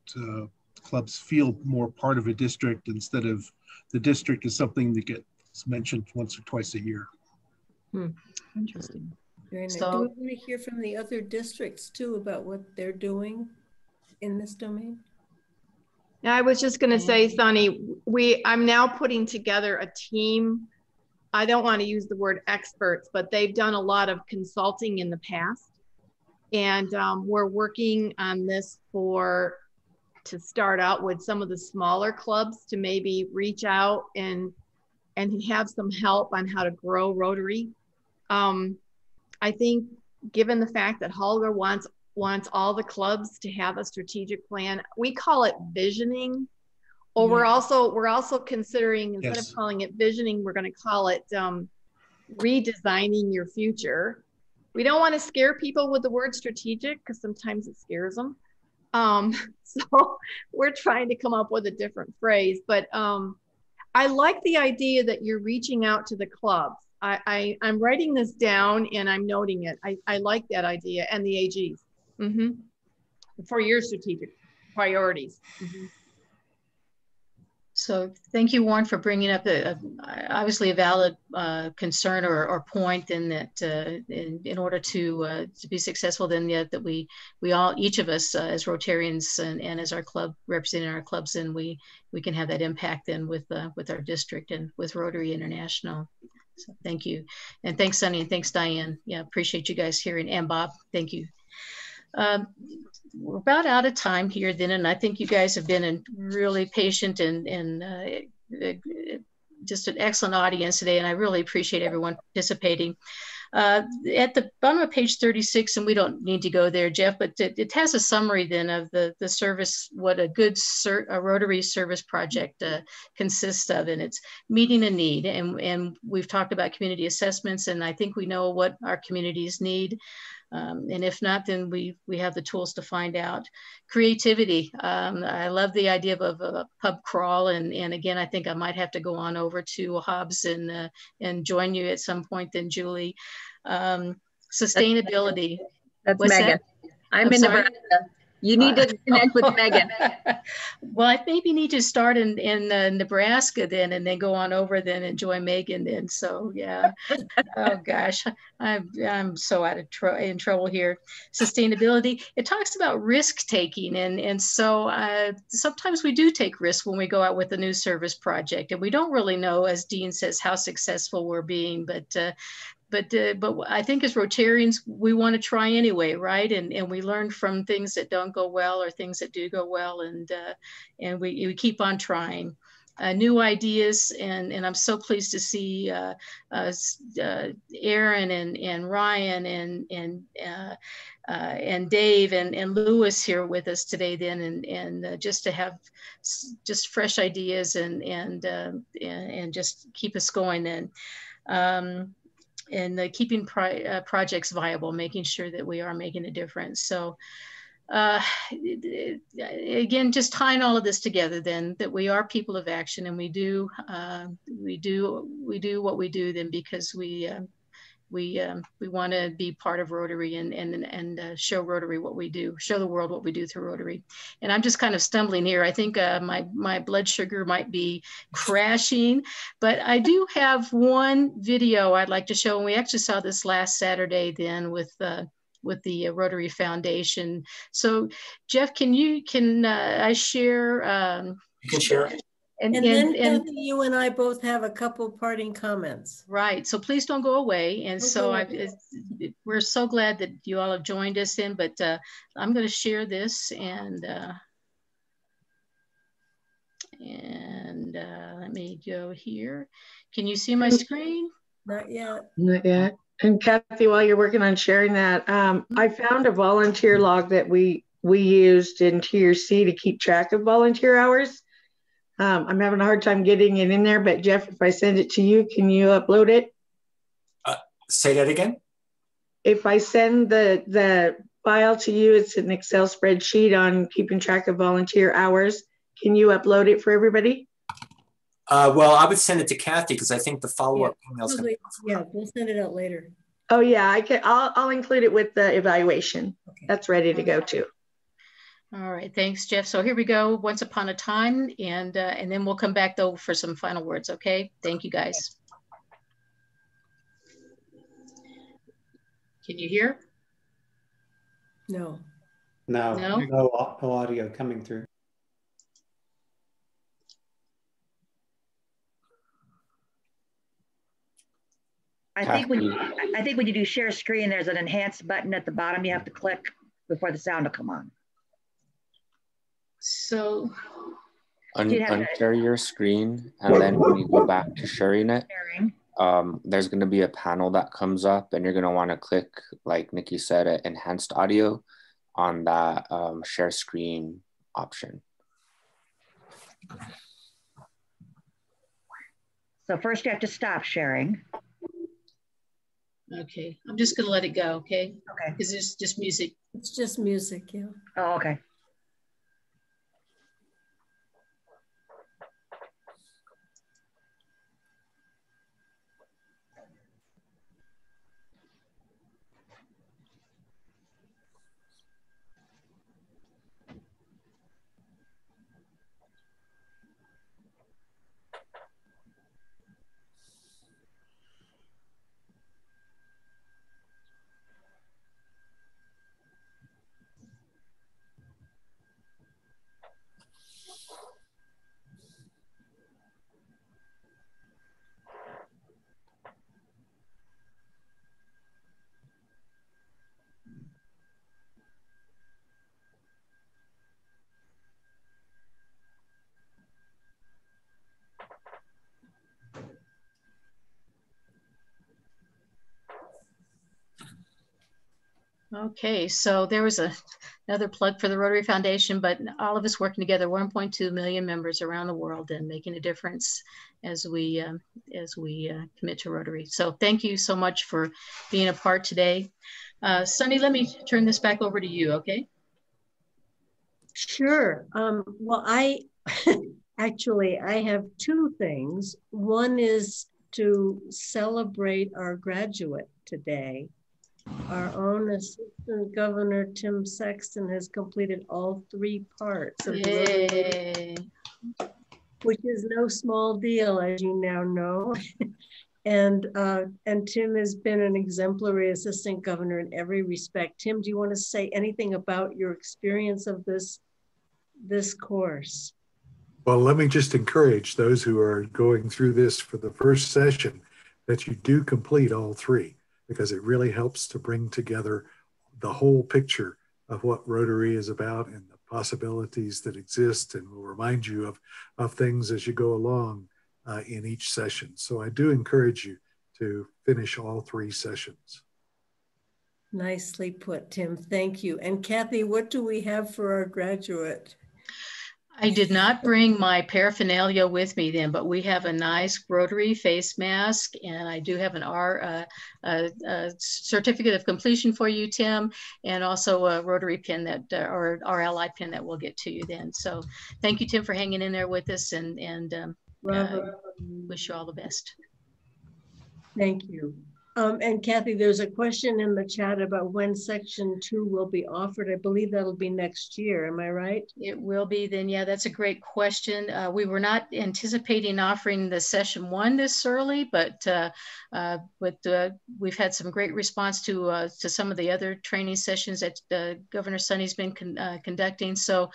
Clubs feel more part of a district instead of the district is something that gets mentioned once or twice a year.
Interesting.
So, do we want to hear from the other districts too about what they're doing in this domain?
Yeah, I was just going to say, Sunny, I'm now putting together a team. I don't want to use the word experts, but they've done a lot of consulting in the past. And we're working on this to start out with some of the smaller clubs to maybe reach out and have some help on how to grow Rotary. I think given the fact that Holger wants all the clubs to have a strategic plan, we call it visioning, or we're also considering, instead of calling it visioning, we're going to call it redesigning your future. We don't want to scare people with the word strategic because sometimes it scares them. So we're trying to come up with a different phrase, but I like the idea that you're reaching out to the clubs. I'm writing this down and I'm noting it. I like that idea, and the AGs for your strategic priorities.
So thank you, Warren, for bringing up obviously a valid concern or point, in that in order to be successful, then that we all, each of us as Rotarians and as our club, representing our clubs, and we can have that impact then with our district and with Rotary International. So thank you. And thanks, Sunny, and thanks, Diane. Yeah, appreciate you guys hearing. And Bob, thank you. We're about out of time here then, and I think you guys have been really patient and just an excellent audience today, and I really appreciate everyone participating. At the bottom of page 36, and we don't need to go there, Jeff, but it has a summary then of the service, what a good Rotary service project consists of, and it's meeting a need. And we've talked about community assessments, and I think we know what our communities need. And if not, then we have the tools to find out. Creativity. I love the idea of a pub crawl. And again, I think I might have to go on over to Hobbs and join you at some point then, Julie. Sustainability.
That's Megan. That? I'm in Nebraska. You need to connect with Megan.
Well, I maybe need to start in Nebraska then, and then go on over then and join Megan then. So yeah. Oh gosh, I'm so in trouble here. Sustainability. It talks about risk taking, and so sometimes we do take risks when we go out with a new service project, and we don't really know, as Dean says, how successful we're being, but I think as Rotarians, we want to try anyway, right? And we learn from things that don't go well or things that do go well, and we keep on trying. new ideas, and I'm so pleased to see Aaron and Ryan and Dave and Lewis here with us today. Then and just to have just fresh ideas and just keep us going then. And keeping projects viable, making sure that we are making a difference. So again, just tying all of this together then, that we are people of action, and we do what we do then because we want to be part of Rotary and show Rotary what we do, show the world what we do through Rotary. And I'm just kind of stumbling here. I think my blood sugar might be crashing, but I do have one video I'd like to show. And we actually saw this last Saturday then with the Rotary Foundation. So Jeff, can I share?
You can share.
And then Kathy, you and I both have a couple parting comments.
Right. So please don't go away. And so we're so glad that you all have joined us in, but I'm going to share this and let me go here. Can you see my screen?
Not yet.
Not yet. And Kathy, while you're working on sharing that, I found a volunteer log that we used in Tier C to keep track of volunteer hours. I'm having a hard time getting it in there, but Jeff, if I send it to you, can you upload it?
Say that again?
If I send the file to you, it's an Excel spreadsheet on keeping track of volunteer hours. Can you upload it for everybody?
Well, I would send it to Kathy because I think the follow-up emails.
Yeah, we'll send it out later.
Oh yeah, I'll include it with the evaluation. Okay. That's ready to go too.
All right, thanks, Jeff. So here we go, Once Upon a Time, and then we'll come back though for some final words, okay? Thank you, guys. Can you hear?
No.
No audio coming through.
I think when you do share screen, there's an enhance button at the bottom you have to click before the sound will come on.
So
unshare your screen, and then when you go back to sharing it, there's going to be a panel that comes up, and you're going to want to click, like Nikki said, enhanced audio on that share screen option.
So first you have to stop sharing.
Okay, I'm just going to let it go, okay?
Okay.
Because it's just music.
It's just music, yeah.
Oh, okay.
Okay, so there was another plug for the Rotary Foundation, but all of us working together, 1.2 million members around the world and making a difference as we commit to Rotary. So thank you so much for being a part today. Sunny, let me turn this back over to you, okay?
Sure. Well, I actually have two things. One is to celebrate our graduate today. Our own Assistant Governor, Tim Sexton, has completed all 3 parts of the Rotary, which is no small deal, as you now know. And Tim has been an exemplary Assistant Governor in every respect. Tim, do you want to say anything about your experience of this course?
Well, let me just encourage those who are going through this for the first session that you do complete all 3. Because it really helps to bring together the whole picture of what Rotary is about and the possibilities that exist, and will remind you of things as you go along in each session. So I do encourage you to finish all 3 sessions.
Nicely put, Tim. Thank you. And Kathy, what do we have for our graduate?
I did not bring my paraphernalia with me then, but we have a nice Rotary face mask, and I do have a certificate of completion for you, Tim, and also a Rotary pin that, or RLI pin that we'll get to you then. So thank you, Tim, for hanging in there with us, and wish you all the best.
Thank you. And Kathy, there's a question in the chat about when section 2 will be offered. I believe that'll be next year. Am I right?
It will be then. Yeah, that's a great question. We were not anticipating offering the session 1 this early, but we've had some great response to some of the other training sessions that Governor Sunny's been conducting. So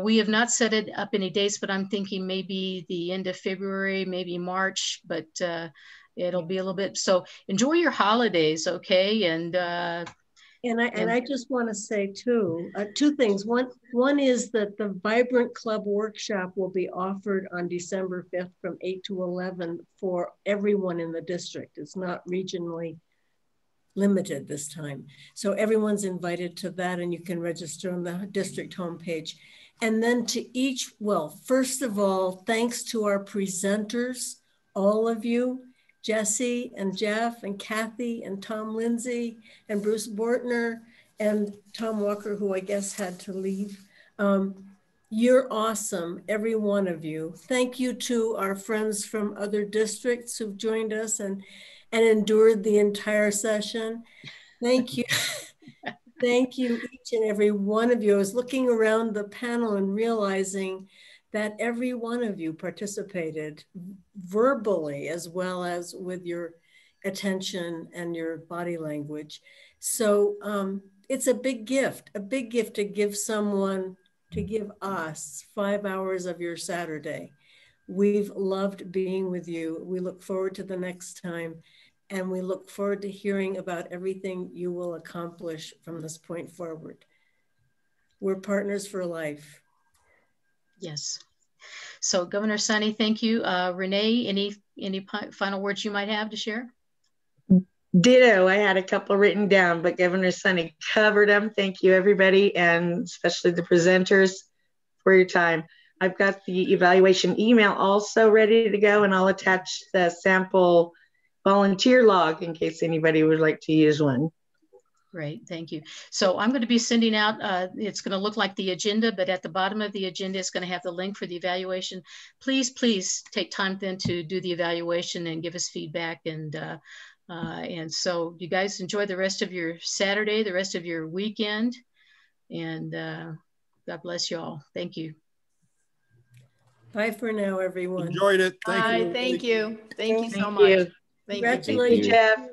we have not set it up any dates, but I'm thinking maybe the end of February, maybe March, but it'll be a little bit. So enjoy your holidays, okay? And
I just want to say too, 2 things. One is that the Vibrant Club workshop will be offered on December 5th from 8 to 11 for everyone in the district. It's not regionally limited this time. So everyone's invited to that, and you can register on the district homepage. And then to each, well, first of all, thanks to our presenters, all of you, Jesse and Jeff and Kathy and Tom Lindsay and Bruce Bortner and Tom Walker, who I guess had to leave. You're awesome, every one of you. Thank you to our friends from other districts who've joined us and endured the entire session. Thank you. Thank you, each and every one of you. I was looking around the panel and realizing that every one of you participated verbally as well as with your attention and your body language. So it's a big gift to give someone, to give us 5 hours of your Saturday. We've loved being with you. We look forward to the next time, and we look forward to hearing about everything you will accomplish from this point forward. We're partners for life.
Yes. So Governor Sunny, thank you. Renee, any final words you might have to share?
Ditto. I had a couple written down, but Governor Sunny covered them. Thank you, everybody, and especially the presenters for your time. I've got the evaluation email also ready to go, and I'll attach the sample volunteer log in case anybody would like to use one.
Great, thank you. So I'm going to be sending out, it's going to look like the agenda, but at the bottom of the agenda, it's going to have the link for the evaluation. Please take time then to do the evaluation and give us feedback. And so you guys enjoy the rest of your Saturday, the rest of your weekend, and God bless you all. Thank you.
Bye for now, everyone.
Enjoyed it.
Thank you. Thank you. Thank you so much.
Thank you. Congratulations, Jeff.